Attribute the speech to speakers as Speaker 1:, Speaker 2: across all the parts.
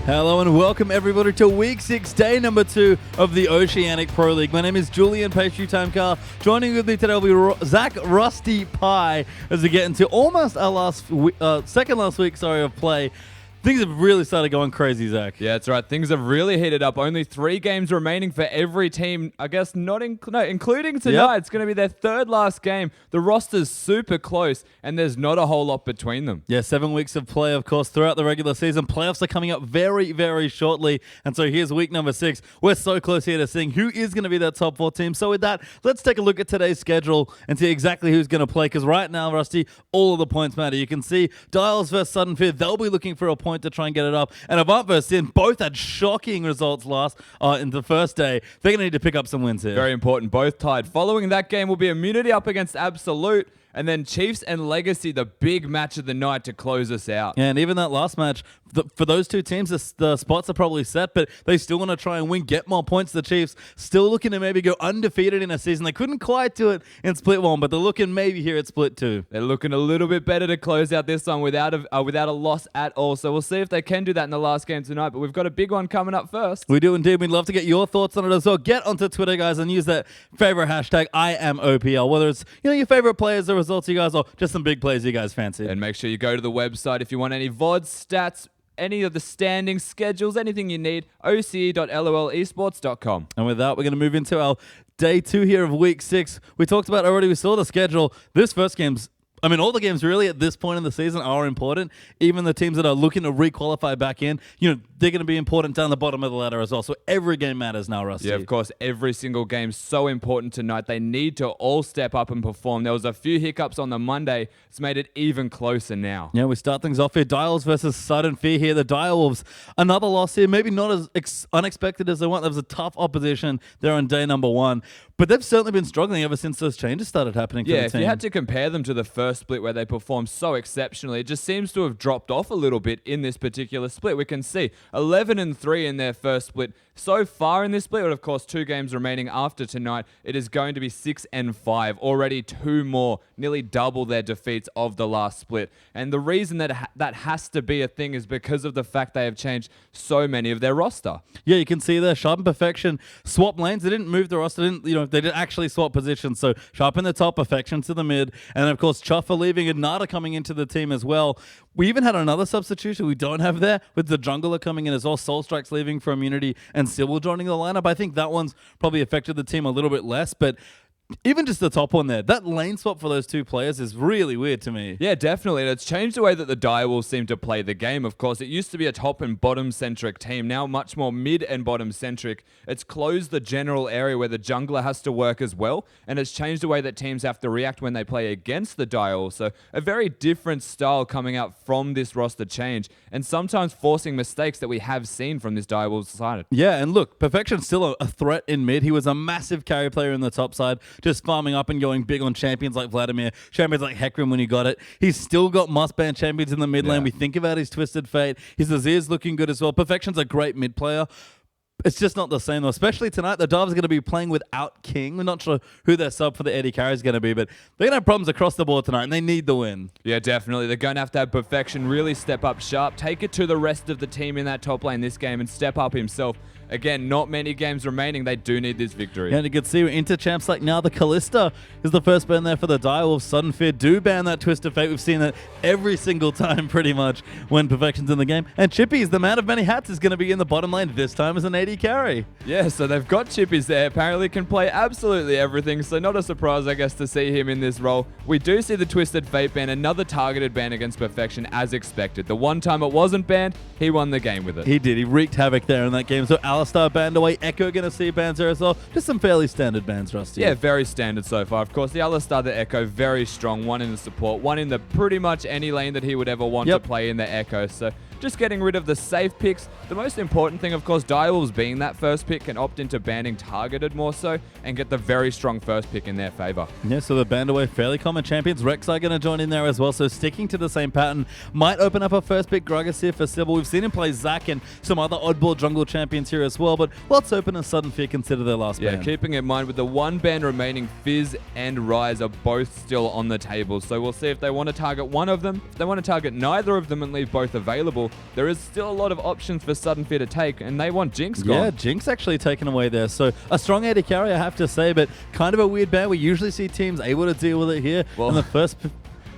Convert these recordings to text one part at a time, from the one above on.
Speaker 1: Hello and welcome everybody to Week 6, day number 2 of the Oceanic Pro League. My name is Julian Pastry Time Car. Joining with me today will be Zach Rusty Pie as we get into almost our second last week of play. Things have really started going crazy, Zach.
Speaker 2: Yeah, that's right. Things have really heated up. Only 3 games remaining for every team. I guess including tonight. Yep. It's going to be their third last game. The roster's super close, and there's not a whole lot between them.
Speaker 1: Yeah, 7 weeks of play, of course, throughout the regular season. Playoffs are coming up very, very shortly. And so here's week number 6. We're so close here to seeing who is going to be that top 4 team. So with that, let's take a look at today's schedule and see exactly who's going to play. Because right now, Rusty, all of the points matter. You can see Dials versus Sudden Fear. They'll be looking for a point to try and get it up. And Avant versus Sin both had shocking results last in the first day. They're going to need to pick up some wins here.
Speaker 2: Very important. Both tied. Following that game will be Immunity up against Absolute. And then Chiefs and Legacy, the big match of the night to close us out.
Speaker 1: Yeah, and even that last match, for those two teams, the spots are probably set, but they still want to try and win, get more points. The Chiefs still looking to maybe go undefeated in a season. They couldn't quite do it in Split 1, but they're looking maybe here at Split 2.
Speaker 2: They're looking a little bit better to close out this one without a loss at all. So we'll see if they can do that in the last game tonight, but we've got a big one coming up first.
Speaker 1: We do indeed. We'd love to get your thoughts on it as well. Get onto Twitter, guys, and use that favorite hashtag, #IamOPL, whether it's your favorite players, the results you guys, or just some big plays you guys fancy.
Speaker 2: And make sure you go to the website if you want any VODs, stats, any of the standings, schedules, anything you need, oce.lolesports.com.
Speaker 1: And with that, we're going to move into our day 2 here of week 6. We talked about already, we saw the schedule. This first game's all the games really at this point in the season are important. Even the teams that are looking to re-qualify back in, they're going to be important down the bottom of the ladder as well. So every game matters now, Rusty.
Speaker 2: Yeah, of course. Every single game's so important tonight. They need to all step up and perform. There was a few hiccups on the Monday. It's made it even closer now.
Speaker 1: Yeah, we start things off here. Dials versus Sudden Fear here. The Direwolves, another loss here. Maybe not as unexpected as they want. There was a tough opposition there on day number 1. But they've certainly been struggling ever since those changes started happening for the team.
Speaker 2: Yeah, if you had to compare them to the first split where they performed so exceptionally, it just seems to have dropped off a little bit in this particular split. We can see 11-3 in their first split. So far in this split, but of course 2 games remaining after tonight, it is going to be 6-5. Already 2 more, nearly double their defeats of the last split. And the reason that that has to be a thing is because of the fact they have changed so many of their roster.
Speaker 1: Yeah, you can see there, Sharp and Perfection swap lanes. They didn't move the roster. They didn't actually swap positions. So Sharp in the top, Perfection to the mid, and then of course Chuffer leaving and Nada coming into the team as well. We even had another substitution we don't have there with the jungler coming in as well. Soul Strike's leaving for Immunity and Sybil joining the lineup. I think that one's probably affected the team a little bit less, but even just the top one there, that lane swap for those 2 players is really weird to me.
Speaker 2: Yeah, definitely. And it's changed the way that the Direwolves seem to play the game, of course. It used to be a top and bottom-centric team, now much more mid and bottom-centric. It's closed the general area where the jungler has to work as well, and it's changed the way that teams have to react when they play against the Direwolves. So a very different style coming out from this roster change, and sometimes forcing mistakes that we have seen from this Direwolves side.
Speaker 1: Yeah, and look, Perfection's still a threat in mid. He was a massive carry player in the top side, just farming up and going big on champions like Vladimir, champions like Hecarim when he got it. He's still got must-ban champions in the mid lane. We think about his Twisted Fate. His Azir's looking good as well. Perfection's a great mid player. It's just not the same, though. Especially tonight, the Doves are going to be playing without King. We're not sure who their sub for the Eddie Carry is going to be, but they're going to have problems across the board tonight, and they need the win.
Speaker 2: Yeah, definitely. They're going to have Perfection really step up sharp, take it to the rest of the team in that top lane this game, and step up himself. Again, not many games remaining. They do need this victory.
Speaker 1: Yeah, and you can see into champs like now the Callista is the first ban there for the Direwolves. Sudden Fear do ban that Twist of Fate. We've seen that every single time pretty much when Perfection's in the game. And Chippy's, the man of many hats, is going to be in the bottom lane this time as an AD carry.
Speaker 2: Yeah, so they've got Chippy's there. Apparently can play absolutely everything, so not a surprise, I guess, to see him in this role. We do see the Twisted Fate ban, another targeted ban against Perfection as expected. The one time it wasn't banned, he won the game with it.
Speaker 1: He did. He wreaked havoc there in that game. So Alistar banned away. Echo going to see bans there as well. Just some fairly standard bans, Rusty.
Speaker 2: Yeah, very standard so far. Of course, the Alistar, the Echo, very strong. One in the support, one in the pretty much any lane that he would ever want to play in the Echo. So just getting rid of the safe picks. The most important thing, of course, Direwolves being that first pick can opt into banning targeted more so and get the very strong first pick in their favor.
Speaker 1: Yeah, so the banned away fairly common champions. Rek'Sai going to join in there as well, so sticking to the same pattern. Might open up a first pick Gragas here for Sybil. We've seen him play Zac and some other oddball jungle champions here as well, but let's open a Sudden Fear consider their last ban.
Speaker 2: Yeah, keeping in mind with the one ban remaining, Fizz and Rise are both still on the table, so we'll see if they want to target one of them. If they want to target neither of them and leave both available, there is still a lot of options for Sudden Fear to take, and they want Jinx gone.
Speaker 1: Yeah, Jinx actually taken away there. So a strong AD carry, I have to say, but kind of a weird ban. We usually see teams able to deal with it here.
Speaker 2: Well,
Speaker 1: in the first...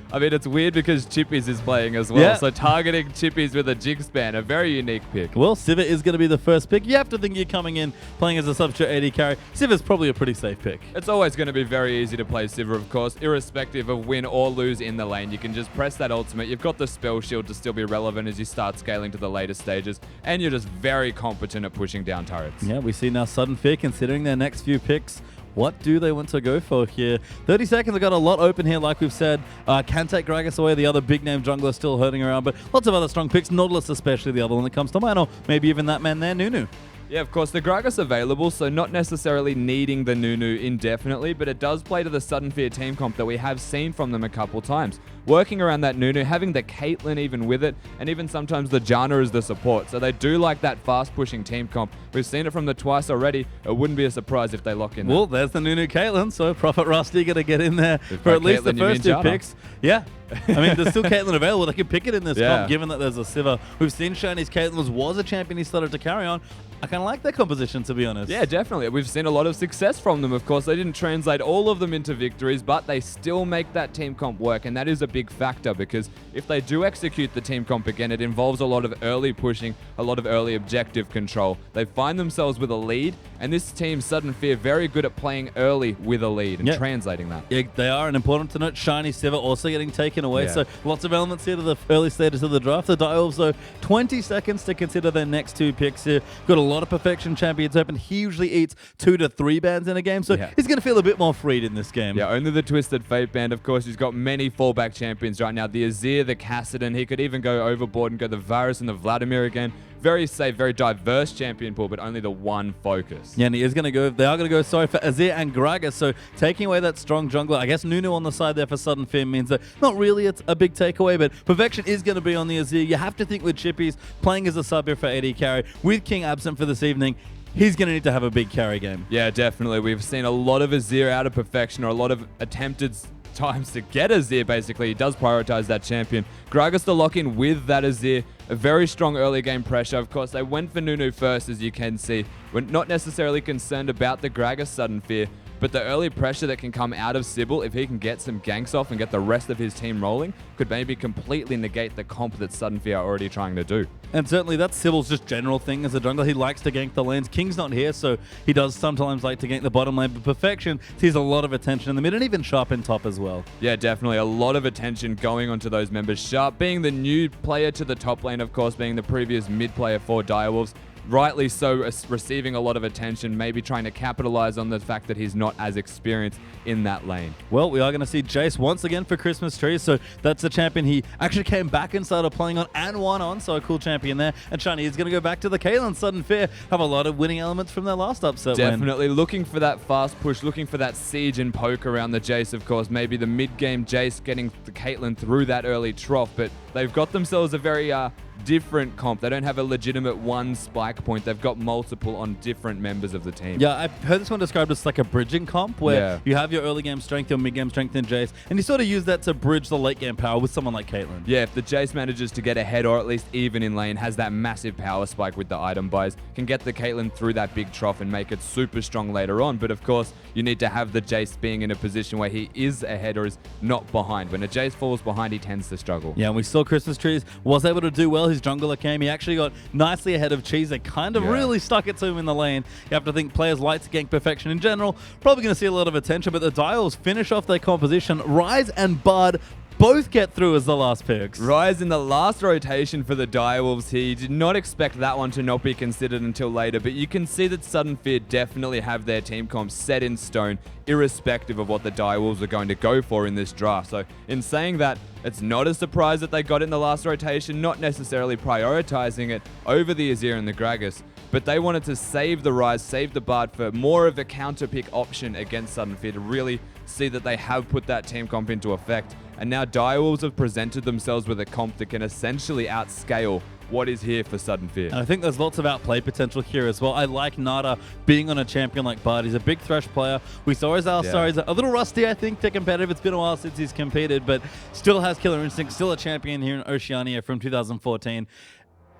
Speaker 2: I mean, it's weird because Chippies is playing as well.
Speaker 1: Yeah.
Speaker 2: So targeting Chippies with a Jinx ban, a very unique pick.
Speaker 1: Well, Sivir is going to be the first pick. You have to think you're coming in playing as a substitute AD carry. Sivir's probably a pretty safe pick.
Speaker 2: It's always going to be very easy to play Sivir, of course, irrespective of win or lose in the lane. You can just press that ultimate. You've got the spell shield to still be relevant as you start scaling to the later stages, and you're just very competent at pushing down turrets.
Speaker 1: Yeah, we see now Sudden Fear considering their next few picks. What do they want to go for here? 30 seconds, I've got a lot open here, like we've said. Can take Gragas away, the other big-name jungler still hurting around, but lots of other strong picks. Nautilus especially the other one that comes to mind, or maybe even that man there, Nunu.
Speaker 2: Yeah, of course, the Gragas available, so not necessarily needing the Nunu indefinitely, but it does play to the Sudden Fear team comp that we have seen from them a couple times. Working around that Nunu, having the Caitlyn even with it, and even sometimes the Janna as the support. So they do like that fast-pushing team comp. We've seen it from the twice already. It wouldn't be a surprise if they lock in.
Speaker 1: Well, there's the Nunu Caitlyn, so Prophet Rusty going to get in there for at least the first two picks. Yeah. I mean, there's still Caitlyn available. They can pick it in this comp, given that there's a Sivir. We've seen Shini's Caitlyn was a champion he started to carry on. I kind of like their composition, to be honest.
Speaker 2: Yeah, definitely. We've seen a lot of success from them, of course. They didn't translate all of them into victories, but they still make that team comp work, and that is a big factor because if they do execute the team comp again, it involves a lot of early pushing, a lot of early objective control. They find themselves with a lead, and this team, Sudden Fear, very good at playing early with a lead and translating that.
Speaker 1: Yeah, they are, and important to note, Shiny Sivir also getting taken away, so lots of elements here to the early stages of the draft. The Direwolves, though, 20 seconds to consider their next two picks here. Got a lot of perfection champions open. He usually eats 2 to 3 bans in a game, so he's going to feel a bit more freed in this game.
Speaker 2: Yeah, only the Twisted Fate band, of course. He's got many fallback champions right now. The Azir, the Kassadin. He could even go overboard and go the Varus and the Vladimir again. Very safe, very diverse champion pool, but only the one focus.
Speaker 1: Yeah, and he is going to go. They are going to go, sorry, for Azir and Gragas. So taking away that strong jungler, I guess Nunu on the side there for Sudden Fear means that not really it's a big takeaway, but perfection is going to be on the Azir. You have to think with Chippies playing as a sub here for AD carry, with King absent for this evening, he's going to need to have a big carry game.
Speaker 2: Yeah, definitely. We've seen a lot of Azir out of perfection, or a lot of attempted times to get Azir, basically. He does prioritize that champion. Gragas to lock in with that Azir. A very strong early game pressure. Of course, they went for Nunu first, as you can see. We're not necessarily concerned about the Gragas Sudden Fear, but the early pressure that can come out of Sybil, if he can get some ganks off and get the rest of his team rolling, could maybe completely negate the comp that Sudden Fear are already trying to do.
Speaker 1: And certainly that's Sybil's just general thing as a jungler. He likes to gank the lanes. King's not here, so he does sometimes like to gank the bottom lane, but perfection sees a lot of attention in the mid and even Sharp in top as well.
Speaker 2: Yeah, definitely. A lot of attention going onto those members. Sharp being the new player to the top lane, of course, being the previous mid player for Direwolves. Rightly so, receiving a lot of attention, maybe trying to capitalize on the fact that he's not as experienced in that lane.
Speaker 1: Well, we are going to see Jace once again for Christmas Tree, so that's a champion he actually came back and started playing on and won on, so a cool champion there. And Shiny is going to go back to the Caitlyn. Sudden Fear have a lot of winning elements from their last upset win.
Speaker 2: Definitely looking for that fast push, looking for that siege and poke around the Jace, of course. Maybe the mid-game Jace getting the Caitlyn through that early trough, but they've got themselves a very different comp. They don't have a legitimate one spike point. They've got multiple on different members of the team.
Speaker 1: Yeah, I've heard this one described as like a bridging comp where you have your early game strength, your mid game strength in Jace, and you sort of use that to bridge the late game power with someone like Caitlyn.
Speaker 2: Yeah, if the Jace manages to get ahead or at least even in lane, has that massive power spike with the item buys, can get the Caitlyn through that big trough and make it super strong later on. But of course, you need to have the Jace being in a position where he is ahead or is not behind. When a Jace falls behind, he tends to struggle.
Speaker 1: Yeah, and we saw Christmas Trees was able to do well. His jungler came. He actually got nicely ahead of Cheese. They kind of really stuck it to him in the lane. You have to think players like to gank perfection in general. Probably going to see a lot of attention, but the Dials finish off their composition. Rise and Bud both get through as the last picks.
Speaker 2: Rise in the last rotation for the Direwolves here. You did not expect that one to not be considered until later, but you can see that Sudden Fear definitely have their team comp set in stone, irrespective of what the Direwolves are going to go for in this draft. So in saying that, it's not a surprise that they got in the last rotation, not necessarily prioritizing it over the Azir and the Gragas, but they wanted to save the Rise, save the Bard for more of a counter pick option against Sudden Fear to really see that they have put that team comp into effect. And now Direwolves have presented themselves with a comp that can essentially outscale what is here for Sudden Fear.
Speaker 1: And I think there's lots of outplay potential here as well. I like Nada being on a champion like Bard. He's a big Thresh player. We saw his Alistar. He's a little rusty, I think, to competitive. It's been a while since he's competed, but still has killer instinct. Still a champion here in Oceania from 2014.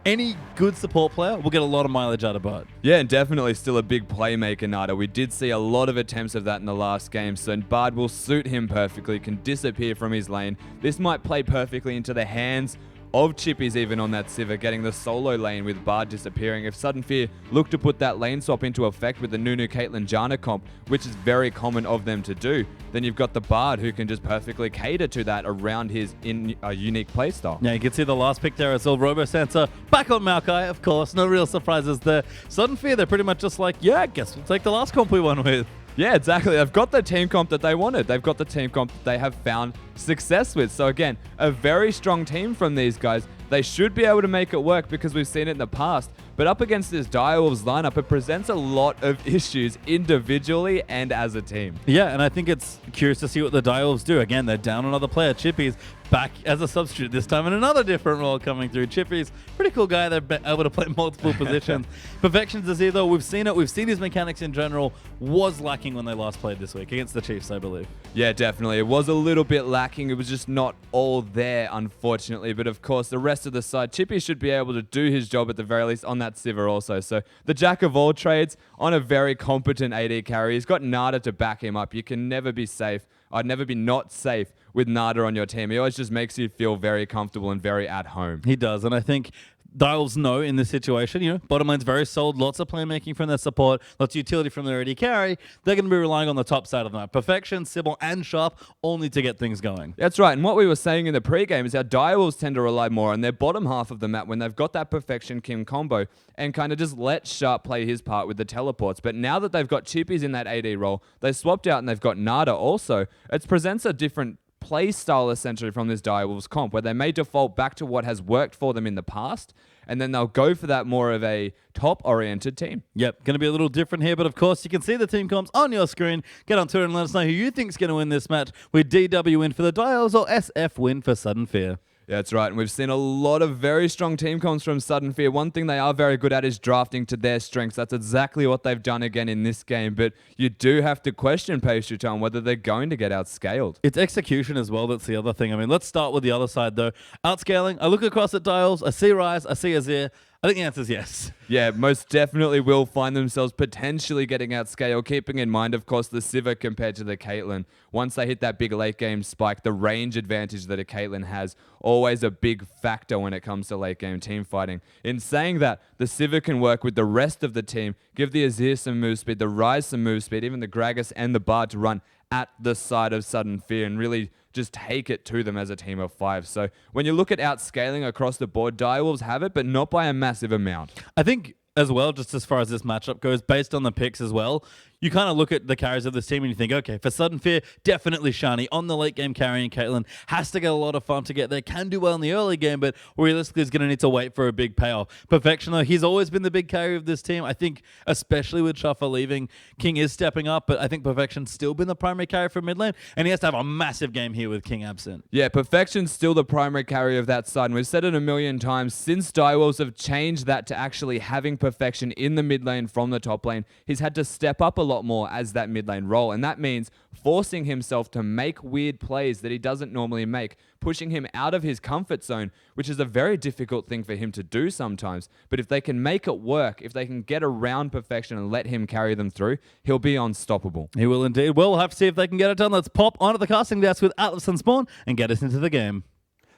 Speaker 1: any good support player will get a lot of mileage out of Bard.
Speaker 2: Yeah, and definitely still a big playmaker, Nada. We did see a lot of attempts of that in the last game, so Bard will suit him perfectly, can disappear from his lane. This might play perfectly into the hands of Chippies even on that Sivir, getting the solo lane with Bard disappearing. If Sudden Fear look to put that lane swap into effect with the Nunu Caitlyn Janna comp, which is very common of them to do, then you've got the Bard who can just perfectly cater to that around his unique playstyle.
Speaker 1: Yeah, you can see the last pick there as well. Robo Santa back on Maokai, of course. No real surprises there. Sudden Fear, they're pretty much just like, yeah, I guess we'll take the last comp we won with.
Speaker 2: Yeah, exactly. They've got the team comp that they wanted. They've got the team comp that they have found success with. So again, a very strong team from these guys. They should be able to make it work because we've seen it in the past. But up against this Direwolves lineup, it presents a lot of issues individually and as a team.
Speaker 1: Yeah, and I think it's curious to see what the Direwolves do. Again, they're down another player. Chippies back as a substitute, this time in another different role coming through. Chippies, pretty cool guy. They're able to play multiple positions. Perfection's Azir, though, we've seen it. We've seen his mechanics in general was lacking when they last played this week against the Chiefs, I believe.
Speaker 2: Yeah, definitely. It was a little bit lacking. It was just not all there, unfortunately. But of course, the rest of the side, Chippy should be able to do his job at the very least on that Sivir also. So the jack of all trades on a very competent AD carry. He's got Nada to back him up. You can never be safe. I'd never be not safe with Nada on your team. He always just makes you feel very comfortable and very at home.
Speaker 1: He does, and I think Direwolves know in this situation, bottom lane's very solid, lots of playmaking from their support, lots of utility from their AD carry. They're going to be relying on the top side of the map. Perfection, Sybil, and Sharp all need to get things going.
Speaker 2: That's right, and what we were saying in the pregame is how Direwolves tend to rely more on their bottom half of the map when they've got that Perfection Kim combo and kind of just let Sharp play his part with the teleports. But now that they've got Chippies in that AD role, they swapped out and they've got Nada also. It presents a different play style essentially from this Direwolves comp where they may default back to what has worked for them in the past, and then they'll go for that more of a top-oriented team.
Speaker 1: Yep, going to be a little different here, but of course you can see the team comps on your screen. Get on Twitter and let us know who you think's going to win this match, with DW win for the Direwolves or SF win for Sudden Fear.
Speaker 2: Yeah, that's right. And we've seen a lot of very strong team comps from Sudden Fear. One thing they are very good at is drafting to their strengths. That's exactly what they've done again in this game. But you do have to question Pastry Time whether they're going to get outscaled.
Speaker 1: It's execution as well. That's the other thing. I mean, let's start with the other side, though. Outscaling, I look across at Dials, I see Rise, I see Azir. I think the answer is yes.
Speaker 2: Yeah, most definitely will find themselves potentially getting outscaled, keeping in mind, of course, the Sivir compared to the Caitlyn. Once they hit that big late game spike, the range advantage that a Caitlyn has, always a big factor when it comes to late game team fighting. In saying that, the Sivir can work with the rest of the team, give the Azir some move speed, the Rise some move speed, even the Gragas and the Bard to run at the side of Sudden Fear and really just take it to them as a team of 5. So when you look at outscaling across the board, Direwolves have it, but not by a massive amount.
Speaker 1: I think as well, just as far as this matchup goes, based on the picks as well, you kind of look at the carries of this team and you think, okay, for Sudden Fear, definitely Shani. On the late game carrying Caitlyn has to get a lot of fun to get there. Can do well in the early game, but realistically is going to need to wait for a big payoff. Perfection, though, he's always been the big carry of this team. I think, especially with Shuffer leaving, King is stepping up, but I think Perfection's still been the primary carry for mid lane, and he has to have a massive game here with King absent.
Speaker 2: Yeah, Perfection's still the primary carry of that side, and we've said it a million times, since Direwolves have changed that to actually having Perfection in the mid lane from the top lane, he's had to step up a lot more as that mid lane role, and that means forcing himself to make weird plays that he doesn't normally make, pushing him out of his comfort zone, which is a very difficult thing for him to do sometimes. But if they can make it work, if they can get around Perfection and let him carry them through, he'll be unstoppable.
Speaker 1: He will indeed. Well, we'll have to see if they can get it done. Let's pop onto the casting desk with Atlas and Spawn and get us into the game.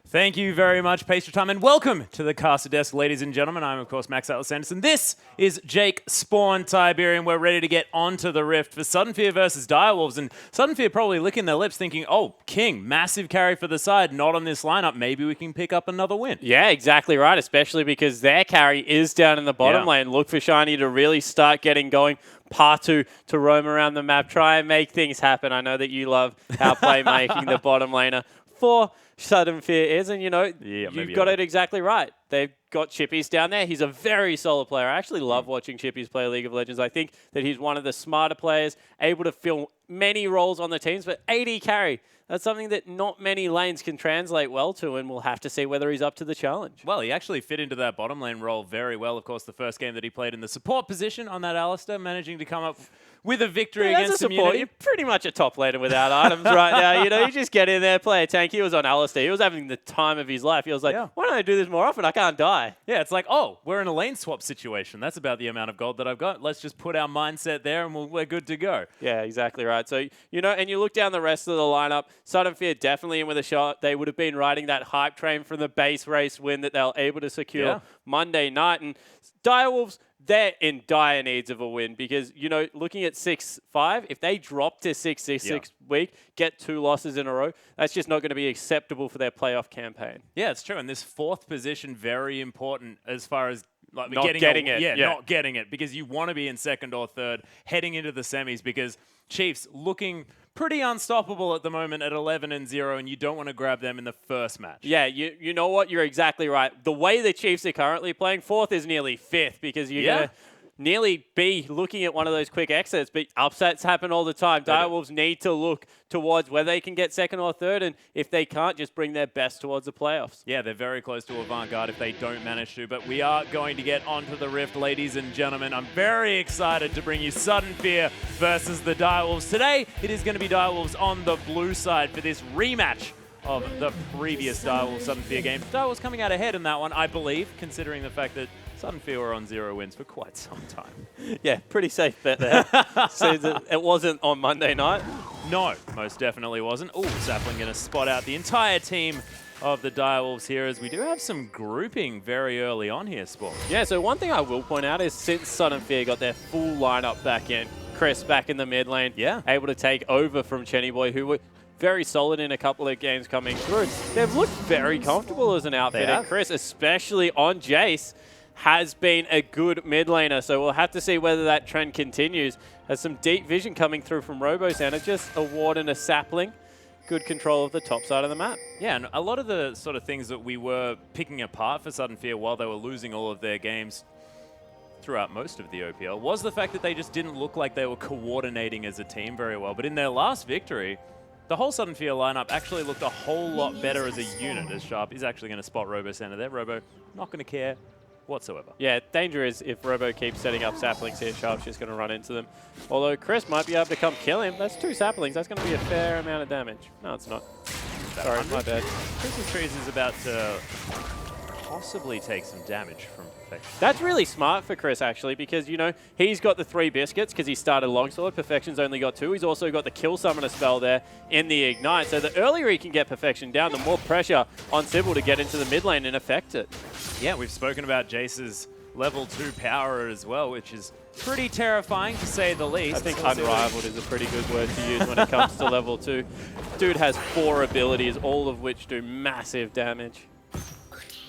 Speaker 3: Thank you very much, Pastry Time, and welcome to the caster desk, ladies and gentlemen. I'm, of course, Max Atlas Anderson. This is Jake Spawn Tiberian. We're ready to get onto the rift for Sudden Fear versus Direwolves, and Sudden Fear probably licking their lips thinking, oh, King, massive carry for the side, not on this lineup. Maybe we can pick up another win.
Speaker 4: Yeah, exactly right, especially because their carry is down in the bottom lane. Look for Shiny to really start getting going. Partu to roam around the map, try and make things happen. I know that you love how playmaking the bottom laner for Sudden Fear is, and you've got it exactly right. They've got Chippies down there. He's a very solid player. I actually love watching Chippies play League of Legends. I think that he's one of the smarter players, able to fill many roles on the teams, but AD carry, that's something that not many lanes can translate well to, and we'll have to see whether he's up to the challenge.
Speaker 3: Well, he actually fit into that bottom lane role very well. Of course, the first game that he played in the support position on that Alistair, managing to come up with a victory against
Speaker 4: support,
Speaker 3: Immunity.
Speaker 4: you're pretty much a top laner without items right now. You just get in there, play a tank. He was on Alistair Alistair, he was having the time of his life. He was like,
Speaker 3: Yeah.
Speaker 4: why don't I do this more often? I can't die.
Speaker 3: Yeah, it's like, oh, we're in a lane swap situation. That's about the amount of gold that I've got. Let's just put our mindset there and we're good to go.
Speaker 4: Yeah, exactly right. So, you know, and you look down the rest of the lineup, Sudden Fear definitely in with a shot. They would have been riding that hype train from the base race win that they were able to secure Monday night. And Direwolves, they're in dire needs of a win because, you know, looking at 6-5, if they drop to 6-6 week, get 2 losses in a row, that's just not going to be acceptable for their playoff campaign.
Speaker 3: Yeah, it's true. And this 4th position, very important as far as like
Speaker 4: Not getting it.
Speaker 3: Yeah, not getting it because you want to be in 2nd or 3rd heading into the semis because Chiefs looking pretty unstoppable at the moment at 11-0, and you don't want to grab them in the first match.
Speaker 4: Yeah, you know what? You're exactly right. The way the Chiefs are currently playing, 4th is nearly 5th because you're going to nearly be looking at one of those quick exits, but upsets happen all the time. Direwolves need to look towards whether they can get 2nd or 3rd, and if they can't, just bring their best towards the playoffs.
Speaker 3: Yeah, they're very close to Avant if they don't manage to, but we are going to get onto the Rift, ladies and gentlemen. I'm very excited to bring you Sudden Fear versus the Direwolves. Today, it is going to be Direwolves on the blue side for this rematch of the previous Direwolves Sudden Fear game. Direwolves coming out ahead in that one, I believe, considering the fact that Sudden Fear were on 0 wins for quite some time.
Speaker 4: Yeah, pretty safe bet there. So it wasn't on Monday night.
Speaker 3: No, most definitely wasn't. Oh, Sapling going to spot out the entire team of the Direwolves here as we do have some grouping very early on here, Sport.
Speaker 4: Yeah, so one thing I will point out is since Sudden Fear got their full lineup back in, Chris back in the mid lane, able to take over from Chenny Boy, who were very solid in a couple of games coming through. They've looked very comfortable as an outfit, and Chris, especially on Jace, has been a good mid laner, so we'll have to see whether that trend continues. There's some deep vision coming through from RoboSanta, just a ward and a sapling. Good control of the top side of the map.
Speaker 3: Yeah, and a lot of the sort of things that we were picking apart for Sudden Fear while they were losing all of their games throughout most of the OPL was the fact that they just didn't look like they were coordinating as a team very well. But in their last victory, the whole Sudden Fear lineup actually looked a whole lot better as a unit, as Sharp is actually going to spot RoboSanta there. Robo not going to care whatsoever.
Speaker 4: Yeah, danger is if Robo keeps setting up saplings here, Sharp's just going to run into them. Although Chris might be able to come kill him. That's 2 saplings. That's going to be a fair amount of damage. No, it's not. Sorry, my bad.
Speaker 3: Chris's Trees is about to possibly take some damage from Perfection.
Speaker 4: That's really smart for Chris, actually, because, you know, he's got the 3 biscuits because he started Longsword. Perfection's only got 2. He's also got the Kill Summoner spell there in the Ignite. So the earlier he can get Perfection down, the more pressure on Sybil to get into the mid lane and affect it.
Speaker 3: Yeah, we've spoken about Jace's level 2 power as well, which is pretty terrifying to say the least.
Speaker 4: I think unrivaled is a pretty good word to use when it comes to level 2. Dude has 4 abilities, all of which do massive damage.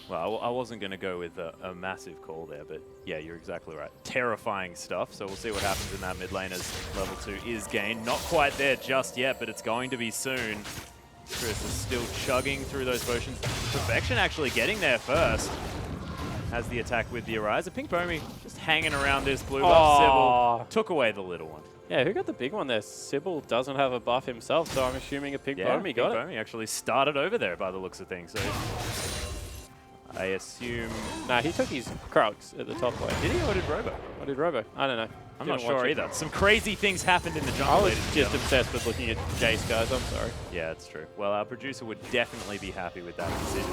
Speaker 3: Well, I wasn't going to go with a massive call there, but yeah, you're exactly right. Terrifying stuff, so we'll see what happens in that mid lane as level 2 is gained. Not quite there just yet, but it's going to be soon. Chris is still chugging through those potions. Perfection actually getting there first. Has the attack with the Ariza. Pink Bomi just hanging around this blue buff. Sybil took away the little one.
Speaker 4: Yeah, who got the big one there? Sybil doesn't have a buff himself, so I'm assuming a Pink Bomi got it.
Speaker 3: Pink Bomi actually started over there by the looks of things. So I assume...
Speaker 4: Nah, he took his Krugs at the top lane.
Speaker 3: Did he, or did Robo?
Speaker 4: Or did Robo? I don't know.
Speaker 3: I'm not sure either. Some crazy things happened in the jungle.
Speaker 4: I was just obsessed with looking at Jace, guys. I'm sorry.
Speaker 3: Yeah, it's true. Well, our producer would definitely be happy with that decision.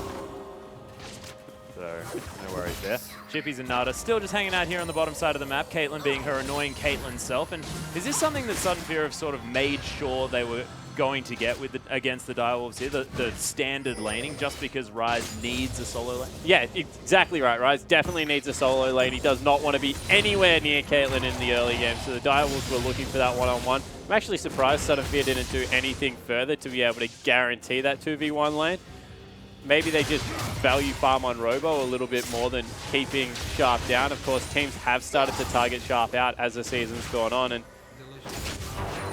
Speaker 3: So, no worries there. Chippies and Nada still just hanging out here on the bottom side of the map. Caitlyn being her annoying Caitlyn self. And is this something that Sudden Fear have sort of made sure they were going to get with against the Direwolves here, the standard laning, just because Ryze needs a solo lane?
Speaker 4: Yeah, exactly right. Ryze definitely needs a solo lane. He does not want to be anywhere near Caitlyn in the early game, so the Direwolves were looking for that one-on-one. I'm actually surprised Sudden Fear didn't do anything further to be able to guarantee that 2v1 lane. Maybe they just value farm on Robo a little bit more than keeping Sharp down. Of course, teams have started to target Sharp out as the season's gone on, and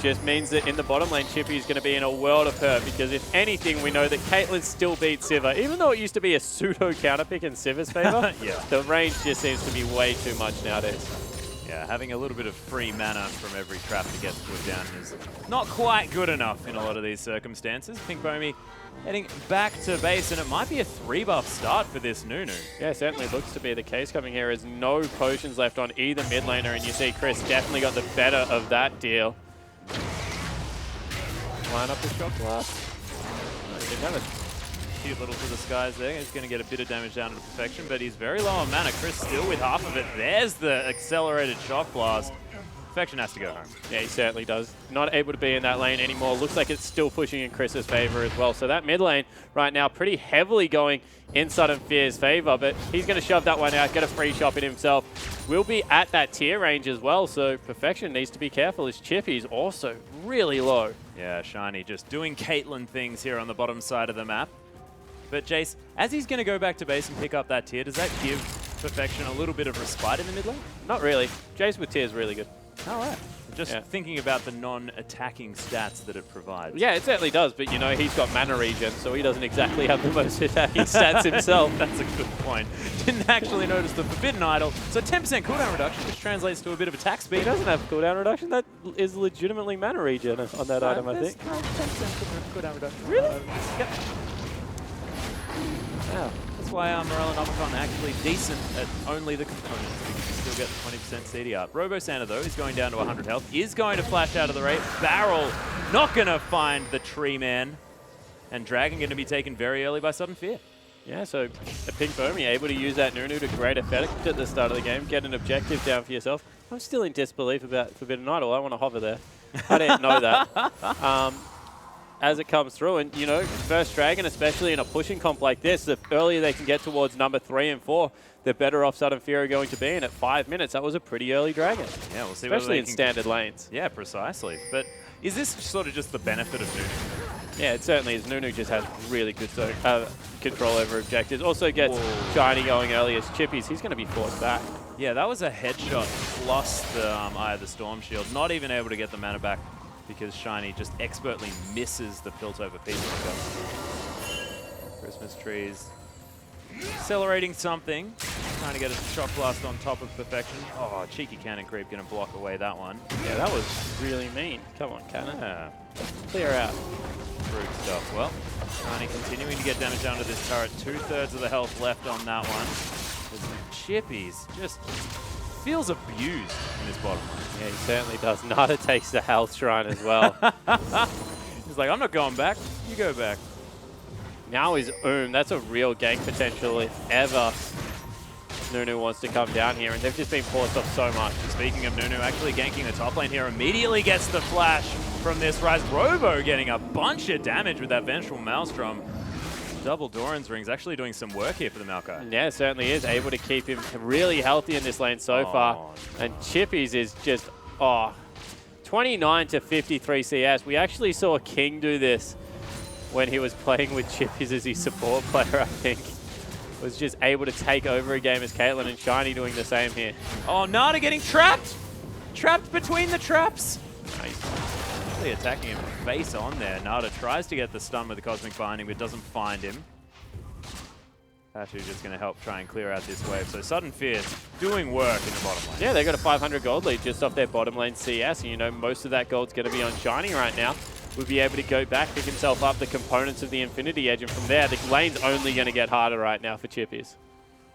Speaker 4: just means that in the bottom lane, Chippy is going to be in a world of hurt, because if anything, we know that Caitlyn still beats Sivir. Even though it used to be a pseudo counterpick in Sivir's favor, the range just seems to be way too much nowadays.
Speaker 3: Yeah, having a little bit of free mana from every trap that gets put down is not quite good enough in a lot of these circumstances. Pink Bomi heading back to base, and it might be a 3-buff start for this Nunu.
Speaker 4: Yeah, it certainly looks to be the case coming here. There's no potions left on either mid laner, and you see Chris definitely got the better of that deal. Line up the shot blast. No, he didn't have it.
Speaker 3: cute little to the skies there. He's going to get a bit of damage down to Perfection, but he's very low on mana. Chris still with half of it. There's the accelerated shock blast. Perfection has to go home.
Speaker 4: Yeah, he certainly does. Not able to be in that lane anymore. Looks like it's still pushing in Chris's favor as well. So that mid lane right now pretty heavily going in Sudden Fear's favor, but he's going to shove that one out, get a free shot in himself. Will be at that tier range as well, so Perfection needs to be careful. His Chippy's also really low.
Speaker 3: Yeah, Shiny just doing Caitlyn things here on the bottom side of the map. But Jace, as he's going to go back to base and pick up that tier, does that give Perfection a little bit of respite in the mid lane?
Speaker 4: Not really. Jace with tier is really good.
Speaker 3: All right. Just thinking about the non-attacking stats that it provides.
Speaker 4: Yeah, it certainly does, but you know, he's got mana regen, so he doesn't exactly have the most attacking stats himself.
Speaker 3: That's a good point. Didn't actually notice the Forbidden Idol. So 10% cooldown reduction, which translates to a bit of attack speed.
Speaker 4: He doesn't have cooldown reduction. That is legitimately mana regen on that item, I think.
Speaker 3: 10% cooldown reduction.
Speaker 4: Really?
Speaker 3: Yep.
Speaker 4: Wow.
Speaker 3: That's why Morel and Omicron are actually decent at only the components, because you still get the 20% CD up. Robo Santa, though, is going down to 100 health, is going to flash out of the raid. Barrel not going to find the Tree Man. And Dragon going to be taken very early by Sudden Fear.
Speaker 4: Yeah, so a Pink Foamy able to use that Nunu to great effect at the start of the game, get an objective down for yourself. I'm still in disbelief about Forbidden Idol. I want to hover there. I didn't know that. As it comes through, and you know, first Dragon, especially in a pushing comp like this, the earlier they can get towards number 3 and 4, the better off Sudden Fear are going to be. And at 5 minutes, that was a pretty early Dragon.
Speaker 3: Yeah, we'll see.
Speaker 4: Especially in standard lanes.
Speaker 3: Yeah, precisely. But is this sort of just the benefit of Nunu?
Speaker 4: Yeah, it certainly is. Nunu just has really good control over objectives. Also gets Shiny going early as Chippies. He's going to be forced back.
Speaker 3: Yeah, that was a headshot plus the Eye of the Storm Shield. Not even able to get the mana back, because Shiny just expertly misses the Piltover Peacemaker. Christmas trees accelerating something. Trying to get a shock blast on top of Perfection. Oh, cheeky cannon creep going to block away that one.
Speaker 4: Yeah, that was really mean. Come on, cannon.
Speaker 3: Yeah.
Speaker 4: Clear out.
Speaker 3: Rude stuff. Well, Shiny continuing to get damage down to this turret. 2/3 of the health left on that one. As Chippies just feels abused in this bottom line.
Speaker 4: Yeah, he certainly does. Nada takes the health shrine as well.
Speaker 3: He's like, I'm not going back. You go back.
Speaker 4: Now is That's a real gank potential if ever Nunu wants to come down here, and they've just been forced off so much.
Speaker 3: Speaking of Nunu, actually ganking the top lane here, immediately gets the flash from this Rise. Robo getting a bunch of damage with that Vengeful Maelstrom. Double Doran's Rings actually doing some work here for the Maokai.
Speaker 4: Yeah, certainly is. Able to keep him really healthy in this lane so far. And Chippies is just, 29 to 53 CS. We actually saw King do this when he was playing with Chippies as his support player, I think. Was just able to take over a game as Caitlyn, and Shiny doing the same here.
Speaker 3: Oh, Nada getting trapped! Trapped between the traps! Nice. Actually attacking him face on there. Nada tries to get the stun with the Cosmic Binding, but doesn't find him. Pashu just going to help try and clear out this wave. So Sudden Fear doing work in the bottom lane.
Speaker 4: Yeah, they got a 500 gold lead just off their bottom lane CS, and you know most of that gold's going to be on Shiny right now. Will be able to go back, pick himself up the components of the Infinity Edge, and from there, the lane's only going to get harder right now for Chippies.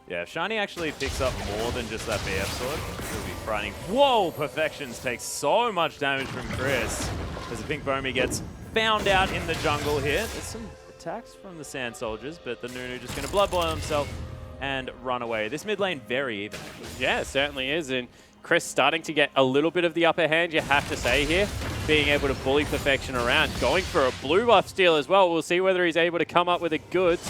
Speaker 3: Yeah, if Shiny actually picks up more than just that BF sword, it'll be frightening. Whoa! Perfections takes so much damage from Chris as the Pink Foamy gets found out in the jungle here. There's some attacks from the Sand Soldiers, but the Nunu just going to blood boil himself and run away. This mid lane very even, actually.
Speaker 4: Yeah, it certainly is, and Chris starting to get a little bit of the upper hand, you have to say here. Being able to bully Perfection around, going for a blue buff steal as well. We'll see whether he's able to come up with the goods.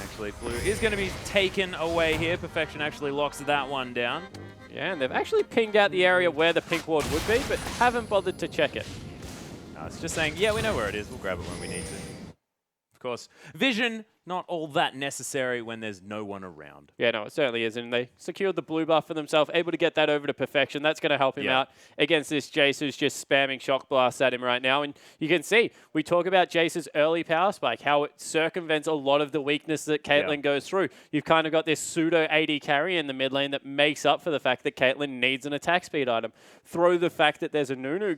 Speaker 3: Actually, blue is going to be taken away here. Perfection actually locks that one down.
Speaker 4: Yeah, and they've actually pinged out the area where the pink ward would be, but haven't bothered to check it.
Speaker 3: No, it's just saying, yeah, we know where it is. We'll grab it when we need to. Of course, vision, not all that necessary when there's no one around.
Speaker 4: Yeah, no, it certainly is. And they secured the blue buff for themselves, able to get that over to Perfection. That's going to help him out against this Jace who's just spamming shock blasts at him right now. And you can see, we talk about Jace's early power spike, how it circumvents a lot of the weakness that Caitlyn goes through. You've kind of got this pseudo AD carry in the mid lane that makes up for the fact that Caitlyn needs an attack speed item. Throw the fact that there's a Nunu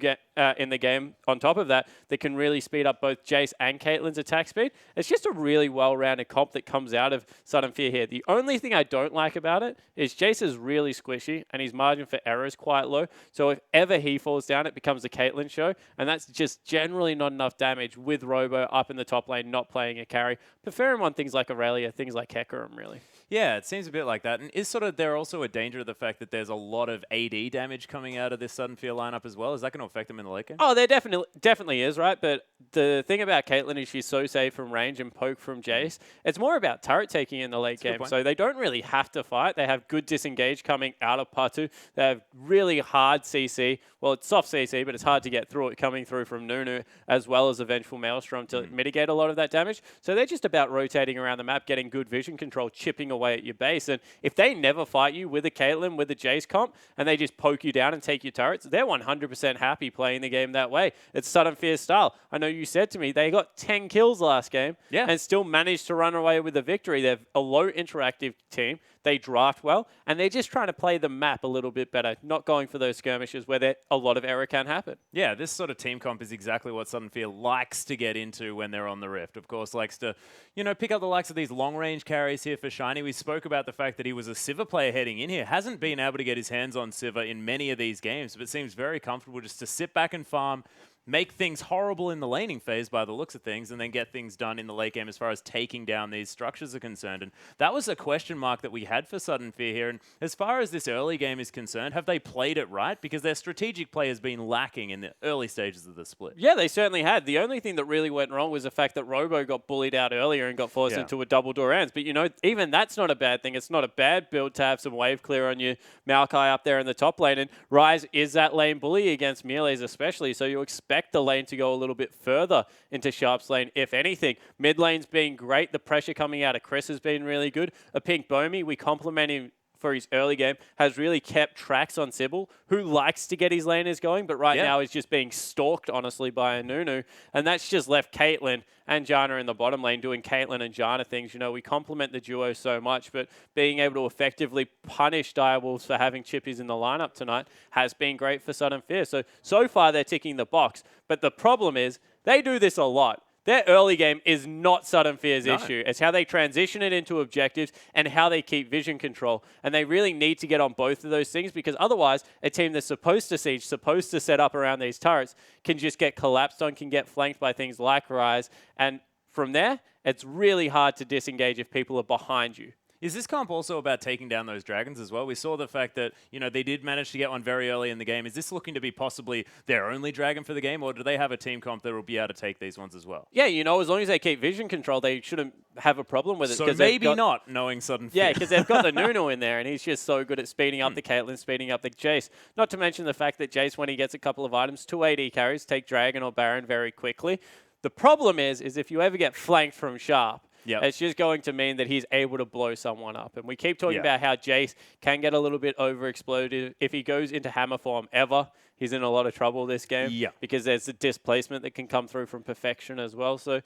Speaker 4: in the game on top of that that can really speed up both Jace and Caitlyn's attack speed. It's just a really well well-rounded comp that comes out of Sudden Fear here. The only thing I don't like about it is Jace is really squishy and his margin for error is quite low. So if ever he falls down, it becomes a Caitlyn show. And that's just generally not enough damage with Robo up in the top lane, not playing a carry. Prefer him on things like Aurelia, things like Hecarim, really.
Speaker 3: Yeah, it seems a bit like that. And is sort of there also a danger of the fact that there's a lot of AD damage coming out of this Sudden Fear lineup as well? Is that going to affect them in the late game?
Speaker 4: Oh, there definitely is, right? But the thing about Caitlyn is she's so safe from range and poke from Jace. It's more about turret taking in the late game. So they don't really have to fight. They have good disengage coming out of part 2. They have really hard CC. Well, it's soft CC, but it's hard to get through it coming through from Nunu, as well as a Vengeful Maelstrom to mitigate a lot of that damage. So they're just about rotating around the map, getting good vision control, chipping away at your base. And if they never fight you with a Caitlyn, with a Jace comp, and they just poke you down and take your turrets, they're 100% happy playing the game that way. It's Sudden Fear style. I know you said to me they got 10 kills last game and still managed to run away with a victory. They're a low interactive team. They draft well, and they're just trying to play the map a little bit better, not going for those skirmishes where a lot of error can happen.
Speaker 3: Yeah, this sort of team comp is exactly what Sudden Fear likes to get into when they're on the Rift. Of course, likes to, pick up the likes of these long-range carries here for Shiny. We spoke about the fact that he was a Sivir player heading in here. Hasn't been able to get his hands on Sivir in many of these games, but seems very comfortable just to sit back and farm, make things horrible in the laning phase by the looks of things, and then get things done in the late game as far as taking down these structures are concerned. And that was a question mark that we had for Sudden Fear here. And as far as this early game is concerned, have they played it right? Because their strategic play has been lacking in the early stages of the split.
Speaker 4: Yeah, they certainly had. The only thing that really went wrong was the fact that Robo got bullied out earlier and got forced into a double door ends. But, even that's not a bad thing. It's not a bad build to have some wave clear on you. Maokai up there in the top lane. And Ryze is that lane bully against melees especially. So you expect the lane to go a little bit further into Sharp's lane, if anything. Mid lane's been great. The pressure coming out of Chris has been really good. A Pink Bomi, we compliment him for his early game, has really kept tracks on Sybil, who likes to get his laners going, but right now is just being stalked, honestly, by a Nunu. And that's just left Caitlyn and Janna in the bottom lane doing Caitlyn and Janna things. We compliment the duo so much, but being able to effectively punish Direwolves for having chippies in the lineup tonight has been great for Sudden Fear. So far, they're ticking the box. But the problem is, they do this a lot. Their early game is not Sudden Fear's issue. It's how they transition it into objectives and how they keep vision control. And they really need to get on both of those things, because otherwise a team that's supposed to siege, supposed to set up around these turrets, can just get collapsed on, can get flanked by things like Ryze. And from there, it's really hard to disengage if people are behind you.
Speaker 3: Is this comp also about taking down those dragons as well? We saw the fact that, they did manage to get one very early in the game. Is this looking to be possibly their only dragon for the game, or do they have a team comp that will be able to take these ones as well?
Speaker 4: Yeah, as long as they keep vision control, they shouldn't have a problem with it.
Speaker 3: So maybe not, knowing Sudden Fear.
Speaker 4: Yeah, because they've got the Nunu in there, and he's just so good at speeding up the Caitlyn, speeding up the Jace. Not to mention the fact that Jace, when he gets a couple of items, 2 AD carries, take Dragon or Baron very quickly. The problem is if you ever get flanked from Sharp, it's just going to mean that he's able to blow someone up. And we keep talking about how Jace can get a little bit overexploded. If he goes into hammer form ever, he's in a lot of trouble this game because there's a displacement that can come through from Perfection as well. So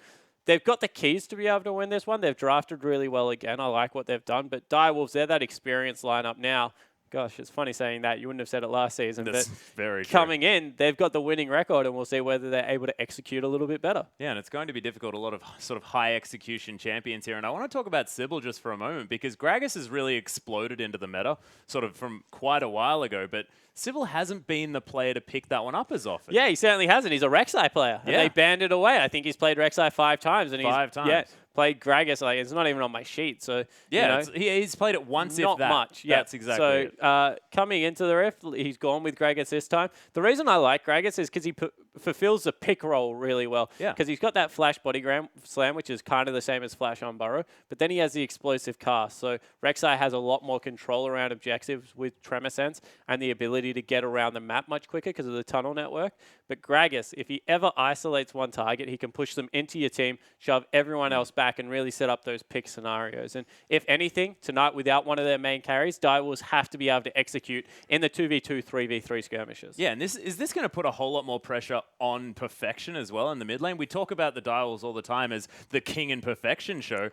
Speaker 4: they've got the keys to be able to win this one. They've drafted really well again. I like what they've done. But Direwolves, they're that experienced lineup now. Gosh, it's funny saying that. You wouldn't have said it last season.
Speaker 3: That's
Speaker 4: but
Speaker 3: very true.
Speaker 4: Coming in, they've got the winning record, and we'll see whether they're able to execute a little bit better.
Speaker 3: Yeah, and it's going to be difficult. A lot of sort of high execution champions here. And I want to talk about Sybil just for a moment, because Gragas has really exploded into the meta sort of from quite a while ago. But Sybil hasn't been the player to pick that one up as often.
Speaker 4: Yeah, he certainly hasn't. He's a Rek'Sai player. And they banned it away. I think he's played Rek'Sai 5 times. And
Speaker 3: Five times.
Speaker 4: Yeah, played Gragas. It's not even on my sheet. So
Speaker 3: he's played it once,
Speaker 4: not
Speaker 3: if that.
Speaker 4: much. Yeah,
Speaker 3: that's exactly
Speaker 4: it. Coming into the Rift, he's gone with Gragas this time. The reason I like Gragas is because he fulfills the pick role really well. Yeah. Because he's got that flash bodygram slam, which is kind of the same as flash on Burrow, but then he has the explosive cast. So Rek'Sai has a lot more control around objectives with Tremor Sense and the ability to get around the map much quicker because of the tunnel network. But Gragas, if he ever isolates one target, he can push them into your team, shove everyone else back, and really set up those pick scenarios. And if anything, tonight, without one of their main carries, Direwolves have to be able to execute in the 2v2, 3v3 skirmishes.
Speaker 3: Yeah, and is this going to put a whole lot more pressure on Perfection as well in the mid lane? We talk about the Direwolves all the time as the king and Perfection show.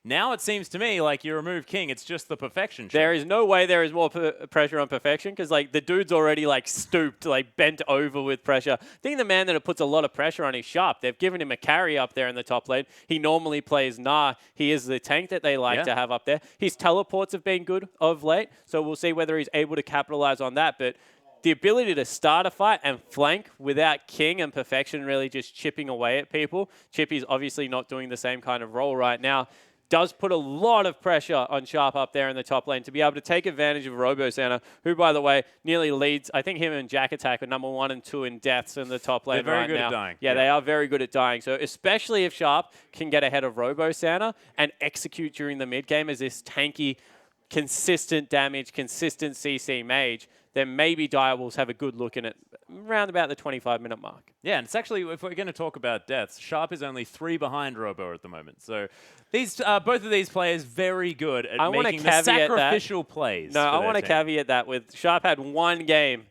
Speaker 3: Now it seems to me like you remove King, it's just the perfection chip.
Speaker 4: There is no way there is more pressure on perfection because like the dude's already like stooped, like bent over with pressure. I think the man that it puts a lot of pressure on is Sharp. They've given him a carry up there in the top lane. He normally plays Nah. He is the tank that they like to have up there. His teleports have been good of late, so we'll see whether he's able to capitalize on that. But the ability to start a fight and flank without King and perfection really just chipping away at people. Chippy's obviously not doing the same kind of role right now. Does put a lot of pressure on Sharp up there in the top lane to be able to take advantage of Robo Santa, who, by the way, nearly leads. I think him and Jack Attack are number 1 and 2 in deaths in the top lane right now.
Speaker 3: They're very good at dying.
Speaker 4: Yeah, they are very good at dying. So especially if Sharp can get ahead of Robo Santa and execute during the mid game as this tanky, consistent damage, consistent CC mage, then maybe Direwolves have a good look in it around about the 25-minute mark.
Speaker 3: Yeah, and it's actually, if we're going to talk about deaths, Sharp is only 3 behind Robo at the moment. So these both of these players very good at making the sacrificial plays.
Speaker 4: No, I want to caveat that with Sharp had 1 game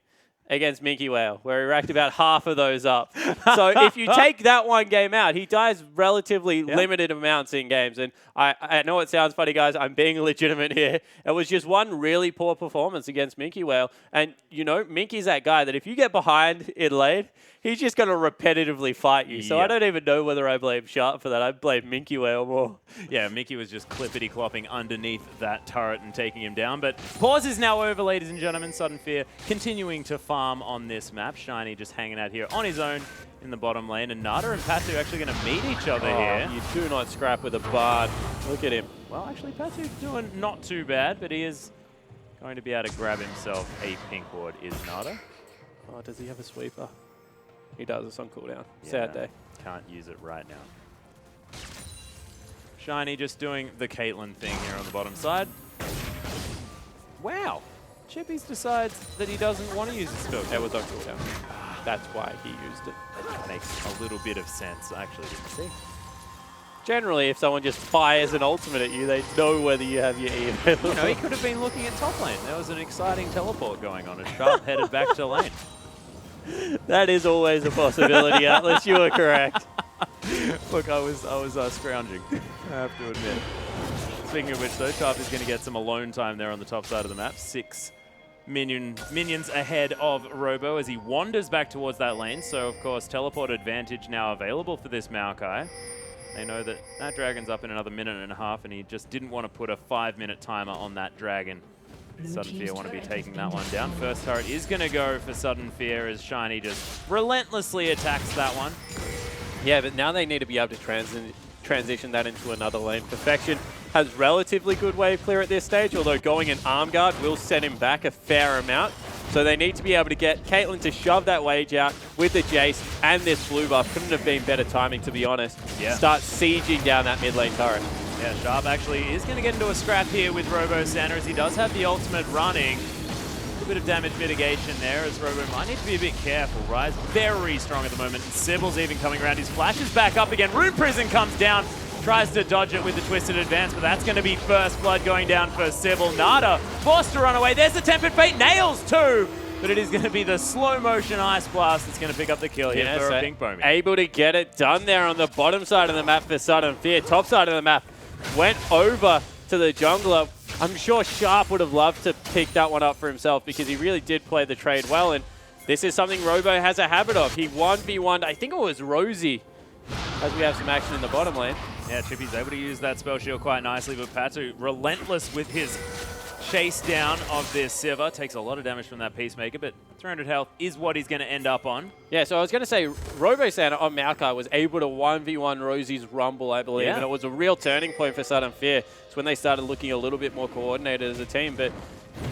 Speaker 4: against Minky Whale, where he racked about half of those up. So if you take that 1 game out, he dies relatively limited amounts in games. And I know it sounds funny, guys. I'm being legitimate here. It was just 1 really poor performance against Minky Whale. And, you know, Minky's that guy that if you get behind in lane, he's just going to repetitively fight you. So I don't even know whether I blame Sharp for that. I blame Minky Whale more.
Speaker 3: Yeah, Minky was just clippity-clopping underneath that turret and taking him down. But pause is now over, ladies and gentlemen. Sudden Fear continuing to farm on this map. Shiny just hanging out here on his own in the bottom lane. And Nada and Patu actually going to meet each other here.
Speaker 4: You do not scrap with a Bard. Look at him.
Speaker 3: Well, actually, Patu's doing not too bad, but he is going to be able to grab himself a pink ward, is Nada.
Speaker 4: Oh, does he have a sweeper? He does. It's on cooldown.
Speaker 3: Yeah,
Speaker 4: Sad day.
Speaker 3: Can't use it right now. Shiny just doing the Caitlyn thing here on the bottom side. Wow. Chippies decides that he doesn't want to use the spell.
Speaker 4: It was on cooldown. That's why he used it.
Speaker 3: That makes a little bit of sense. I actually didn't see.
Speaker 4: Generally, if someone just fires an ultimate at you, they know whether you have your E available.
Speaker 3: You know, he could have been looking at top lane. There was an exciting teleport going on as Sharp headed back to lane.
Speaker 4: That is always a possibility, Atlas. You are correct.
Speaker 3: Look, I was scrounging, I have to admit. Speaking of which, though, Sharp is going to get some alone time there on the top side of the map. 6 minions ahead of Robo as he wanders back towards that lane. So, of course, teleport advantage now available for this Maokai. They know that that dragon's up in another 1.5 minutes, and he just didn't want to put a 5-minute timer on that dragon. Sudden Fear want to be taking that one down. First turret is going to go for Sudden Fear as Shiny just relentlessly attacks that one.
Speaker 4: Yeah, but now they need to be able to transition that into another lane. Perfection has relatively good wave clear at this stage, although going an arm guard will set him back a fair amount. So they need to be able to get Caitlyn to shove that wage out with the Jace and this blue buff. Couldn't have been better timing, to be honest.
Speaker 3: Yeah.
Speaker 4: Start sieging down that mid lane turret.
Speaker 3: Yeah, Sharp actually is going to get into a scrap here with Robo Santa as he does have the ultimate running. A bit of damage mitigation there as Robo might need to be a bit careful. Rise very strong at the moment. And Sybil's even coming around. His flash is back up again. Rune Prison comes down. Tries to dodge it with the Twisted Advance, but that's going to be first blood going down for Sybil. Nada forced to run away. There's the Tempered Fate. Nails too. But it is going to be the slow motion Ice Blast that's going to pick up the kill here for Pink Bomi.
Speaker 4: Able to get it done there on the bottom side of the map for Sudden Fear. Top side of the map went over to the jungler. I'm sure Sharp would have loved to pick that one up for himself because he really did play the trade well. And this is something Robo has a habit of. He 1v1'd, I think it was Rosie, as we have some action in the bottom lane.
Speaker 3: Yeah, Chippy's able to use that spell shield quite nicely, but Patu relentless with his chase down of this Sivir. Takes a lot of damage from that Peacemaker, but 300 health is what he's going to end up on.
Speaker 4: Yeah, so I was going to say, Robo Santa on Maokai was able to 1v1 Rosie's Rumble, I believe, and it was a real turning point for Sudden Fear. It's when they started looking a little bit more coordinated as a team, but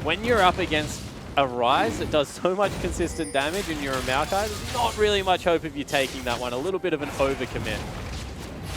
Speaker 4: when you're up against a Rise that does so much consistent damage and you're a Maokai, there's not really much hope of you taking that one. A little bit of an overcommit.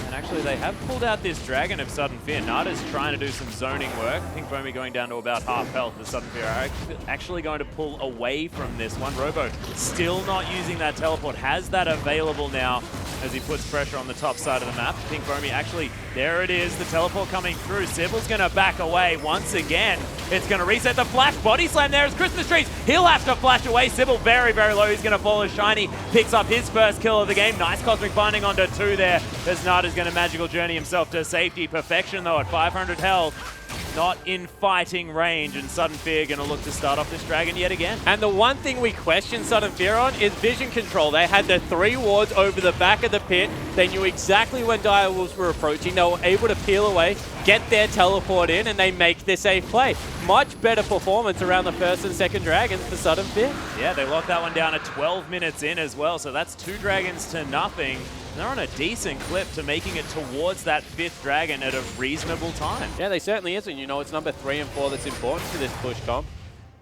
Speaker 3: And actually, they have pulled out this Dragon of Sudden Fear. Nada's trying to do some zoning work. Pink Bomi going down to about half health. The Sudden Fear are actually going to pull away from this one. Robo still not using that teleport. Has that available now as he puts pressure on the top side of the map. Pink Bomi actually, there it is, the teleport coming through. Sybil's going to back away once again. It's going to reset the flash. Body slam there as Christmas Trees. He'll have to flash away. Sybil very, very low. He's going to follow Shiny. Picks up his first kill of the game. Nice Cosmic Binding onto 2 there. As Nada's going to Magical Journey himself to safety. Perfection, though, at 500 health. Not in fighting range, and Sudden Fear going to look to start off this dragon yet again.
Speaker 4: And the one thing we question Sudden Fear on is vision control. They had the 3 wards over the back of the pit. They knew exactly when Direwolves were approaching. They were able to peel away, get their teleport in, and they make the safe play. Much better performance around the first and second dragons for Sudden Fear.
Speaker 3: Yeah, they locked that one down at 12 minutes in as well, so that's 2 dragons to nothing. They're on a decent clip to making it towards that 5th dragon at a reasonable time.
Speaker 4: Yeah, they certainly is, and you know it's number 3 and 4 that's important for this push comp.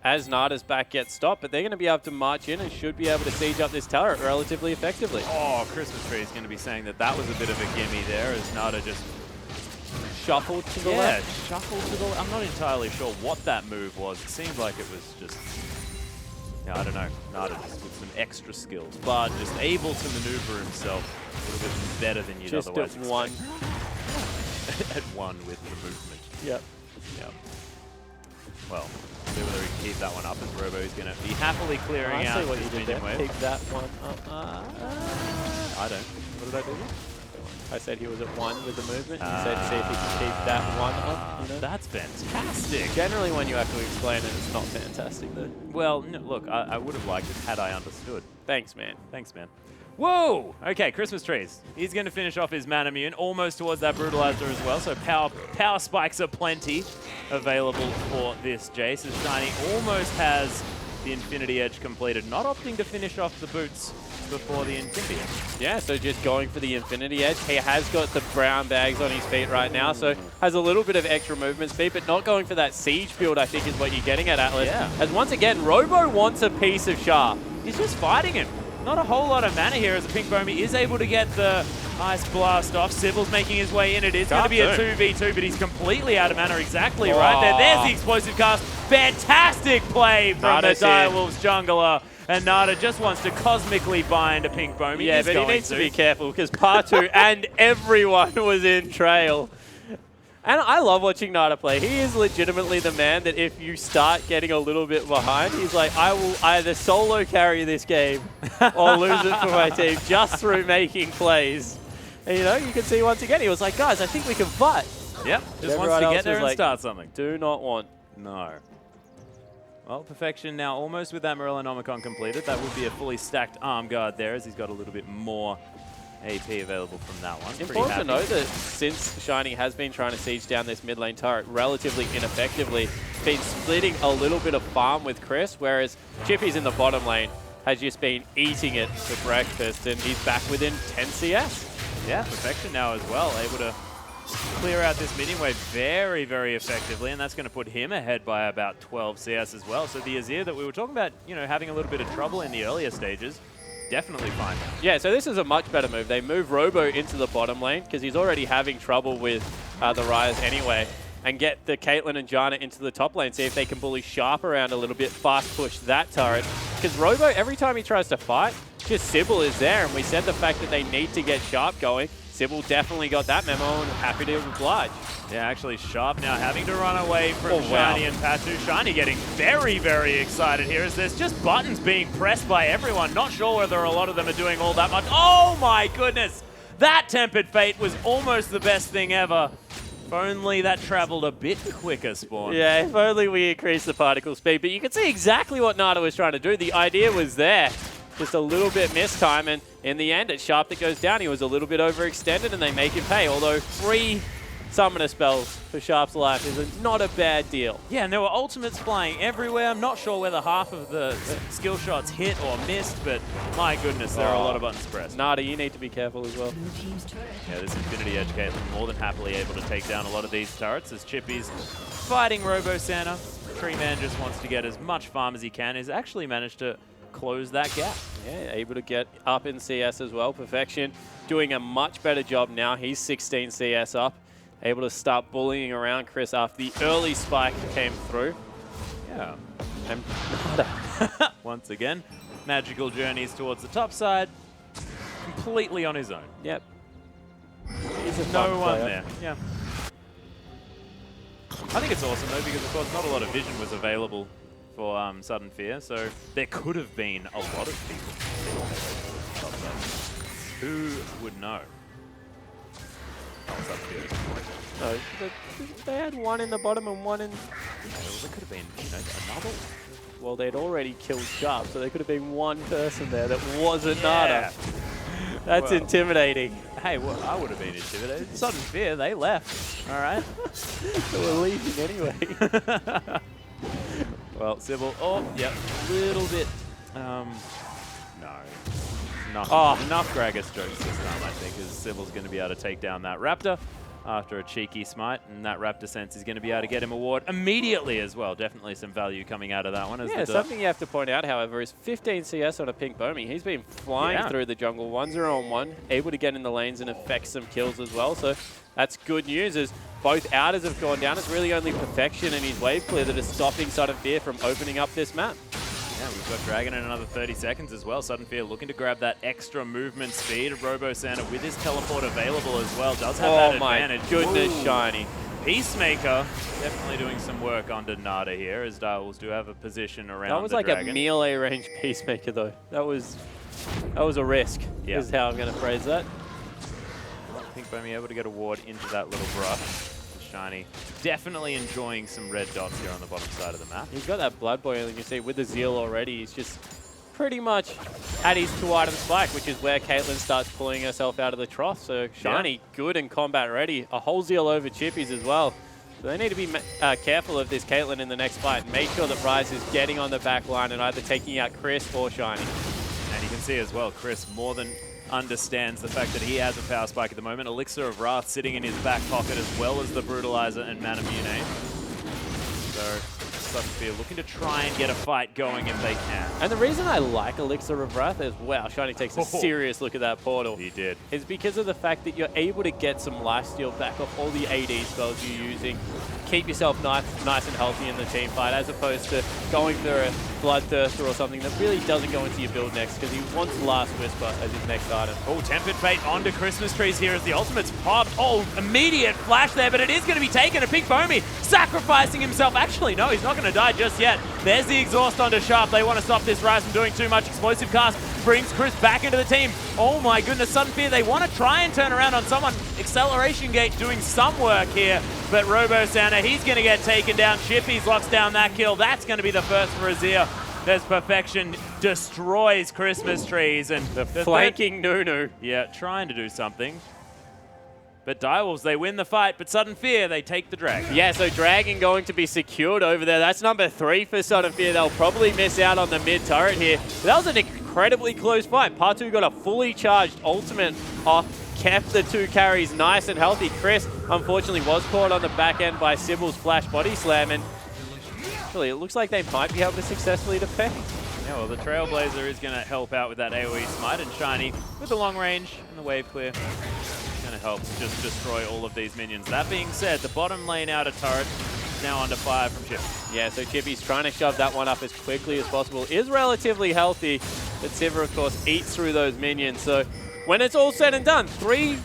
Speaker 4: As Nada's back gets stopped, but they're going to be able to march in and should be able to siege up this turret relatively effectively.
Speaker 3: Oh, Christmas Tree is going to be saying that that was a bit of a gimme there as Nada just
Speaker 4: Shuffled to the left.
Speaker 3: shuffled to the left. I'm not entirely sure what that move was. It seemed like it was just, yeah, I don't know, Nada just with some extra skills, but just able to maneuver himself a little bit better than you'd
Speaker 4: Just
Speaker 3: otherwise
Speaker 4: at 1.
Speaker 3: expect. At 1 with the movement.
Speaker 4: Yep.
Speaker 3: Yep. Well, see whether he can keep that one up, as Robo is going to be happily clearing
Speaker 4: I
Speaker 3: out
Speaker 4: see what
Speaker 3: his
Speaker 4: you did
Speaker 3: minion
Speaker 4: there.
Speaker 3: wave.
Speaker 4: Pick that one up.
Speaker 3: I don't. What did I do?
Speaker 4: I said he was at 1 with the movement. You said see if he can keep that one up. You know?
Speaker 3: That's fantastic.
Speaker 4: Generally, when you have to explain it, it's not fantastic, though.
Speaker 3: Well, no, look, I would have liked it had I understood.
Speaker 4: Thanks, man.
Speaker 3: Thanks, man. Whoa! Okay, Christmas Trees. He's going to finish off his Man Immune, almost towards that Brutalizer as well, so power spikes are plenty available for this Jace, as Shiny almost has the Infinity Edge completed, not opting to finish off the boots before the Infinity Edge.
Speaker 4: Yeah, so just going for the Infinity Edge. He has got the brown bags on his feet right now, so has a little bit of extra movement speed, but not going for that siege build, I think, is what you're getting at, Atlas.
Speaker 3: Yeah.
Speaker 4: As once again, Robo wants a piece of Sharp.
Speaker 3: He's just fighting him. Not a whole lot of mana here as the Pink Bomie is able to get the Ice Blast off. Sybil's making his way in. It is going to be a 2v2, but he's completely out of mana exactly right there. There's the explosive cast. Fantastic play from
Speaker 4: Nada's
Speaker 3: the Direwolves jungler. And Nada just wants to cosmically bind a Pink Bomie.
Speaker 4: Yeah, but he needs to be careful because Partu and everyone was in trail. And I love watching Nada play. He is legitimately the man that if you start getting a little bit behind, he's like, I will either solo carry this game or lose it for my team just through making plays. And you know, you can see once again, he was like, guys, I think we can fight.
Speaker 3: Yep, just
Speaker 4: Everyone
Speaker 3: wants to
Speaker 4: else
Speaker 3: get there
Speaker 4: was
Speaker 3: and
Speaker 4: like,
Speaker 3: start something.
Speaker 4: Do not want.
Speaker 3: No. Well, Perfection now almost with that Morellonomicon completed. That would be a fully stacked arm guard there as he's got a little bit more AP available from that one.
Speaker 4: Important to note that since Shiny has been trying to siege down this mid lane turret relatively ineffectively, been splitting a little bit of farm with Chris, whereas Chippy's in the bottom lane has just been eating it for breakfast, and he's back within 10 CS.
Speaker 3: Yeah, Perfection now as well, able to clear out this minion wave very, very effectively, and that's going to put him ahead by about 12 CS as well. So the Azir that we were talking about, you know, having a little bit of trouble in the earlier stages, definitely fine.
Speaker 4: Yeah, so this is a much better move. They move Robo into the bottom lane because he's already having trouble with the Ryze anyway, and get the Caitlyn and Janna into the top lane, see if they can bully Sharp around a little bit, fast push that turret. Because Robo, every time he tries to fight, just Sybil is there, and we said the fact that they need to get Sharp going. Sybil definitely got that memo and happy to oblige.
Speaker 3: Yeah, actually Sharp now having to run away from
Speaker 4: Oh, wow.
Speaker 3: Shiny and Patu. Shiny getting very, very excited here as there's just buttons being pressed by everyone. Not sure whether a lot of them are doing all that much. Oh my goodness! That Tempered Fate was almost the best thing ever. If only that traveled a bit quicker, Spawn.
Speaker 4: Yeah, if only we increased the particle speed. But you can see exactly what Nada was trying to do. The idea was there. Just a little bit missed time, and in the end, it's Sharp that goes down. He was a little bit overextended, and they make him pay. Although 3 summoner spells for Sharp's life is not a bad deal.
Speaker 3: Yeah, and there were ultimates flying everywhere. I'm not sure whether half of the skill shots hit or missed, but my goodness, there are a lot of buttons pressed.
Speaker 4: Nada, you need to be careful as well.
Speaker 3: Yeah, this Infinity Edge Caitlyn more than happily able to take down a lot of these turrets as Chippy's fighting Robo Santa. Tree Man just wants to get as much farm as he can. He's actually managed to close that gap.
Speaker 4: Yeah, able to get up in CS as well. Perfection doing a much better job now. He's 16 CS up. Able to start bullying around Chris after the early spike came through.
Speaker 3: Yeah.
Speaker 4: And Nada.
Speaker 3: Once again, magical journeys towards the top side, completely on his own.
Speaker 4: Yep. He's a
Speaker 3: No
Speaker 4: fun
Speaker 3: one
Speaker 4: player.
Speaker 3: there. Yeah. I think it's awesome though, because of course not a lot of vision was available for Sudden Fear, so there could have been a lot of people. Who would know? Oh, Sudden Fear.
Speaker 4: No, they had one in the bottom and one in...
Speaker 3: There could have been, you know, another.
Speaker 4: Well, they'd already killed Sharp, so there could have been one person there that wasn't Nada. That's
Speaker 3: Well,
Speaker 4: intimidating.
Speaker 3: Hey, well, I would have been intimidated. Sudden Fear, they left. All right.
Speaker 4: So we're leaving anyway.
Speaker 3: Well, Sybil, oh, yep, a little bit. No. Enough Gragas strokes this time, I think, as Sybil's going to be able to take down that Raptor after a cheeky smite, and that Raptor sense is going to be able to get him a ward immediately as well. Definitely some value coming out of that one.
Speaker 4: Yeah, something you have to point out, however, is 15 CS on a Pink Bomi. He's been flying through the jungle 1-0-1, able to get in the lanes and affect some kills as well. So that's good news, as both outers have gone down. It's really only Perfection and his wave clear that is stopping Sudden Fear from opening up this map.
Speaker 3: Yeah, we've got Dragon in another 30 seconds as well. Sudden Fear looking to grab that extra movement speed. Robo Santa with his teleport available as well does have that advantage.
Speaker 4: Oh my goodness, Shiny.
Speaker 3: Peacemaker definitely doing some work under Nada here, as Direwolves do have a position around
Speaker 4: That was
Speaker 3: the
Speaker 4: like
Speaker 3: Dragon.
Speaker 4: a melee range Peacemaker though. That was a risk, is how I'm going to phrase that.
Speaker 3: Pink Bomi able to get a ward into that little brush. Shiny definitely enjoying some red dots here on the bottom side of the map.
Speaker 4: He's got that blood boil, and you see with the Zeal already, he's just pretty much at his 2-item spike, which is where Caitlyn starts pulling herself out of the trough. So Shiny, good and combat ready. A whole Zeal over Chippies as well. So they need to be careful of this Caitlyn in the next fight. Make sure that Rise is getting on the back line and either taking out Chris or Shiny.
Speaker 3: And you can see as well, Chris more than understands the fact that he has a power spike at the moment. Elixir of Wrath sitting in his back pocket, as well as the Brutalizer and Manamune. So Sudden Fear looking to try and get a fight going if they can.
Speaker 4: And the reason I like Elixir of Wrath is, wow, Shiny takes a serious look at that portal.
Speaker 3: He did.
Speaker 4: Is because of the fact that you're able to get some lifesteal back off all the AD spells you're using. Keep yourself nice and healthy in the team fight, as opposed to going for a Bloodthirster or something that really doesn't go into your build next, because he wants Last Whisper as his next item.
Speaker 3: Oh, Tempered Fate onto Christmas Trees here as the ultimate's popped. Oh, immediate flash there, but it is going to be taken. A Pink Bomi sacrificing himself. Actually, no, he's not going to die just yet. There's the exhaust onto Sharp. They want to stop this Rise from doing too much. Explosive Cast brings Chris back into the team. Oh my goodness, Sudden Fear, they want to try and turn around on someone. Acceleration Gate doing some work here, but Robo Santa, he's going to get taken down. Chippies locks down that kill. That's going to be the first for Azir. There's Perfection, destroys Christmas Trees, and the
Speaker 4: Flanking Nunu.
Speaker 3: Yeah, trying to do something. But Direwolves, they win the fight, but Sudden Fear, they take the Dragon.
Speaker 4: Yeah, so Dragon going to be secured over there. That's number 3 for Sudden Fear. They'll probably miss out on the mid turret here. But that was an incredibly close fight. Partu got a fully charged ultimate off, kept the 2 carries nice and healthy. Chris, unfortunately, was caught on the back end by Sybil's flash body slam, and actually, it looks like they might be able to successfully defend.
Speaker 3: Yeah, well, the Trailblazer is going to help out with that AoE smite, and Shiny, with the long range and the wave clear, going to help just destroy all of these minions. That being said, the bottom lane outer turret is now under fire from Chip.
Speaker 4: Yeah, so Chippy's trying to shove that one up as quickly as possible. Is relatively healthy, but Sivir, of course, eats through those minions. So when it's all said and done, 3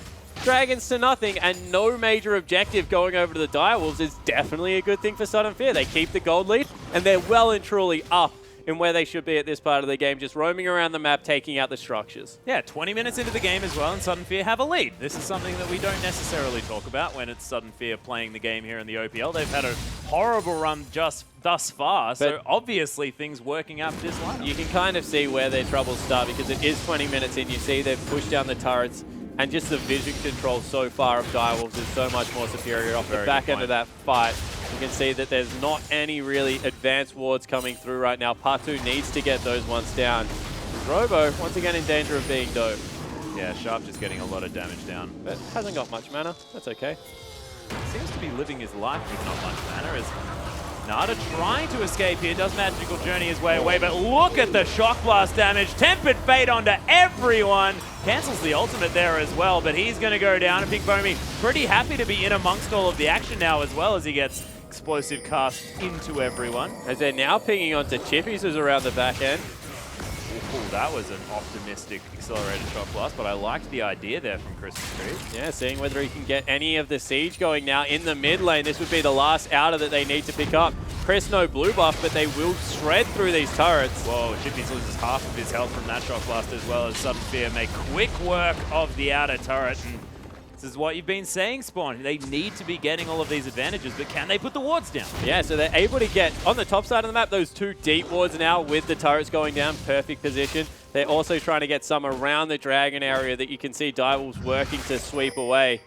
Speaker 4: Dragons to nothing and no major objective going over to the Direwolves is definitely a good thing for Sudden Fear. They keep the gold lead, and they're well and truly up in where they should be at this part of the game, just roaming around the map, taking out the structures.
Speaker 3: Yeah, 20 minutes into the game as well, and Sudden Fear have a lead. This is something that we don't necessarily talk about when it's Sudden Fear playing the game here in the OPL. They've had a horrible run just thus far, so obviously things working out for this lineup.
Speaker 4: You can kind of see where their troubles start, because it is 20 minutes in. You see they've pushed down the turrets, and just the vision control so far of Direwolves is so much more superior off the back end of that fight. You can see that there's not any really advanced wards coming through right now. Partu needs to get those ones down. Robo, once again, in danger of being dove.
Speaker 3: Yeah, Sharp just getting a lot of damage down.
Speaker 4: But hasn't got much mana. That's okay.
Speaker 3: Seems to be living his life with not much mana. As Nada trying to escape here, does Magical Journey his way away, but look at the Shock Blast damage. Tempered Fate onto everyone. Cancels the ultimate there as well, but he's going to go down. And Pink Bomi pretty happy to be in amongst all of the action now as well, as he gets Explosive Cast into everyone.
Speaker 4: As they're now pinging onto Chippies, who's around the back end.
Speaker 3: Ooh, that was an optimistic accelerated shock blast, but I liked the idea there from Chris Street.
Speaker 4: Yeah, seeing whether he can get any of the siege going now in the mid lane. This would be the last outer that they need to pick up. Chris, no blue buff, but they will shred through these turrets.
Speaker 3: Whoa, Chippies loses half of his health from that shock blast, as well as Sudden Fear make quick work of the outer turret. And this is what you've been saying, Spawn. They need to be getting all of these advantages, but can they put the wards down?
Speaker 4: Yeah, so they're able to get, on the top side of the map, those 2 deep wards now with the turrets going down, perfect position. They're also trying to get some around the dragon area that you can see Direwolves working to sweep away.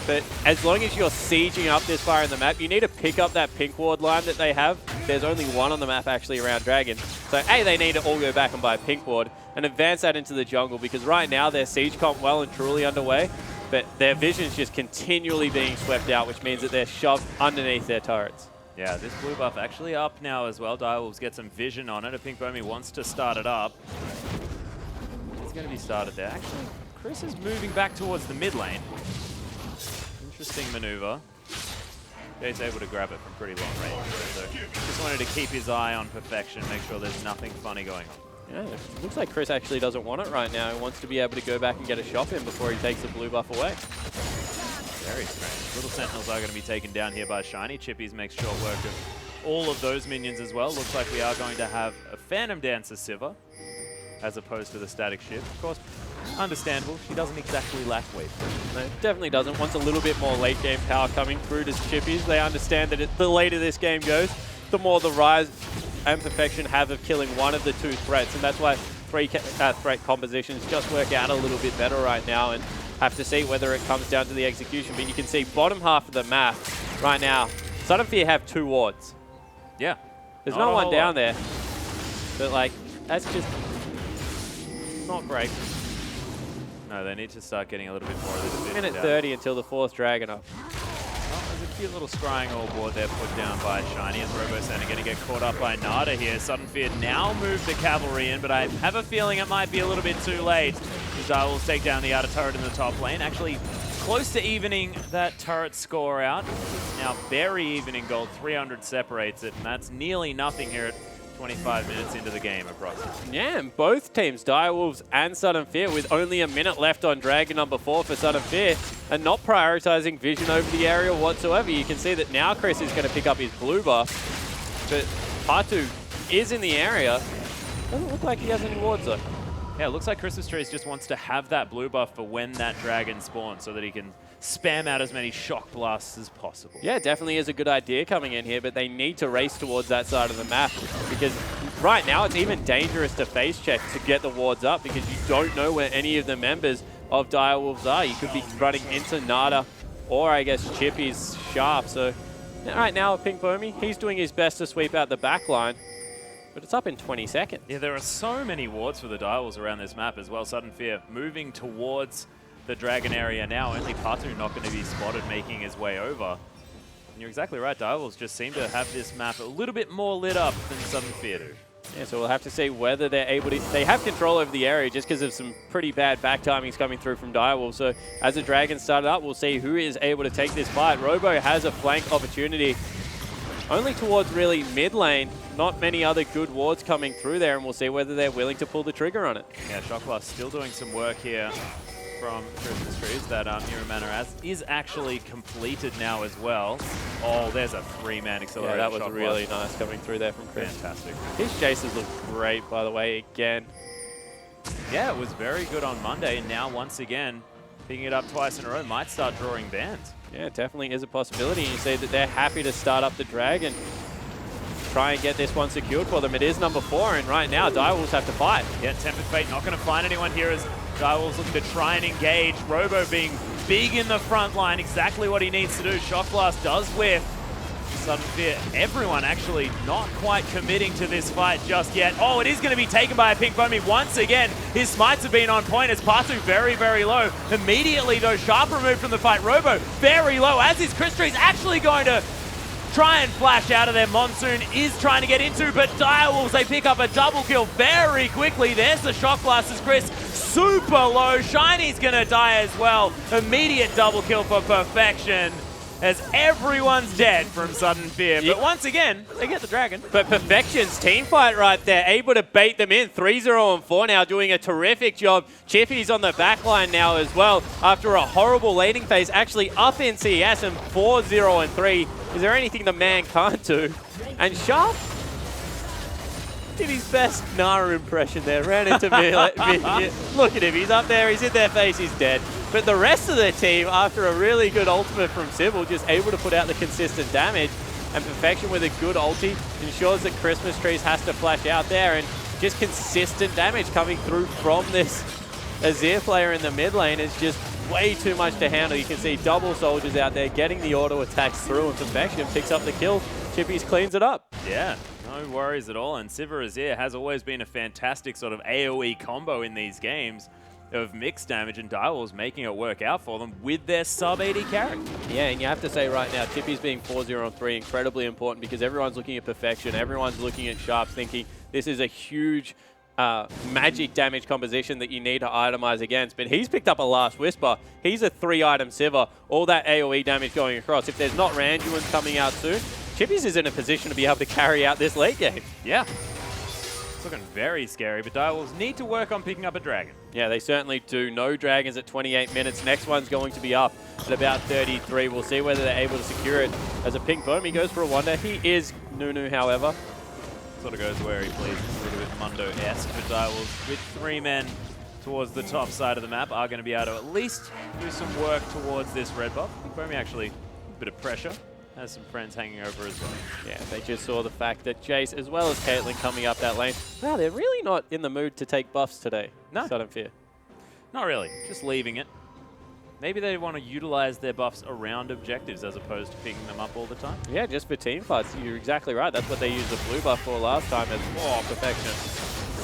Speaker 4: But as long as you're sieging up this far in the map, you need to pick up that pink ward line that they have. There's only one on the map actually around dragon. So A, they need to all go back and buy a pink ward and advance that into the jungle, because right now their siege comp well and truly underway. But their vision's just continually being swept out, which means that they're shoved underneath their turrets.
Speaker 3: Yeah, this blue buff actually up now as well. Direwolves get some vision on it. A Pink Bomi wants to start it up. It's going to be started there. Actually, Chris is moving back towards the mid lane. Interesting maneuver. Jay's able to grab it from pretty long range. So just wanted to keep his eye on perfection, make sure there's nothing funny going on.
Speaker 4: Yeah, it looks like Chris actually doesn't want it right now. He wants to be able to go back and get a shot in before he takes the blue buff away.
Speaker 3: Very strange. Little Sentinels are going to be taken down here by Shiny. Chippies makes short work of all of those minions as well. Looks like we are going to have a Phantom Dancer Sivir as opposed to the Static Shift. Of course, understandable. She doesn't exactly lack weight.
Speaker 4: No, definitely doesn't. Wants a little bit more late game power coming through to Chippies. They understand that the later this game goes, the more the Rise and Perfection have of killing one of the 2 threats, and that's why 3 threat compositions just work out a little bit better right now, and have to see whether it comes down to the execution. But you can see bottom half of the map right now, Sudden Fear have 2 wards.
Speaker 3: Yeah.
Speaker 4: There's no one down there, but like, that's just not great.
Speaker 3: No, they need to start getting a little bit more of this.
Speaker 4: Minute 30 until the 4th dragon up.
Speaker 3: Well, there's a cute little scrying all board there put down by Shiny, and Robo-Santa going to get caught up by Nada here. Sudden Fear now moved the cavalry in, but I have a feeling it might be a little bit too late. The Direwolves take down the outer turret in the top lane. Actually, close to evening that turret score out. It's now very even in gold. 300 separates it, and that's nearly nothing here at 25 minutes into the game, approximately.
Speaker 4: Yeah, and both teams, Direwolves and Sudden Fear, with only a minute left on Dragon number 4 for Sudden Fear, and not prioritizing vision over the area whatsoever. You can see that now Chris is going to pick up his blue buff, but Patu is in the area. Doesn't look like he has any wards though.
Speaker 3: Yeah, it looks like Christmas Trees just wants to have that blue buff for when that dragon spawns so that he can spam out as many shock blasts as possible.
Speaker 4: Yeah, definitely is a good idea coming in here, but they need to race towards that side of the map, because right now it's even dangerous to face check to get the wards up, because you don't know where any of the members of Direwolves are. You could be running into Nada or I guess Chippy's Sharp. So right now Pink Bomi, he's doing his best to sweep out the back line, but it's up in 20 seconds.
Speaker 3: Yeah, there are so many wards for the Direwolves around this map as well. Sudden Fear moving towards the dragon area now. Only Patu not going to be spotted making his way over. And you're exactly right, Direwolves just seem to have this map a little bit more lit up than Sudden Fear do.
Speaker 4: Yeah, so we'll have to see whether they're able to... They have control over the area just because of some pretty bad back timings coming through from Direwolves. So as the dragon started up, we'll see who is able to take this fight. Robo has a flank opportunity only towards really mid lane. Not many other good wards coming through there, and we'll see whether they're willing to pull the trigger on it.
Speaker 3: Yeah, Shockblast still doing some work here from Christmas Trees. That Mirror Manor is actually completed now as well. Oh, there's a 3-man accelerated.
Speaker 4: Yeah, that was
Speaker 3: Shock
Speaker 4: really
Speaker 3: Blast.
Speaker 4: nice coming through there from Chris.
Speaker 3: Fantastic.
Speaker 4: His chases look great, by the way, again.
Speaker 3: Yeah, it was very good on Monday, and now once again, picking it up twice in a row, might start drawing bans.
Speaker 4: Yeah, it definitely is a possibility. You see that they're happy to start up the dragon, try and get this one secured for them. It is number 4, and right now, Direwolves have to fight.
Speaker 3: Yeah, Tempered Fate not going to find anyone here as Direwolves looking to try and engage. Robo being big in the front line, exactly what he needs to do. Shock Blast does whiff. Sudden Fear, everyone actually not quite committing to this fight just yet. Oh, it is going to be taken by a Pink Bomi once again. His smites have been on point as Patu very, very low. Immediately, though, Sharp removed from the fight. Robo very low, as is Chris Trees actually going to try and flash out of there. Monsoon is trying to get into, but Direwolves, they pick up a double kill very quickly. There's the Shock Blast as Chris super low. Shiny's going to die as well. Immediate double kill for Perfection. as everyone's dead from Sudden Fear. But once again, they get the dragon.
Speaker 4: But Perfection's team fight right there, able to bait them in. 3-0 and 4 now, doing a terrific job. Chippy's on the back line now as well, after a horrible laning phase, actually up in CS and 4-0 and 3. Is there anything the man can't do? And Sharp did his best Nara impression there, ran into me. Look at him, he's up there, he's in their face, he's dead. But the rest of the team, after a really good ultimate from Sybil, just able to put out the consistent damage. And Perfection with a good ulti ensures that Christmas Trees has to flash out there, and just consistent damage coming through from this Azir player in the mid lane is just way too much to handle. You can see double soldiers out there getting the auto attacks through, and Perfection picks up the kill. Chippies cleans it up.
Speaker 3: Yeah, no worries at all. And Sivir Azir has always been a fantastic sort of AoE combo in these games of mixed damage, and Direwolves making it work out for them with their sub-AD carry.
Speaker 4: Yeah, and you have to say right now, Chippy's being 4-0 and 3 incredibly important, because everyone's looking at Perfection, everyone's looking at Sharps thinking this is a huge magic damage composition that you need to itemize against. But he's picked up a Last Whisper. He's a 3-item Sivir. All that AoE damage going across. If there's not Randuin's coming out soon, Chippies is in a position to be able to carry out this late game.
Speaker 3: Yeah. It's looking very scary, but Direwolves need to work on picking up a dragon.
Speaker 4: Yeah, they certainly do. No dragons at 28 minutes. Next one's going to be up at about 33. We'll see whether they're able to secure it. As a pink Bomi goes for a wonder. He is Nunu, however.
Speaker 3: Sort of goes where he pleases, a little bit Mundo-esque for Direwolves, with 3 men towards the top side of the map, are going to be able to at least do some work towards this red buff. I think Bomi actually a bit of pressure. Has some friends hanging over as well.
Speaker 4: Yeah, they just saw the fact that Jace, as well as Caitlyn, coming up that lane. Wow, they're really not in the mood to take buffs today.
Speaker 3: No.
Speaker 4: Sudden Fear.
Speaker 3: Not really. Just leaving it. Maybe they want to utilize their buffs around objectives as opposed to picking them up all the time.
Speaker 4: Yeah, just for team fights. You're exactly right. That's what they used the blue buff for last time as Perfection.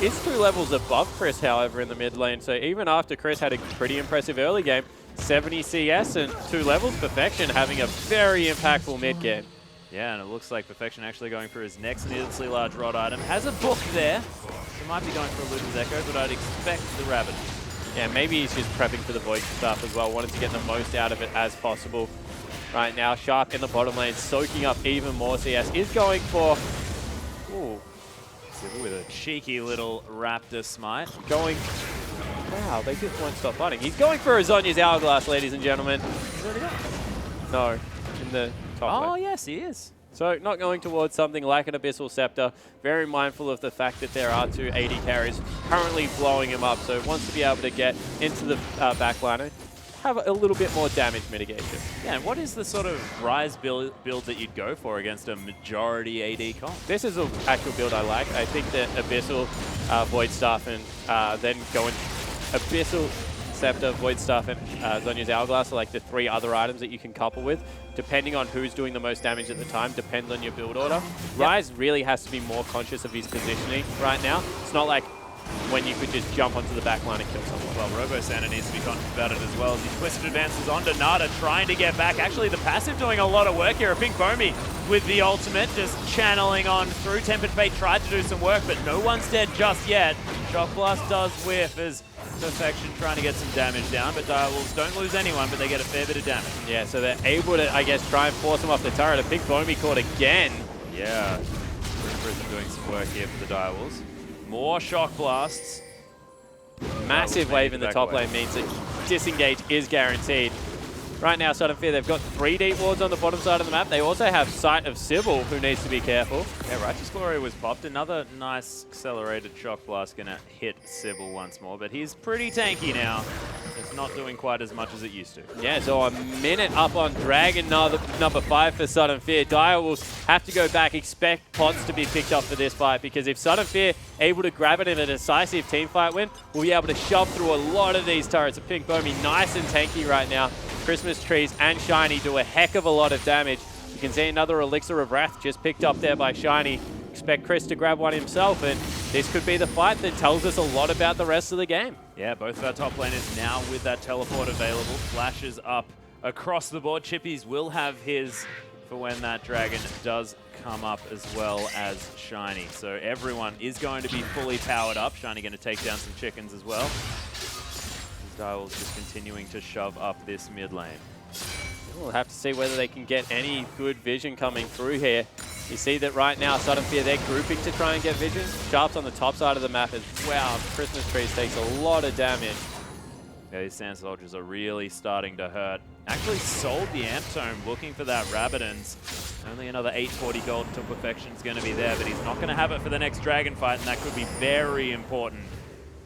Speaker 4: It's 2 levels above Chris, however, in the mid lane. So even after Chris had a pretty impressive early game, 70 CS and 2 levels, Perfection having a very impactful mid game.
Speaker 3: Yeah, and it looks like Perfection actually going for his next needlessly large rod item. Has a book there. He might be going for a Luden's Echo, but I'd expect the Rabbit.
Speaker 4: Yeah, maybe he's just prepping for the Void stuff as well. Wanted to get the most out of it as possible. Right now, Sharp in the bottom lane, soaking up even more CS. Is going for... Ooh.
Speaker 3: With a cheeky little Raptor smite.
Speaker 4: Going... Wow, they just won't stop fighting. He's going for a Zonya's Hourglass, ladies and gentlemen. No, in the top lane.
Speaker 3: Oh, yes, he is.
Speaker 4: So not going towards something like an Abyssal Scepter. Very mindful of the fact that there are 2 AD carries currently blowing him up. So wants to be able to get into the backliner, have a little bit more damage mitigation.
Speaker 3: Yeah, and what is the sort of Rise build that you'd go for against a majority AD comp?
Speaker 4: This is an actual build I like. I think that Abyssal, Void Staff, and then going Abyssal, Scepter, Void Staff, and Zonya's Hourglass are like the 3 other items that you can couple with. Depending on who's doing the most damage at the time, depends on your build order. Yep. Rise really has to be more conscious of his positioning right now. It's not like when you could just jump onto the back line and kill someone.
Speaker 3: Well, Robo-Santa needs to be conscious about it as well as he twisted advances onto Nada, trying to get back. Actually, the passive doing a lot of work here. A Pink Bomi with the ultimate, just channeling on through. Tempered Fate tried to do some work, but no one's dead just yet. Shock Blast does whiff as Perfection trying to get some damage down, but Direwolves don't lose anyone, but they get a fair bit of damage.
Speaker 4: Yeah, so they're able to, I guess, try and force him off the turret. A Pink Bomi caught again.
Speaker 3: Yeah, Prism doing some work here for the Direwolves. More Shock Blasts.
Speaker 4: Massive wave in the top lane means that disengage is guaranteed. Right now, Sudden Fear, they've got 3 deep wards on the bottom side of the map. They also have Sight of Sybil, who needs to be careful.
Speaker 3: Yeah, Righteous Glory was popped. Another nice accelerated Shock Blast going to hit Sybil once more, but he's pretty tanky now. It's not doing quite as much as it used to.
Speaker 4: Yeah, so a minute up on Dragon, number 5 for Sudden Fear. Dire will have to go back, expect pots to be picked up for this fight, because if Sudden Fear able to grab it in a decisive team fight win, we'll be able to shove through a lot of these turrets. A Pink Bomi nice and tanky right now. Christmas Trees and Shiny do a heck of a lot of damage. You can see another Elixir of Wrath just picked up there by Shiny. Expect Chris to grab one himself, and this could be the fight that tells us a lot about the rest of the game.
Speaker 3: Yeah, both of our top laners now with that teleport available. Flashes up across the board. Chippies will have his for when that dragon does come up, as well as Shiny. So everyone is going to be fully powered up. Shiny going to take down some chickens as well. Direwolves just continuing to shove up this mid lane.
Speaker 4: We'll have to see whether they can get any good vision coming through here. You see that right now, Sudden Fear, they're grouping to try and get vision. Sharp's on the top side of the map as well. Christmas Trees takes a lot of damage.
Speaker 3: Yeah, these Sand Soldiers are really starting to hurt. Actually sold the Amp Tome looking for that Rabadon's. Only another 840 gold until Perfection's going to be there, but he's not going to have it for the next Dragon fight, and that could be very important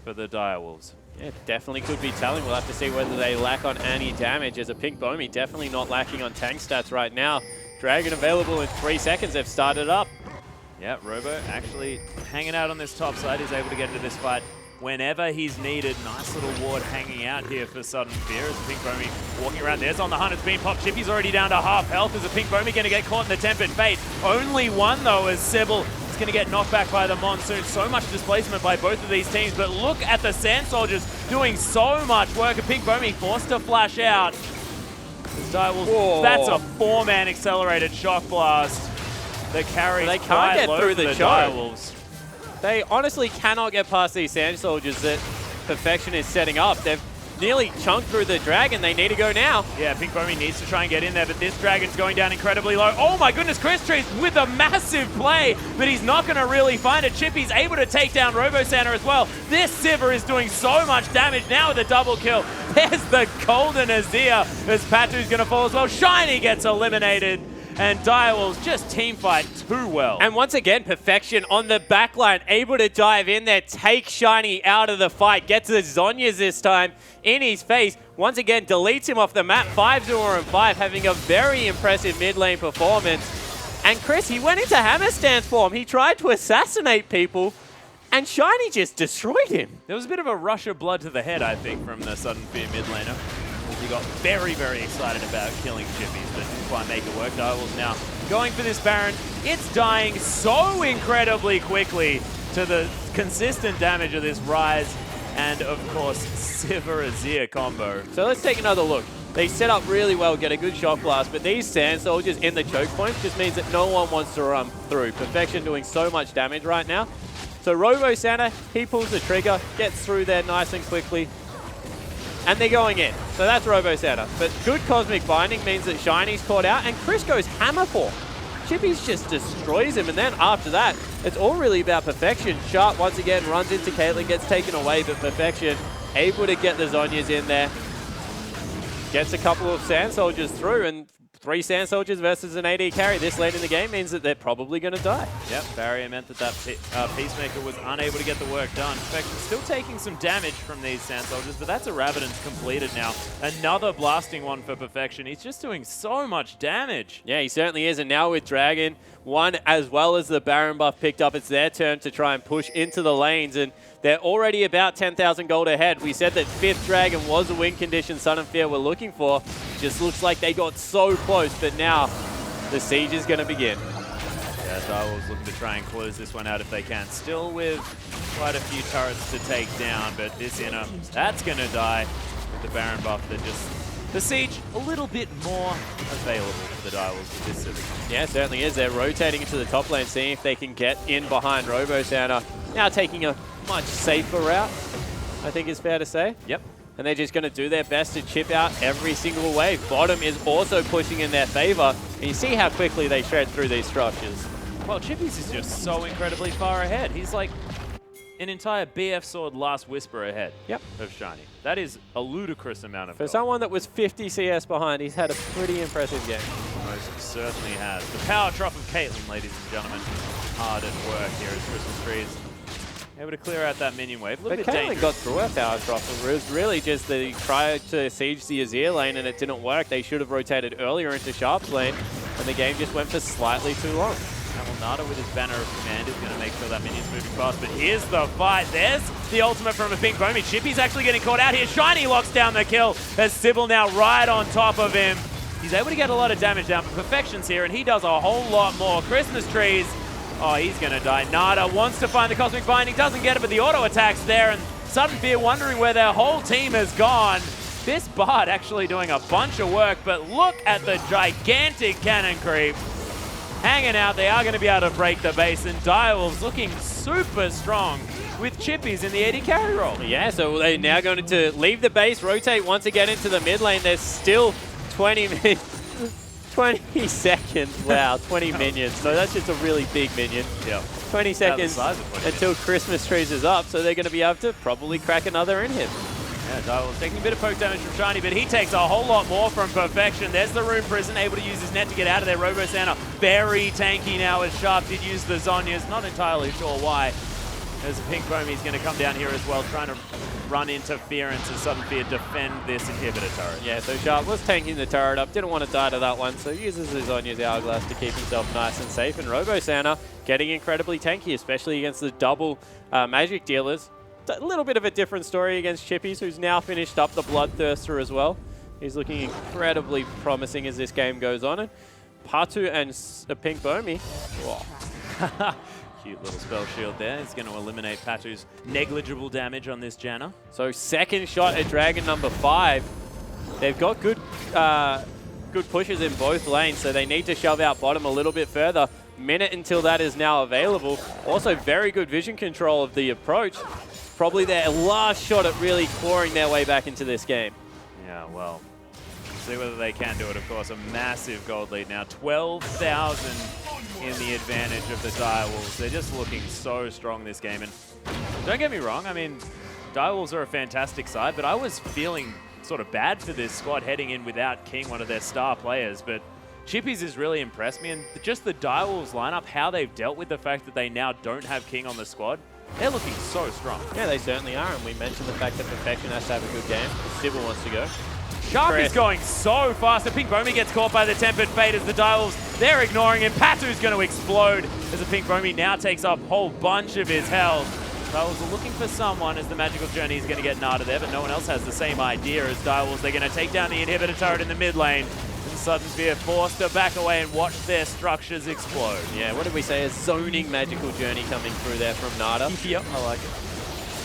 Speaker 3: for the Direwolves.
Speaker 4: Yeah, definitely could be telling. We'll have to see whether they lack on any damage. As a Pink Bomi, definitely not lacking on tank stats right now. Dragon available in 3 seconds. They've started up.
Speaker 3: Yeah, Robo actually hanging out on this top side. He's able to get into this fight whenever he's needed. Nice little ward hanging out here for Sudden Fear as Pink Bomi walking around. There's on the hunt. It's been popped. Chippy's already down to half health. Is a Pink Bomi going to get caught in the Tempered Fate? Only one, though, as Sybil is going to get knocked back by the Monsoon. So much displacement by both of these teams. But look at the Sand Soldiers doing so much work. A Pink Bomi forced to flash out. Direwolves, that's a 4-man accelerated shock blast. The carry
Speaker 4: they can't get through the
Speaker 3: Direwolves.
Speaker 4: They honestly cannot get past these Sand Soldiers that Perfection is setting up. They've nearly chunked through the Dragon. They need to go now.
Speaker 3: Yeah, Pink Bomi needs to try and get in there, but this Dragon's going down incredibly low. Oh my goodness, Chris Trees with a massive play, but he's not going to really find it. Chippy's able to take down Robo Santa as well. This Sivir is doing so much damage now with a double kill. There's the Golden Azir as Patu's going to fall as well. Shiny gets eliminated. And Direwolves just team fight too well.
Speaker 4: And once again, Perfection on the backline, able to dive in there, take Shiny out of the fight, gets the Zhonya's this time in his face. Once again, deletes him off the map, 5-0-5, having a very impressive mid lane performance. And Chris, he went into Hammer Stance form. He tried to assassinate people, and Shiny just destroyed him.
Speaker 3: There was a bit of a rush of blood to the head, I think, from the Sudden Fear mid laner. He got very, very excited about killing Chippies, but didn't quite make it work. Direwolves now going for this Baron. It's dying so incredibly quickly to the consistent damage of this Rise and, of course, Sivir Azir combo.
Speaker 4: So let's take another look. They set up really well, get a good shock blast, but these Sand Soldiers in the choke points just means that no one wants to run through. Perfection doing so much damage right now. So Robo Santa, he pulls the trigger, gets through there nice and quickly. And they're going in. So that's Robo Santa. But good Cosmic Binding means that Shiny's caught out, and Chris goes Hammer form. Chippies just destroys him, and then after that, it's all really about Perfection. Sharp once again runs into Caitlyn, gets taken away, but Perfection able to get the Zhonya's in there. Gets a couple of Sand Soldiers through, and 3 Sand Soldiers versus an AD carry this late in the game means that they're probably going to die.
Speaker 3: Yep, barrier meant that Peacemaker was unable to get the work done. Perfection still taking some damage from these Sand Soldiers, but that's a Rabadon's completed now. Another blasting one for Perfection. He's just doing so much damage.
Speaker 4: Yeah, he certainly is, and now with Dragon, one as well as the Baron buff picked up, it's their turn to try and push into the lanes, and they're already about 10,000 gold ahead. We said that 5th Dragon was the win condition Sudden Fear were looking for. Just looks like they got so close, but now the siege is going to begin.
Speaker 3: Yeah, Direwolves looking to try and close this one out if they can. Still with quite a few turrets to take down, but this inner, that's going to die with the Baron buff that just... The siege, a little bit more available for the Direwolves with this Civic.
Speaker 4: Yeah, it certainly is. They're rotating into the top lane, seeing if they can get in behind Robo Santa. Now taking a much safer route, I think is fair to say.
Speaker 3: Yep.
Speaker 4: And they're just going to do their best to chip out every single wave. Bottom is also pushing in their favor. And you see how quickly they shred through these structures.
Speaker 3: Well, Chippies is just so incredibly far ahead. He's like an entire BF Sword Last Whisper ahead of Shiny. That is a ludicrous amount of
Speaker 4: For
Speaker 3: gold.
Speaker 4: someone that was 50 CS behind, he's had a pretty impressive game.
Speaker 3: Most certainly has. The power drop of Caitlyn, ladies and gentlemen. Hard at work here as Christmas Trees able to clear out that minion wave. A little
Speaker 4: But
Speaker 3: bit
Speaker 4: Caitlyn
Speaker 3: dangerous.
Speaker 4: got through her power drop. It was really just they tried to siege the Azir lane and it didn't work. They should have rotated earlier into Sharp's lane, and the game just went for slightly too long.
Speaker 3: Nada with his banner of command is going to make sure that minion's moving fast, but here's the fight. There's the ultimate from a Pink Bomi. Chippy's actually getting caught out here. Shiny locks down the kill as Sybil now right on top of him. He's able to get a lot of damage down, but Perfection's here, and he does a whole lot more. Christmas Trees, oh, he's going to die. Nada wants to find the Cosmic Binding, doesn't get it, but the auto attack's there, and Sudden Fear wondering where their whole team has gone. This Bard actually doing a bunch of work, but look at the gigantic cannon creep. Hanging out, they are going to be able to break the base, and Direwolves looking super strong with Chippies in the AD carry role.
Speaker 4: Yeah, so they're now going to leave the base, rotate once again into the mid lane. There's still 20 seconds. Wow, 20 minions. No, that's just a really big minion.
Speaker 3: Yeah.
Speaker 4: 20 seconds
Speaker 3: size of 20
Speaker 4: until Christmas trees is up, so they're going to be able to probably crack another inhib.
Speaker 3: Yeah, Direwolves taking a bit of poke damage from Shiny, but he takes a whole lot more from Perfection. There's the Rune Prison, able to use his net to get out of there. Robo Santa very tanky now as Sharp did use the Zonyas. Not entirely sure why. There's a Pink Foamy, he's going to come down here as well, trying to run interference as Sudden Fear defend this inhibitor turret.
Speaker 4: Yeah, so Sharp was tanking the turret up, didn't want to die to that one, so uses his Zonia's Hourglass to keep himself nice and safe. And Robo Santa getting incredibly tanky, especially against the double magic dealers. A little bit of a different story against Chippies, who's now finished up the Bloodthirster as well. He's looking incredibly promising as this game goes on. And Patu and Pink Foamy.
Speaker 3: Cute little spell shield there. He's going to eliminate Patu's negligible damage on this Janna.
Speaker 4: So second shot at Dragon number 5. They've got good pushes in both lanes, so they need to shove out bottom a little bit further. Minute until that is now available. Also very good vision control of the approach. Probably their last shot at really clawing their way back into this game.
Speaker 3: Yeah, well, see whether they can do it, of course. A massive gold lead now. 12,000 in the advantage of the Direwolves. They're just looking so strong this game. And don't get me wrong, I mean, Direwolves are a fantastic side, but I was feeling sort of bad for this squad heading in without King, one of their star players. But Chippies has really impressed me, and just the Direwolves lineup, how they've dealt with the fact that they now don't have King on the squad, they're looking so strong.
Speaker 4: Yeah, they certainly are, and we mentioned the fact that Perfection has to have a good game. Sybil wants to go.
Speaker 3: Sharp is going so fast, and Pink Foamy gets caught by the Tempered Fate as the Direwolves, they're ignoring him. Patu's going to explode as the Pink Foamy now takes up a whole bunch of his health. Direwolves are looking for someone as the Magical Journey is going to get Nada there, but no one else has the same idea as Direwolves. They're going to take down the inhibitor turret in the mid lane. Sudden Fear forced to back away and watch their structures explode.
Speaker 4: Yeah, what did we say? A zoning Magical Journey coming through there from Nada.
Speaker 3: Yep, I like it.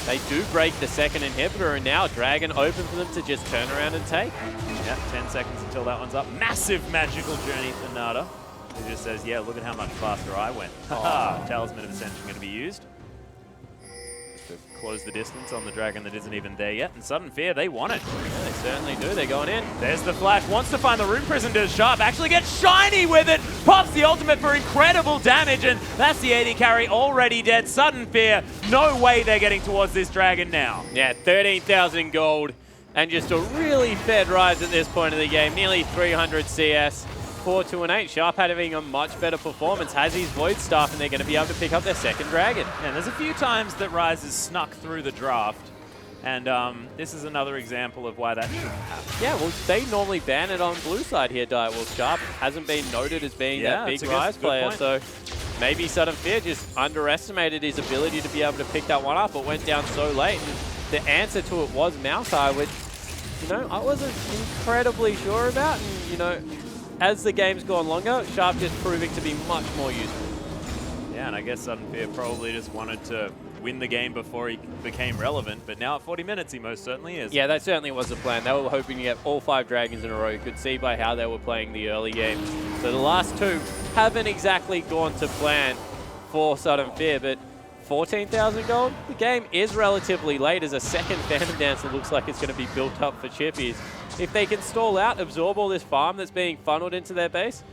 Speaker 4: They do break the second inhibitor, and now Dragon open for them to just turn around and take.
Speaker 3: Yeah, 10 seconds until that one's up. Massive Magical Journey for Nada. He just says, yeah, look at how much faster I went. Talisman of Ascension going to be used. To close the distance on the Dragon that isn't even there yet. And Sudden Fear, they want it.
Speaker 4: Yeah, they certainly do. They're going in.
Speaker 3: There's the flash. Wants to find the Rune Prison. Does Sharp. Actually gets Shiny with it. Pops the ultimate for incredible damage. And that's the AD carry already dead. Sudden Fear. No way they're getting towards this Dragon now.
Speaker 4: Yeah, 13,000 gold. And just a really fed rise at this point of the game. Nearly 300 CS. 4-2-8. Sharp having a much better performance. Has his Void Staff, and they're going to be able to pick up their second Dragon.
Speaker 3: And there's a few times that Rise has snuck through the draft. And this is another example of why that shouldn't happen.
Speaker 4: Yeah, well, they normally ban it on blue side here, Direwolves. Sharp hasn't been noted as being that big Rise player, so maybe Sudden Fear just underestimated his ability to be able to pick that one up, but went down so late. And the answer to it was Maokai, which, you know, I wasn't incredibly sure about. And, you know, as the game's gone longer, Sharp just proving to be much more useful.
Speaker 3: Yeah, and I guess Sudden Fear probably just wanted to win the game before he became relevant, but now at 40 minutes he most certainly is.
Speaker 4: Yeah, that certainly was the plan. They were hoping to get all 5 Dragons in a row. You could see by how they were playing the early games. So the last 2 haven't exactly gone to plan for Sudden Fear, but 14,000 gold? The game is relatively late as a second Phantom Dancer looks like it's going to be built up for Chippies. If they can stall out, absorb all this farm that's being funneled into their base,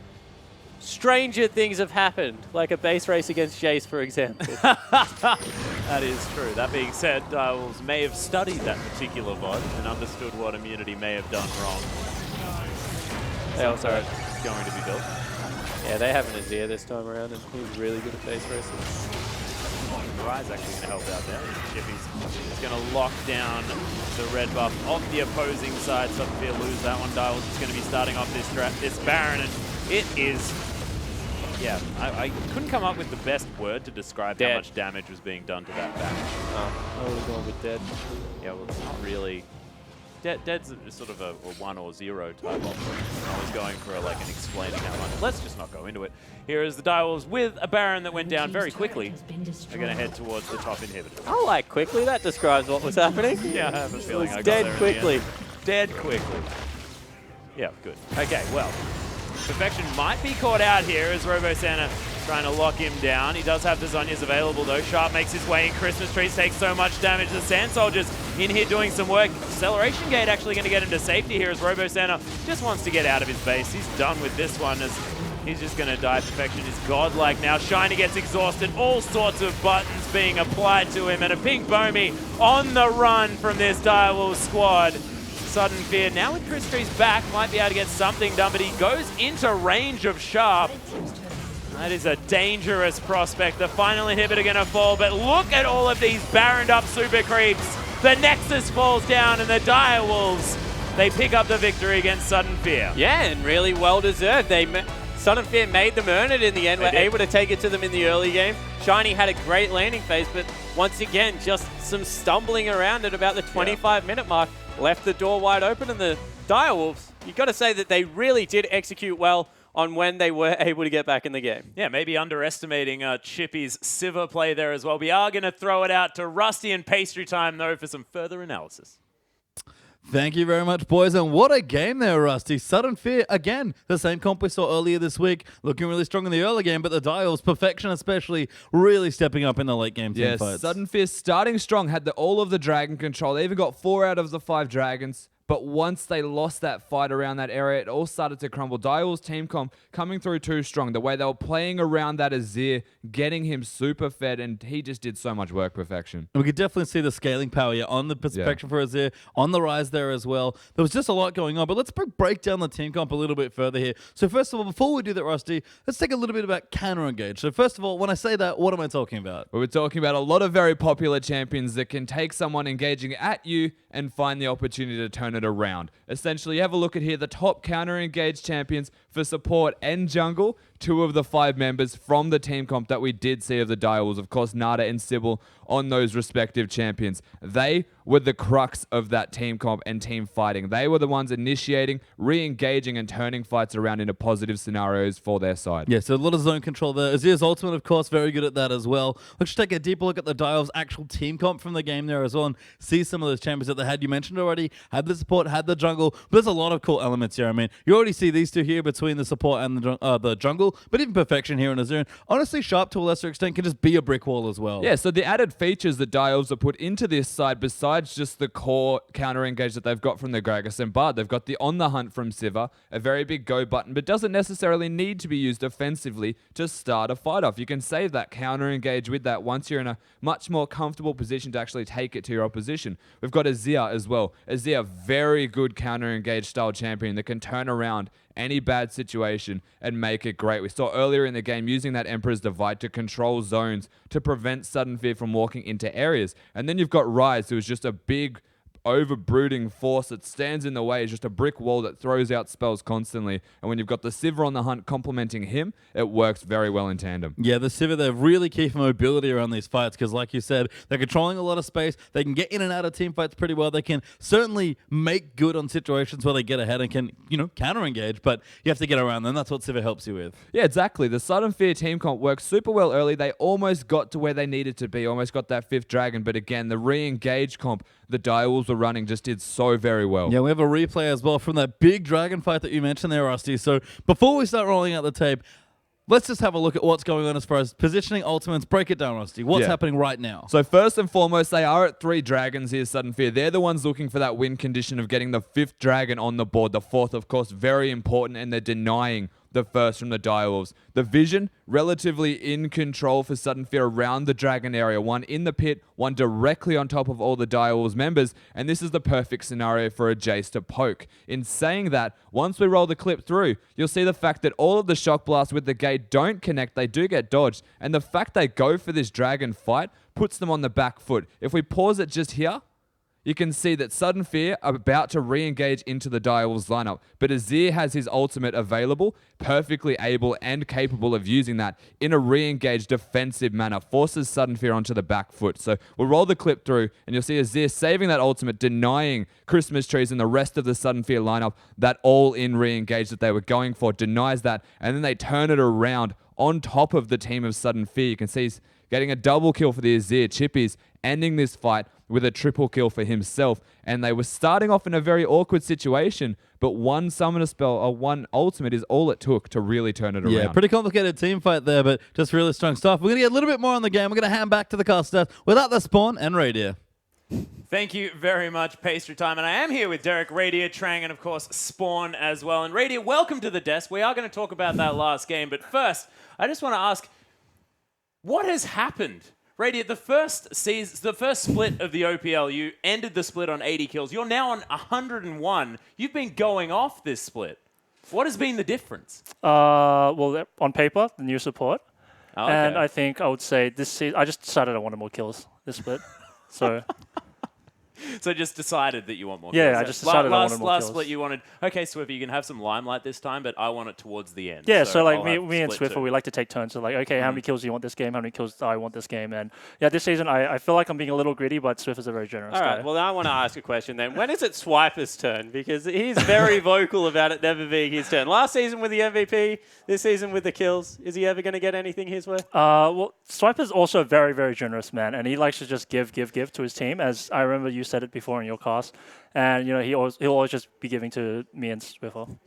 Speaker 4: stranger things have happened, like a base race against Jace, for example.
Speaker 3: That is true. That being said, Direwolves may have studied that particular VOD and understood what Immunity may have done wrong.
Speaker 4: They also
Speaker 3: are going to be built.
Speaker 4: Yeah, they have an Azir this time around, and he's really good at base races.
Speaker 3: Rise actually going to help out there. Chippies is going to lock down the red buff of the opposing side. Sudden Fear lose that one. Direwolves is going to be starting off this Baron, and it is... Yeah, I couldn't come up with the best word to describe how much damage was being done to that Baron.
Speaker 4: I would have gone with dead.
Speaker 3: Yeah, well, it's not really... Dead's sort of a 1 or 0 type option. I was going for like an explaining how much. Let's just not go into it. Here is the Direwolves with a Baron that went down very quickly. They're going to head towards the top inhibitor.
Speaker 4: I like quickly. That describes what was happening.
Speaker 3: Yeah, I have a feeling I got
Speaker 4: dead
Speaker 3: there
Speaker 4: quickly.
Speaker 3: Dead quickly. Yeah, good. Okay, well, Perfection might be caught out here as Robo Santa trying to lock him down. He does have the Zhonya's available though. Sharp makes his way in. Christmas Trees takes so much damage. The Sand Soldiers in here doing some work. Acceleration Gate actually going to get him to safety here as Robo Santa just wants to get out of his base. He's done with this one as he's just going to die. Perfection is godlike now. Shiny gets exhausted. All sorts of buttons being applied to him, and a Pink Bomi on the run from this Direwolves squad. Sudden Fear now with Chris Trees back might be able to get something done, but he goes into range of Sharp. That is a dangerous prospect. The final inhibitor going to fall, but look at all of these barrened up super creeps. The Nexus falls down, and the Direwolves, they pick up the victory against Sudden Fear.
Speaker 4: Yeah, and really well deserved. Sudden Fear made them earn it in the end. We're able to take it to them in the early game. Shiny had a great landing phase, but once again, just some stumbling around at about the 25-minute mark left the door wide open, and the Direwolves, you've got to say that they really did execute well on when they were able to get back in the game.
Speaker 3: Yeah, maybe underestimating Chippy's Sivir play there as well. We are going to throw it out to Rusty and Pastry Time, though, for some further analysis.
Speaker 1: Thank you very much, boys. And what a game there, Rusty. Sudden Fear, again, the same comp we saw earlier this week, looking really strong in the early game, but the Direwolves, Perfection especially, really stepping up in the late game team fights.
Speaker 2: Sudden Fear starting strong, had all of the dragon control. They even got 4 out of the 5 dragons. But once they lost that fight around that area, it all started to crumble. Direwolves team comp coming through too strong. The way they were playing around that Azir, getting him super fed, and he just did so much work. Perfection.
Speaker 1: We could definitely see the scaling power on the Perfection for Azir, on the rise there as well. There was just a lot going on, but let's break down the team comp a little bit further here. So first of all, before we do that, Rusty, let's take a little bit about counter engage. So first of all, when I say that, what am I talking about?
Speaker 2: We're talking about a lot of very popular champions that can take someone engaging at you and find the opportunity to turn it around. Essentially, you have a look at here, the top counter-engaged champions for support and jungle, 2 of the 5 members from the team comp that we did see of the Direwolves, of course, Nada and Sybil on those respective champions. They were the crux of that team comp and team fighting. They were the ones initiating, re-engaging, and turning fights around into positive scenarios for their side.
Speaker 1: Yeah, so a lot of zone control there. Azir's ultimate, of course, very good at that as well. Let's take a deeper look at the Direwolves' actual team comp from the game there as well and see some of those champions that they had. You mentioned already, had the support, had the jungle, but there's a lot of cool elements here. I mean, you already see these two here between the support and the jungle, but even Perfection here in Azir. Honestly, Sharp to a lesser extent can just be a brick wall as well.
Speaker 2: Yeah, so the added features that Direwolves have put into this side, besides just the core counter engage that they've got from the Gragas and Bard, they've got the On the Hunt from Sivir, a very big go button, but doesn't necessarily need to be used offensively to start a fight off. You can save that counter engage with that once you're in a much more comfortable position to actually take it to your opposition. We've got Azir as well. Azir, very good counter engage style champion that can turn around any bad situation and make it great. We saw earlier in the game using that Emperor's Divide to control zones to prevent Sudden Fear from walking into areas. And then you've got Rise, who is just a big over-brooding force that stands in the way, is just a brick wall that throws out spells constantly. And when you've got the Sivir on the hunt complementing him, it works very well in tandem.
Speaker 1: Yeah, the Sivir, they're really key for mobility around these fights because, like you said, they're controlling a lot of space. They can get in and out of team fights pretty well. They can certainly make good on situations where they get ahead and can, counter-engage, but you have to get around them. That's what Sivir helps you with.
Speaker 2: Yeah, exactly. The Sudden Fear team comp worked super well early. They almost got to where they needed to be, almost got that 5th dragon, but again, the re-engage comp the Direwolves were running just did so very well.
Speaker 1: Yeah, we have a replay as well from that big dragon fight that you mentioned there, Rusty. So before we start rolling out the tape, let's just have a look at what's going on as far as positioning ultimates. Break it down, Rusty. What's happening right now?
Speaker 2: So first and foremost, they are at 3 dragons here, Sudden Fear. They're the ones looking for that win condition of getting the 5th dragon on the board. The 4th, of course, very important, and they're denying the first from the Direwolves. The vision, relatively in control for Sudden Fear around the dragon area. One in the pit, one directly on top of all the Direwolves members, and this is the perfect scenario for a Jace to poke. In saying that, once we roll the clip through, you'll see the fact that all of the shock blasts with the gate don't connect, they do get dodged, and the fact they go for this dragon fight puts them on the back foot. If we pause it just here, you can see that Sudden Fear are about to re-engage into the Direwolves lineup, but Azir has his ultimate available, perfectly able and capable of using that in a re-engaged defensive manner, forces Sudden Fear onto the back foot. So we'll roll the clip through, and you'll see Azir saving that ultimate, denying Christmas Trees and the rest of the Sudden Fear lineup that all-in re-engage that they were going for, denies that, and then they turn it around on top of the team of Sudden Fear. You can see he's getting a double kill for the Azir. Chippies ending this fight with a triple kill for himself, and they were starting off in a very awkward situation, but one summoner spell or one ultimate is all it took to really turn it around.
Speaker 1: Yeah, pretty complicated team fight there, but just really strong stuff. We're going to get a little bit more on the game. We're going to hand back to the cast staff without the Spawn and Radier.
Speaker 3: Thank you very much, Pastry Time. And I am here with Derek, Radier, Trang, and of course, Spawn as well. And Radier, welcome to the desk. We are going to talk about that last game. But first, I just want to ask, what has happened? Radier, the first split of the OPL, you ended the split on 80 kills. You're now on 101. You've been going off this split. What has been the difference?
Speaker 5: Well, on paper, the new support.
Speaker 3: Oh, okay.
Speaker 5: And I think I would say this season, I just decided I wanted more kills this split. So
Speaker 3: So just decided that you want more
Speaker 5: Yeah,
Speaker 3: kills.
Speaker 5: I just decided I wanted more
Speaker 3: Last
Speaker 5: kills.
Speaker 3: split you wanted, okay, Swiffer, you can have some limelight this time, but I want it towards the end.
Speaker 5: yeah, so like
Speaker 3: I'll
Speaker 5: me
Speaker 3: have
Speaker 5: and
Speaker 3: split
Speaker 5: Swiffer,
Speaker 3: two.
Speaker 5: we like to take turns. So like, okay, how many kills do you want this game? How many kills do I want this game? And yeah, this season I feel like I'm being a little greedy, but Swiffer's a very generous
Speaker 4: All
Speaker 5: guy.
Speaker 4: right, well, now I want to ask a question then. When is it Swiper's turn? Because he's very vocal about it never being his turn. Last season with the MVP, this season with the kills. Is he ever going to get anything his way?
Speaker 5: Well, Swiper's also a very, very generous man, and he likes to just give to his team. As I remember you said it before in your cast, and you know he'll always just be giving to me and Swiffer.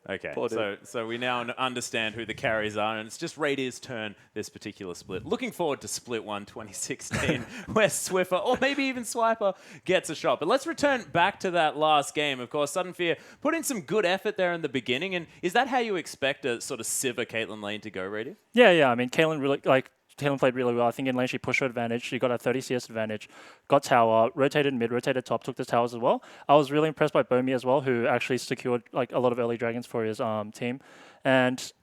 Speaker 3: Okay,
Speaker 4: Poor
Speaker 3: so we now understand who the carries are, and it's just Radier's turn this particular split. Looking forward to Split 1 2016, where Swiffer, or maybe even Swiper, gets a shot. But let's return back to that last game. Of course, Sudden Fear put in some good effort there in the beginning, and is that how you expect a sort of Sivir Caitlyn lane to go, Radier?
Speaker 5: Yeah. I mean, Caitlyn played really well. I think in lane she pushed her advantage. She got a 30 CS advantage, got tower, rotated mid, rotated top, took the towers as well. I was really impressed by Bomi as well, who actually secured like a lot of early dragons for his team. And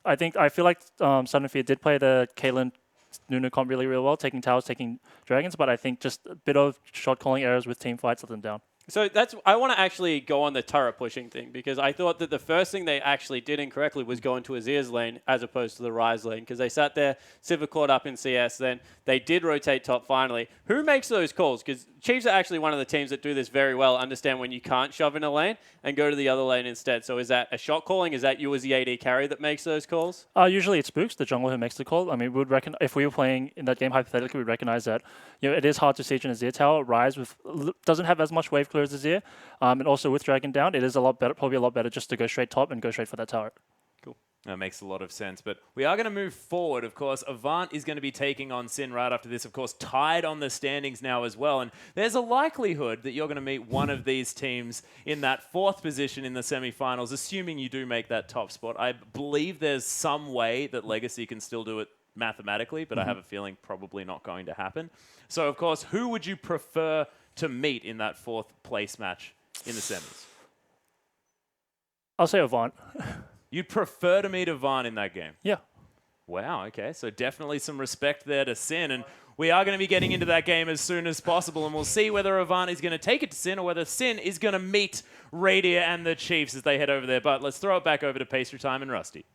Speaker 5: I feel like Sudden Fear did play the Caitlyn Nunu comp really well, taking towers, taking dragons, but I think just a bit of shot calling errors with team fights let them down.
Speaker 4: So I want to actually go on the turret pushing thing, because I thought that the first thing they actually did incorrectly was go into Azir's lane as opposed to the Ryze lane, because they sat there, Sivir caught up in CS, then they did rotate top finally. Who makes those calls? Because Chiefs are actually one of the teams that do this very well, understand when you can't shove in a lane and go to the other lane instead. So is that a shot calling? Is that you as the AD carry that makes those calls?
Speaker 5: Usually it's Spooks, the jungler who makes the call. I mean, if we were playing in that game, hypothetically, we'd recognize that it is hard to siege an Azir tower. Ryze doesn't have as much wave clear as Azir. And also with Dragon down, it is probably a lot better just to go straight top and go straight for that tower.
Speaker 3: Cool. That makes a lot of sense. But we are going to move forward, of course. Avant is going to be taking on Sin right after this, of course, tied on the standings now as well. And there's a likelihood that you're going to meet one of these teams in that fourth position in the semifinals, assuming you do make that top spot. I believe there's some way that Legacy can still do it mathematically, but I have a feeling probably not going to happen. So, of course, who would you prefer to meet in that fourth place match in the semis?
Speaker 5: I'll say Avant.
Speaker 3: You'd prefer to meet Avant in that game?
Speaker 5: Yeah.
Speaker 3: Wow, okay. So definitely some respect there to Sin. And we are going to be getting into that game as soon as possible. And we'll see whether Avant is going to take it to Sin or whether Sin is going to meet Radier and the Chiefs as they head over there. But let's throw it back over to Pastry Time and Rusty.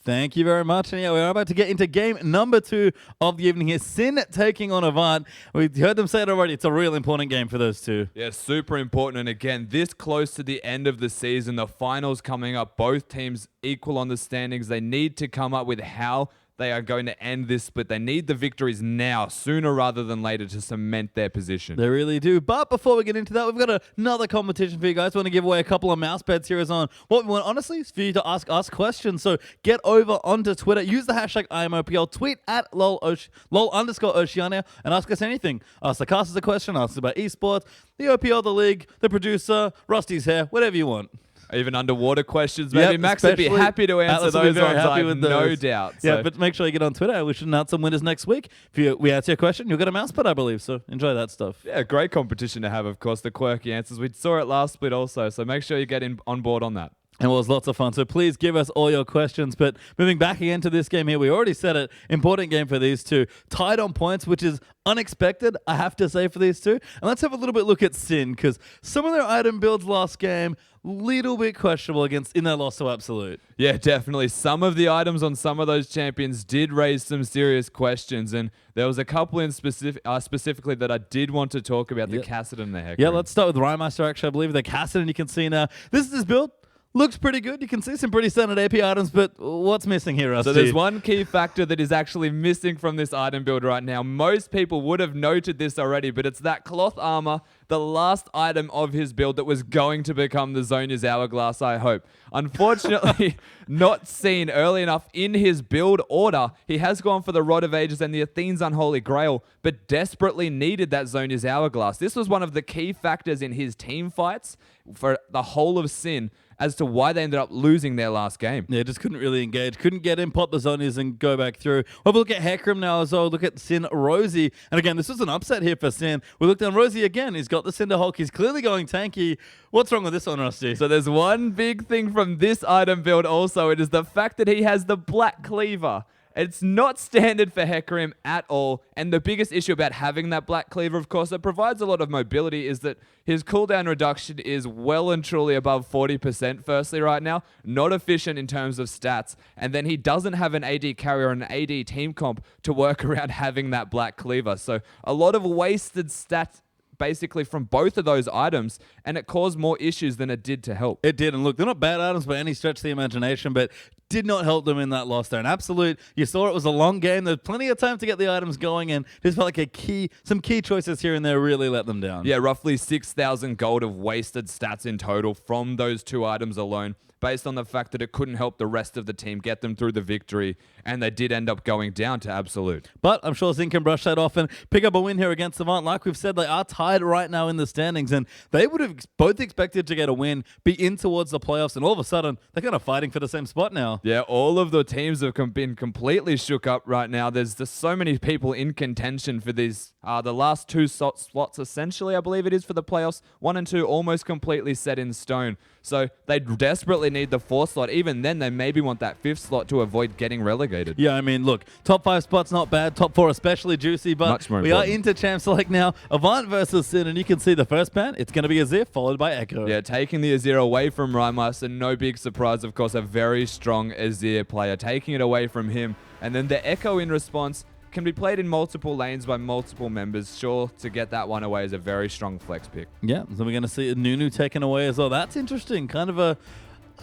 Speaker 1: Thank you very much. And yeah, we're about to get into game number 2 of the evening here. Sin taking on Avant. We heard them say it already. It's a real important game for those two.
Speaker 2: Yeah, super important. And again, this close to the end of the season, the finals coming up, both teams equal on the standings. They need to come up with how they are going to end this split. They need the victories now, sooner rather than later, to cement their position.
Speaker 1: They really do. But before we get into that, we've got another competition for you guys. We want to give away a couple of mouse pads here on what we want, honestly, is for you to ask us questions. So get over onto Twitter. Use the hashtag IMOPL. Tweet at lol_Oceania and ask us anything. Ask the casters a question. Ask us about esports, the OPL, the league, the producer, Rusty's hair, whatever you want.
Speaker 2: Even underwater questions, maybe.
Speaker 1: Yep,
Speaker 2: Max would be happy to answer
Speaker 1: Atlas will be
Speaker 2: those
Speaker 1: very
Speaker 2: ones,
Speaker 1: happy
Speaker 2: I have
Speaker 1: with
Speaker 2: no
Speaker 1: those.
Speaker 2: doubt.
Speaker 1: Yeah,
Speaker 2: So-
Speaker 1: but make sure you get on Twitter. We should announce some winners next week. If we answer your question, you'll get a mouse pad, I believe. So enjoy that stuff.
Speaker 2: Yeah, great competition to have, of course, the quirky answers. We saw it last split also, so make sure you get on board on that.
Speaker 1: And it was lots of fun. So please give us all your questions. But moving back again to this game here, we already said it. Important game for these two. Tied on points, which is unexpected, I have to say, for these two. And let's have a little bit look at Sin, because some of their item builds last game, little bit questionable in their loss to Absolute.
Speaker 2: Yeah, definitely. Some of the items on some of those champions did raise some serious questions, and there was a couple in specifically that I did want to talk about, the Kassadin and the Hecarim.
Speaker 1: Yeah, let's start with Rhymeister, actually. I believe the Kassadin you can see now. This is his build. looks pretty good. You can see some pretty standard AP items, but what's missing here, Rusty?
Speaker 2: So there's one key factor that is actually missing from this item build right now. Most people would have noted this already, but it's that cloth armor, the last item of his build that was going to become the Zhonya's Hourglass, I hope. Unfortunately, not seen early enough in his build order. He has gone for the Rod of Ages and the Athene's Unholy Grail, but desperately needed that Zhonya's Hourglass. This was one of the key factors in his team fights for the whole of Sin as to why they ended up losing their last game.
Speaker 1: Yeah, just couldn't really engage. Couldn't get in, pop the Zonias and go back through. We'll have a look at Hecarim now as well. Look at Sin Rosie. And again, this was an upset here for Sin. We looked down Rosie again. He's got the Cinder Hulk. He's clearly going tanky. What's wrong with this one, Rusty?
Speaker 2: So there's one big thing from this item build also. It is the fact that he has the Black Cleaver. It's not standard for Hecarim at all. And the biggest issue about having that Black Cleaver, of course, that provides a lot of mobility, is that his cooldown reduction is well and truly above 40% firstly right now. Not efficient in terms of stats. And then he doesn't have an AD carrier or an AD team comp to work around having that Black Cleaver. So a lot of wasted stats basically from both of those items, and it caused more issues than it did to help.
Speaker 1: It did, and look, they're not bad items by any stretch of the imagination, but did not help them in that loss there. An absolute, you saw it was a long game. There's plenty of time to get the items going, and just felt like some key choices here and there really let them down.
Speaker 2: Yeah, roughly 6,000 gold of wasted stats in total from those two items alone, based on the fact that it couldn't help the rest of the team get them through the victory, and they did end up going down to absolute.
Speaker 1: But I'm sure Zin can brush that off and pick up a win here against Avant. Like we've said, they are tied right now in the standings, and they would have both expected to get a win, be in towards the playoffs, and all of a sudden, they're kind of fighting for the same spot now.
Speaker 2: Yeah, all of the teams have been completely shook up right now. There's just so many people in contention for these, the last two slots, essentially, I believe it is, for the playoffs. 1 and 2 almost completely set in stone. So they desperately need the 4th slot. Even then, they maybe want that 5th slot to avoid getting relegated.
Speaker 1: Yeah, I mean, look, top 5 spots not bad, top 4 especially juicy, but we are into Champ Select now. Avant versus Sin, and you can see the first ban, it's going to be Azir, followed by Echo.
Speaker 2: Yeah, taking the Azir away from Rhymus, and no big surprise, of course, a very strong Azir player, taking it away from him. And then the Echo in response can be played in multiple lanes by multiple members. Sure, to get that one away is a very strong flex pick.
Speaker 1: Yeah, so we're going to see Nunu taken away as well. That's interesting. Kind of a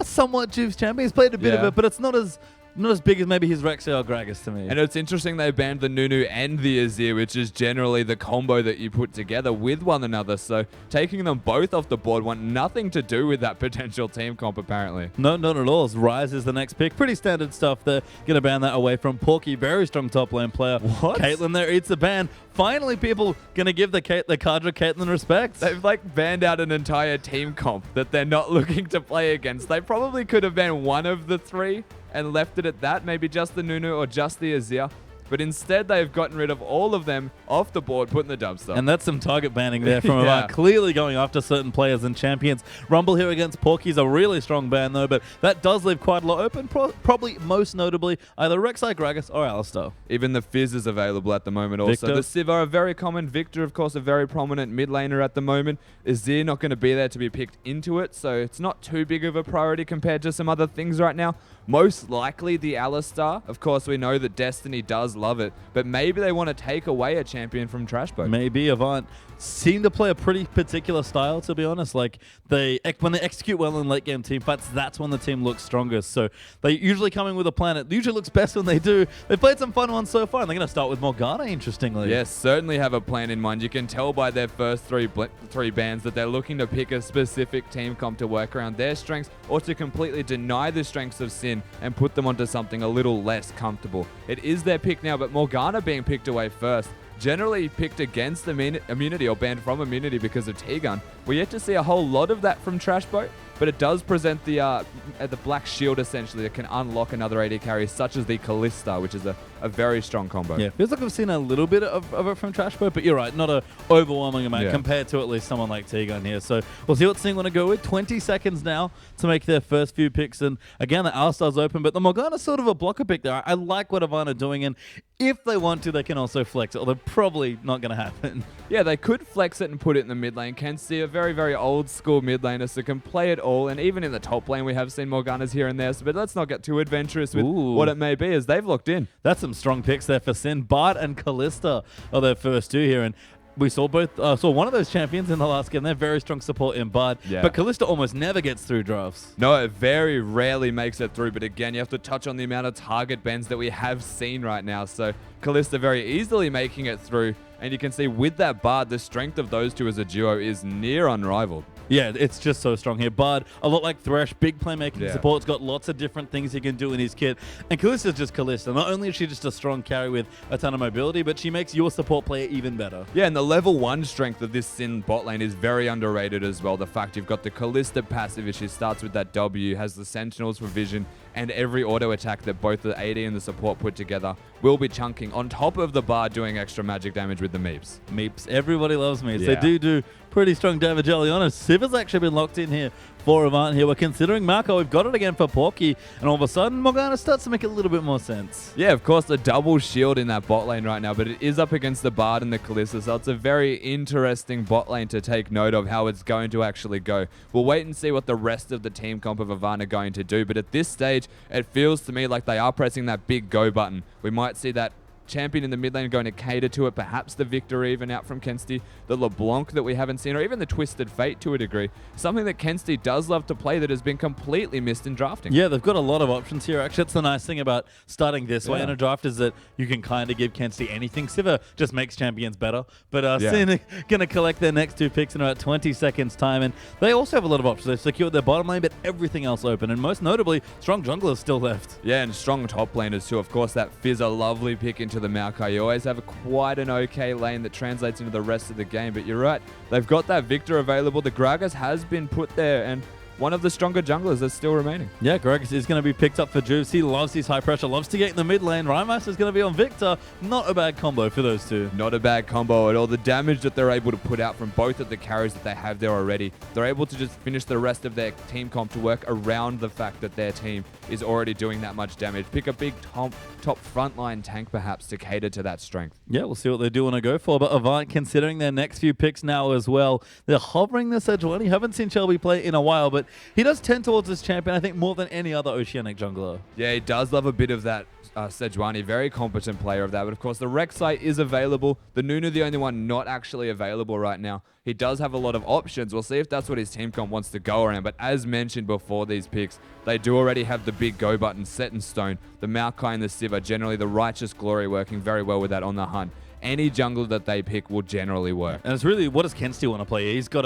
Speaker 1: somewhat juice champion. He's played a bit of it, but it's not as big as maybe his Rexy or Gragas to me.
Speaker 2: And it's interesting they banned the Nunu and the Azir, which is generally the combo that you put together with one another. So taking them both off the board want nothing to do with that potential team comp, apparently.
Speaker 1: No, not at all. Ryze is the next pick. Pretty standard stuff. They're going to ban that away from Porky. Very strong top lane player.
Speaker 2: What?
Speaker 1: Caitlyn there eats a ban. Finally, people going to give the Kadra Caitlyn respect.
Speaker 2: They've banned out an entire team comp that they're not looking to play against. They probably could have banned one of the three and left it at that, maybe just the Nunu or just the Azir. But instead, they've gotten rid of all of them off the board, put in the dumpster.
Speaker 1: And that's some target banning there from
Speaker 2: Yeah.
Speaker 1: Avant, clearly going after certain players and champions. Rumble here against Porky's a really strong ban, though, but that does leave quite a lot open, probably most notably either Rek'Sai, Gragas, or Alistar.
Speaker 2: Even the Fizz is available at the moment also.
Speaker 1: Victor.
Speaker 2: The Civ are very common. Victor, of course, a very prominent mid laner at the moment. Azir not going to be there to be picked into it, so it's not too big of a priority compared to some other things right now. Most likely the Alistar. Of course, we know that Destiny does love it, but maybe they want to take away a champion from Trashboat.
Speaker 1: Maybe Avant seem to play a pretty particular style, to be honest. Like, when they execute well in late game team fights, that's when the team looks strongest. So they usually come in with a plan. It usually looks best when they do. They've played some fun ones so far, and they're going to start with Morgana, interestingly.
Speaker 2: Yes, certainly have a plan in mind. You can tell by their first three bans that they're looking to pick a specific team comp to work around their strengths, or to completely deny the strengths of Sin and put them onto something a little less comfortable. It is their pick now, but Morgana being picked away first, generally picked against immunity or banned from immunity because of T-Gun. We're yet to see a whole lot of that from Trashboat, but it does present the black shield essentially that can unlock another AD carry, such as the Kalista, which is a very strong combo.
Speaker 1: Yeah, feels like we've seen a little bit of it from Trashboat, but you're right, not a overwhelming amount compared to at least someone like T-Gun here. So we'll see what Sing want to go with. 20 seconds now to make their first few picks, and again, the Alistar's open, but the Morgana's sort of a blocker pick there. I like what Avant are doing, and if they want to, they can also flex it, although probably not going to happen.
Speaker 2: Yeah, they could flex it and put it in the mid lane. Can see a very, very old school mid laner, so can play it all. And even in the top lane, we have seen Morganas here and there. So, but let's not get too adventurous with what it may be, as they've locked in.
Speaker 1: That's some strong picks there for Sin. Bard and Kalista are their first two here. And we saw one of those champions in the last game. They're very strong support in Bard,
Speaker 2: Yeah.
Speaker 1: but Kalista almost never gets through drafts.
Speaker 2: No, it very rarely makes it through. But again, you have to touch on the amount of target bends that we have seen right now. So Kalista very easily making it through. And you can see with that Bard, the strength of those two as a duo is near unrivaled.
Speaker 1: Yeah, it's just so strong here. Bard, a lot like Thresh, big playmaking
Speaker 2: Yeah.
Speaker 1: support's got lots of different things he can do in his kit. And Kalista's just Kalista. Not only is she just a strong carry with a ton of mobility, but she makes your support player even better.
Speaker 2: Yeah, and the level 1 strength of this Sin bot lane is very underrated as well. The fact you've got the Kalista passive, which she starts with that W, has the Sentinels for vision, and every auto attack that both the AD and the support put together will be chunking on top of the Bard doing extra magic damage with the Meeps.
Speaker 1: Meeps. Everybody loves Meeps.
Speaker 2: Yeah.
Speaker 1: They do pretty strong damage early on. Siva's actually been locked in here for Avant here. We're considering Marco. We've got it again for Porky. And all of a sudden, Morgana starts to make a little bit more sense.
Speaker 2: Yeah, of course, the double shield in that bot lane right now, but it is up against the Bard and the Kalista, so it's a very interesting bot lane to take note of how it's going to actually go. We'll wait and see what the rest of the team comp of Avant are going to do, but at this stage, it feels to me like they are pressing that big go button. We might see that champion in the mid lane going to cater to it, perhaps the Victor even out from Kensti, the LeBlanc that we haven't seen, or even the Twisted Fate to a degree. Something that Kensti does love to play that has been completely missed in drafting.
Speaker 1: Yeah, they've got a lot of options here. Actually, it's the nice thing about starting this way
Speaker 2: Yeah.
Speaker 1: in a draft is that you can kind of give Kensti anything. Siva just makes champions better. But
Speaker 2: Yeah.
Speaker 1: Sin going to collect their next 2 picks in about 20 seconds time. And they also have a lot of options. They've secured their bottom lane, but everything else open. And most notably, strong junglers still left.
Speaker 2: Yeah, and strong top laners too. Of course, that Fizz a lovely pick into the Maokai. You always have quite an okay lane that translates into the rest of the game. But you're right, they've got that Victor available. The Gragas has been put there, and one of the stronger junglers that's still remaining.
Speaker 1: Yeah, Gregus is going to be picked up for Juice. He loves his high pressure, loves to get in the mid lane. Rhymaster is going to be on Victor. Not a bad combo for those two.
Speaker 2: Not a bad combo at all. The damage that they're able to put out from both of the carries that they have there already, they're able to just finish the rest of their team comp to work around the fact that their team is already doing that much damage. Pick a big top frontline tank perhaps to cater to that strength.
Speaker 1: Yeah, we'll see what they do want to go for. But Avant considering their next few picks now as well. They're hovering this Sejuani. Haven't seen Shelby play in a while, but he does tend towards this champion, I think, more than any other Oceanic jungler.
Speaker 2: Yeah, he does love a bit of that Sejuani, very competent player of that. But of course, the Rek'Sai is available. The Nunu, the only one not actually available right now. He does have a lot of options. We'll see if that's what his team comp wants to go around. But as mentioned before these picks, they do already have the big go button set in stone. The Maokai and the Siva, generally the Righteous Glory working very well with that on the hunt. Any jungler that they pick will generally work.
Speaker 1: And it's really, what does Kensti want to play? He's got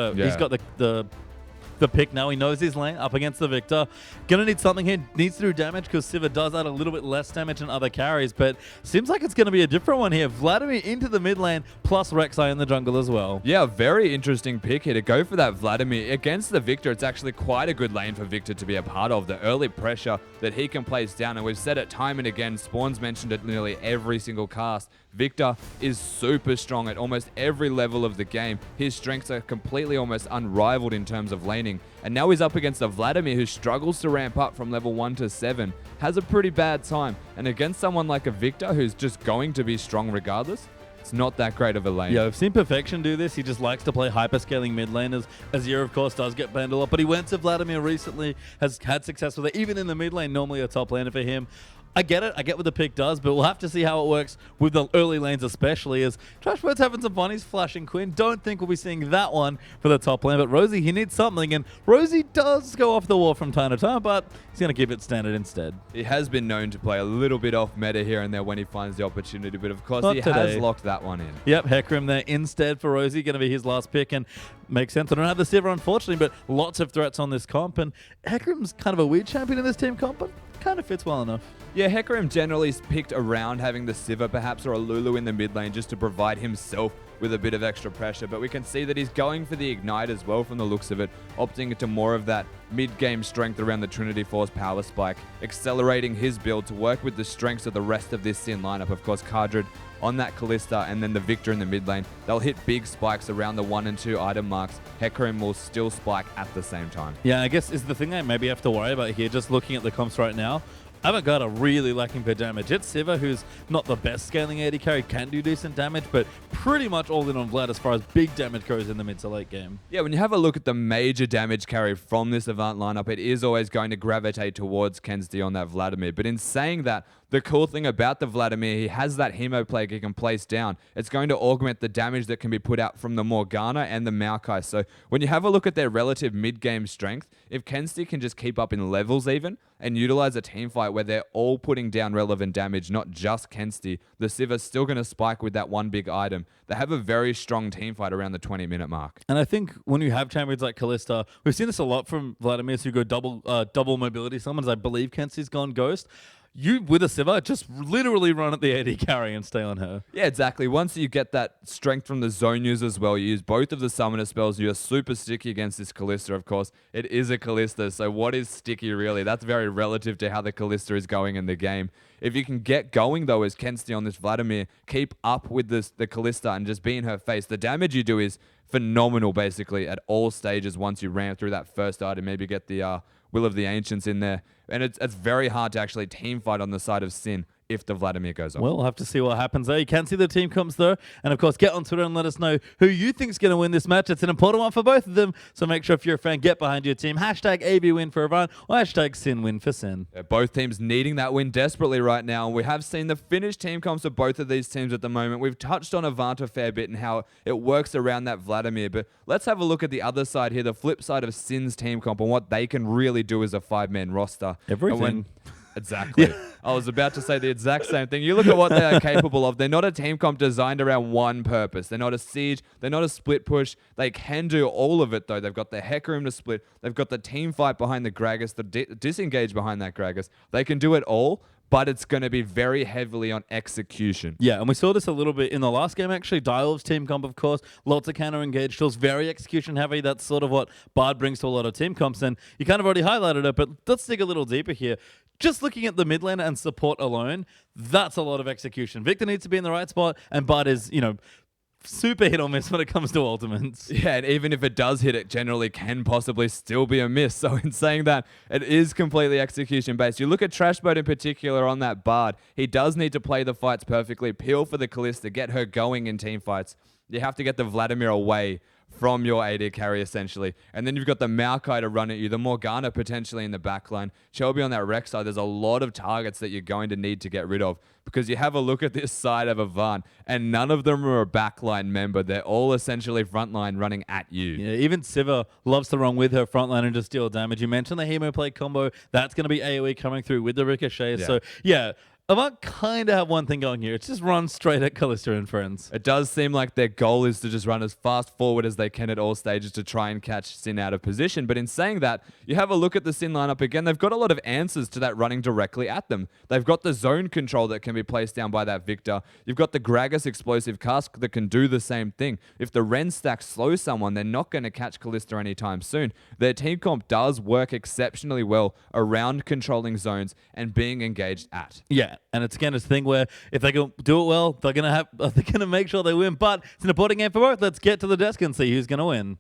Speaker 1: the pick now. He knows his lane up against the Victor. Gonna need something here. Needs to do damage because Siva does add a little bit less damage than other carries, but seems like it's gonna be a different one here. Vladimir into the mid lane plus Rek'Sai in the jungle as well.
Speaker 2: Yeah, very interesting pick here to go for that Vladimir. Against the Victor, it's actually quite a good lane for Victor to be a part of. The early pressure that he can place down, and we've said it time and again, Spawn's mentioned it nearly every single cast. Victor is super strong at almost every level of the game. His strengths are completely almost unrivaled in terms of laning. And now he's up against a Vladimir who struggles to ramp up from level 1 to 7. Has a pretty bad time. And against someone like a Victor who's just going to be strong regardless, it's not that great of a lane.
Speaker 1: Yeah, I've seen Perfection do this. He just likes to play hyperscaling mid laners. Azir, of course, does get banned a lot, but he went to Vladimir recently, has had success with it. Even in the mid lane, normally a top laner for him. I get it. I get what the pick does, but we'll have to see how it works with the early lanes especially, as Trashbird's having some fun. He's flashing Quinn. Don't think we'll be seeing that one for the top lane, but Rosie, he needs something, and Rosie does go off the wall from time to time, but he's going to keep it standard instead.
Speaker 2: He has been known to play a little bit off meta here and there when he finds the opportunity, but of course
Speaker 1: Not
Speaker 2: he
Speaker 1: today.
Speaker 2: has locked that one in.
Speaker 1: Yep, Hecarim there instead for Rosie, going to be his last pick, and makes sense. I don't have the Sivir, unfortunately, but lots of threats on this comp, and Hecarim's kind of a weird champion in this team comp, but kind of fits well enough.
Speaker 2: Yeah, Hecarim generally is picked around having the Siva perhaps or a Lulu in the mid lane just to provide himself with a bit of extra pressure, but we can see that he's going for the Ignite as well from the looks of it, opting into more of that mid-game strength around the Trinity Force power spike, accelerating his build to work with the strengths of the rest of this Sin lineup. Of course, Kardred on that Kalista and then the Victor in the mid lane. They'll hit big spikes around the 1 and 2 item marks. Hecarim will still spike at the same time.
Speaker 1: Yeah, I guess is the thing I maybe have to worry about here, just looking at the comps right now. Avant are really lacking for damage. It's Siva, who's not the best scaling AD carry, can do decent damage, but pretty much all in on Vlad as far as big damage goes in the mid to late game.
Speaker 2: Yeah, when you have a look at the major damage carry from this Avant lineup, it is always going to gravitate towards Kensti on that Vladimir. But in saying that, the cool thing about the Vladimir, he has that Hemo plague he can place down. It's going to augment the damage that can be put out from the Morgana and the Maokai. So when you have a look at their relative mid-game strength, if Kensti can just keep up in levels even and utilize a team fight where they're all putting down relevant damage, not just Kensti, the Civ are still going to spike with that one big item. They have a very strong team fight around the 20-minute mark.
Speaker 1: And I think when you have champions like Kalista, we've seen this a lot from Vladimir, who go double mobility summons. I believe Kensti's gone Ghost. You, with a Sivir, just literally run at the AD carry and stay on her.
Speaker 2: Yeah, exactly. Once you get that strength from the zone use as well, you use both of the summoner spells. You're super sticky against this Kalista, of course. It is a Kalista, so what is sticky really? That's very relative to how the Kalista is going in the game. If you can get going, though, as Kensti on this Vladimir, keep up with the Kalista and just be in her face, the damage you do is phenomenal, basically, at all stages once you ram through that first item. Maybe get the Will of the Ancients in there. And it's very hard to actually team fight on the side of Sin if the Vladimir goes off.
Speaker 1: Well, we'll have to see what happens there. You can see the team comps though. And of course, get on Twitter and let us know who you think's going to win this match. It's an important one for both of them. So make sure if you're a fan, get behind your team. Hashtag AB win for Avant or hashtag Sin win for Sin.
Speaker 2: Yeah, both teams needing that win desperately right now. And we have seen the finished team comps of both of these teams at the moment. We've touched on Avant a fair bit and how it works around that Vladimir. But let's have a look at the other side here, the flip side of Sin's team comp and what they can really do as a 5-man roster.
Speaker 1: Everything.
Speaker 2: Exactly. I was about to say the exact same thing. You look at what they are capable of. They're not a team comp designed around one purpose. They're not a siege. They're not a split push. They can do all of it, though. They've got the Hecarim to split. They've got the team fight behind the Gragas, the disengage behind that Gragas. They can do it all, but it's going to be very heavily on execution.
Speaker 1: Yeah, and we saw this a little bit in the last game, actually. Direwolves team comp, of course. Lots of counter-engage tools, very execution-heavy. That's sort of what Bard brings to a lot of team comps, and you kind of already highlighted it, but let's dig a little deeper here. Just looking at the mid lane and support alone, that's a lot of execution. Victor needs to be in the right spot, and Bard is, super hit or miss when it comes to ultimates.
Speaker 2: Yeah, and even if it does hit, it generally can possibly still be a miss. So in saying that, it is completely execution-based. You look at Trashbot in particular on that Bard. He does need to play the fights perfectly, peel for the Kalista, get her going in team fights. You have to get the Vladimir away from your AD carry, essentially. And then you've got the Maokai to run at you, the Morgana potentially in the backline. Shelby on that Rex side, there's a lot of targets that you're going to need to get rid of because you have a look at this side of Avant and none of them are a backline member. They're all essentially frontline running at you.
Speaker 1: Yeah, even Sivir loves to run with her frontline and just deal damage. You mentioned the Hemo play combo. That's going to be AoE coming through with the Ricochet.
Speaker 2: Yeah.
Speaker 1: So, yeah, Avant kind of have one thing going here. It's just run straight at Kalista and friends.
Speaker 2: It does seem like their goal is to just run as fast forward as they can at all stages to try and catch Sin out of position. But in saying that, you have a look at the Sin lineup again. They've got a lot of answers to that running directly at them. They've got the zone control that can be placed down by that Victor. You've got the Gragas explosive cask that can do the same thing. If the Ren stack slows someone, they're not going to catch Kalista anytime soon. Their team comp does work exceptionally well around controlling zones and being engaged at.
Speaker 1: Yeah, and it's again a thing where if they can do it well, they're gonna make sure they win. But it's an important game for both. Let's get to the desk and see who's gonna win.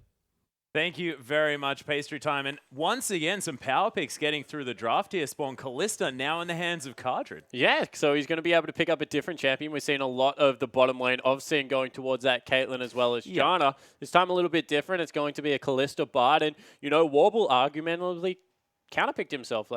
Speaker 3: Thank you very much, Pastry Time. And once again, some power picks getting through the draft here. Spawn Kalista now in the hands of Cardred.
Speaker 4: Yeah, so he's going to be able to pick up a different champion. We've seen a lot of the bottom lane of Sin going towards that Caitlyn as well as Janna. This time a little bit different. It's going to be a Kalista Bard. And, Warble argumentatively counterpicked himself.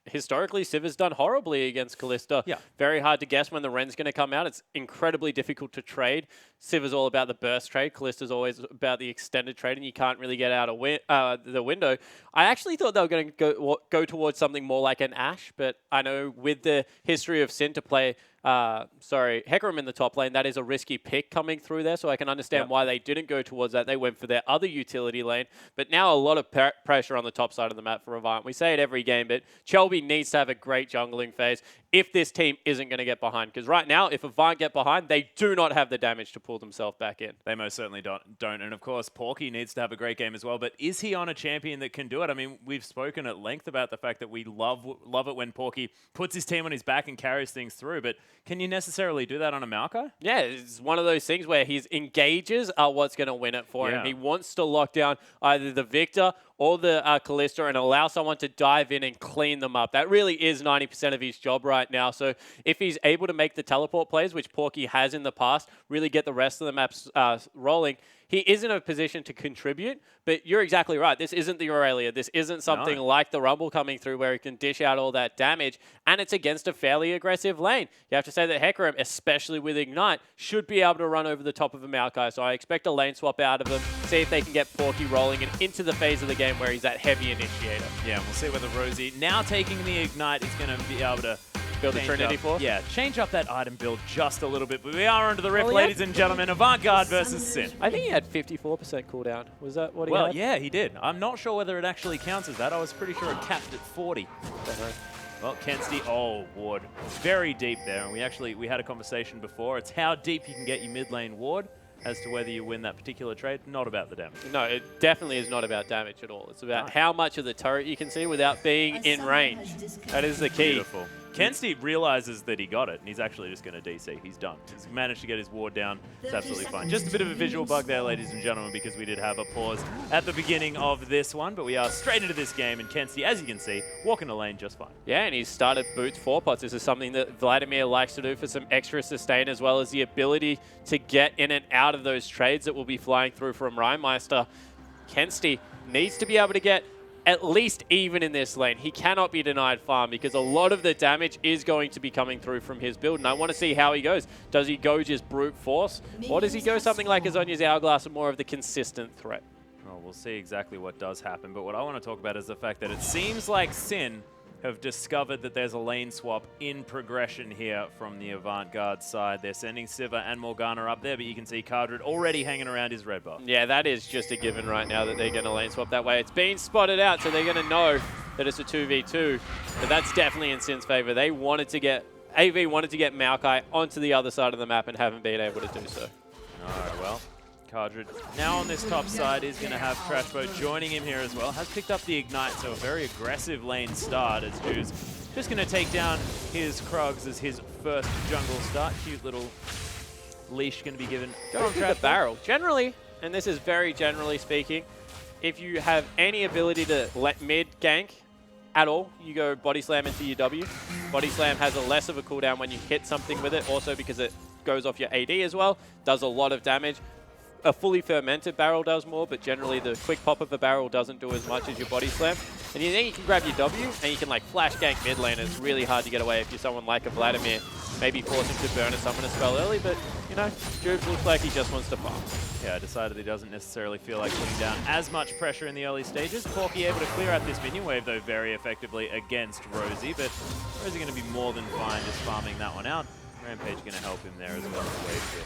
Speaker 4: Historically, Civ has done horribly against Kalista.
Speaker 3: Yeah.
Speaker 4: Very hard to guess when the Ren's going to come out. It's incredibly difficult to trade. Civ is all about the burst trade. Kalista's always about the extended trade, and you can't really get out of the window. I actually thought they were going to go towards something more like an Ashe, but I know with the history of Sin to play Hecarim in the top lane, that is a risky pick coming through there, so I can understand why they didn't go towards that. They went for their other utility lane, but now a lot of pressure on the top side of the map for Avant. We say it every game, but Shelby needs to have a great jungling phase if this team isn't going to get behind, because right now, if Avant get behind, they do not have the damage to pull themselves back in.
Speaker 3: They most certainly don't. And of course, Porky needs to have a great game as well, but is he on a champion that can do it? I mean, we've spoken at length about the fact that we love it when Porky puts his team on his back and carries things through, but can you necessarily do that on a Maokai?
Speaker 4: Yeah, it's one of those things where his engages are what's going to win it for him. He wants to lock down either the Victor or the Kalista and allow someone to dive in and clean them up. That really is 90% of his job right now. So if he's able to make the teleport plays, which Porky has in the past, really get the rest of the maps rolling, he is in a position to contribute, but you're exactly right. This isn't the Aurelia. This isn't something like the Rumble coming through where he can dish out all that damage, and it's against a fairly aggressive lane. You have to say that Hecarim, especially with Ignite, should be able to run over the top of a Maokai, so I expect a lane swap out of him, see if they can get Porky rolling and into the phase of the game where he's that heavy initiator.
Speaker 3: Yeah, and we'll see whether Rosie, now taking the Ignite, is going to be able to
Speaker 4: build the Trinity for?
Speaker 3: Yeah, change up that item build just a little bit. But we are under the rift, ladies and gentlemen. Avant versus Sin.
Speaker 4: I think he had 54% cooldown. Was that what he
Speaker 3: Well,
Speaker 4: had?
Speaker 3: yeah, he did. I'm not sure whether it actually counts as that. I was pretty sure it capped at 40. Well, Kensti, ward. Very deep there. And we had a conversation before. It's how deep you can get your mid lane ward as to whether you win that particular trade, not about the damage.
Speaker 4: No, it definitely is not about damage at all. It's about how much of the turret you can see without being in range. That is the key.
Speaker 3: Beautiful. Kensti realizes that he got it, and he's actually just going to DC. He's done. He's managed to get his ward down. It's absolutely fine. Just a bit of a visual bug there, ladies and gentlemen, because we did have a pause at the beginning of this one, but we are straight into this game, and Kensti, as you can see, walking the lane just fine.
Speaker 4: Yeah, and he's started boots 4 pots. This is something that Vladimir likes to do for some extra sustain, as well as the ability to get in and out of those trades that will be flying through from Rhymeister. Kensti needs to be able to get at least even in this lane. He cannot be denied farm because a lot of the damage is going to be coming through from his build, and I want to see how he goes. Does he go just brute force, or does he go something like Azonia's Hourglass and more of the consistent threat?
Speaker 3: Well, we'll see exactly what does happen, but what I want to talk about is the fact that it seems like Sin have discovered that there's a lane swap in progression here from the Avant side. They're sending Siva and Morgana up there, but you can see Cardred already hanging around his red buff.
Speaker 4: Yeah, that is just a given right now that they're going to lane swap that way. It's been spotted out, so they're going to know that it's a 2v2, but that's definitely in Sin's favor. They wanted to get, AV wanted to get Maokai onto the other side of the map and haven't been able to do so.
Speaker 3: All right, well, Cardred now on this top side is going to have Trashboat joining him here as well. Has picked up the Ignite, so a very aggressive lane start as Juice just going to take down his Krugs as his first jungle start. Cute little leash going to be given
Speaker 4: Go through the barrel. Generally, and this is very generally speaking, if you have any ability to let mid gank at all, you go Body Slam into your W. Body Slam has a less of a cooldown when you hit something with it, also because it goes off your AD as well, does a lot of damage. A fully fermented barrel does more, but generally the quick pop of a barrel doesn't do as much as your Body Slam. And then you can grab your W and you can like flash gank mid lane. It's really hard to get away if you're someone like a Vladimir. Maybe force him to burn a summon a spell early, but you know, Jubes looks like he just wants to farm.
Speaker 3: Yeah, I decided he doesn't necessarily feel like putting down as much pressure in the early stages. Porky able to clear out this minion wave though very effectively against Rosie, but Rosie going to be more than fine just farming that one out. Rampage going to help him there as well as the wave here.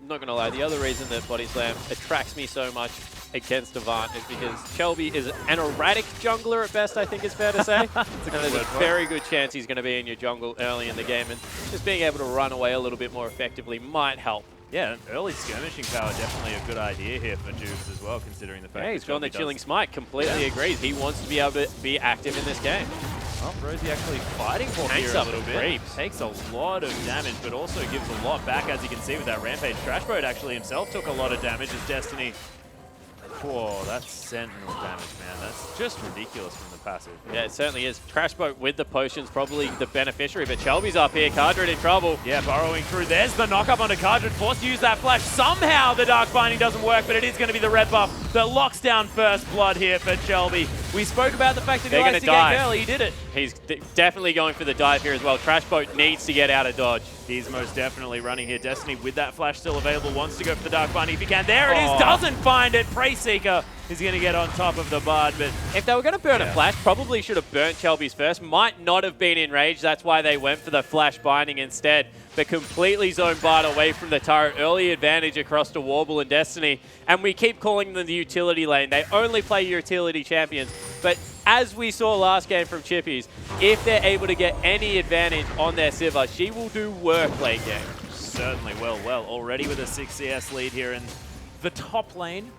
Speaker 4: Not gonna lie, the other reason that Body Slam attracts me so much against Avant is because Shelby is an erratic jungler at best, I think it's fair to say. And there's a very good chance he's gonna be in your jungle early in the game, and just being able to run away a little bit more effectively might help.
Speaker 3: Yeah, early skirmishing power definitely a good idea here for Juice as well, considering the fact
Speaker 4: Yeah, he's gone the Chilling Smite, completely agrees. He wants to be able to be active in this game.
Speaker 3: Well, Rosie actually fighting for
Speaker 4: Tanks
Speaker 3: here a
Speaker 4: up
Speaker 3: little
Speaker 4: and
Speaker 3: bit.
Speaker 4: creeps.
Speaker 3: Takes a lot of damage, but also gives a lot back, as you can see with that Rampage. Trashboat actually himself took a lot of damage as Destiny. Whoa, that's Sentinel damage, man. That's just ridiculous from the passive.
Speaker 4: Yeah, it certainly is. Trashboat with the potions, probably the beneficiary, but Shelby's up here. Cardred in trouble.
Speaker 3: Yeah, burrowing through. There's the knock-up onto Cardred. Forced to use that flash. Somehow the Dark Binding doesn't work, but it is going to be the red buff that locks down first blood here for Shelby. We spoke about the fact that he likes to get early. He did it.
Speaker 4: He's definitely going for the dive here as well. Trashboat needs to get out of dodge.
Speaker 3: He's most definitely running here. Destiny with that flash still available, wants to go for the Dark Binding if he can. There it is, doesn't find it. Prey Seeker is going to get on top of the Bard, but
Speaker 4: if they were going to burn a flash, probably should have burnt Shelby's first. Might not have been enraged. That's why they went for the flash binding instead. But completely zoned Bard away from the turret. Early advantage across to Warble and Destiny. And we keep calling them the utility lane. They only play utility champions. But as we saw last game from Chippies, if they're able to get any advantage on their Siva, she will do work late game.
Speaker 3: Certainly well. Already with a 6 CS lead here in the top lane.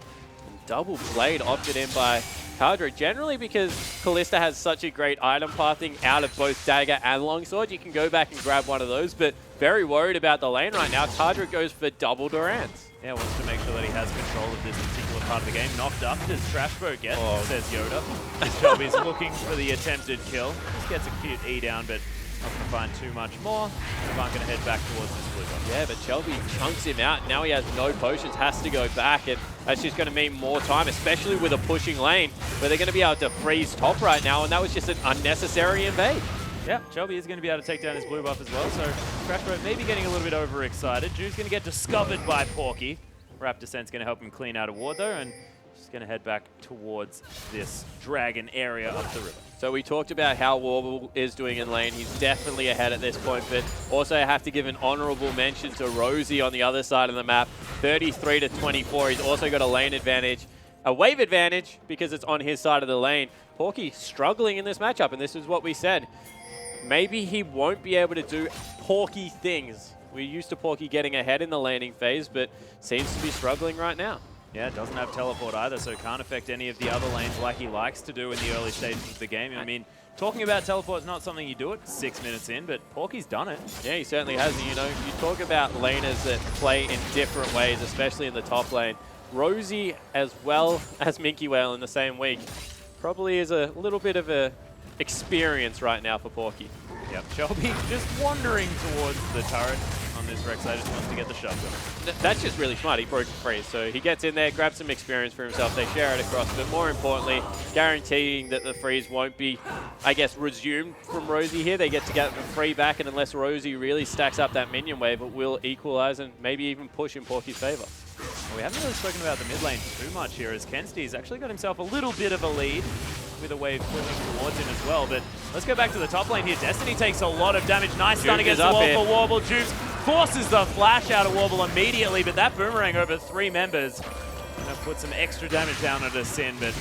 Speaker 4: Double blade opted in by Cardred, generally because Kalista has such a great item pathing out of both dagger and longsword. You can go back and grab one of those, but very worried about the lane right now. Cardred goes for double Durants.
Speaker 3: Yeah, wants to make sure that he has control of this particular part of the game. Knocked up, does Trashboat get, says Yoda. Shelby's looking for the attempted kill. Just gets a cute E down, but Not going to find too much more. Avant going to head back towards this blue box.
Speaker 4: Yeah, but Shelby chunks him out. Now he has no potions, has to go back, and that's just going to mean more time, especially with a pushing lane where they're going to be able to freeze top right now, and that was just an unnecessary invade.
Speaker 3: Yeah, Shelby is going to be able to take down his blue buff as well, so Crashboat may be getting a little bit overexcited. Drew's going to get discovered by Porky. Raptor Sense going to help him clean out a ward though, and just going to head back towards this dragon area up the river.
Speaker 4: So we talked about how Warble is doing in lane. He's definitely ahead at this point, but also I have to give an honorable mention to Rosie on the other side of the map. 33 to 24. He's also got a lane advantage, a wave advantage because it's on his side of the lane. Porky struggling in this matchup, and this is what we said. Maybe he won't be able to do Porky things. We're used to Porky getting ahead in the laning phase, but seems to be struggling right now.
Speaker 3: Yeah, doesn't have teleport either, so can't affect any of the other lanes like he likes to do in the early stages of the game. I mean, talking about teleport is not something you do it 6 minutes in, but Porky's done it.
Speaker 4: Yeah, he certainly has. And, you know, you talk about laners that play in different ways, especially in the top lane. Rosie, as well as Minky Whale in the same week, probably is a little bit of a experience right now for Porky.
Speaker 3: Yep, Shelby just wandering towards the turret on this Rek'Sai, just wants to get the shotgun.
Speaker 4: That's just really smart. He broke the freeze. So he gets in there, grabs some experience for himself. They share it across, but more importantly, guaranteeing that the freeze won't be, I guess, resumed from Rosie here. They get to get the free back, and unless Rosie really stacks up that minion wave, it will equalize and maybe even push in Porky's favor.
Speaker 3: Well, we haven't really spoken about the mid lane too much here, as Kensty's actually got himself a little bit of a lead with a wave pulling towards him as well. But let's go back to the top lane here. Destiny takes a lot of damage. Nice stun against the wall for Warble. Jukes forces the flash out of Warble immediately, but that boomerang over 3 members gonna put some extra damage down onto Sin, but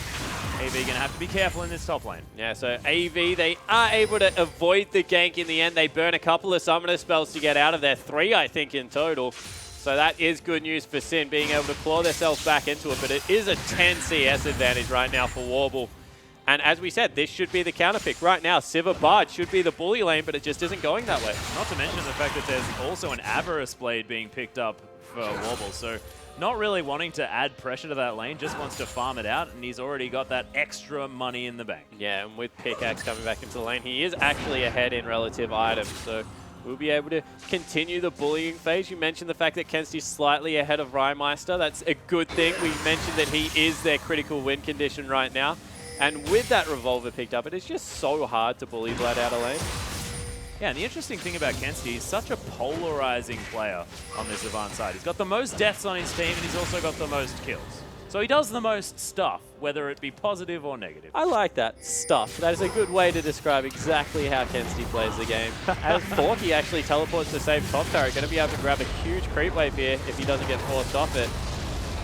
Speaker 3: AV gonna have to be careful in this top lane.
Speaker 4: Yeah, so AV, they are able to avoid the gank in the end. They burn a couple of summoner spells to get out of there. 3, I think, in total. So that is good news for Sin, being able to claw themselves back into it, but it is a 10 CS advantage right now for Warble. And as we said, this should be the counter pick. Right now, Sivir Bard should be the bully lane, but it just isn't going that way.
Speaker 3: Not to mention the fact that there's also an Avarice Blade being picked up for Warble, so not really wanting to add pressure to that lane, just wants to farm it out, and he's already got that extra money in the bank.
Speaker 4: Yeah, and with Pickaxe coming back into the lane, he is actually ahead in relative items, so we'll be able to continue the bullying phase. You mentioned the fact that Kensty's slightly ahead of Rymeister. That's a good thing. We mentioned that he is their critical win condition right now. And with that revolver picked up, it is just so hard to bully Vlad out of lane.
Speaker 3: Yeah, and the interesting thing about Kensty, he's such a polarizing player on this Avant side. He's got the most deaths on his team, and he's also got the most kills. So he does the most stuff, whether it be positive or negative.
Speaker 4: I like that stuff. That is a good way to describe exactly how Kensty plays the game. As Porky actually teleports to save top turret, going to be able to grab a huge creep wave here if he doesn't get forced off it.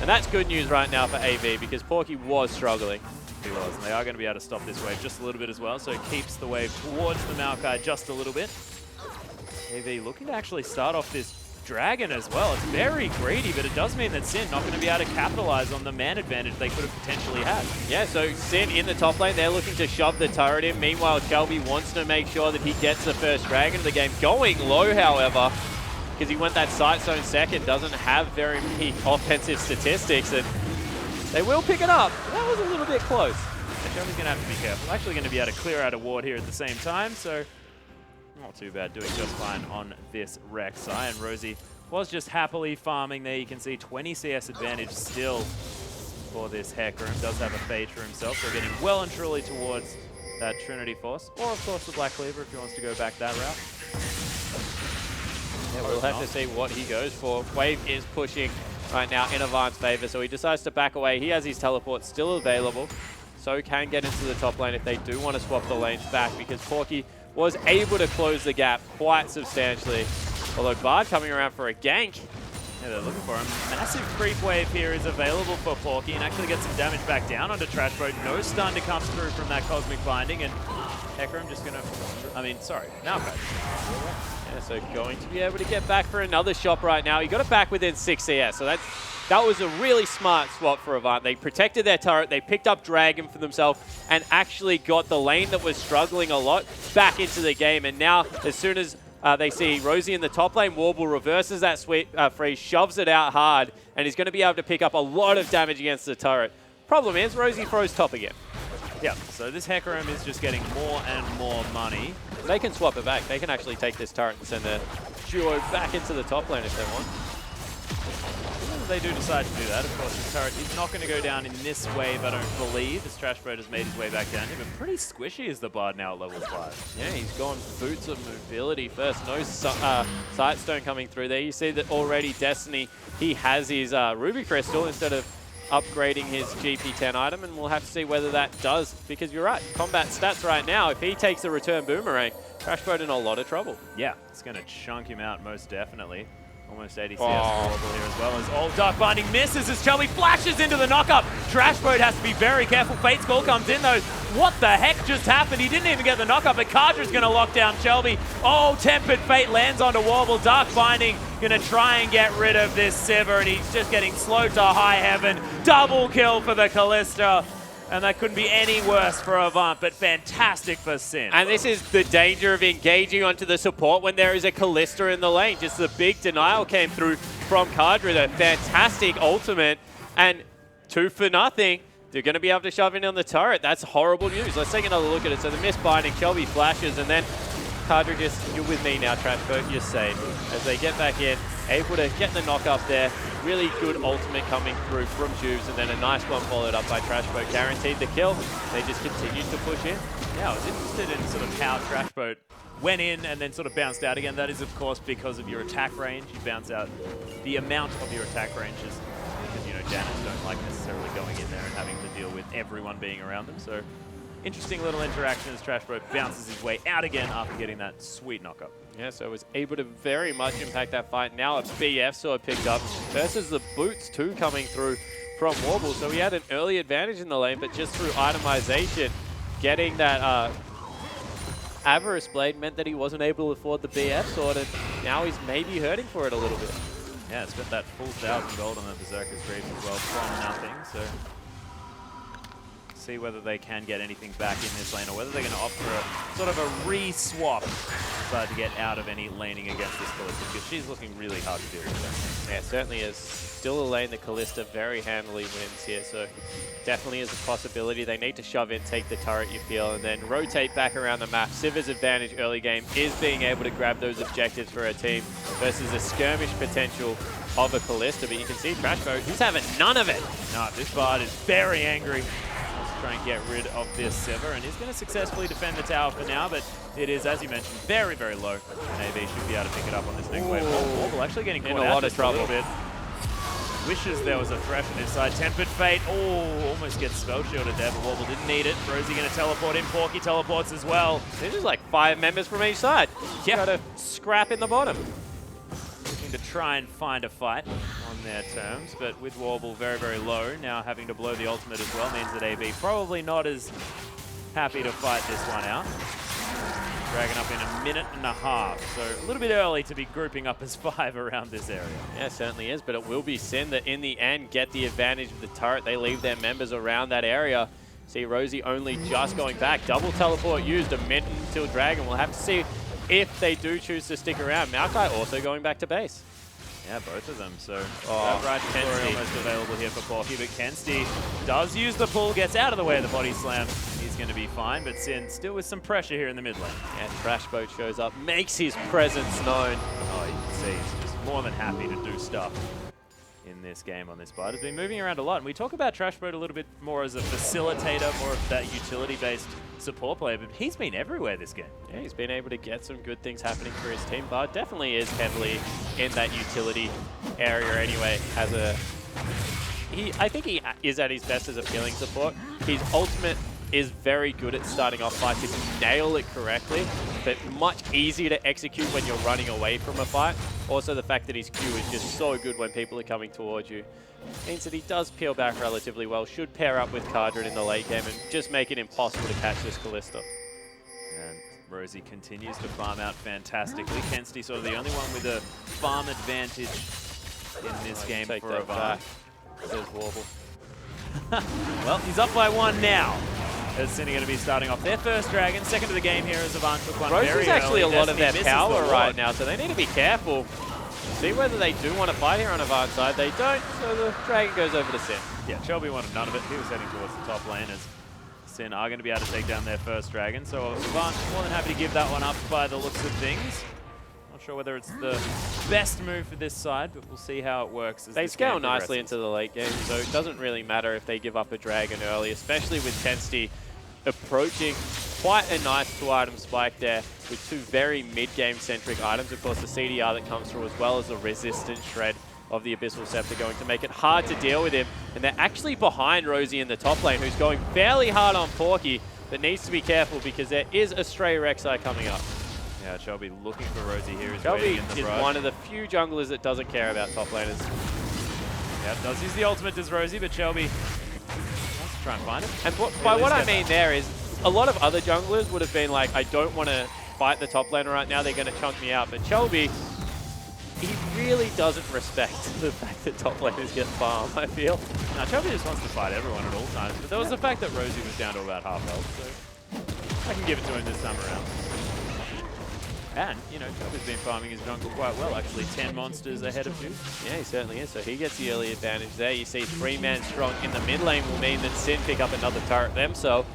Speaker 4: And that's good news right now for AV, because Porky was struggling.
Speaker 3: He was, and they are going to be able to stop this wave just a little bit as well, so it keeps the wave towards the Maokai just a little bit. AV looking to actually start off this dragon as well. It's very greedy, but it does mean that Sin not going to be able to capitalize on the man advantage they could have potentially had.
Speaker 4: Yeah, so Sin in the top lane, they're looking to shove the turret in. Meanwhile, Shelby wants to make sure that he gets the first dragon of the game. Going low, however, because he went that sight zone second, doesn't have very many offensive statistics, and they will pick it up. That was a little bit close.
Speaker 3: Shelby's going to have to be careful. Actually going to be able to clear out a ward here at the same time, so not too bad, doing just fine on this Rek'Sai. And Rosie was just happily farming there. You can see 20 CS advantage still for this Hecarim. Does have a Phage for himself, so getting well and truly towards that Trinity Force. Or, of course, the Black Cleaver if he wants to go back that route.
Speaker 4: Yeah, we'll have to see what he goes for. Wave is pushing right now in Avant's favor, so he decides to back away. He has his teleport still available, so can get into the top lane if they do want to swap the lanes back, because Porky was able to close the gap quite substantially. Although Bard coming around for a gank.
Speaker 3: Yeah, they're looking for him. Massive creep wave here is available for Porky, and actually gets some damage back down onto Trash Boat. No stun to come through from that Cosmic Binding, and Hecarim just going to, Maokai.
Speaker 4: Yeah, so going to be able to get back for another shot right now. He got it back within 6 CS, so that was a really smart swap for Avant. They protected their turret, they picked up Dragon for themselves, and actually got the lane that was struggling a lot back into the game. And now, as soon as they see Rosie in the top lane, Warble reverses that freeze, shoves it out hard, and he's going to be able to pick up a lot of damage against the turret. Problem is, Rosie throws top again.
Speaker 3: Yeah, so this Hecarim is just getting more and more money.
Speaker 4: They can swap it back. They can actually take this turret and send their duo back into the top lane if they want.
Speaker 3: They do decide to do that. Of course, the turret is not going to go down in this wave, I don't believe, as Trashbird has made his way back down here. But pretty squishy is the Bard now at level 5.
Speaker 4: Yeah, he's gone boots of mobility first. No Sightstone coming through there. You see that already Destiny, he has his Ruby Crystal instead of upgrading his GP10 item, and we'll have to see whether that does, because you're right, combat stats right now, if he takes the return boomerang, Trashbird in a lot of trouble.
Speaker 3: Yeah, it's going to chunk him out most definitely. Almost 80 CS horrible here as well as Dark Binding misses as Shelby flashes into the knockup. Trashbird has to be very careful. Fate's Call comes in though. What the heck just happened? He didn't even get the knockup, but Kardra's going to lock down Shelby. Oh, Tempered Fate lands onto Warble. Dark Binding going to try and get rid of this Sivir, and he's just getting slowed to high heaven. Double kill for the Kalista. And that couldn't be any worse for Avant, but fantastic for Sin.
Speaker 4: And this is the danger of engaging onto the support when there is a Kalista in the lane. Just the big denial came through from Kardra, the fantastic ultimate, and 2 for nothing. They're going to be able to shove in on the turret. That's horrible news. Let's take another look at it. So the misbinding, Shelby flashes, and then Kardra just, you're with me now, Trashbird, you're safe. As they get back in, able to get the knock up there. Really good ultimate coming through from Juves, and then a nice one followed up by Trashboat. Guaranteed the kill. They just continued to push in.
Speaker 3: Yeah, I was interested in sort of how Trashboat went in and then sort of bounced out again. That is, of course, because of your attack range. You bounce out the amount of your attack ranges because, you know, Janets don't like necessarily going in there and having to deal with everyone being around them. So interesting little interaction as Trashboat bounces his way out again after getting that sweet knockup.
Speaker 4: Yeah, so was able to very much impact that fight. Now a BF sort of picked up versus the boots too coming through from Warble. So he had an early advantage in the lane, but just through itemization, getting that Avarice Blade meant that he wasn't able to afford the BF sword, and now he's maybe hurting for it a little bit.
Speaker 3: Yeah, spent that full 1,000 gold on the Berserker's Greaves as well from nothing, so see whether they can get anything back in this lane or whether they're going to opt for a sort of a re-swap to get out of any laning against this Kalista, because she's looking really hard to deal with.
Speaker 4: Yeah, it certainly is. Still a lane that Kalista very handily wins here, so definitely is a possibility. They need to shove in, take the turret, you feel, and then rotate back around the map. Sivir's advantage early game is being able to grab those objectives for her team versus a skirmish potential of a Kalista, but you can see Trashboat, he's having none of it.
Speaker 3: No, this Bard is very angry. Try and get rid of this Sivir, and he's going to successfully defend the tower for now, but it is, as you mentioned, very, very low. And AB should be able to pick it up on this next wave. Warble actually getting caught out just a little bit. Wishes there was a thresh on his side. Tempered Fate, almost gets spell shielded there, but Warble didn't need it. Rosie going to teleport in. Porky teleports as well.
Speaker 4: This is like 5 members from each side.
Speaker 3: Yeah.
Speaker 4: Got to scrap in the bottom.
Speaker 3: Looking to try and find a fight on their terms, but with Warble very, very low, now having to blow the ultimate as well means that AB probably not as happy to fight this one out. Dragon up in a minute and a half, so a little bit early to be grouping up as 5 around this area.
Speaker 4: Yeah, it certainly is, but it will be Sin that in the end get the advantage of the turret. They leave their members around that area. See Rosie only just going back. Double teleport used, a minute until Dragon. We'll have to see if they do choose to stick around. Maokai also going back to base.
Speaker 3: Yeah, both of them. So right Kensti almost available here for Porky, but Kensti does use the pull, gets out of the way of the body slam. He's going to be fine, but Sin still with some pressure here in the mid lane.
Speaker 4: Yeah, Trashboat shows up, makes his presence known.
Speaker 3: Oh, you can see he's just more than happy to do stuff in this game on this Bard. Has been moving around a lot, and we talk about Trashboat a little bit more as a facilitator, more of that utility-based support player, but he's been everywhere this game.
Speaker 4: Yeah, he's been able to get some good things happening for his team. Bard definitely is heavily in that utility area anyway. I think he is at his best as a feeling support. His ultimate is very good at starting off fights if you nail it correctly, but much easier to execute when you're running away from a fight. Also, the fact that his Q is just so good when people are coming towards you means that he does peel back relatively well. Should pair up with Kardra in the late game and just make it impossible to catch this Kalista.
Speaker 3: And Rosie continues to farm out fantastically. Kensti sort of the only one with a farm advantage in this game for Avant.
Speaker 4: There's Warble.
Speaker 3: Well, he's up by 1 now. As Sin are going to be starting off their first Dragon. Second of the game here as Avant took one very early.
Speaker 4: Rosie's actually a lot of their power right
Speaker 3: now.
Speaker 4: now, so they need to be careful. See whether they do want to fight here on Avant's side. They don't, so the Dragon goes over to Sin.
Speaker 3: Yeah, Shelby wanted none of it. He was heading towards the top lane as Sin are going to be able to take down their first dragon. So Avant more than happy to give that one up by the looks of things. Not sure whether it's the best move for this side, but we'll see how it works. As
Speaker 4: They
Speaker 3: this
Speaker 4: scale
Speaker 3: game
Speaker 4: nicely
Speaker 3: progresses.
Speaker 4: into the late game, so it doesn't really matter if they give up a dragon early, especially with Tensty approaching quite a nice 2-item spike there with 2 very mid-game centric items. Of course, the CDR that comes through, as well as the resistant shred of the Abyssal Scepter, going to make it hard to deal with him. And they're actually behind Rosie in the top lane, who's going fairly hard on Porky, but needs to be careful because there is a stray Rek'Sai coming up.
Speaker 3: Yeah, Shelby looking for Rosie here. He's
Speaker 4: Shelby
Speaker 3: waiting in the
Speaker 4: is
Speaker 3: brush.
Speaker 4: one of the few junglers that doesn't care about top laners.
Speaker 3: Yeah, does use the ultimate, does Rosie, but Shelby wants to try and find him.
Speaker 4: And
Speaker 3: Or
Speaker 4: by
Speaker 3: at
Speaker 4: what
Speaker 3: least
Speaker 4: I
Speaker 3: get
Speaker 4: mean
Speaker 3: that.
Speaker 4: there is, a lot of other junglers would have been like, I don't want to fight the top laner right now, they're going to chunk me out. But Shelby, he really doesn't respect the fact that top laners get farm, I feel.
Speaker 3: Now, Shelby just wants to fight everyone at all times, but there was the fact that Rosie was down to about half health, so I can give it to him this time around. And, you know, Shelby's been farming his jungle quite well, actually. 10 monsters ahead of Juice.
Speaker 4: Yeah, he certainly is. So he gets the early advantage there. You see 3-man strong in the mid lane will mean that Sin pick up another turret themselves.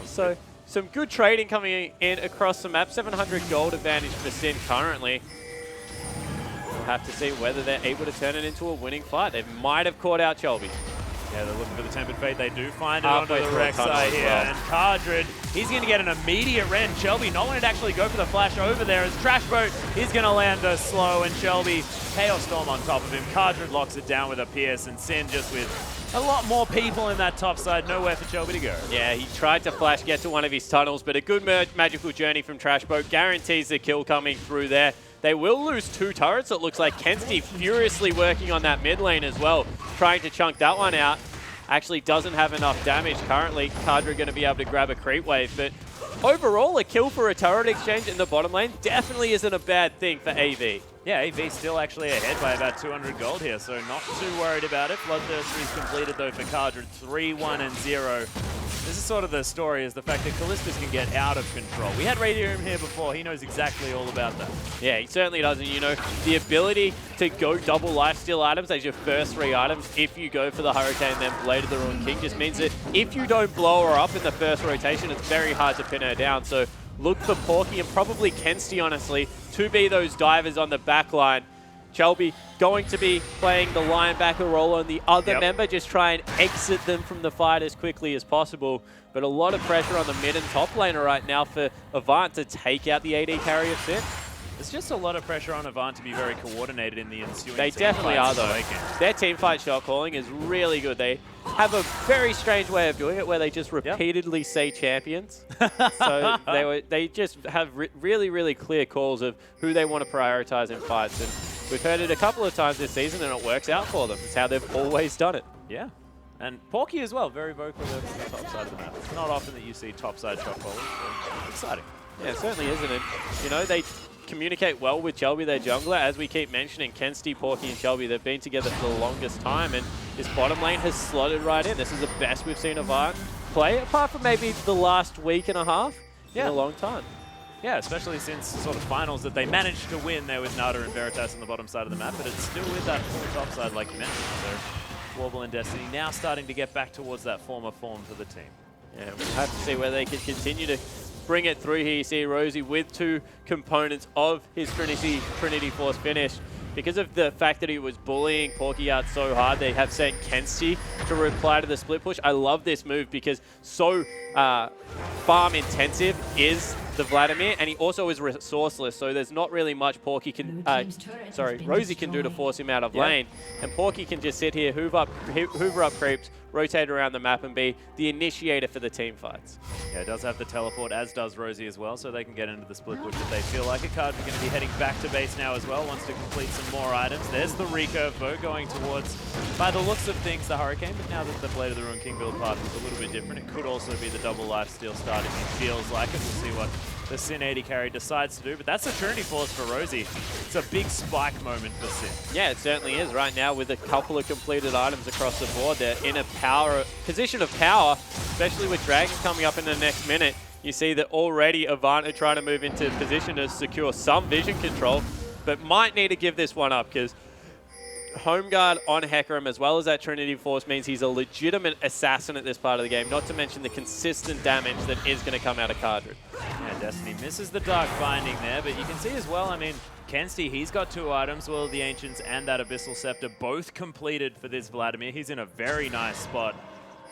Speaker 4: So some good trading coming in across the map. 700 gold advantage for Sin currently. We'll have to see whether they're able to turn it into a winning fight. They might have caught out Shelby.
Speaker 3: Yeah, they're looking for the Tempered Fate. They do find it
Speaker 4: Halfway
Speaker 3: onto the
Speaker 4: through a tunnel
Speaker 3: Rek'Sai
Speaker 4: as
Speaker 3: here.
Speaker 4: well.
Speaker 3: And Cardred, he's going to get an immediate rend. Shelby not wanting to actually go for the flash over there as Trash Boat is going to land a slow, and Shelby, Chaos Storm on top of him. Cardred locks it down with a Pierce, and Sin just with a lot more people in that top side. Nowhere for Shelby to go.
Speaker 4: Yeah, he tried to flash get to one of his tunnels, but a good magical journey from Trash Boat guarantees the kill coming through there. They will lose 2 turrets. It looks like Kensti furiously working on that mid lane as well, trying to chunk that one out. Actually doesn't have enough damage currently. Kadra going to be able to grab a creep wave, but overall a kill for a turret exchange in the bottom lane definitely isn't a bad thing for AV.
Speaker 3: Yeah, AV still actually ahead by about 200 gold here, so not too worried about it. Bloodthirster is completed though for Cardred, 3-1-0. This is sort of the story, is the fact that Callistus can get out of control. We had Radium here before, he knows exactly all about that.
Speaker 4: Yeah, he certainly doesn't. You know, the ability to go double lifesteal items as your first 3 items if you go for the Hurricane then Blade of the Ruined King just means that if you don't blow her up in the first rotation, it's very hard to pin her down. So look for Porky and probably Kensti, honestly, to be those divers on the back line. Shelby going to be playing the linebacker role on the other member, just try and exit them from the fight as quickly as possible. But a lot of pressure on the mid and top laner right now for Avant to take out the AD carry of Sin.
Speaker 3: There's just a lot of pressure on Avant to be very coordinated in the ensuing
Speaker 4: They
Speaker 3: team
Speaker 4: definitely are
Speaker 3: fights
Speaker 4: though.
Speaker 3: this weekend.
Speaker 4: Their team fight shot calling is really good. They have a very strange way of doing it where they just repeatedly say champions. So they just have really, really clear calls of who they want to prioritize in fights. And we've heard it a couple of times this season and it works out for them. It's how they've always done it.
Speaker 3: Yeah. And Porky as well, very vocal there from the top side of the map. It's not often that you see top side shot callers, so exciting.
Speaker 4: Yeah, it certainly isn't it? You know, they communicate well with Shelby, their jungler. As we keep mentioning, Kensti, Porky, and Shelby, they've been together for the longest time, and this bottom lane has slotted right in. This is the best we've seen Avant play, apart from maybe the last week and a half in a long time.
Speaker 3: Yeah, especially since sort of finals that they managed to win there with Nada and Veritas on the bottom side of the map, but it's still with that full top side like you mentioned. So Warble and Destiny now starting to get back towards that former form for the team.
Speaker 4: Yeah, we'll have to see whether they can continue to bring it through here. You see Rosie with 2 components of his Trinity Force finish. Because of the fact that he was bullying Porky out so hard, they have sent Kensti to reply to the split push. I love this move because so farm intensive is the Vladimir, and he also is resourceless, so there's not really much Rosie can do to force him out of lane. And Porky can just sit here, hoover up creeps, rotate around the map, and be the initiator for the team fights.
Speaker 3: Yeah, it does have the teleport, as does Rosie as well, so they can get into the split push if they feel like it. Card's going to be heading back to base now as well, wants to complete some more items. There's the recurve, though, going towards, by the looks of things, the Hurricane, but now that the Blade of the Ruined King build path is a little bit different, it could also be the double lifesteal starting. It feels like it. We'll see what the Sin 80 carry decides to do, but that's a Trinity Force for Rosie. It's a big spike moment for Sin.
Speaker 4: Yeah, it certainly is right now with a couple of completed items across the board. They're in a position of power, especially with Dragon coming up in the next minute. You see that already Avant are trying to move into position to secure some vision control, but might need to give this one up because home guard on Hecarim as well as that Trinity Force means he's a legitimate assassin at this part of the game, not to mention the consistent damage that is going to come out of Cardred.
Speaker 3: Yeah, Destiny misses the Dark Binding there, but you can see as well, I mean, Kensti, he's got 2 items, Will of the Ancients and that Abyssal Scepter, both completed for this Vladimir. He's in a very nice spot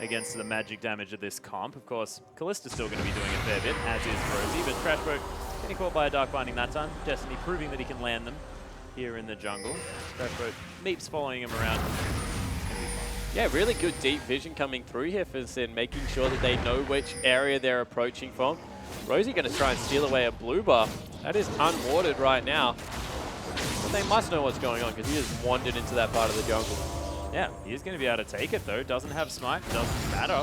Speaker 3: against the magic damage of this comp. Of course, Kallista's still going to be doing a fair bit, as is Rosie, but Crashboat getting caught by a Dark Binding that time. Destiny proving that he can land them here in the jungle. Crashboat Meeps following him around.
Speaker 4: Yeah, really good deep vision coming through here for Sin, making sure that they know which area they're approaching from. Rosie going to try and steal away a blue buff. That is unwatered right now. But they must know what's going on because he just wandered into that part of the jungle.
Speaker 3: Yeah, he's going to be able to take it though. Doesn't have smite, doesn't matter.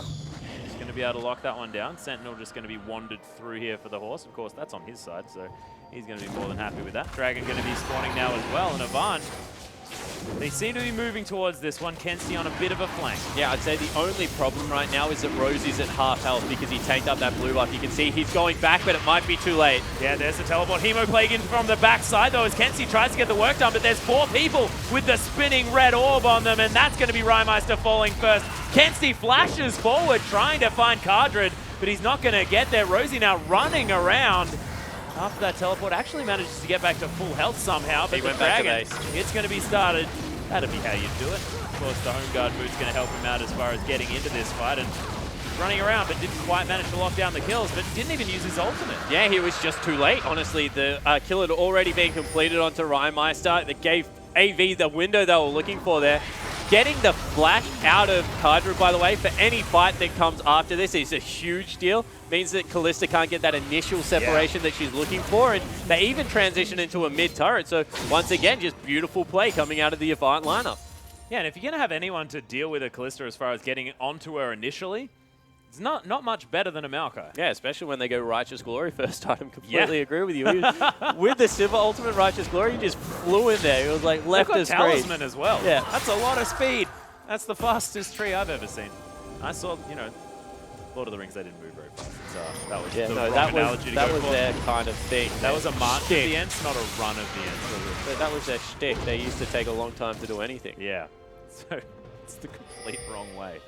Speaker 3: He's going to be able to lock that one down. Sentinel just going to be wandered through here for the horse. Of course, that's on his side, so he's going to be more than happy with that. Dragon going to be spawning now as well, and Avant, they seem to be moving towards this one. Kensti on a bit of a flank.
Speaker 4: Yeah, I'd say the only problem right now is that Rosie's at half health because he tanked up that blue buff. You can see he's going back, but it might be too late.
Speaker 3: Yeah, there's the teleport. Hemoplague in from the backside, though, as Kensti tries to get the work done, but there's 4 people with the spinning red orb on them, and that's going to be Rymeister falling first. Kensti flashes forward, trying to find Cardred, but he's not going to get there. Rosie now running around. After that teleport, actually manages to get back to full health somehow, but the Dragon, it's going to be started. That'll be how you do it. Of course, the home guard move's going to help him out as far as getting into this fight, and he's running around, but didn't quite manage to lock down the kills, but didn't even use his ultimate.
Speaker 4: Yeah, he was just too late, honestly. The kill had already been completed onto Rymeister. That gave AV the window they were looking for there. Getting the flash out of Cardred, by the way, for any fight that comes after this is a huge deal. Means that Callista can't get that initial separation that she's looking for, and they even transition into a mid-turret. So once again, just beautiful play coming out of the Avant lineup.
Speaker 3: Yeah, and if you're going to have anyone to deal with a Callista as far as getting onto her initially, it's not much better than a Maokai.
Speaker 4: Yeah, especially when they go Righteous Glory first item. Completely agree with you. With the Sivir Ultimate Righteous Glory, he just flew in there. It was like left of screen.
Speaker 3: Talisman as well.
Speaker 4: Yeah.
Speaker 3: That's a lot of speed. That's the fastest tree I've ever seen. I saw, you know, Lord of the Rings, they didn't move very fast. So that was the wrong analogy to go for.
Speaker 4: That was their kind of thing.
Speaker 3: That was a march of the Ents, not a run of the Ents.
Speaker 4: So that was their shtick. They used to take a long time to do anything.
Speaker 3: Yeah. So it's the complete wrong way.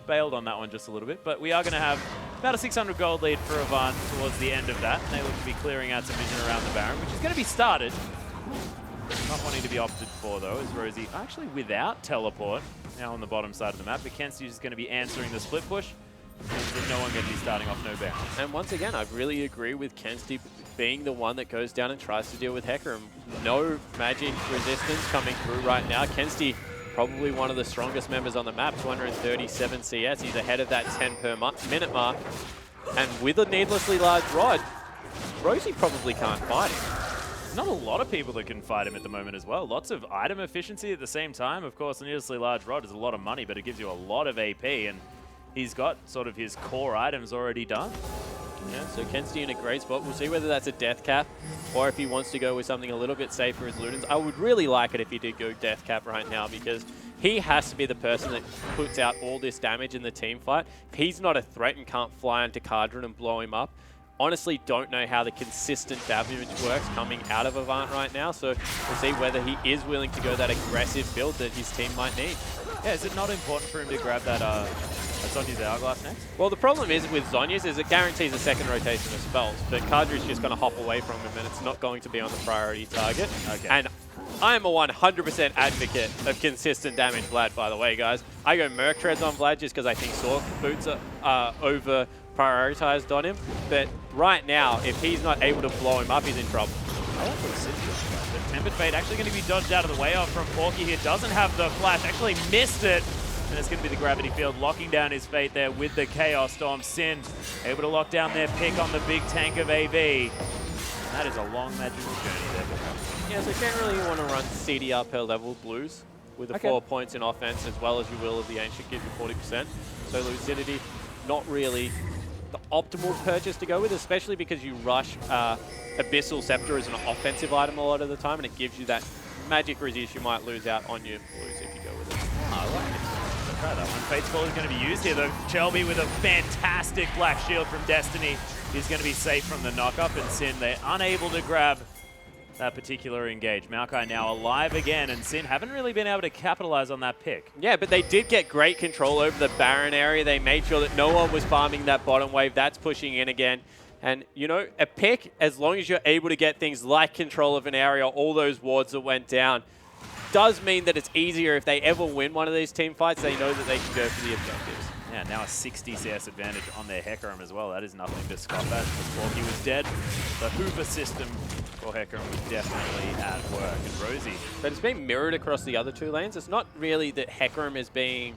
Speaker 3: Bailed on that one just a little bit, but we are going to have about a 600 gold lead for Avant towards the end of that. And they look to be clearing out some vision around the Baron, which is going to be started. Not wanting to be opted for, though, is Rosie actually without teleport now on the bottom side of the map. But Kensti is going to be answering the split push. Means no one going to be starting off no Baron.
Speaker 4: And once again, I really agree with Kensti being the one that goes down and tries to deal with Hecarim. No magic resistance coming through right now. Kensti, probably one of the strongest members on the map, 237 CS. He's ahead of that 10 per minute mark. And with a needlessly large rod, Rosie probably can't fight him.
Speaker 3: There's not a lot of people that can fight him at the moment as well. Lots of item efficiency at the same time. Of course, a needlessly large rod is a lot of money, but it gives you a lot of AP, and he's got sort of his core items already done.
Speaker 4: Yeah, so Kensti in a great spot. We'll see whether that's a death cap or if he wants to go with something a little bit safer as Ludens. I would really like it if he did go death cap right now because he has to be the person that puts out all this damage in the team fight. If he's not a threat and can't fly into Cardred and blow him up, honestly don't know how the consistent damage works coming out of Avant right now. So we'll see whether he is willing to go that aggressive build that his team might need.
Speaker 3: Yeah, is it not important for him to grab that Zhonya's Hourglass next?
Speaker 4: Well, the problem is with Zhonya's is it guarantees a second rotation of spells, but Cardred's just going to hop away from him and it's not going to be on the priority target.
Speaker 3: Okay.
Speaker 4: And I am a 100% advocate of consistent damage Vlad, by the way, guys. I go Merc Treads on Vlad just because I think Sword Boots are over prioritized on him. But right now, if he's not able to blow him up, he's in trouble.
Speaker 3: I like what Sid's doing. But Tempered Fate actually going to be dodged out of the way off from Porky here. Doesn't have the flash, actually missed it. And it's going to be the Gravity Field locking down his fate there with the Chaos Storm. Sin able to lock down their pick on the big tank of AV. And that is a long magical journey there.
Speaker 4: Yeah, so generally you want to run CDR per level blues with the 4 points in offense as well as you will of the Ancient gives you 40%. So Lucidity, not really the optimal purchase to go with, especially because you rush Abyssal Scepter as an offensive item a lot of the time and it gives you that magic resist you might lose out on your blues if you go with it.
Speaker 3: Oh, I like it. Try that one. Fate's Call is going to be used here, though. Shelby with a fantastic Black Shield from Destiny is going to be safe from the knock-up, and Sin, they're unable to grab that particular engage. Maokai now alive again, and Sin haven't really been able to capitalize on that pick.
Speaker 4: Yeah, but they did get great control over the Baron area. They made sure that no one was farming that bottom wave. That's pushing in again. And, you know, a pick, as long as you're able to get things like control of an area, all those wards that went down, does mean that it's easier if they ever win one of these team fights. They know that they can go for the objectives.
Speaker 3: Yeah, now a 60 CS advantage on their Hecarim as well. That is nothing to scoff at. Before he was dead, the Hoover system for Hecarim was definitely at work. And Rosie.
Speaker 4: But it's being mirrored across the other two lanes. It's not really that Hecarim is being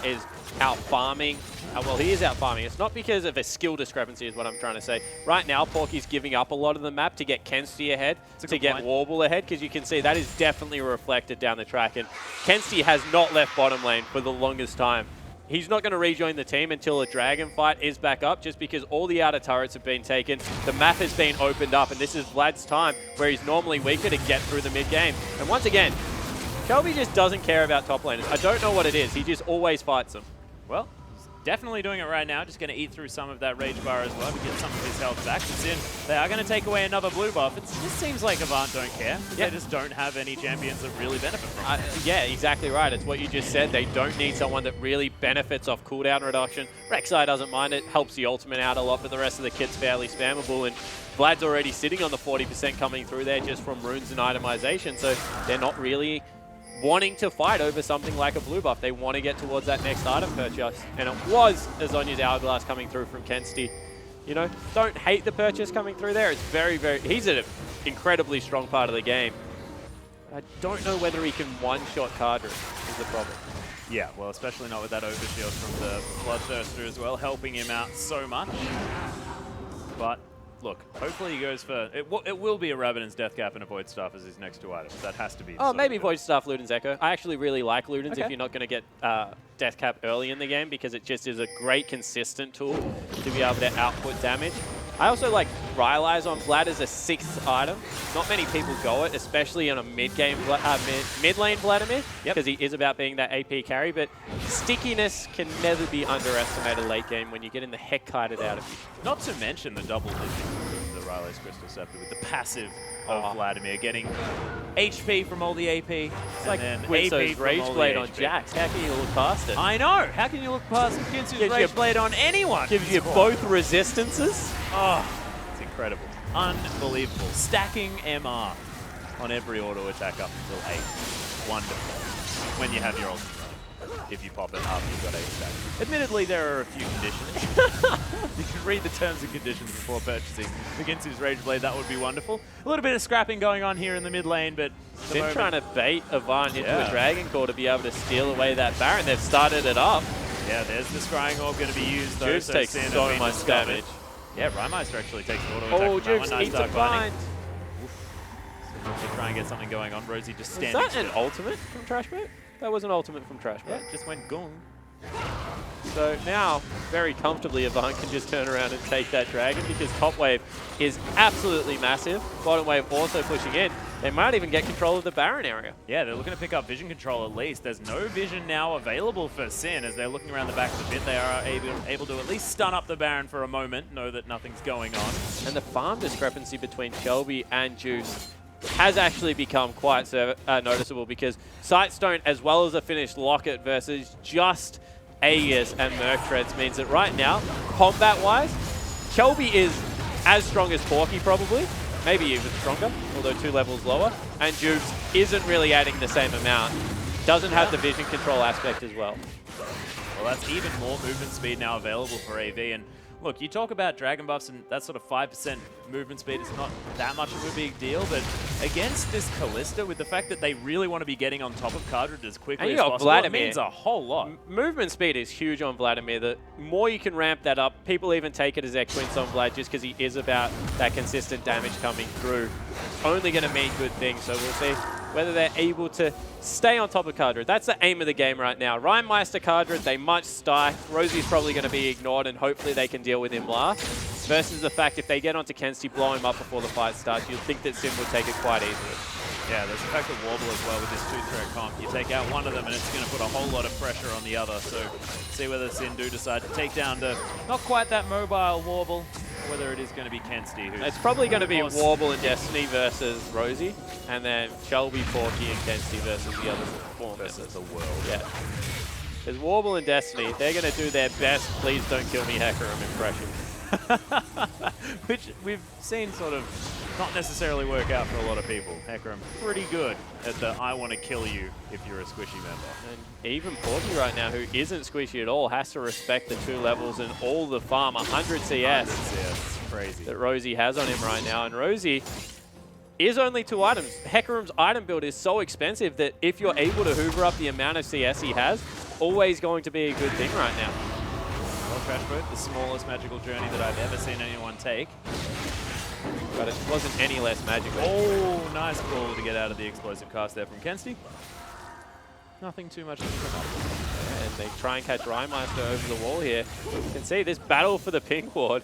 Speaker 4: is out farming. Well, he is out farming. It's not because of a skill discrepancy is what I'm trying to say. Right now, Porky's giving up a lot of the map to get Kensti ahead, to get Warble ahead, because you can see that is definitely reflected down the track. And Kensti has not left bottom lane for the longest time. He's not going to rejoin the team until a dragon fight is back up, just because all the outer turrets have been taken. The map has been opened up, and this is Vlad's time, where he's normally weaker, to get through the mid-game. And once again, Shelby just doesn't care about top laners. I don't know what it is. He just always fights them.
Speaker 3: Well, he's definitely doing it right now. Just going to eat through some of that Rage Bar as well to get some of his health back. It's in. They are going to take away another blue buff. It just seems like Avant don't care.
Speaker 4: Yeah.
Speaker 3: They just don't have any champions that really benefit from it.
Speaker 4: Yeah, exactly right. It's what you just said. They don't need someone that really benefits off cooldown reduction. Rek'Sai doesn't mind it. Helps the ultimate out a lot, but the rest of the kit's fairly spammable. And Vlad's already sitting on the 40% coming through there just from runes and itemization. So they're not really wanting to fight over something like a blue buff. They want to get towards that next item purchase. And it was Azonia's Hourglass coming through from Kensti. You know, don't hate the purchase coming through there. It's very, he's an incredibly strong part of the game. I don't know whether he can one-shot Kadra is the problem.
Speaker 3: Yeah, well, especially not with that overshield from the Bloodthirster as well, helping him out so much. But look, hopefully he goes for... It will be a Rabadon's Death Cap and a Void Staff as his next two items. That has to be...
Speaker 4: Oh, maybe Void Staff, Luden's Echo. I actually really like Luden's
Speaker 3: Okay.
Speaker 4: if you're not going to get Death Cap early in the game, because it just is a great consistent tool to be able to output damage. I also like Rylai's on Vlad as a 6th item. Not many people go it, especially on a mid-game, mid-lane Vladimir, because he is about being that AP carry, but stickiness can never be underestimated late game when you're getting the heck kited out of you.
Speaker 3: Not to mention the double vision from the Rylai's Crystal Scepter with the passive of Vladimir, getting HP from all the AP,
Speaker 4: It's like
Speaker 3: and then
Speaker 4: Quinzo's
Speaker 3: AP from
Speaker 4: Rage
Speaker 3: all the
Speaker 4: Blade on
Speaker 3: HP.
Speaker 4: Jax. How can you look past it?
Speaker 3: I know! How can you look past Quinzo's
Speaker 4: Gives
Speaker 3: Rage
Speaker 4: you-
Speaker 3: Blade on anyone?
Speaker 4: Gives you both resistances.
Speaker 3: Oh, it's incredible. Unbelievable. Stacking MR on every auto attack up until 8. Wonderful. When you have your ultimate running. If you pop it after you've got 8 stacks. Admittedly, there are a few conditions. You can read the terms and conditions before purchasing against his Rage Blade. That would be wonderful. A little bit of scrapping going on here in the mid lane, but
Speaker 4: They're trying to bait Avant into a Dragon Core to be able to steal away that Baron. They've started it up.
Speaker 3: Yeah, there's the Scrying Orb going to be used though.
Speaker 4: Juice takes
Speaker 3: Sin
Speaker 4: so
Speaker 3: has been
Speaker 4: much
Speaker 3: discovered.
Speaker 4: damage.
Speaker 3: Yeah, Rymeister actually takes an auto attack
Speaker 4: Oh,
Speaker 3: from that
Speaker 4: Juice
Speaker 3: one. Nice
Speaker 4: eats a
Speaker 3: Dark Binding.
Speaker 4: bind.
Speaker 3: They try and get something going on. Rosie just
Speaker 4: Was
Speaker 3: standing
Speaker 4: that an
Speaker 3: still.
Speaker 4: ultimate from Trashbait? That was an ultimate from Trashbait.
Speaker 3: Yeah, just went gong.
Speaker 4: So now, very comfortably, Avant can just turn around and take that Dragon, because top wave is absolutely massive. Bottom wave also pushing in. They might even get control of the Baron area.
Speaker 3: Yeah, they're looking to pick up vision control at least. There's no vision now available for Sin as they're looking around the back of the pit. They are able to at least stun up the Baron for a moment, know that nothing's going on.
Speaker 4: And the farm discrepancy between Shelby and Juice has actually become quite noticeable, because Sightstone, as well as a finished Locket versus just Aegis and Merc Treads, means that right now, combat-wise, Shelby is as strong as Porky probably, maybe even stronger, although 2 levels lower, and Juice isn't really adding the same amount. Doesn't have the vision control aspect as well.
Speaker 3: Well, that's even more movement speed now available for AV. And look, you talk about Dragon buffs and that sort of 5% movement speed is not that much of a big deal, but against this Kalista, with the fact that they really want to be getting on top of Cardred as quickly
Speaker 4: And
Speaker 3: as
Speaker 4: you got
Speaker 3: possible,
Speaker 4: Vladimir.
Speaker 3: it means a whole lot.
Speaker 4: Movement speed is huge on Vladimir. The more you can ramp that up, people even take it as their quince on Vlad just because he is about that consistent damage coming through. It's only going to mean good things, so we'll see whether they're able to stay on top of Cardred. That's the aim of the game right now. Rhymemeister Cardred, they must stack. Rosie's probably going to be ignored, and hopefully they can deal with him last. Versus the fact if they get onto Kensti, blow him up before the fight starts, you'll think that Sim will take it quite easily.
Speaker 3: Yeah, there's the fact of Warble as well with this 2-threat comp. You take out one of them and it's going to put a whole lot of pressure on the other. So see whether Sin do decide to take down the not quite that mobile Warble. or whether it is going to be Kensti. Who's
Speaker 4: It's probably going to be
Speaker 3: Horse.
Speaker 4: Warble and Destiny versus Rosie, and then Shelby, Porky, and Kensti versus the other four
Speaker 3: versus
Speaker 4: members.
Speaker 3: the world.
Speaker 4: Yeah. Because Warble and Destiny, they're going to do their best please don't kill me Hecarim impression.
Speaker 3: Which we've seen sort of not necessarily work out for a lot of people. Hecarim pretty good at the I want to kill you if you're a squishy member.
Speaker 4: And even Porky right now, who isn't squishy at all, has to respect the 2 levels and all the farm, 100 CS
Speaker 3: Yeah, it's crazy.
Speaker 4: that Rosie has on him right now. And Rosie is only 2 items. Hecarim's item build is so expensive that if you're able to hoover up the amount of CS he has, always going to be a good thing right now.
Speaker 3: Well, Crash Boat, the smallest magical journey that I've ever seen anyone take.
Speaker 4: But it wasn't any less magical.
Speaker 3: Oh, nice call to get out of the explosive cast there from Kensti. Nothing too much to come up with.
Speaker 4: And they try and catch Rhymeister over the wall here. You can see this battle for the pink ward.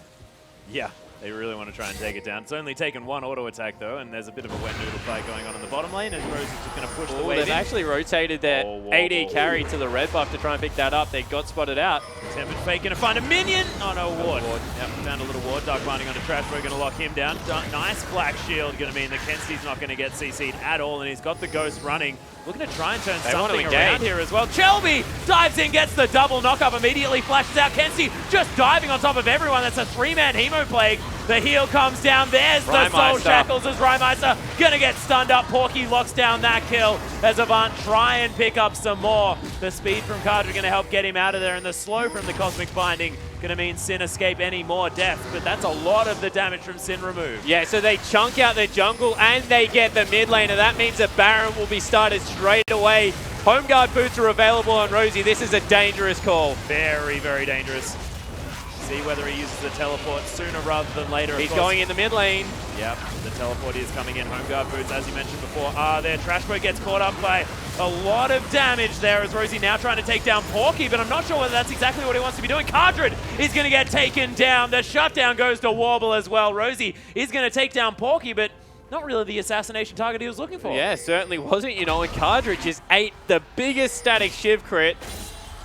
Speaker 3: Yeah, they really want to try and take it down. It's only taken 1 auto attack though, and there's a bit of a wet noodle fight going on in the bottom lane, and Rose is just going to push the
Speaker 4: Ooh,
Speaker 3: wave
Speaker 4: they've
Speaker 3: in.
Speaker 4: actually rotated their
Speaker 3: Oh,
Speaker 4: AD
Speaker 3: whoa.
Speaker 4: carry to the red buff to try and pick that up. They got spotted out.
Speaker 3: Tempted fake, going to find a minion. Oh no, ward. Yep, found a little ward. Dark Binding onto Trash. We're going to lock him down. Nice black shield, going to mean that Kensti's not going to get CC'd at all, and he's got the ghost running. Looking to try and turn
Speaker 4: They want to
Speaker 3: something
Speaker 4: engage.
Speaker 3: around here as well. Shelby dives in, gets the double knock-up, immediately flashes out. Kensti just diving on top of everyone. That's a 3-man Hemo Plague. The heal comes down. There's the Soul
Speaker 4: Rhymeister.
Speaker 3: Shackles as Rhymeister gonna get stunned up. Porky locks down that kill as Avant try and pick up some more. The speed from Cardra gonna help get him out of there, and the slow from the Cosmic Binding gonna mean Sin escape any more deaths, but that's a lot of the damage from Sin removed.
Speaker 4: Yeah, so they chunk out the jungle and they get the mid lane, and that means that Baron will be started straight away. Home guard boots are available on Rosie. This is a dangerous call.
Speaker 3: Very, very dangerous. See whether he uses the teleport sooner rather than later. Of
Speaker 4: He's
Speaker 3: course.
Speaker 4: going in the mid lane.
Speaker 3: Yep, the teleport is coming in. Home guard boots, as you mentioned before, are there. Trashboy gets caught up by a lot of damage there as Rosie now trying to take down Porky, but I'm not sure whether that's exactly what he wants to be doing. Cardred is going to get taken down. The shutdown goes to Warble as well. Rosie is going to take down Porky, but not really the assassination target he was looking for.
Speaker 4: Yeah, certainly wasn't, you know, and Cardred just ate the biggest static shiv crit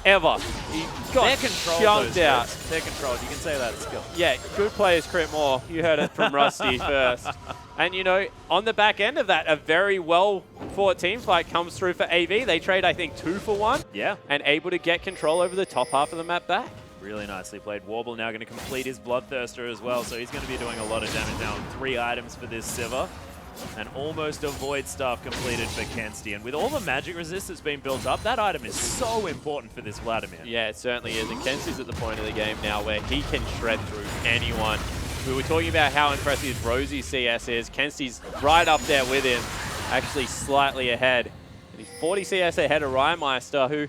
Speaker 4: ever. He got
Speaker 3: They're controlled,
Speaker 4: chunked
Speaker 3: those
Speaker 4: out.
Speaker 3: crits. They're controlled. You can say that skill.
Speaker 4: Yeah, good players crit more. You heard it from Rusty first. And, you know, on the back end of that, a very well-fought team fight comes through for AV. They trade, I think, 2 for 1.
Speaker 3: Yeah.
Speaker 4: And able to get control over the top half of the map back.
Speaker 3: Really nicely played. Warble now going to complete his Bloodthirster as well, so he's going to be doing a lot of damage now on 3 items for this Sivir. And almost a Void Staff completed for Kensti. And with all the magic resist that's been built up, that item is so important for this Vladimir.
Speaker 4: Yeah, it certainly is. And Kensti's at the point of the game now where he can shred through anyone. We were talking about how impressive Rosie's CS is. Kensti's right up there with him, actually slightly ahead. And he's 40 CS ahead of Rhymeister, who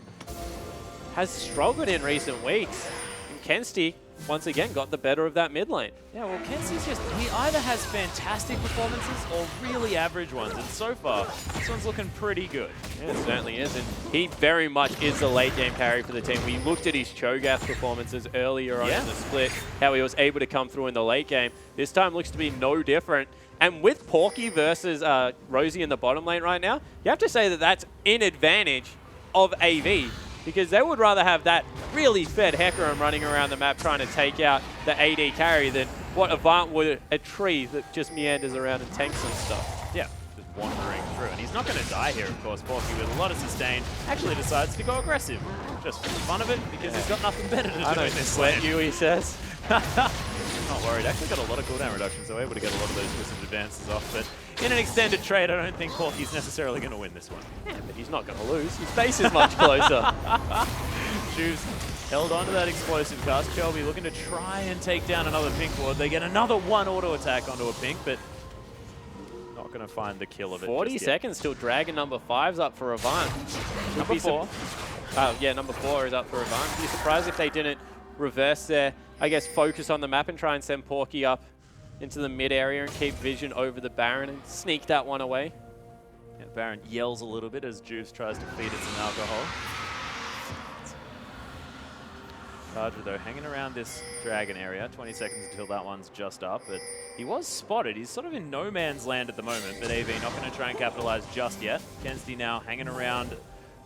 Speaker 4: has struggled in recent weeks. And Kensti, once again, got the better of that mid lane.
Speaker 3: Yeah, well, Kensti's just, he either has fantastic performances or really average ones. And so far, this one's looking pretty good.
Speaker 4: Yeah, it certainly is. And he very much is the late game carry for the team. We looked at his Cho'Gath performances earlier on in the split, how he was able to come through in the late game. This time looks to be no different. And with Porky versus Rosie in the bottom lane right now, you have to say that that's in advantage of AV, because they would rather have that really fed Hecarim running around the map trying to take out the AD carry than what Avant would, a tree that just meanders around and tanks and stuff.
Speaker 3: Yeah, just wandering through. And he's not going to die here, of course. Porky, with a lot of sustain, actually decides to go aggressive. Just for the fun of it, because he's got nothing better to do
Speaker 4: I
Speaker 3: in
Speaker 4: don't
Speaker 3: this
Speaker 4: sweat
Speaker 3: lane.
Speaker 4: you, he says.
Speaker 3: Not worried. Actually got a lot of cooldown reduction, so able to get a lot of those twisted advances off. But in an extended trade, I don't think Porky's necessarily going to win this one.
Speaker 4: Yeah, but he's not going to lose. His base is much closer.
Speaker 3: Juves held on to that explosive cast. Shelby looking to try and take down another pink ward. They get another 1 auto attack onto a pink, but not going to find the kill of it.
Speaker 4: 40
Speaker 3: just yet.
Speaker 4: seconds till Dragon number 5's up for Avant.
Speaker 3: Number 4.
Speaker 4: Yeah, number 4 is up for Avant. Be surprised if they didn't reverse their, I guess, focus on the map and try and send Porky up into the mid area and keep vision over the Baron and sneak that one away.
Speaker 3: Yeah, Baron yells a little bit as Juves tries to feed it some alcohol. Cardra, though, hanging around this dragon area. 20 seconds until that one's just up, but he was spotted. He's sort of in no man's land at the moment, but AV not going to try and capitalize just yet. Kensti now hanging around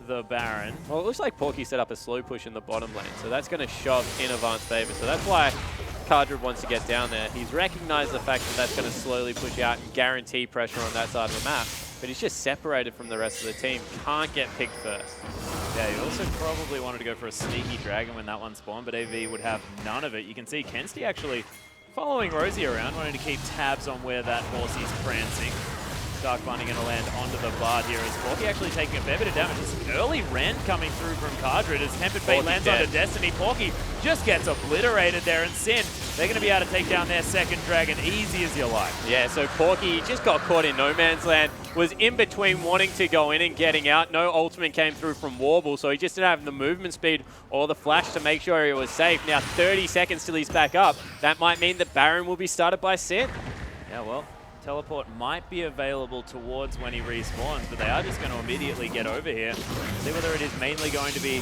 Speaker 3: the Baron.
Speaker 4: Well, it looks like Porky set up a slow push in the bottom lane, so that's going to shove in Avant's favor. So that's why Cardred wants to get down there. He's recognized the fact that that's going to slowly push out and guarantee pressure on that side of the map. But he's just separated from the rest of the team. Can't get picked first.
Speaker 3: Yeah, he also probably wanted to go for a sneaky dragon when that one spawned, but AV would have none of it. You can see Kensti actually following Rosie around, wanting to keep tabs on where that horsey's prancing. Dark Bunny going to land onto the Bard here as Porky actually taking a fair bit of damage. This early rend coming through from Cardred as Tempered Fate lands onto Destiny. Porky just gets obliterated there, and Sin, they're going to be able to take down their second dragon easy as you like.
Speaker 4: Yeah, so Porky just got caught in no man's land, was in between wanting to go in and getting out. No ultimate came through from Warble, so he just didn't have the movement speed or the flash to make sure he was safe. Now 30 seconds till he's back up. That might mean that Baron will be started by Sin.
Speaker 3: Yeah, well, teleport might be available towards when he respawns, but they are just going to immediately get over here. See whether it is mainly going to be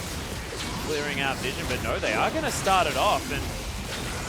Speaker 3: clearing out vision, but no, they are going to start it off. And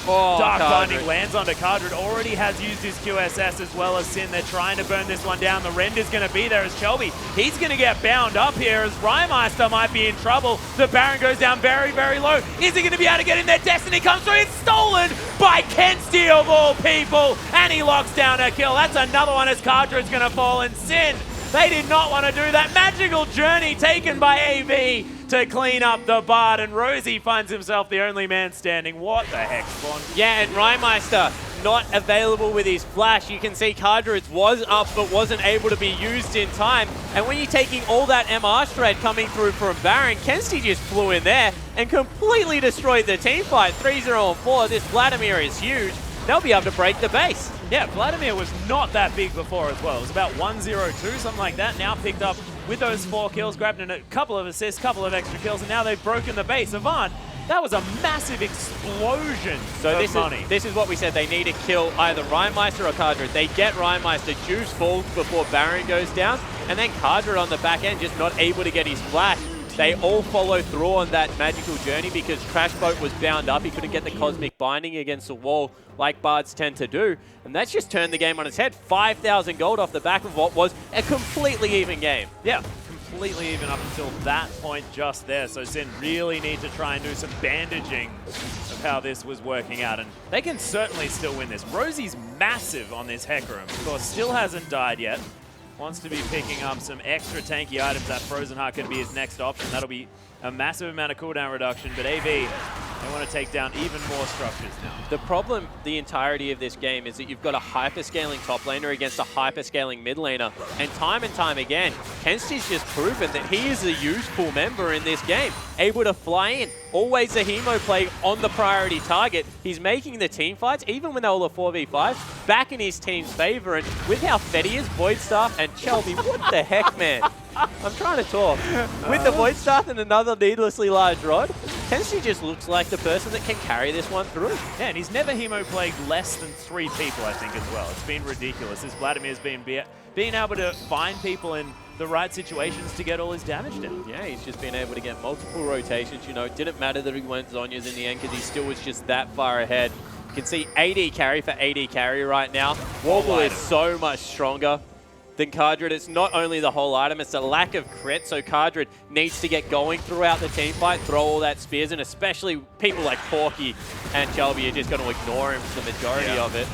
Speaker 3: Dark Binding lands onto Cardred, already has used his QSS as well as Sin. They're trying to burn this one down. The rend is going to be there as Shelby. He's going to get bound up here as Rymeister might be in trouble. The Baron goes down very, very low. Is he going to be able to get in there? Destiny comes through. It's stolen by Kensti of all people. And he locks down a kill. That's another one as Cardred's going to fall. And Sin, they did not want to do that. Magical journey taken by AV to clean up the Bard, and Rosie finds himself the only man standing. What the heck, Spawn?
Speaker 4: Yeah, and Rymeister not available with his flash. You can see Cardred's was up but wasn't able to be used in time. And when you're taking all that MR shred coming through from Baron, Kensti just flew in there and completely destroyed the team fight. 3-0-4. This Vladimir is huge. They'll be able to break the base.
Speaker 3: Yeah, Vladimir was not that big before as well. It was about 1-0-2, something like that. Now picked up with those 4 kills, grabbed in a couple of assists, couple of extra kills, and now they've broken the base. Avant, that was a massive explosion of money.
Speaker 4: This is what we said. They need to kill either Rymeister or Cardred. They get Rymeister, Juice falls before Baron goes down, and then Cardred on the back end just not able to get his flash. They all follow through on that magical journey because Crash Boat was bound up. He couldn't get the cosmic binding against the wall like Bards tend to do. And that's just turned the game on its head. 5,000 gold off the back of what was a completely even game.
Speaker 3: Yeah, completely even up until that point just there. So Sin really need to try and do some bandaging of how this was working out. And they can certainly still win this. Rosie's massive on this Hecarim. Of course, still hasn't died yet. Wants to be picking up some extra tanky items. That Frozen Heart could be his next option. That'll be a massive amount of cooldown reduction, but AV, they want to take down even more structures now.
Speaker 4: The problem the entirety of this game is that you've got a hyper-scaling top laner against a hyper-scaling mid laner, and time again, Kensti's just proven that he is a useful member in this game, able to fly in, always a hemo play on the priority target. He's making the team fights, even when they were the 4v5, back in his team's favor, and with how fed he is, Void Staff and Shelby, what the heck, man? I'm trying to talk. With the Void Staff and another needlessly large rod, Kensti just looks like the person that can carry this one through.
Speaker 3: Yeah, and he's never hemo played less than 3 people, I think, as well. It's been ridiculous. This Vladimir's been able to find people in the right situations to get all his damage down.
Speaker 4: Yeah, he's just been able to get multiple rotations. You know, it didn't matter that he went Zhonya's in the end because he still was just that far ahead. You can see AD carry for AD carry right now. Warble is so much stronger than Cardred. It's not only the whole item, it's a lack of crit, so Cardred needs to get going throughout the team fight, throw all that spears, and especially people like Porky and Shelby are just going to ignore him for the majority of it.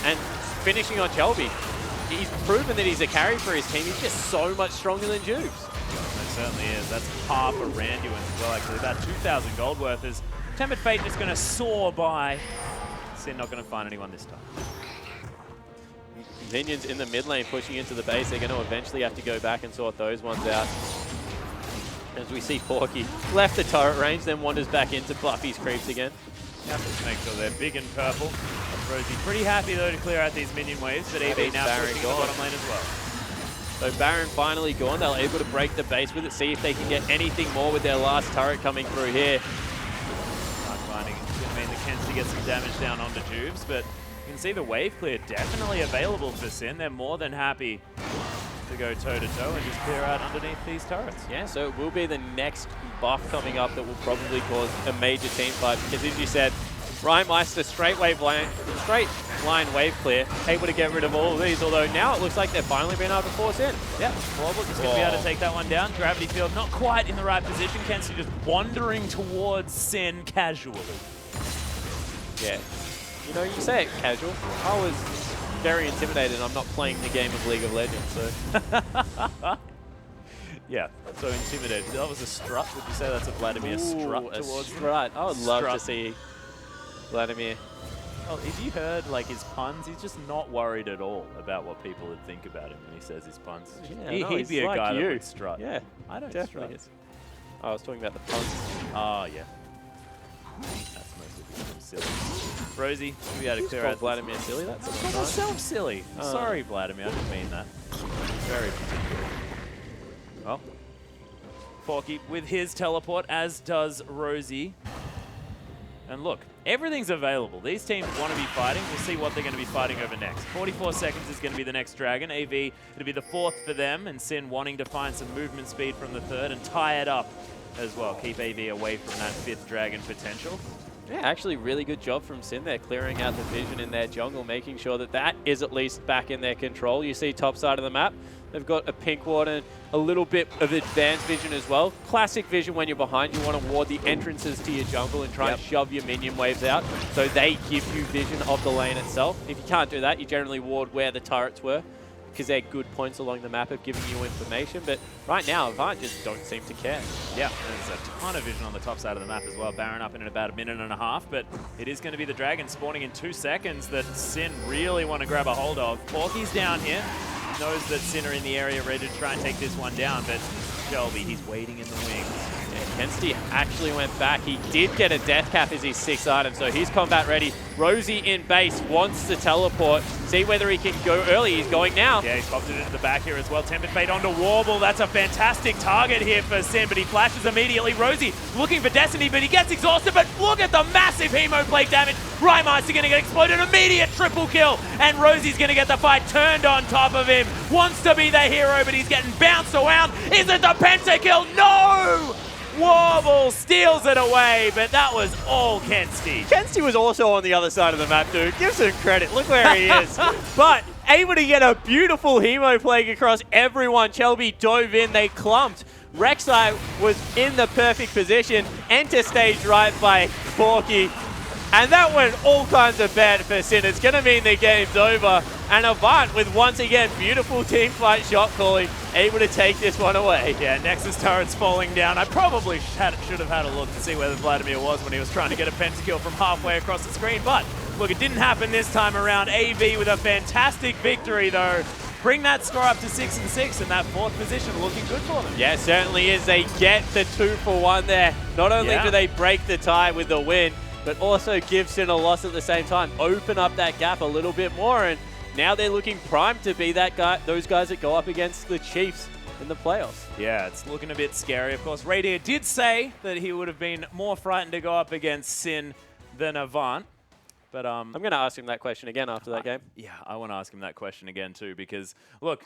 Speaker 4: And finishing on Shelby, he's proven that he's a carry for his team. He's just so much stronger than Jubes.
Speaker 3: It certainly is. That's half a Randuin as well, actually. About 2,000 gold worth is Tempered Fate just going to soar by. Sin not going to find anyone this time.
Speaker 4: Minions in the mid lane pushing into the base. They're going to eventually have to go back and sort those ones out. As we see Porky left the turret range, then wanders back into Buffy's creeps again.
Speaker 3: Yep, just make sure they're big and purple. Rosie pretty happy though to clear out these minion waves, but EV now pushing the bottom lane as well.
Speaker 4: So Baron finally gone. They're able to break the base with it, see if they can get anything more with their last turret coming through here.
Speaker 3: Dark Binding is going to mean the Kensti get some damage down onto Jubes, but you can see the wave clear definitely available for Sin. They're more than happy to go toe-to-toe and just clear out underneath these turrets.
Speaker 4: Yeah, so it will be the next buff coming up that will probably cause a major team fight, because as you said, Rymeister straight line wave clear, able to get rid of all of these, although now it looks like they're finally being able to force in.
Speaker 3: Yeah, Warble just going to be able to take that one down. Gravity Field not quite in the right position. Kensti just wandering towards Sin casually.
Speaker 4: Yeah, You know, you say it casual. I was very intimidated. I'm not playing the game of League of Legends, so.
Speaker 3: Yeah, so intimidated. That was a strut. Would you say that's a Vladimir strut
Speaker 4: A
Speaker 3: towards him?
Speaker 4: strut. I would love to
Speaker 3: Strut.
Speaker 4: see Vladimir.
Speaker 3: Well, if you heard like his puns, he's just not worried at all about what people would think about him when he says his puns.
Speaker 4: Yeah,
Speaker 3: He'd
Speaker 4: no, he's
Speaker 3: be a
Speaker 4: like
Speaker 3: guy
Speaker 4: you.
Speaker 3: that would strut.
Speaker 4: Yeah,
Speaker 3: I don't
Speaker 4: definitely
Speaker 3: strut.
Speaker 4: is. I was talking about the puns.
Speaker 3: Oh, yeah. That's mostly because I'm silly. Rosie, we had to clear
Speaker 4: Called
Speaker 3: out
Speaker 4: Vladimir silly. That's
Speaker 3: Call myself silly. Sorry, Vladimir. I didn't mean that. Very particular. Well, Porky with his teleport, as does Rosie. And look, everything's available. These teams want to be fighting. We'll see what they're going to be fighting over next. 44 seconds is going to be the next dragon. AV, it'll be the 4th for them, and Sin wanting to find some movement speed from the 3rd and tie it up as well. Keep AV away from that 5th dragon potential.
Speaker 4: Yeah, actually really good job from Sin there, clearing out the vision in their jungle, making sure that that is at least back in their control. You see top side of the map, they've got a pink ward and a little bit of advanced vision as well. Classic vision when you're behind, you want to ward the entrances to your jungle and try and shove your minion waves out so they give you vision of the lane itself. If you can't do that, you generally ward where the turrets were, because they're good points along the map of giving you information. But right now, Avant just don't seem to care.
Speaker 3: Yeah, there's a ton of vision on the top side of the map as well. Baron up in about a minute and a half, but it is going to be the dragon spawning in 2 seconds that Sin really want to grab a hold of. Porky's down here, knows that Sin are in the area ready to try and take this one down, but Shelby, he's waiting in the wings.
Speaker 4: Kensti actually went back. He did get a death cap as his 6th item, so he's combat ready. Rosie in base wants to teleport. See whether he can go early. He's going now.
Speaker 3: Yeah, he's popped it into the back here as well. Tempest Fate onto Warble. That's a fantastic target here for Sin, but he flashes immediately. Rosie looking for Destiny, but he gets exhausted. But look at the massive Hemo Plague damage. Rymeister going to get exploded. Immediate triple kill. And Rosie's going to get the fight turned on top of him. Wants to be the hero, but he's getting bounced around. Is it the pentakill? No! Warble steals it away, but that was all Kensti.
Speaker 4: Kensti was also on the other side of the map, dude. Give some credit. Look where he is. But able to get a beautiful Hemo Plague across everyone. Shelby dove in. They clumped. Rek'Sai was in the perfect position. Enter stage right by Porky. And that went all kinds of bad for Sin. It's going to mean the game's over. And Avant with, once again, beautiful team fight shot calling, able to take this one away.
Speaker 3: Yeah, Nexus turret's falling down. I probably should have had a look to see where Vladimir was when he was trying to get a pentakill from halfway across the screen. But look, it didn't happen this time around. AV with a fantastic victory, though. Bring that score up to 6-6, and that 4th position looking good for them.
Speaker 4: Yeah, certainly is. They get the 2-for-1 there. Not only do they break the tie with the win, but also give Sin a loss at the same time. Open up that gap a little bit more, and now they're looking primed to be that guy, those guys that go up against the Chiefs in the playoffs.
Speaker 3: Yeah, it's looking a bit scary. Of course, Radier did say that he would have been more frightened to go up against Sin than Avant. But
Speaker 4: I'm going to ask him that question again after that game.
Speaker 3: Yeah, I want to ask him that question again too, because look,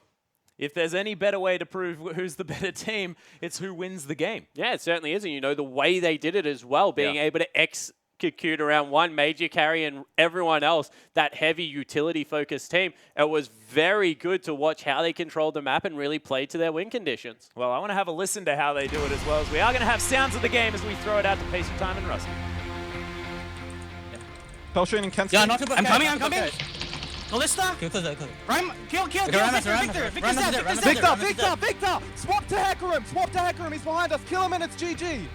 Speaker 3: if there's any better way to prove who's the better team, it's who wins the game.
Speaker 4: Yeah, it certainly is. And you know, the way they did it as well, being able to execute around one major carry and everyone else, that heavy utility-focused team, it was very good to watch how they controlled the map and really played to their win conditions.
Speaker 3: Well, I want to have a listen to how they do it as well, as we are going to have sounds of the game as we throw it out to Pacer Time and Rusty.
Speaker 6: Pelshrin and Kensti.
Speaker 7: Yeah, not I'm coming.
Speaker 6: Callista.
Speaker 7: Kill,
Speaker 6: Victor. Swap to Hecarim. He's behind us. Kill him and it's GG.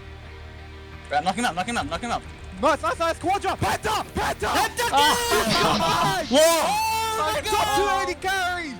Speaker 7: Right, knock him up.
Speaker 6: Nice. Quadra. Penta.
Speaker 7: Whoa!
Speaker 6: Top 280 carry.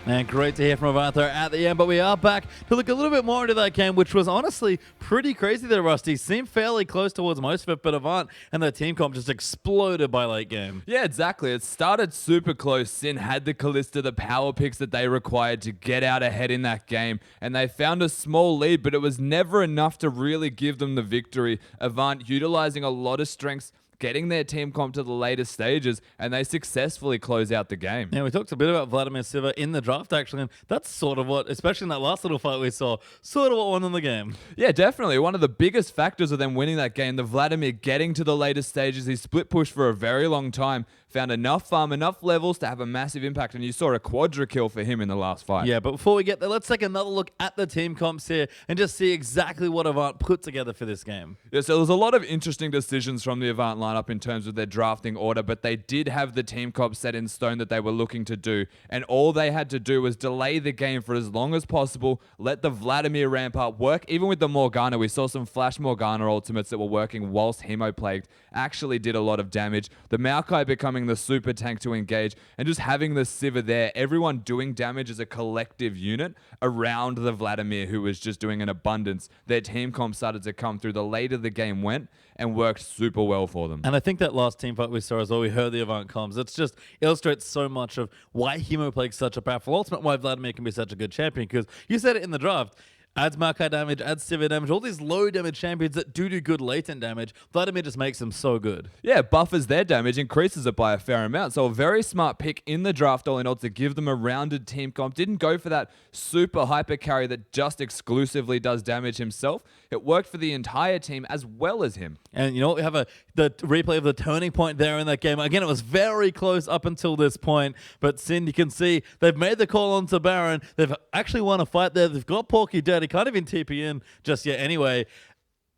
Speaker 1: And great to hear from Avant there at the end, but we are back to look a little bit more into that game, which was honestly pretty crazy there, Rusty. Seemed fairly close towards most of it, but Avant and their team comp just exploded by late game.
Speaker 2: Yeah, exactly. It started super close. Sin had the Callista, the power picks that they required to get out ahead in that game, and they found a small lead, but it was never enough to really give them the victory. Avant utilizing a lot of strengths, getting their team comp to the later stages, and they successfully close out the game.
Speaker 1: Yeah, we talked a bit about Vladimir Siva in the draft, actually, and that's sort of what, especially in that last little fight we saw, sort of what won them the game.
Speaker 2: Yeah, definitely. One of the biggest factors of them winning that game, the Vladimir getting to the later stages, he split push for a very long time, found enough farm, enough levels to have a massive impact, and you saw a quadra kill for him in the last fight.
Speaker 1: Yeah, but before we get there, let's take another look at the team comps here and just see exactly what Avant put together for this game.
Speaker 2: Yeah, so there's a lot of interesting decisions from the Avant lineup in terms of their drafting order, but they did have the team comp set in stone that they were looking to do, and all they had to do was delay the game for as long as possible, let the Vladimir ramp up, work even with the Morgana. We saw some Flash Morgana ultimates that were working whilst Hemo-plagued actually did a lot of damage. The Maokai becoming the super tank to engage, and just having the Sivir there, everyone doing damage as a collective unit around the Vladimir, who was just doing an abundance. Their team comp started to come through the later the game went and worked super well for them.
Speaker 1: And I think that last team fight we saw as well, we heard the Avant comms. It's just illustrates so much of why Hemo is such a powerful ultimate, why Vladimir can be such a good champion, because you said it in the draft. Adds Maokai damage, adds Sivir damage, all these low damage champions that do good latent damage. Vladimir just makes them so good.
Speaker 2: Yeah, buffers their damage, increases it by a fair amount. So a very smart pick in the draft all in all to give them a rounded team comp. Didn't go for that super hyper carry that just exclusively does damage himself. It worked for the entire team as well as him.
Speaker 1: And you know what? We have the replay of the turning point there in that game. Again, it was very close up until this point. But Sin, you can see they've made the call onto Baron. They've actually won a fight there. They've got Porky dead. He can't even TP in just yet anyway.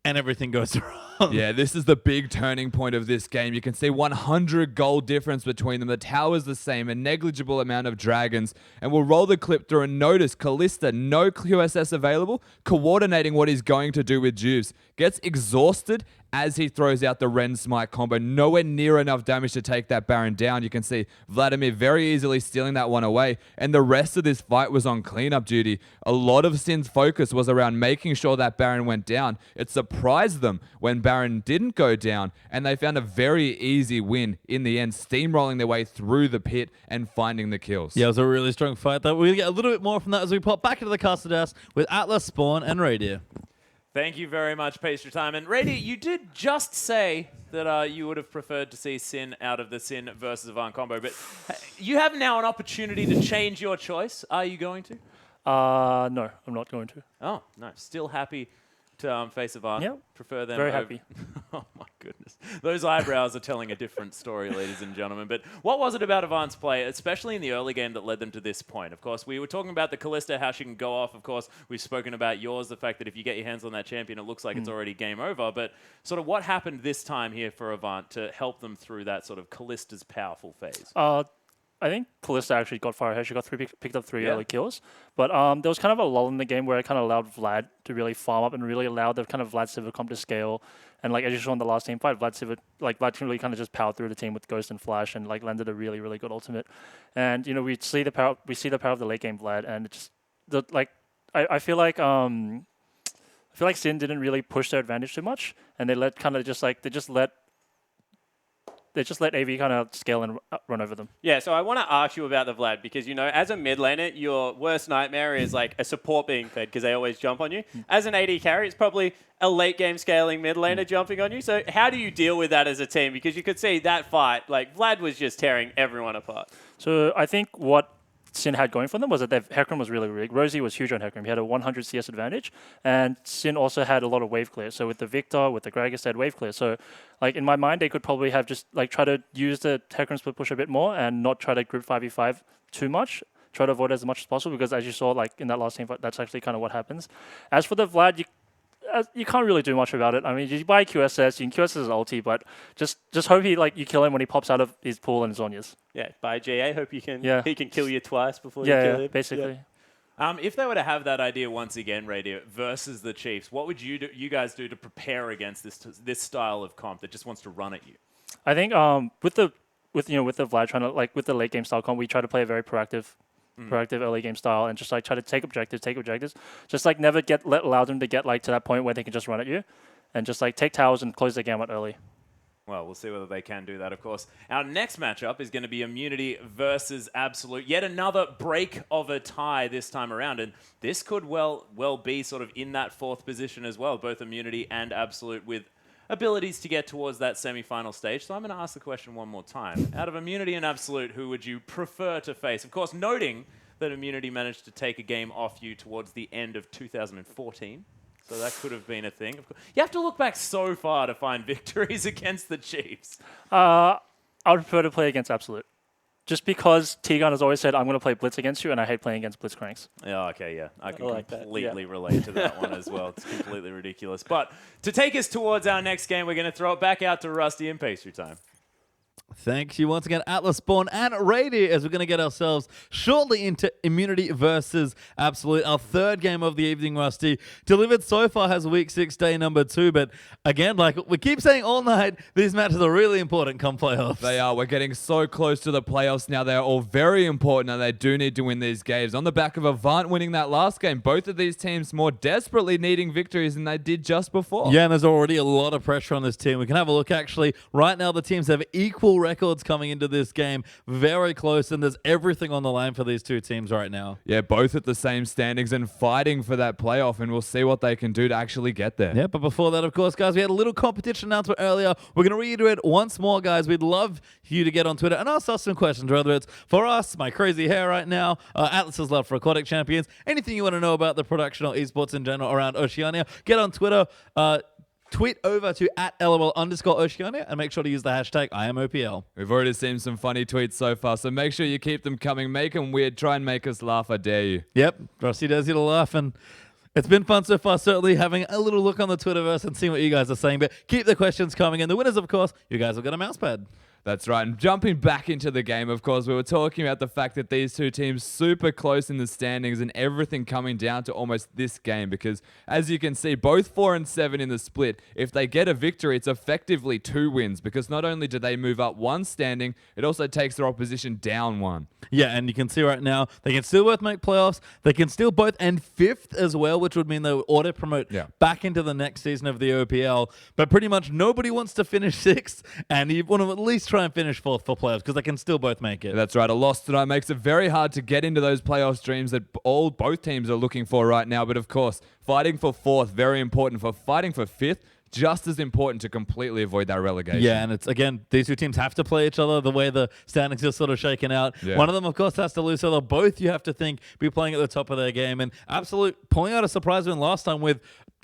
Speaker 1: And everything goes wrong.
Speaker 2: Yeah, this is the big turning point of this game. You can see 100 gold difference between them. The tower's the same, a negligible amount of dragons. And we'll roll the clip through and notice Kalista, no QSS available, coordinating what he's going to do with Juice. Gets exhausted as he throws out the Ren Smite combo. Nowhere near enough damage to take that Baron down. You can see Vladimir very easily stealing that one away. And the rest of this fight was on cleanup duty. A lot of Sin's focus was around making sure that Baron went down. It surprised them when Baron didn't go down. And they found a very easy win in the end, steamrolling their way through the pit and finding the kills.
Speaker 1: Yeah, it was a really strong fight. We're going to get a little bit more from that as we pop back into the Casterdas with Atlas, Spawn, and Radier.
Speaker 3: Thank you very much, Pastry Time. And Radier, you did just say that you would have preferred to see Sin out of the Sin versus Avant combo, but you have now an opportunity to change your choice. Are you going to?
Speaker 5: No, I'm not going to.
Speaker 3: Oh, no. Still happy to face Avant.
Speaker 5: Yep.
Speaker 3: Prefer them.
Speaker 5: Very happy.
Speaker 3: Oh, my goodness. Those eyebrows are telling a different story, ladies and gentlemen. But what was it about Avant's play, especially in the early game, that led them to this point? Of course, we were talking about the Kalista, how she can go off. Of course, we've spoken about yours, the fact that if you get your hands on that champion, it looks like it's already game over. But sort of what happened this time here for Avant to help them through that sort of Kalista's powerful phase?
Speaker 5: I think Kalista actually got far ahead. She got picked up three early kills. But there was kind of a lull in the game where it kind of allowed Vlad to really farm up and really allowed the kind of Vlad Sivir comp to scale. And like as you saw in the last team fight, Vlad can really kind of just power through the team with Ghost and Flash and like landed a really, really good ultimate. And you know, we see the power of the late game Vlad, and it just I feel like Sin didn't really push their advantage too much, and they just let AV kind of scale and run over them.
Speaker 4: Yeah, so I want to ask you about the Vlad because, you know, as a mid laner, your worst nightmare is like a support being fed because they always jump on you. As an AD carry, it's probably a late game scaling mid laner jumping on you. So how do you deal with that as a team? Because you could see that fight, like Vlad was just tearing everyone apart.
Speaker 5: So I think what Sin had going for them was that their Hecarim was really big. Rosie was huge on Hecarim. He had a 100 CS advantage, and Sin also had a lot of wave clear. So with the Victor, with the Gragas, they had wave clear. So like in my mind, they could probably have just like try to use the Hecarim split push a bit more and not try to group 5v5 too much. Try to avoid it as much as possible because as you saw like in that last team fight, that's actually kind of what happens. As for the Vlad, you can't really do much about it. I mean, you buy QSS, you can QSS his ulti, but just hope you kill him when he pops out of his pool and Zhonya's.
Speaker 4: Yeah, buy GA. Hope he can kill you twice before you
Speaker 5: Yeah,
Speaker 4: kill him.
Speaker 5: basically.
Speaker 3: Yeah. If they were to have that idea once again, Radier, versus the Chiefs, what would you guys do to prepare against this style of comp that just wants to run at you?
Speaker 5: I think with the Vlad trying to like with the late game style comp, we try to play a very proactive early game style and just like try to take objectives. Just like never allow them to get like to that point where they can just run at you, and just like take towers and close the game out early.
Speaker 3: Well, we'll see whether they can do that, of course. Our next matchup is going to be Immunity versus Absolute. Yet another break of a tie this time around. And this could well be sort of in that fourth position as well, both Immunity and Absolute with abilities to get towards that semi-final stage. So I'm going to ask the question one more time. Out of Immunity and Absolute, who would you prefer to face? Of course, noting that Immunity managed to take a game off you towards the end of 2014. So that could have been a thing. You have to look back so far to find victories against the Chiefs.
Speaker 5: I I would prefer to play against Absolute. Just because T-Gun has always said, I'm going to play Blitz against you, and I hate playing against Blitzcranks.
Speaker 3: Yeah, okay, yeah. I can
Speaker 4: like that,
Speaker 3: completely relate to that one as well. It's completely ridiculous. But to take us towards our next game, we're going to throw it back out to Rusty and Pastry Time.
Speaker 1: Thanks you once again, Atlas, Spawn, and Rady, as we're going to get ourselves shortly into Immunity versus Absolute. Our third game of the evening, Rusty. Delivered so far has week 6, day number 2. But again, like we keep saying all night, these matches are really important come playoffs.
Speaker 2: They are. We're getting so close to the playoffs now. They're all very important, and they do need to win these games. On the back of Avant winning that last game, both of these teams more desperately needing victories than they did just before.
Speaker 1: Yeah, and there's already a lot of pressure on this team. We can have a look, actually. Right now, the teams have equal records coming into this game. Very close, and there's everything on the line for these two teams right now.
Speaker 2: Yeah, both at the same standings and fighting for that playoff, and we'll see what they can do to actually get there.
Speaker 1: Yeah, but before that, of course, guys, we had a little competition announcement earlier. We're going to reiterate once more, guys. We'd love you to get on Twitter and ask us some questions, whether it's for us, my crazy hair right now, Atlas's love for aquatic champions, anything you want to know about the production or esports in general around Oceania, get on Twitter. Tweet over to @LOL_Oceania and make sure to use the hashtag IamOPL.
Speaker 2: We've already seen some funny tweets so far, so make sure you keep them coming. Make them weird. Try and make us laugh. I dare you.
Speaker 1: Yep, Rusty does you to laugh, and it's been fun so far, certainly having a little look on the Twitterverse and seeing what you guys are saying. But keep the questions coming, and the winners, of course, you guys will get a mouse pad.
Speaker 2: That's right. And jumping back into the game, of course, we were talking about the fact that these two teams super close in the standings and everything coming down to almost this game because, as you can see, both 4 and 7 in the split. If they get a victory, it's effectively 2 wins because not only do they move up 1 standing, it also takes their opposition down 1.
Speaker 1: Yeah, and you can see right now, they can still both make playoffs. They can still both end 5th as well, which would mean they would auto-promote back into the next season of the OPL. But pretty much nobody wants to finish 6th, and you want to at least try and finish 4th for playoffs because they can still both make it.
Speaker 2: That's right. A loss tonight makes it very hard to get into those playoff dreams that both teams are looking for right now. But of course, fighting for 4th, very important. For fighting for 5th, just as important to completely avoid that relegation.
Speaker 1: Yeah, and it's, again, these two teams have to play each other the way the standings are sort of shaken out.
Speaker 2: Yeah.
Speaker 1: One of them, of course, has to lose, so they'll both, you have to think, be playing at the top of their game. And Absolute pulling out a surprise win last time with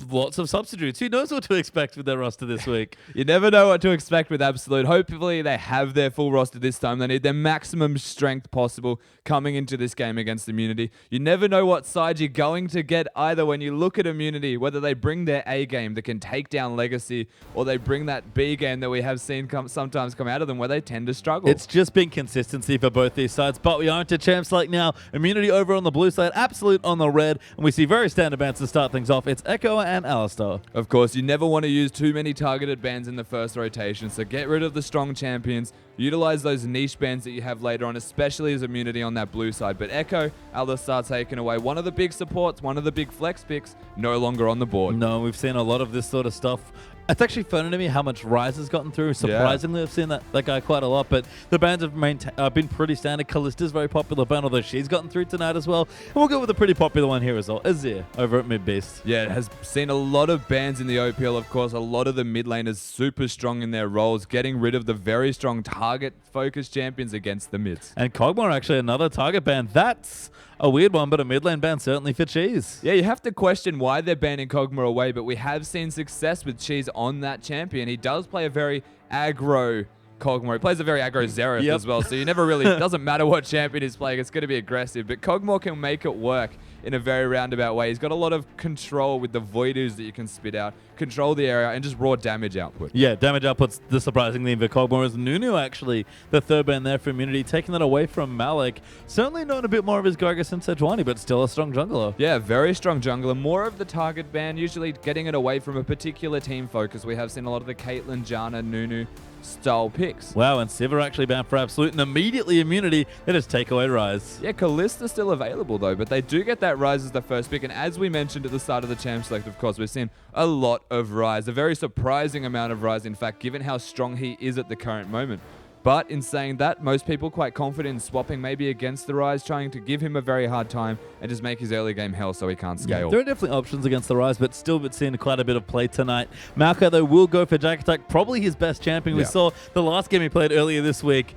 Speaker 1: lots of substitutes. Who knows what to expect with their roster this week?
Speaker 2: You never know what to expect with Absolute. Hopefully they have their full roster this time. They need their maximum strength possible coming into this game against Immunity. You never know what side you're going to get either when you look at Immunity, whether they bring their A game that can take down Legacy or they bring that B game that we have seen sometimes come out of them where they tend to struggle.
Speaker 1: It's just been consistency for both these sides, but we are into Champs League now. Immunity over on the blue side, Absolute on the red, and we see very standard bans to start things off. It's Echo and Alistar.
Speaker 2: Of course, you never want to use too many targeted bans in the first rotation, so get rid of the strong champions. Utilize those niche bans that you have later on, especially as Immunity on that blue side. But Echo, Alistar taken away. One of the big supports, one of the big flex picks, no longer on the board.
Speaker 1: No, we've seen a lot of this sort of stuff. It's actually funny to me how much Rise has gotten through. Surprisingly, I've seen that guy quite a lot, but the bans have been pretty standard. Kallista's very popular ban, although she's gotten through tonight as well. And we'll go with a pretty popular one here as well, Azir over at Mid Beast.
Speaker 2: Yeah, it has seen a lot of bans in the OPL, of course. A lot of the mid laners super strong in their roles, getting rid of the very strong target-focused champions against the mids.
Speaker 1: And Kog'Maw actually another target ban. That's a weird one, but a mid lane ban certainly for Cheese.
Speaker 2: Yeah, you have to question why they're banning Kog'Maw away, but we have seen success with Cheese on that champion. He does play a very aggro Kog'Maw. He plays a very aggro Xerath as well, so you never really, it doesn't matter what champion he's playing, it's going to be aggressive. But Kog'Maw can make it work in a very roundabout way. He's got a lot of control with the Voidoos that you can spit out, control the area, and just raw damage output.
Speaker 1: Yeah, damage output's the surprising thing for Kog'Maw is Nunu actually, the third ban there for Immunity, taking that away from Malik. Certainly known a bit more of his Gargus and Sejuani, but still a strong jungler.
Speaker 2: Yeah, very strong jungler. More of the target ban, usually getting it away from a particular team focus. We have seen a lot of the Caitlyn, Janna, Nunu style picks.
Speaker 1: Wow, and Sivir actually banned for Absolute, and immediately Immunity, they just take away Rise.
Speaker 2: Yeah, Kallista's still available though, but they do get that Rise as the first pick, and as we mentioned at the start of the Champ Select, of course, we've seen a lot of Rise, a very surprising amount of Rise, in fact, given how strong he is at the current moment. But in saying that, most people quite confident in swapping maybe against the Rise, trying to give him a very hard time and just make his early game hell so he can't scale.
Speaker 1: Yeah, there are definitely options against the Rise, but still seeing quite a bit of play tonight. Malka, though, will go for Jack Attack, probably his best champion. We saw the last game he played earlier this week.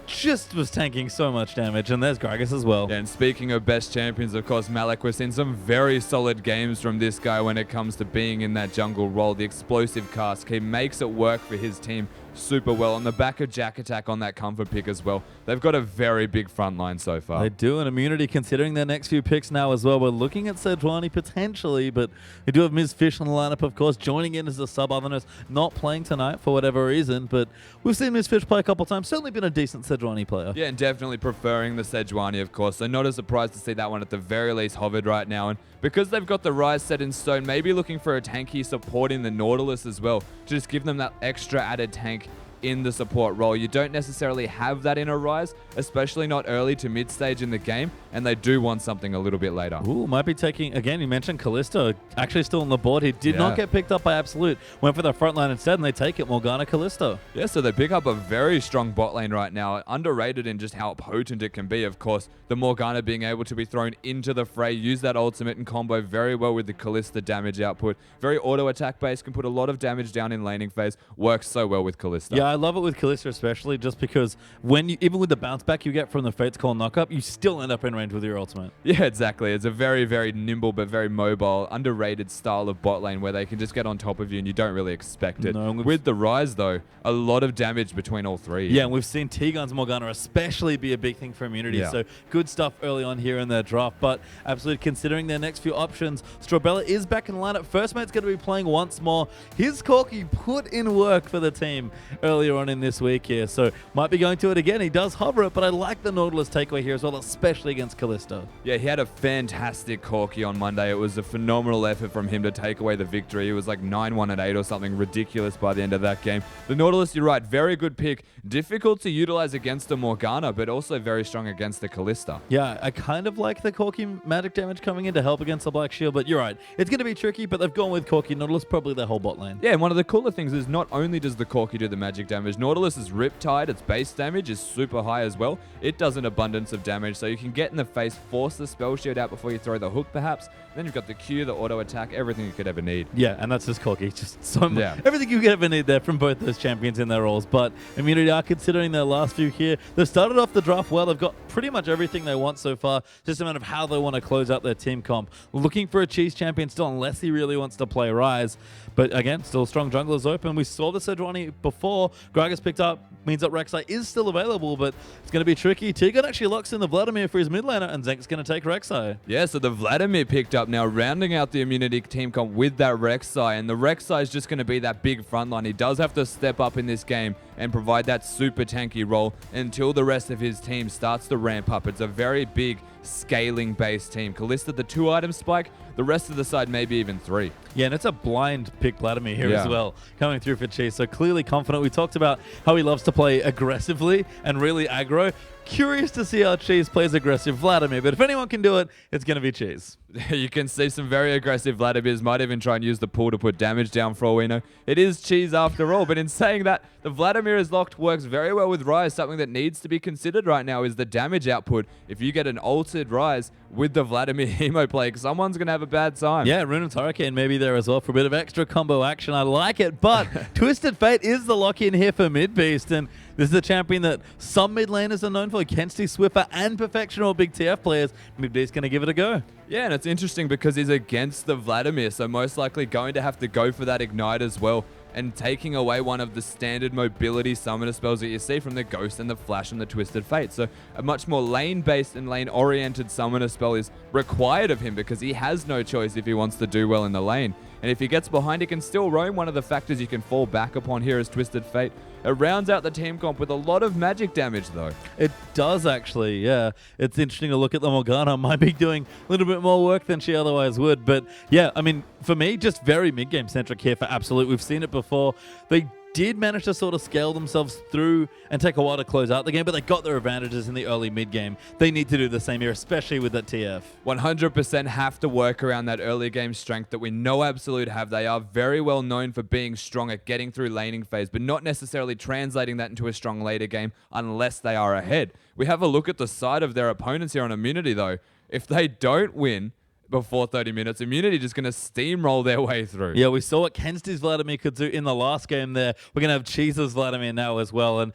Speaker 1: Just was tanking so much damage, and there's Gragas as well.
Speaker 2: Yeah, and speaking of best champions, of course, Malik, we've seen some very solid games from this guy when it comes to being in that jungle role, the explosive cast. He makes it work for his team super well. On the back of Jack Attack on that comfort pick as well. They've got a very big front line so far.
Speaker 1: They do, and Immunity considering their next few picks now as well. We're looking at Sejuani potentially, but we do have Ms. Fish on the lineup, of course, joining in as a sub. Otherness not playing tonight for whatever reason, but we've seen Ms. Fish play a couple times. Certainly been a decent Sejuani player.
Speaker 2: Yeah, and definitely preferring the Sejuani, of course. So not a surprise to see that one at the very least hovered right now. And because they've got the Rise set in stone, maybe looking for a tanky supporting the Nautilus as well, to just give them that extra added tank in the support role. You don't necessarily have that in a Rise, especially not early to mid stage in the game, and they do want something a little bit later.
Speaker 1: Ooh, might be taking, again, you mentioned Kallisto, actually still on the board. He did not get picked up by Absolute. Went for the front line instead, and they take it, Morgana Kallisto.
Speaker 2: Yeah, so they pick up a very strong bot lane right now, underrated in just how potent it can be, of course. The Morgana being able to be thrown into the fray, use that ultimate and combo very well with the Kalista damage output. Very auto attack based, can put a lot of damage down in laning phase, works so well with Kalista.
Speaker 1: Yeah, I love it with Kalista especially, just because when you, even with the bounce back you get from the Fate's Call knockup, you still end up in range with your ultimate.
Speaker 2: Yeah, exactly. It's a very, very nimble but very mobile, underrated style of bot lane where they can just get on top of you and you don't really expect it.
Speaker 1: No,
Speaker 2: with the Rise, though, a lot of damage between all three.
Speaker 1: Yeah, and we've seen T-Gun's Morgana especially be a big thing for Immunity,
Speaker 2: Yeah.
Speaker 1: so good stuff early on here in their draft, but absolutely considering their next few options, Strawbella is back in the lineup. First mate's going to be playing once more. His Corky put in work for the team earlier on in this week here, so might be going to it again. He does hover it, but I like the Nautilus takeaway here as well, especially against Kallisto.
Speaker 2: Yeah, he had a fantastic Corky on Monday. It was a phenomenal effort from him to take away the victory. It was like 9-1 at 8 or something ridiculous by the end of that game. The Nautilus, you're right, very good pick. Difficult to utilize against the Morgana, but also very strong against the Kalista.
Speaker 1: Yeah, I kind of like the Corky magic damage coming in to help against the Black Shield, but you're right. It's going to be tricky, but they've gone with Corky. Nautilus probably their whole bot lane.
Speaker 2: Yeah, and one of the cooler things is not only does the Corky do the magic damage, Nautilus's Riptide, its base damage is super high as well. It does an abundance of damage, so you can get in the face, force the spell shield out before you throw the hook perhaps. Then you've got the Q, the auto attack, everything you could ever need.
Speaker 1: Yeah, and that's just Corky. Just so much.
Speaker 2: Yeah.
Speaker 1: Everything you could ever need there from both those champions in their roles. But Immunity are considering their last few here. They've started off the draft well. They've got pretty much everything they want so far. Just a matter of how they want to close out their team comp. Looking for a cheese champion still, unless he really wants to play Rise. But again, still strong junglers open. We saw the Sejuani before. Gragas picked up, means that Rek'Sai is still available, but it's going to be tricky. Tegan actually locks in the Vladimir for his mid laner, and Zenk's going to take Rek'Sai.
Speaker 2: Yeah, so the Vladimir picked up now, rounding out the Immunity team comp with that Rek'Sai, and the Rek'Sai is just going to be that big front line. He does have to step up in this game and provide that super tanky role until the rest of his team starts to ramp up. It's a very big scaling-based team. Kalista, the 2-item spike, the rest of the side maybe even 3.
Speaker 1: Yeah, and it's a blind pick Vladimir here
Speaker 2: Yeah.
Speaker 1: as well, coming through for Cheese. So clearly confident. We talked about how he loves to play aggressively and really aggro. Curious to see how Cheese plays aggressive Vladimir, but if anyone can do it, it's going to be Cheese.
Speaker 2: You can see some very aggressive Vladimirs, might even try and use the pool to put damage down for all we know. It is Cheese after all, but in saying that, the Vladimir is locked, works very well with Rise. Something that needs to be considered right now is the damage output. If you get an altered Rise with the Vladimir emo play, someone's going to have a bad time.
Speaker 1: Yeah, Runan's Hurricane maybe there as well for a bit of extra combo action. I like it, but Twisted Fate is the lock-in here for Mid Beast, and this is a champion that some mid laners are known for. Kensti, Swiffer, and Perfection, all big TF players. Mid Beast going to give it a go.
Speaker 2: Yeah, and it's interesting because he's against the Vladimir, so most likely going to have to go for that Ignite as well, and taking away one of the standard mobility summoner spells that you see from the Ghost and the Flash and the Twisted Fate. So a much more lane-based and lane-oriented summoner spell is required of him because he has no choice if he wants to do well in the lane. And if he gets behind, he can still roam. One of the factors you can fall back upon here is Twisted Fate. It rounds out the team comp with a lot of magic damage, though.
Speaker 1: It does actually, yeah. It's interesting to look at the Morgana. Might be doing a little bit more work than she otherwise would. But yeah, I mean, for me, just very mid-game centric here for Absolute. We've seen it before. They did manage to sort of scale themselves through and take a while to close out the game, but they got their advantages in the early mid-game. They need to do the same here, especially with that TF.
Speaker 2: 100% have to work around that early game strength that we know Absolute have. They are very well known for being strong at getting through laning phase, but not necessarily translating that into a strong later game unless they are ahead. We have a look at the side of their opponents here on Immunity, though. If they don't win before 30 minutes, Immunity just going to steamroll their way through.
Speaker 1: Yeah, we saw what Kensti's Vladimir could do in the last game there. We're going to have Cheese's Vladimir now as well. And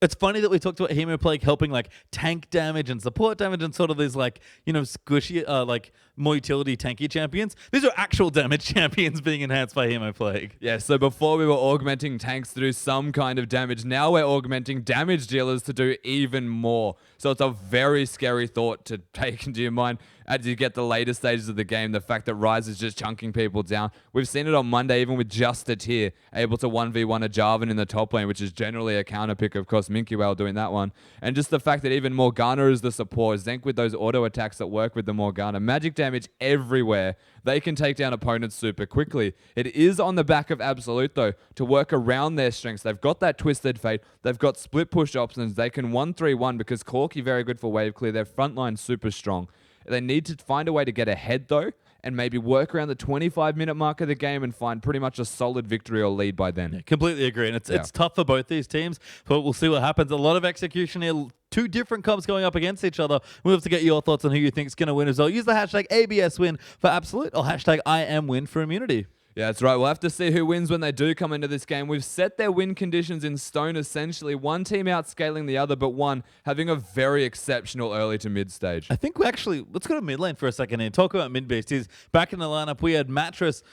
Speaker 1: It's funny that we talked about Hemo Plague helping like tank damage and support damage and sort of these like, squishy, like more utility tanky champions. These are actual damage champions being enhanced by Hemo Plague.
Speaker 2: Yeah, so before we were augmenting tanks to do some kind of damage, now we're augmenting damage dealers to do even more. So it's a very scary thought to take into your mind as you get the later stages of the game, the fact that Ryze is just chunking people down. We've seen it on Monday, even with just a tier, able to 1v1 a Jarvan in the top lane, which is generally a counter pick, of course, Minky Whale doing that one. And just the fact that even Morgana is the support, Zenk with those auto attacks that work with the Morgana, magic damage everywhere. They can take down opponents super quickly. It is on the back of Absolute, though, to work around their strengths. They've got that Twisted Fate. They've got split push options. They can 1-3-1 because Corki very good for wave clear. Their front line super strong. They need to find a way to get ahead, though, and maybe work around the 25-minute mark of the game and find pretty much a solid victory or lead by then.
Speaker 1: Yeah, completely agree. And it's tough for both these teams, but we'll see what happens. A lot of execution here. Two different comps going up against each other. We'll have to get your thoughts on who you think is going to win as well. Use the hashtag ABSWin for Absolute or hashtag IamWin for Immunity.
Speaker 2: Yeah, that's right. We'll have to see who wins when they do come into this game. We've set their win conditions in stone, essentially. One team outscaling the other, but one having a very exceptional early to mid stage.
Speaker 1: I think let's go to mid lane for a second and talk about mid beast. He's back in the lineup. We had Mattress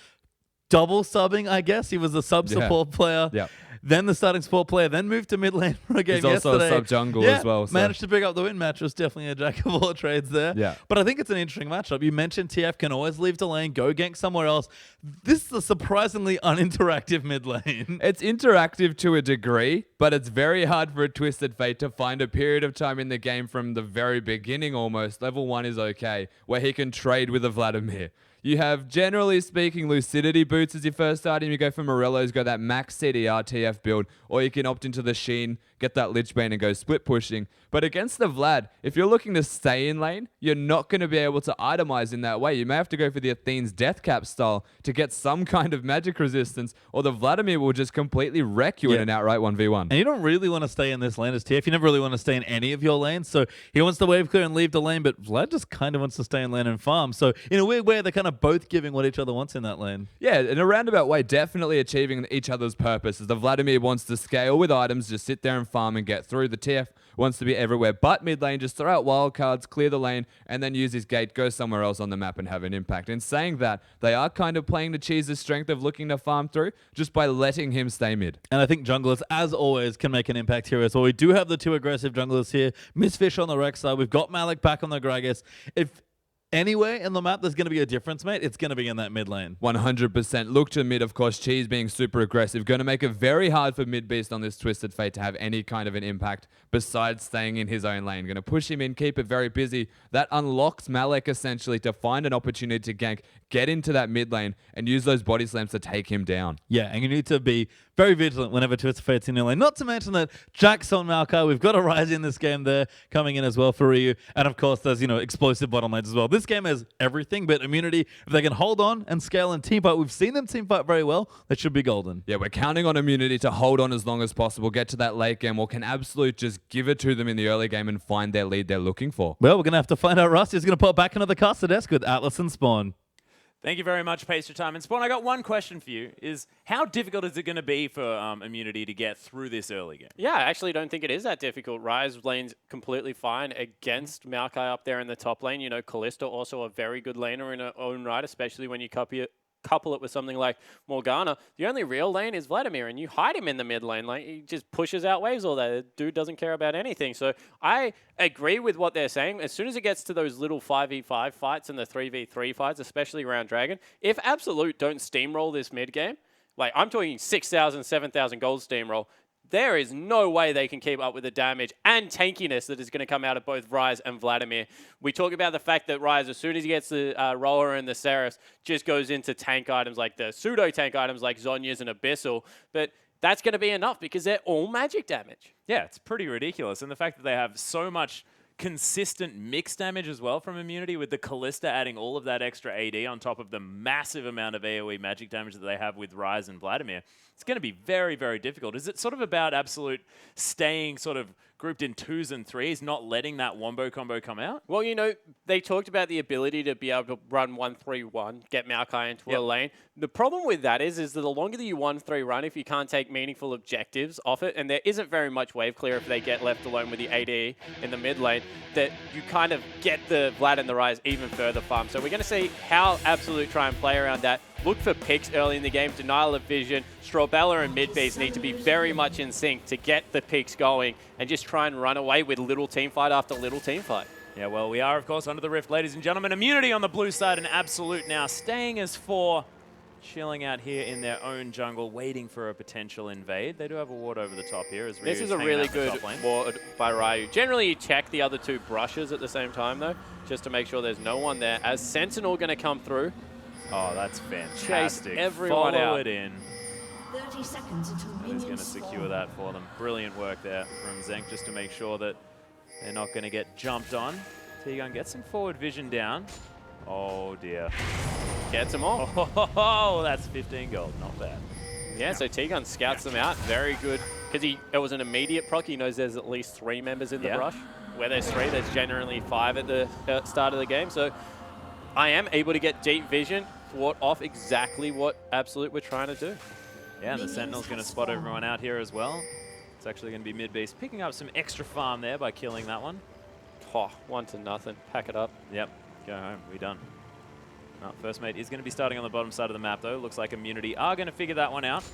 Speaker 1: double subbing, I guess. He was a sub support player.
Speaker 2: Yeah.
Speaker 1: Then the starting support player, then moved to mid lane for a game
Speaker 2: He's also
Speaker 1: yesterday.
Speaker 2: a sub-jungle as well. So.
Speaker 1: Managed to pick up the win. Mattress definitely a jack of all trades there.
Speaker 2: Yeah.
Speaker 1: But I think it's an interesting matchup. You mentioned TF can always leave the lane, go gank somewhere else. This is a surprisingly uninteractive mid lane.
Speaker 2: It's interactive to a degree, but it's very hard for a Twisted Fate to find a period of time in the game from the very beginning almost. Level 1 is okay, where he can trade with a Vladimir. You have, generally speaking, Lucidity boots as your first item. You go for Morello's, go that max CDR TF build, or you can opt into the Sheen, get that Lich Bane and go split pushing. But against the Vlad, if you're looking to stay in lane, you're not going to be able to itemize in that way. You may have to go for the Athene's Death Cap style to get some kind of magic resistance, or the Vladimir will just completely wreck you in an outright 1v1.
Speaker 1: And you don't really want to stay in this lane as TF. You never really want to stay in any of your lanes. So he wants to wave clear and leave the lane, but Vlad just kind of wants to stay in lane and farm. So in a weird way, they're kind of both giving what each other wants in that lane.
Speaker 2: Yeah, in a roundabout way, definitely achieving each other's purpose. As the Vladimir wants to scale with items, just sit there and farm and get through. The TF wants to be everywhere but mid lane, just throw out wild cards, clear the lane, and then use his gate, go somewhere else on the map and have an impact. In saying that, they are kind of playing to Cheese's strength of looking to farm through just by letting him stay mid.
Speaker 1: And I think junglers, as always, can make an impact here as well. We do have the two aggressive junglers here. Missfish on the Rex side. We've got Malik back on the Gragas. If anywhere in the map there's going to be a difference, mate, it's going to be in that mid lane.
Speaker 2: 100%. Look to mid, of course. Cheese being super aggressive. Going to make it very hard for mid beast on this Twisted Fate to have any kind of an impact besides staying in his own lane. Going to push him in, keep it very busy. That unlocks Malek essentially to find an opportunity to gank, get into that mid lane, and use those body slams to take him down.
Speaker 1: Yeah, and you need to be very vigilant whenever Twisted Fate's in your lane. Not to mention that Jack's on Maokai. We've got a Rise in this game there coming in as well for Ryu. And of course, there's, explosive bottom lanes as well. This game has everything but immunity. If they can hold on and scale and team fight, we've seen them team fight very well. They should be golden.
Speaker 2: Yeah, we're counting on immunity to hold on as long as possible, get to that late game, or can Absolute just give it to them in the early game and find their lead they're looking for.
Speaker 1: Well, we're going to have to find out. Rusty's going to pop back into the caster desk with Atlas and Spawn.
Speaker 3: Thank you very much, Pacer Time. And Spawn, I got one question for you. Is how difficult is it going to be for immunity to get through this early game?
Speaker 4: Yeah, I actually don't think it is that difficult. Ryze lane's completely fine against Maokai up there in the top lane. Kalista also a very good laner in her own right, especially when you couple it with something like Morgana. The only real lane is Vladimir, and you hide him in the mid lane. Like, he just pushes out waves all day. The dude doesn't care about anything. So I agree with what they're saying. As soon as it gets to those little 5v5 fights and the 3v3 fights, especially around Dragon, if Absolute don't steamroll this mid game, like I'm talking 6,000, 7,000 gold steamroll, there is no way they can keep up with the damage and tankiness that is going to come out of both Ryze and Vladimir. We talk about the fact that Ryze, as soon as he gets the Roller and the Seraph, just goes into tank items like the pseudo-tank items like Zhonya's and Abyssal. But that's going to be enough because they're all magic damage.
Speaker 3: Yeah, it's pretty ridiculous. And the fact that they have so much consistent mix damage as well from immunity, with the Kalista adding all of that extra AD on top of the massive amount of AoE magic damage that they have with Ryze and Vladimir. It's going to be very, very difficult. Is it sort of about Absolute staying sort of grouped in 2s and 3s, not letting that wombo combo come out.
Speaker 4: Well, you know, they talked about the ability to be able to run 1-3-1, get Maokai into a lane. The problem with that is that the longer that you 1-3 run, if you can't take meaningful objectives off it, and there isn't very much wave clear if they get left alone with the AD in the mid lane, that you kind of get the Vlad and the Ryze even further farm. So we're going to see how Absolute try and play around that. Look for picks early in the game, denial of vision. Strawbella and Midbeast need to be very much in sync to get the picks going and just try and run away with little team fight after little team fight.
Speaker 3: Yeah, well, we are, of course, under the Rift, ladies and gentlemen. Immunity on the blue side and Absolute now staying as 4, chilling out here in their own jungle, waiting for a potential invade. They do have a ward over the top here. As
Speaker 4: This is
Speaker 3: Ryu's
Speaker 4: a
Speaker 3: hanging
Speaker 4: really
Speaker 3: out in the
Speaker 4: good
Speaker 3: top lane.
Speaker 4: ward by Ryu. Generally, you check the other 2 brushes at the same time, though, just to make sure there's no one there. As Sentinel going to come through.
Speaker 3: Oh, that's fantastic.
Speaker 4: Chase everyone
Speaker 3: Follow
Speaker 4: out.
Speaker 3: it in.
Speaker 8: 30 seconds until
Speaker 3: And he's going to
Speaker 8: minions
Speaker 3: secure
Speaker 8: spawn.
Speaker 3: that for them. Brilliant work there from Zenk just to make sure that they're not going to get jumped on. T-Gun gets some forward vision down. Oh, dear.
Speaker 4: Gets them all.
Speaker 3: Oh, that's 15 gold. Not bad.
Speaker 4: Yeah, so T-Gun scouts them out. Very good. Because it was an immediate proc. He knows there's at least 3 members in the brush. Where there's 3, there's generally 5 at the start of the game. So I am able to get deep vision, thwart off exactly what Absolute we're trying to do.
Speaker 3: Yeah, and the Sentinel's going to spot everyone out here as well. It's actually going to be mid-base, picking up some extra farm there by killing that one.
Speaker 4: Oh, 1-0. Pack it up.
Speaker 3: Yep, go home. We done. Oh, first mate is going to be starting on the bottom side of the map, though. Looks like Immunity are going to figure that one out.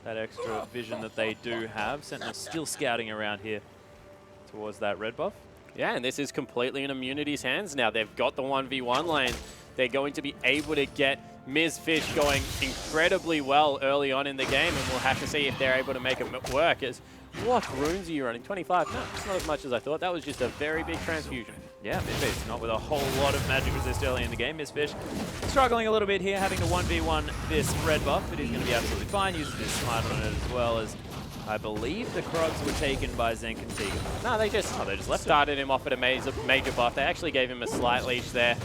Speaker 3: That extra vision that they do have. Sentinel's still scouting around here towards that red buff.
Speaker 4: Yeah, and this is completely in Immunity's hands now. They've got the 1v1 lane. They're going to be able to get Ms. Fish going incredibly well early on in the game, and we'll have to see if they're able to make it work. As what runes are you running? 25? No, it's not as much as I thought. That was just a very big transfusion.
Speaker 3: Yeah, Midbeast not with a whole lot of magic resist early in the game. Ms. Fish struggling a little bit here, having to 1v1 this red buff, but he's going to be absolutely fine. Uses his smite on it as well, as I believe the Krugs were taken by Zenk and Tegan.
Speaker 4: No, they just
Speaker 3: left
Speaker 4: started him off at a major buff. They actually gave him a slight leash there.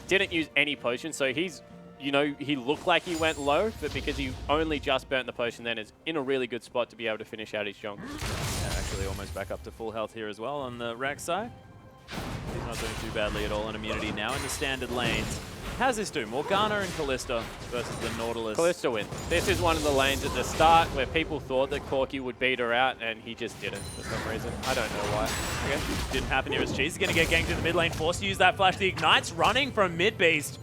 Speaker 4: Didn't use any potion, so he's, you know, he looked like he went low, but because he only just burnt the potion then, is in a really good spot to be able to finish out his jungle.
Speaker 3: Yeah, actually almost back up to full health here as well on the Rack side. He's not doing too badly at all in Immunity now in the standard lanes. How's this do? Morgana and Kalista versus the Nautilus.
Speaker 4: Kalista wins. This is one of the lanes at the start where people thought that Corki would beat her out, and he just didn't for some reason. I don't know why.
Speaker 3: Okay. Didn't happen here as Cheese is going to get ganked in the mid lane, forced to use that flash. The Ignite's running from Midbeast.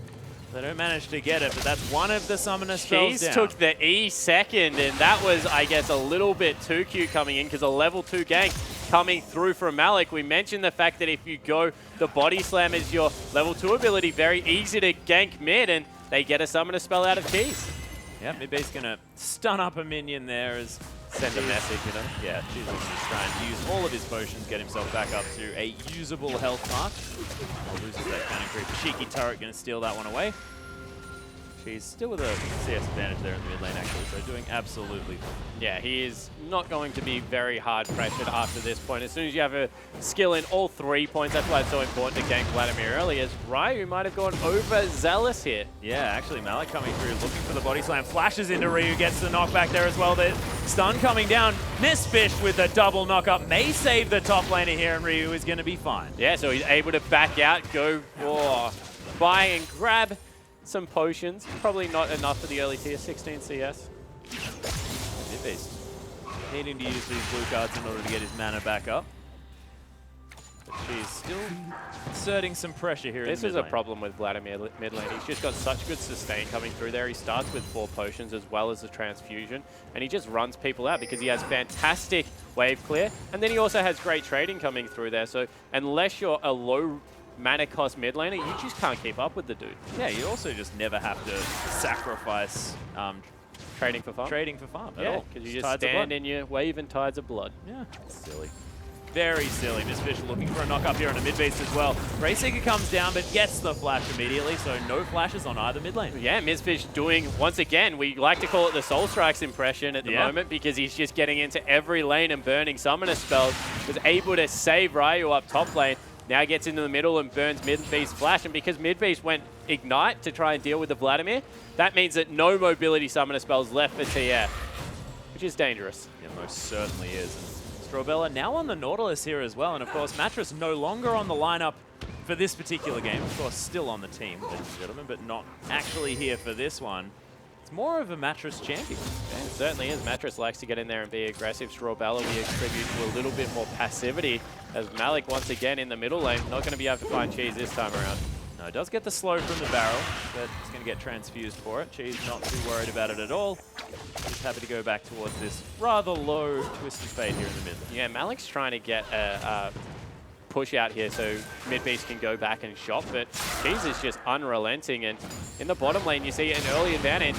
Speaker 3: They don't manage to get it, but that's one of the summoner spells
Speaker 4: Cheese
Speaker 3: down.
Speaker 4: took the E second, and that was, I guess, a little bit too cute coming in, because a level 2 gank coming through from Malik. We mentioned the fact that if you go, the body slam is your level 2 ability, very easy to gank mid, and they get a summoner spell out of Cheese.
Speaker 3: Yeah, Midbeast's going to stun up a minion there as
Speaker 4: Send a message, you know?
Speaker 3: yeah, Cheese is just trying to use all of his potions, get himself back up to a usable health mark. Oh, loses that cannon creep. Cheeky turret going to steal that one away. She's still with a CS advantage there in the mid lane, actually, so doing absolutely fine.
Speaker 4: Yeah, he is not going to be very hard pressured after this point. As soon as you have a skill in all 3 points, that's why it's so important to gank Vladimir early, as Ryu might have gone over zealous here.
Speaker 3: Yeah, actually, Malik coming through, looking for the body slam, flashes into Ryu, gets the knockback there as well. The stun coming down. Ms. Fish with the double knock-up may save the top laner here, and Ryu is going to be fine.
Speaker 4: Yeah, so he's able to back out, go buy and grab some potions. Probably not enough for the early tier 16 CS.
Speaker 3: Midbeast needing to use these blue cards in order to get his mana back up. But she's still exerting some pressure here in
Speaker 4: This
Speaker 3: the
Speaker 4: is
Speaker 3: mid
Speaker 4: a
Speaker 3: lane.
Speaker 4: problem with Vladimir mid lane. He's just got such good sustain coming through there. He starts with 4 potions as well as the transfusion, and he just runs people out because he has fantastic wave clear, and then he also has great trading coming through there. So unless you're a low mana cost mid laner, you just can't keep up with the dude.
Speaker 3: Yeah, you also just never have to sacrifice
Speaker 4: Trading for farm?
Speaker 3: trading for farm at
Speaker 4: Yeah,
Speaker 3: all.
Speaker 4: because you just
Speaker 3: Tides of
Speaker 4: stand
Speaker 3: blood.
Speaker 4: in your wave and tides of blood.
Speaker 3: Yeah, silly. Very silly. Ms. Fish looking for a knock-up here on a mid-base as well. Rayseeker comes down, but gets the flash immediately, so no flashes on either mid lane.
Speaker 4: Yeah, Mizfish doing, once again, we like to call it the Soul Strikes impression at the moment, because he's just getting into every lane and burning summoner spells. Was able to save Ryu up top lane. Now gets into the middle and burns Midbeast flash, and because Midbeast went Ignite to try and deal with the Vladimir, that means that no mobility summoner spells left for TF, which is dangerous.
Speaker 3: Yeah, most certainly is. And Strawbella now on the Nautilus here as well. And of course, Mattress no longer on the lineup for this particular game. Of course, still on the team, ladies and gentlemen, but not actually here for this one. It's more of a Mattress champion.
Speaker 4: Yeah, it certainly is. Mattress likes to get in there and be aggressive. Strawbella we attribute to a little bit more passivity as Malik once again in the middle lane. Not going to be able to find Cheese this time around.
Speaker 3: No, it does get the slow from the barrel, but it's going to get transfused for it. Cheese not too worried about it at all. He's happy to go back towards this rather low twisted fade here in the mid.
Speaker 4: Yeah, Malik's trying to get a push out here so Mid-Beast can go back and shop, but Cheese is just unrelenting, and in the bottom lane you see an early advantage.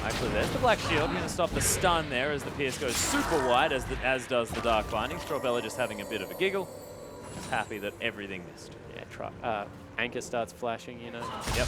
Speaker 3: Actually, there's the Black Shield. Going to stop the stun there as the Pierce goes super wide, as does the Dark Binding. Strawbella just having a bit of a giggle. Just happy that everything missed.
Speaker 4: Yeah, Anchor starts flashing, you know.
Speaker 3: Yep.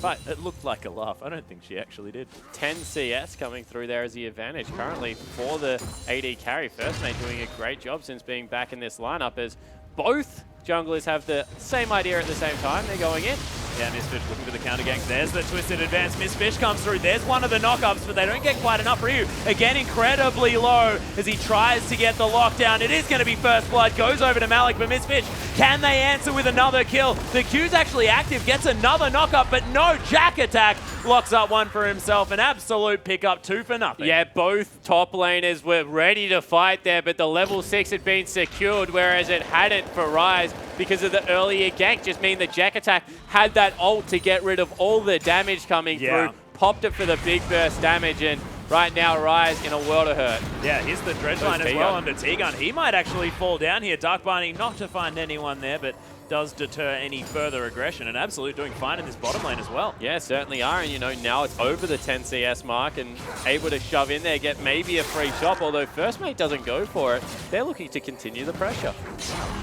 Speaker 3: But it looked like a laugh. I don't think she actually did.
Speaker 4: 10 CS coming through there as the advantage currently for the AD carry. First Mate doing a great job since being back in this lineup as both junglers have the same idea at the same time. They're going in.
Speaker 3: Yeah, Mistfish looking for the counter gank. There's the twisted advance. Mistfish comes through. There's one of the knockups, but they don't get quite enough. Ryu, again, incredibly low as he tries to get the lockdown. It is going to be first blood. Goes over to Malik, but Mistfish, can they answer with another kill? The Q's actually active, gets another knockup, but no Jack attack. Locks up one for himself. An absolute pickup, 2 for nothing.
Speaker 4: Yeah, both top laners were ready to fight there, but the level 6 had been secured, whereas it hadn't for Rise because of the earlier gank. Just mean the Jack attack had that ult to get rid of all the damage coming through. Popped it for the big burst damage, and right now Rise in a world of hurt.
Speaker 3: Yeah, here's the dredge line as well under T-Gun. He might actually fall down here. Dark Binding not to find anyone there, but does deter any further aggression. And Absolute doing fine in this bottom lane as well.
Speaker 4: Yeah, certainly are. And, you know, now it's over the 10 CS mark and able to shove in there, get maybe a free shot, although First Mate doesn't go for it. They're looking to continue the pressure.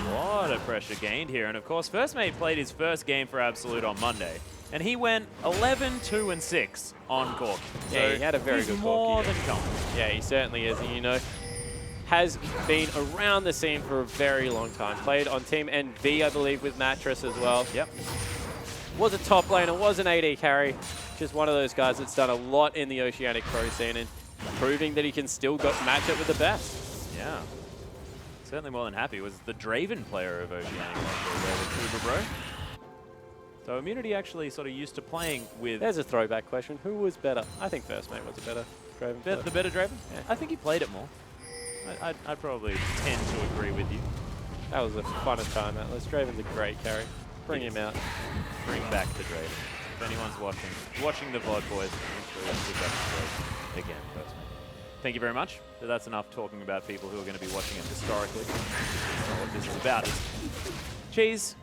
Speaker 3: A lot of pressure gained here. And, of course, First Mate played his first game for Absolute on Monday. And he went 11, 2, and 6 on Cork.
Speaker 4: Yeah,
Speaker 3: So
Speaker 4: he had a very good
Speaker 3: more
Speaker 4: Cork
Speaker 3: than confident.
Speaker 4: Yeah, he certainly is. And, you know, has been around the scene for a very long time. Played on Team NV, I believe, with Mattress as well.
Speaker 3: Yep.
Speaker 4: Was a top laner, was an AD carry. Just one of those guys that's done a lot in the Oceanic Pro scene and proving that he can still match it with the best.
Speaker 3: Yeah. Certainly more than happy. Was the Draven player of Oceanic actually there with Uber Bro. So Immunity actually sort of used to playing with...
Speaker 4: There's a throwback question. Who was better? I think First Mate was a better Draven player.
Speaker 3: The better Draven?
Speaker 4: Yeah.
Speaker 3: I think he played it more. I'd probably tend to agree with you.
Speaker 4: That was a funnest time, Atlas. Draven's a great carry. Bring him out.
Speaker 3: Bring back the Draven. If anyone's watching the VOD, boys, make sure you pick up the Draven again, First Mate. Thank you very much. So that's enough talking about people who are going to be watching it historically. That's not what this is about. Cheese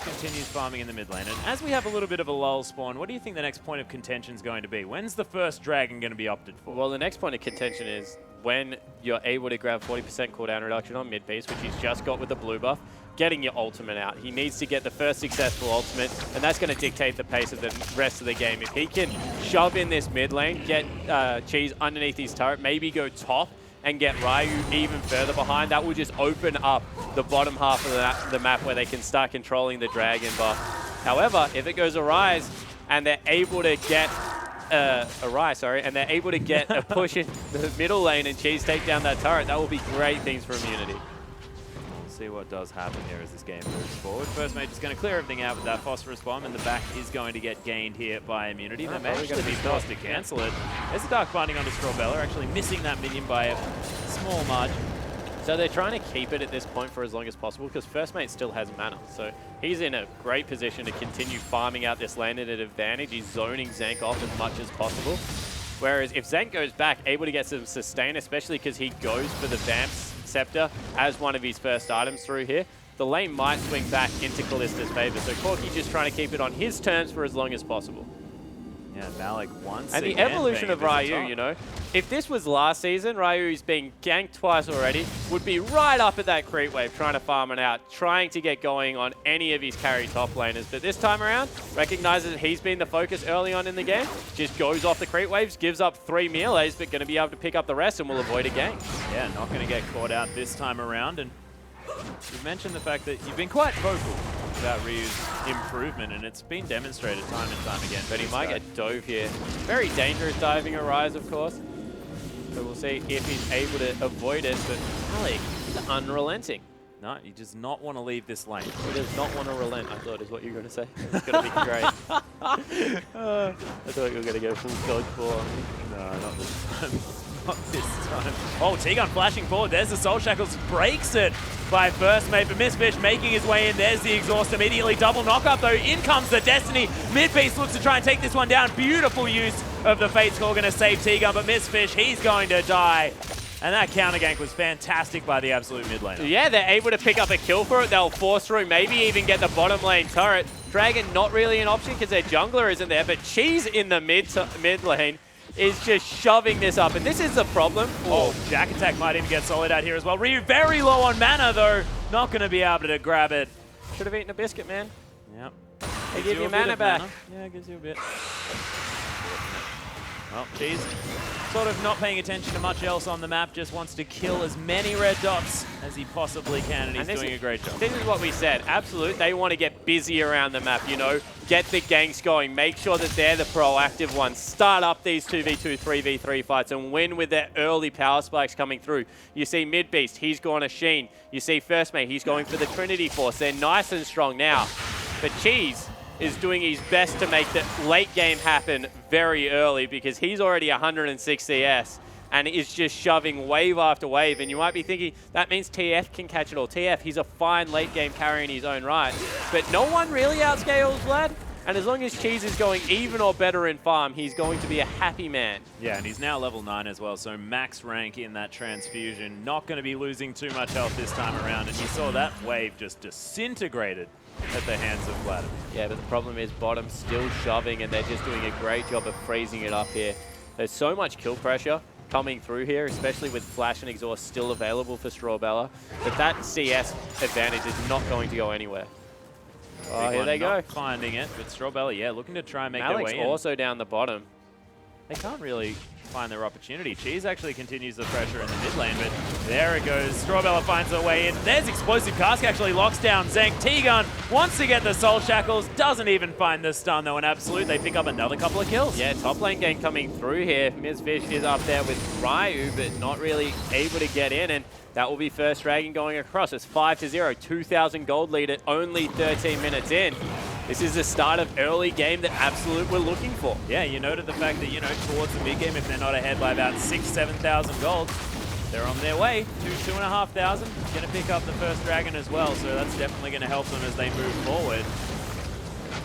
Speaker 3: continues farming in the mid lane. And as we have a little bit of a lull spawn, what do you think the next point of contention is going to be? When's the first dragon going to be opted for?
Speaker 4: Well, the next point of contention is when you're able to grab 40% cooldown reduction on mid-beast, which he's just got with the blue buff, getting your ultimate out. He needs to get the first successful ultimate, and that's going to dictate the pace of the rest of the game. If he can shove in this mid lane, get Cheese underneath his turret, maybe go top, and get Ryu even further behind, that will just open up the bottom half of the map where they can start controlling the dragon buff. However, if it goes awry and they're able to get and they're able to get a push in the middle lane and Cheese take down that turret, that will be great things for Immunity.
Speaker 3: See what does happen here as this game moves forward. First Mate is going to clear everything out with that Phosphorus Bomb, and the back is going to get gained here by Immunity. They may actually be forced to cancel it. There's a Dark Binding onto Strawbella, actually missing that minion by a small margin.
Speaker 4: So they're trying to keep it at this point for as long as possible because First Mate still has mana. So he's in a great position to continue farming out this lane at an advantage. He's zoning Zank off as much as possible. Whereas if Zank goes back, able to get some sustain, especially because he goes for the Vamp's Scepter as one of his first items through here, the lane might swing back into Callista's favor. So Corky's just trying to keep it on his terms for as long as possible.
Speaker 3: Yeah, Malik once
Speaker 4: And the
Speaker 3: again
Speaker 4: evolution of Ryu, you know, if this was last season, Ryu's being ganked twice already, would be right up at that creep wave, trying to farm it out, trying to get going on any of his carry top laners. But this time around, recognizes he's been the focus early on in the game, just goes off the creep waves, gives up 3 melees, but going to be able to pick up the rest and will avoid a gank.
Speaker 3: Yeah, not going to get caught out this time around. And you've mentioned the fact that you've been quite vocal about Ryu's improvement, and it's been demonstrated time and time again.
Speaker 4: But he might get dove here. Very dangerous diving a Rise, of course. So we'll see if he's able to avoid it, but Alec is unrelenting.
Speaker 3: No, you just not want to leave this lane.
Speaker 4: He does not want to relent, I thought is what you were going to say. It's going to be great. I thought you were going to go full dodgeball on me.
Speaker 3: No, not this time. Not this time. Oh, T-Gun flashing forward. There's the Soul Shackles. Breaks it by first mate, but Misfish making his way in. There's the exhaust immediately. Double knockup, though. In comes the Destiny. Midbeast looks to try and take this one down. Beautiful use of the Fate Score. Going to save T-Gun, but Misfish, he's going to die. And that counter gank was fantastic by the absolute mid laner.
Speaker 4: Yeah, they're able to pick up a kill for it. They'll force through, maybe even get the bottom lane turret. Dragon not really an option because their jungler isn't there, but Cheese in the mid lane is just shoving this up. And this is the problem.
Speaker 3: Oh, Jack Attack might even get solid out here as well. Ryu very low on mana, though. Not going to be able to grab it.
Speaker 4: Should have eaten a biscuit, man.
Speaker 3: Yep.
Speaker 4: They give you mana back.
Speaker 3: Yeah, it gives you a bit. Well, Cheese sort of not paying attention to much else on the map, just wants to kill as many red dots as he possibly can, and he's doing a great job.
Speaker 4: This is what we said. Absolute, they want to get busy around the map, you know, get the ganks going, make sure that they're the proactive ones, start up these 2v2, 3v3 fights, and win with their early power spikes coming through. You see Midbeast, he's gone a Sheen. You see First Mate, he's going for the Trinity Force. They're nice and strong now, but Cheese is doing his best to make the late game happen very early because he's already 106 CS and is just shoving wave after wave. And you might be thinking, that means TF can catch it all. TF, he's a fine late game carry in his own right. But no one really outscales Vlad. And as long as Cheese is going even or better in farm, he's going to be a happy man.
Speaker 3: Yeah, and he's now level 9 as well, so max rank in that transfusion. Not going to be losing too much health this time around. And you saw that wave just disintegrated at the hands of Vladimir.
Speaker 4: Yeah, but the problem is bottom still shoving, and they're just doing a great job of freezing it up here. There's so much kill pressure coming through here, especially with Flash and Exhaust still available for Strawbella, but that CS advantage is not going to go anywhere. Oh, here they go.
Speaker 3: Finding it, but Strawbella, yeah, looking to try and make their
Speaker 4: Malik's
Speaker 3: way in.
Speaker 4: also down the bottom.
Speaker 3: They can't really find their opportunity. Cheese actually continues the pressure in the mid lane, but there it goes. Strawbella finds her way in. There's Explosive Cask, actually locks down Zank. T-Gun wants to get the Soul Shackles, doesn't even find the stun though, and Absolute, they pick up another couple of kills.
Speaker 4: Yeah, top lane gang coming through here. Misfish is up there with Ryu, but not really able to get in, and that will be first Dragon going across. It's 5-0, 2,000 gold lead at only 13 minutes in. This is the start of early game that Absolute were looking for.
Speaker 3: Yeah, you noted the fact that, you know, towards the mid game, if they're not ahead by about 6,000-7,000 gold, they're on their way to 2,500. Going to pick up the first Dragon as well, so that's definitely going to help them as they move forward.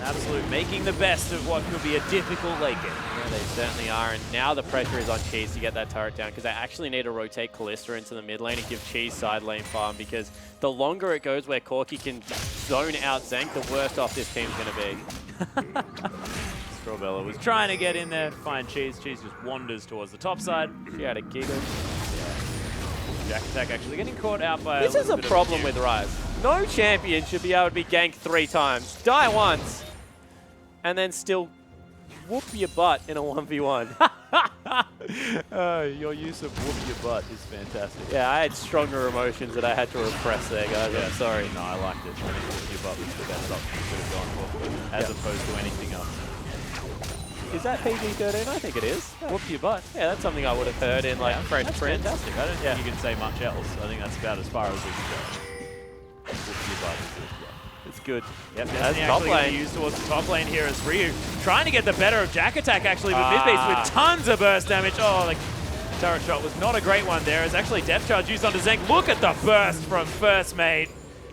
Speaker 3: Absolute making the best of what could be a difficult late game.
Speaker 4: Yeah, they certainly are, and now the pressure is on Cheese to get that turret down because they actually need to rotate Callista into the mid lane and give Cheese side lane farm, because the longer it goes where Corky can zone out Zank, the worse off this team's going to be.
Speaker 3: Strawbella was trying to get in there, find Cheese. Cheese just wanders towards the top side.
Speaker 4: She had a giggle.
Speaker 3: Jack Attack actually getting caught out by
Speaker 4: This is a problem with Rise. No champion should be able to be ganked 3 times, die once, and then still whoop your butt in a 1v1.
Speaker 3: Your use of whoop your butt is fantastic.
Speaker 4: Yeah, I had stronger emotions that I had to repress there, guys.
Speaker 3: Yeah,
Speaker 4: I'm sorry.
Speaker 3: No, I liked it. I think whoop your butt was the best option you could have gone for, as opposed to anything else.
Speaker 4: Is that PG-13? I think it is.
Speaker 3: Whoop your butt.
Speaker 4: Yeah, that's something I would have heard in like Fresh
Speaker 3: That's
Speaker 4: Prince.
Speaker 3: fantastic. I don't think you can say much else. I think that's about as far as we can go. Whoop your butt is good.
Speaker 4: It's good.
Speaker 3: Yep,
Speaker 4: That's
Speaker 3: Destiny
Speaker 4: top
Speaker 3: actually going
Speaker 4: lane.
Speaker 3: to use towards the top lane here as Ryu trying to get the better of Jack Attack actually, but Midbeast with tons of burst damage. Oh, the turret shot was not a great one there. It's actually Depth Charge used onto Zank. Look at the burst from First Mate.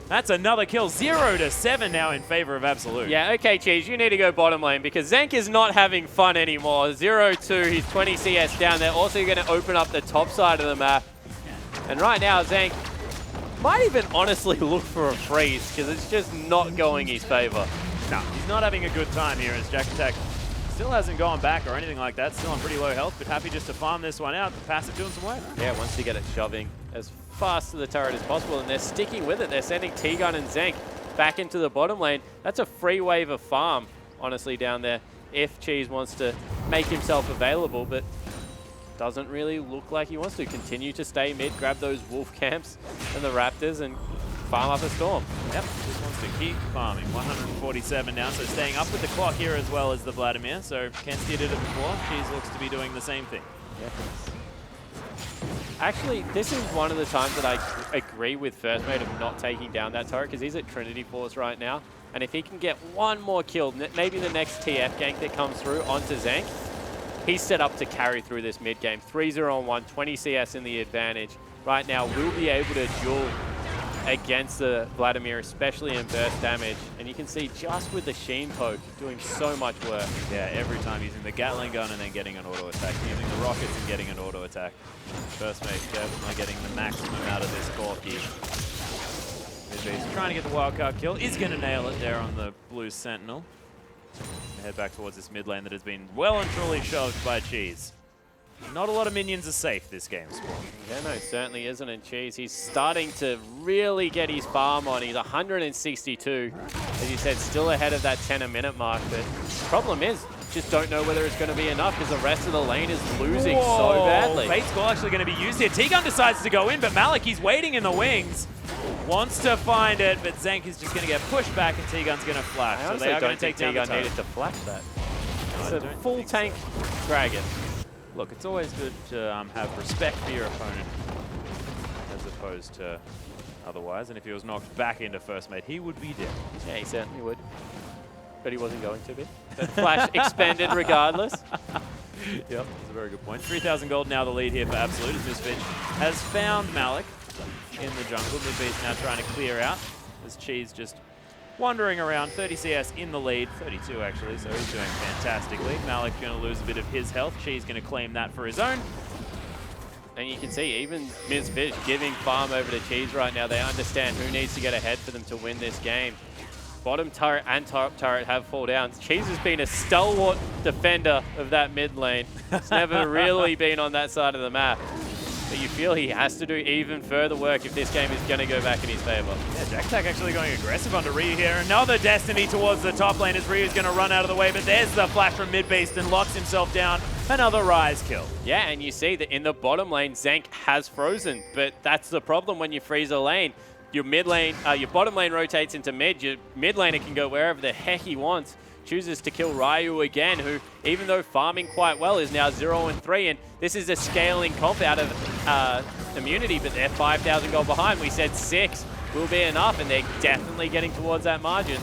Speaker 3: That's another kill. 0-7 now in favor of Absolute.
Speaker 4: Yeah, okay, Cheese, you need to go bottom lane because Zank is not having fun anymore. 0-2, he's 20 CS down there. Also going to open up the top side of the map. And right now, Zank might even honestly look for a freeze because it's just not going his favor.
Speaker 3: No, he's not having a good time here as Jack Attack still hasn't gone back or anything like that. Still on pretty low health, but happy just to farm this one out. The passive doing some work.
Speaker 4: Yeah, wants to get it shoving as fast to the turret as possible, and they're sticking with it. They're sending T-Gun and Zank back into the bottom lane. That's a free wave of farm, honestly, down there, if Cheese wants to make himself available, but doesn't really look like he wants to. Continue to stay mid, grab those wolf camps and the raptors, and farm up a storm.
Speaker 3: Yep, just wants to keep farming. 147 now, so staying up with the clock here as well as the Vladimir. So Kenzie did it before. Cheese looks to be doing the same thing.
Speaker 4: Yeah. Actually, this is one of the times that I agree with First Mate of not taking down that turret, because he's at Trinity Force right now. And if he can get one more kill, maybe the next TF gank that comes through onto Zank, he's set up to carry through this mid game. 3-0 on 1, 20 CS in the advantage. Right now, we'll be able to duel against the Vladimir, especially in burst damage. And you can see just with the Sheen poke, doing so much work.
Speaker 3: Yeah, every time using the Gatling gun and then getting an auto attack, using the rockets and getting an auto attack. First Mate definitely getting the maximum out of this Corki. He's trying to get the wildcard kill. Is going to nail it there on the blue Sentinel. Head back towards this mid lane that has been well and truly shoved by Cheese. Not a lot of minions are safe this game, Spawn.
Speaker 4: Yeah, no, certainly isn't. And Cheese, he's starting to really get his farm on. He's 162. As you said, still ahead of that 10-a-minute mark. But the problem is, just don't know whether it's going to be enough because the rest of the lane is losing so badly.
Speaker 3: Fate's Call actually going to be used here. T-Gun decides to go in, but Malik, he's waiting in the wings. Wants to find it, but Zank is just going to get pushed back and T-Gun's going to flash.
Speaker 4: I
Speaker 3: So they are going to take down the
Speaker 4: T-Gun
Speaker 3: turret.
Speaker 4: needed to flash that. It's
Speaker 3: I
Speaker 4: a
Speaker 3: don't
Speaker 4: full
Speaker 3: think so.
Speaker 4: tank dragon.
Speaker 3: Look, it's always good to have respect for your opponent as opposed to otherwise. And if he was knocked back into First Mate, he would be dead.
Speaker 4: Yeah, he certainly would. But he wasn't going to be. But flash expended regardless.
Speaker 3: Yep, that's a very good point. 3,000 gold now the lead here for Absolute as Misfitch has found Malik in the jungle. Midbeast now trying to clear out as Cheese just wandering around. 30 CS in the lead, 32 actually, so he's doing fantastically. Malik going to lose a bit of his health. Cheese going to claim that for his own.
Speaker 4: And you can see even Misfitch giving farm over to Cheese right now. They understand who needs to get ahead for them to win this game. Bottom turret and top turret have fall down. Cheese has been a stalwart defender of that mid lane. He's never really been on that side of the map. But you feel he has to do even further work if this game is going to go back in his favor.
Speaker 3: Yeah, Jack Tack actually going aggressive onto Ryu here. Another Destiny towards the top lane as Ryu's going to run out of the way, but there's the flash from Midbeast and locks himself down. Another Rise kill.
Speaker 4: Yeah, and you see that in the bottom lane, Zank has frozen, but that's the problem when you freeze a lane. Your mid lane, your bottom lane rotates into mid. Your mid laner can go wherever the heck he wants. Chooses to kill Ryu again, who, even though farming quite well, is now 0-3. And this is a scaling comp out of Immunity, but they're 5,000 gold behind. We said 6 will be enough, and they're definitely getting towards that margin.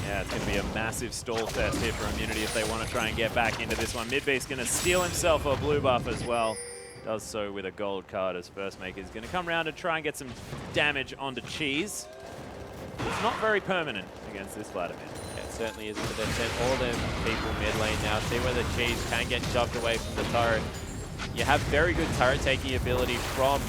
Speaker 3: Yeah, it's going to be a massive stall fest here for Immunity if they want to try and get back into this one. Midbeast going to steal himself a blue buff as well. Does so with a gold card as First Maker is going to come around and try and get some damage onto Cheese. It's not very permanent against this Vladimir.
Speaker 4: Yeah, it certainly isn't, but they've sent all their people mid lane now. See whether Cheese can get shoved away from the turret. You have very good turret taking ability from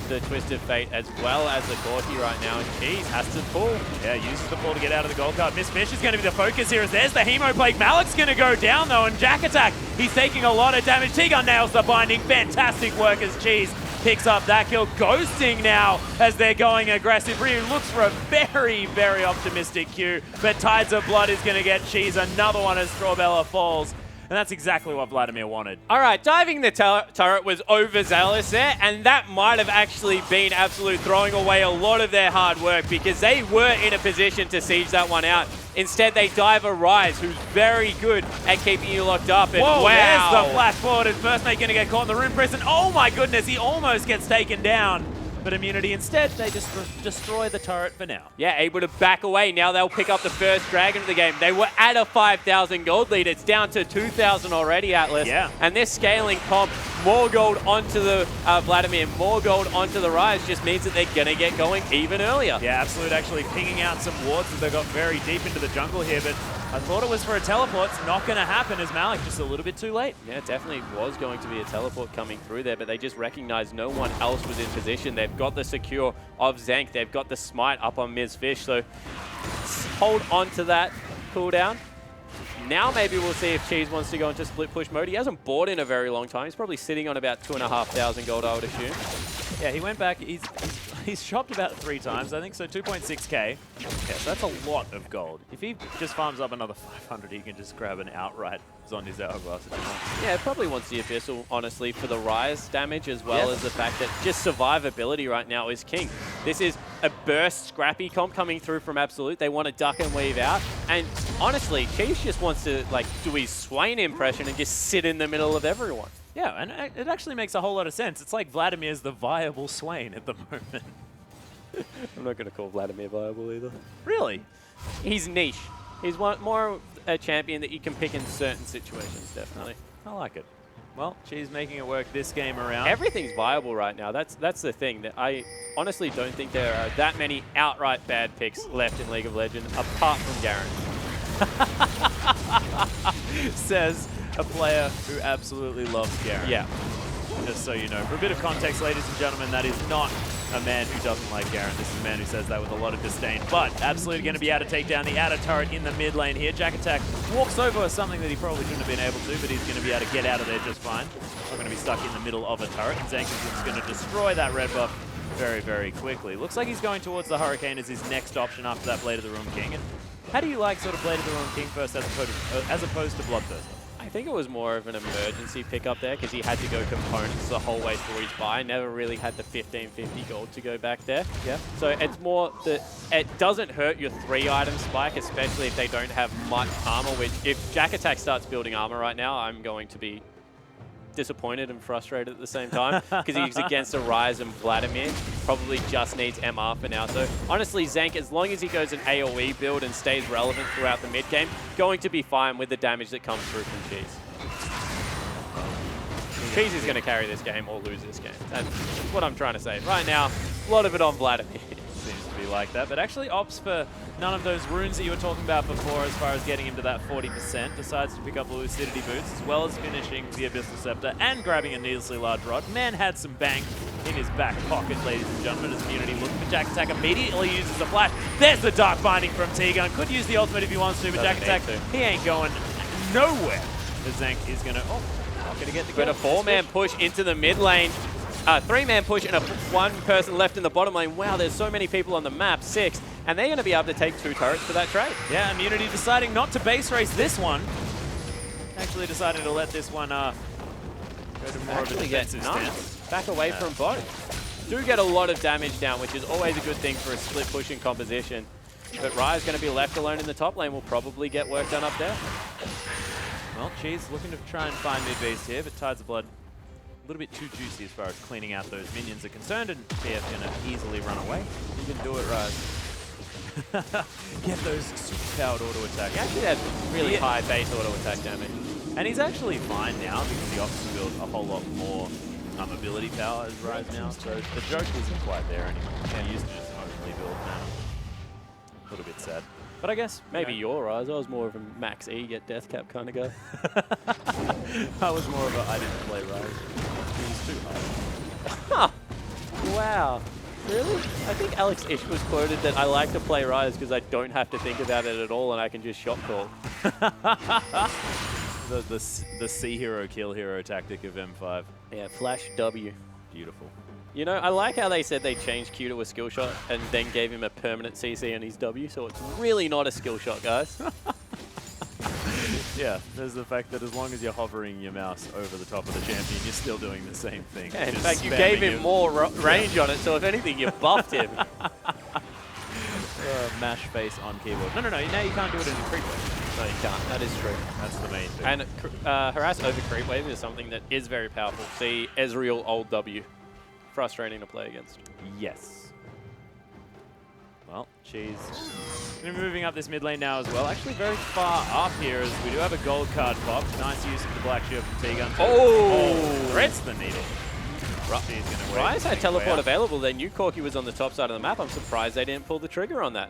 Speaker 4: the Twisted Fate as well as the Gorky right now, and Cheese has to pull.
Speaker 3: Yeah, uses the pull to get out of the gold card. Misfitch is going to be the focus here as there's the Hemo Plague. Malik's going to go down though, and Jack Attack, he's taking a lot of damage. T-Gun nails the binding. Fantastic work as Cheese picks up that kill. Ghosting now as they're going aggressive. Ryu looks for a very, very optimistic Q, but Tides of Blood is going to get Cheese another one as Strawbella falls. And that's exactly what Vladimir wanted.
Speaker 4: All right, diving the turret was overzealous there, and that might have actually been Absolute throwing away a lot of their hard work because they were in a position to siege that one out. Instead, they dive a Rise, who's very good at keeping you locked up. And
Speaker 3: whoa,
Speaker 4: wow.
Speaker 3: There's the flash forward as First Mate going to get caught in the Rune Prison. Oh my goodness, he almost gets taken down. But Immunity instead, they just destroy the turret for now.
Speaker 4: Yeah, able to back away. Now they'll pick up the first dragon of the game. They were at a 5,000 gold lead. It's down to 2,000 already, Atlas.
Speaker 3: Yeah.
Speaker 4: And this scaling comp, more gold onto the Vladimir, more gold onto the Rise, just means that they're going to get going even earlier.
Speaker 3: Yeah, Absolute actually pinging out some wards as they got very deep into the jungle here, but I thought it was for a teleport. It's not going to happen as Malik just a little bit too late.
Speaker 4: Yeah, it definitely was going to be a teleport coming through there, but they just recognized no one else was in position. They've got the secure of Zank. They've got the smite up on Misfish, so hold on to that cooldown. Now maybe we'll see if Cheese wants to go into split push mode. He hasn't bought in a very long time. He's probably sitting on about 2,500 gold, I would assume.
Speaker 3: Yeah, he went back. He's shopped about 3 times, I think, so 2.6k. Yeah, so that's a lot of gold. If he just farms up another 500, he can just grab an outright Zonya's Hourglass if he wants.
Speaker 4: Yeah, probably wants the Abyssal, honestly, for the Rise damage, as well as the fact that just survivability right now is king. This is a burst scrappy comp coming through from Absolute. They want to duck and weave out. And honestly, Cheese just wants to like do his Swain impression and just sit in the middle of everyone.
Speaker 3: Yeah, and it actually makes a whole lot of sense. It's like Vladimir's the viable Swain at the moment.
Speaker 4: I'm not going to call Vladimir viable either.
Speaker 3: Really?
Speaker 4: He's niche. He's more a champion that you can pick in certain situations, definitely.
Speaker 3: I like it. Well, she's making it work this game around.
Speaker 4: Everything's viable right now. That's the thing. That I honestly don't think there are that many outright bad picks left in League of Legends, apart from Garen.
Speaker 3: Says a player who absolutely loves Garen.
Speaker 4: Yeah.
Speaker 3: Just so you know. For a bit of context, ladies and gentlemen, that is not a man who doesn't like Garen. This is a man who says that with a lot of disdain. But absolutely going to be able to take down the outer turret in the mid lane here. Jack Attack walks over something that he probably shouldn't have been able to, but he's going to be able to get out of there just fine. Not going to be stuck in the middle of a turret. And Zankus is going to destroy that red buff very, very quickly. Looks like he's going towards the Hurricane as his next option after that Blade of the Ruin King. And how do you like sort of Blade of the Ruin King first as opposed to Bloodthirster?
Speaker 4: I think it was more of an emergency pickup there because he had to go components the whole way through his buy. Never really had the 1550 gold to go back there.
Speaker 3: Yeah.
Speaker 4: So it's more that it doesn't hurt your 3-item spike, especially if they don't have much armor, which if Jack Attack starts building armor right now, I'm going to be disappointed and frustrated at the same time because he's against a Ryze and Vladimir. Probably just needs MR for now. So honestly, Zank, as long as he goes an AoE build and stays relevant throughout the mid game, going to be fine with the damage that comes through from Cheese. Cheese is going to carry this game or lose this game. That's what I'm trying to say. Right now, a lot of it on Vladimir.
Speaker 3: Seems to be like that, but actually opts for none of those runes that you were talking about before as far as getting him to that 40%. Decides to pick up the Lucidity Boots as well as finishing the Abyssal Scepter and grabbing a needlessly large rod. Man had some bank in his back pocket, ladies and gentlemen, as Immunity looking for Jack Attack. Immediately uses the flash. There's the Dark Binding from T-Gun. Could use the ultimate if he wants to, but Jack Attack, he ain't going nowhere. The Zank is going to, not going to get the kill.
Speaker 4: But a 4-man push into the mid lane. 3-man push and one person left in the bottom lane. Wow, there's so many people on the map, 6, and they're going to be able to take 2 turrets for that trade.
Speaker 3: Yeah, Immunity deciding not to base race this one. Actually deciding to let this one go to more of a defensive stance.
Speaker 4: Back away from both. Do get a lot of damage down, which is always a good thing for a split pushing composition. But Rai's going to be left alone in the top lane. Will probably get work done up there.
Speaker 3: Well, Cheese looking to try and find mid-base here, but Tides of Blood a little bit too juicy as far as cleaning out those minions are concerned, and TF going to easily run away.
Speaker 4: You can do it, Rise.
Speaker 3: Get those super-powered auto attacks.
Speaker 4: He actually had really high base auto attack damage.
Speaker 3: And he's actually fine now because he opts to build a whole lot more ability power as Rise now, so the joke isn't quite there anymore. He used to just only build mana. A little bit sad. But I guess
Speaker 4: Maybe your Rise. I was more of a max E, get death cap kind of guy.
Speaker 3: I was more of a I didn't play Rise. He's too hard.
Speaker 4: Wow. Really? I think Alex Ish was quoted that I like to play Rise because I don't have to think about it at all and I can just shot call.
Speaker 3: the C hero kill hero tactic of M5.
Speaker 4: Yeah, flash W.
Speaker 3: Beautiful.
Speaker 4: You know, I like how they said they changed Q to a skill shot and then gave him a permanent CC on his W, so it's really not a skill shot, guys.
Speaker 3: Yeah, there's the fact that as long as you're hovering your mouse over the top of the champion, you're still doing the same thing.
Speaker 4: Yeah, in fact, you gave him more range on it, so if anything, you buffed him.
Speaker 3: Mash face on keyboard. No, now you can't do it in a creep wave.
Speaker 4: No, you can't. That is true.
Speaker 3: That's the main thing.
Speaker 4: And harass over creep wave is something that is very powerful. See Ezreal old W. Frustrating to play against.
Speaker 3: Yes. Well, Cheese going to be moving up this mid lane now as well. Actually very far up here as we do have a gold card pop. Nice use of the Black Shield from T-Gun. Threads the needle.
Speaker 4: Rise had teleport available. They knew Corki was on the top side of the map. I'm surprised they didn't pull the trigger on that.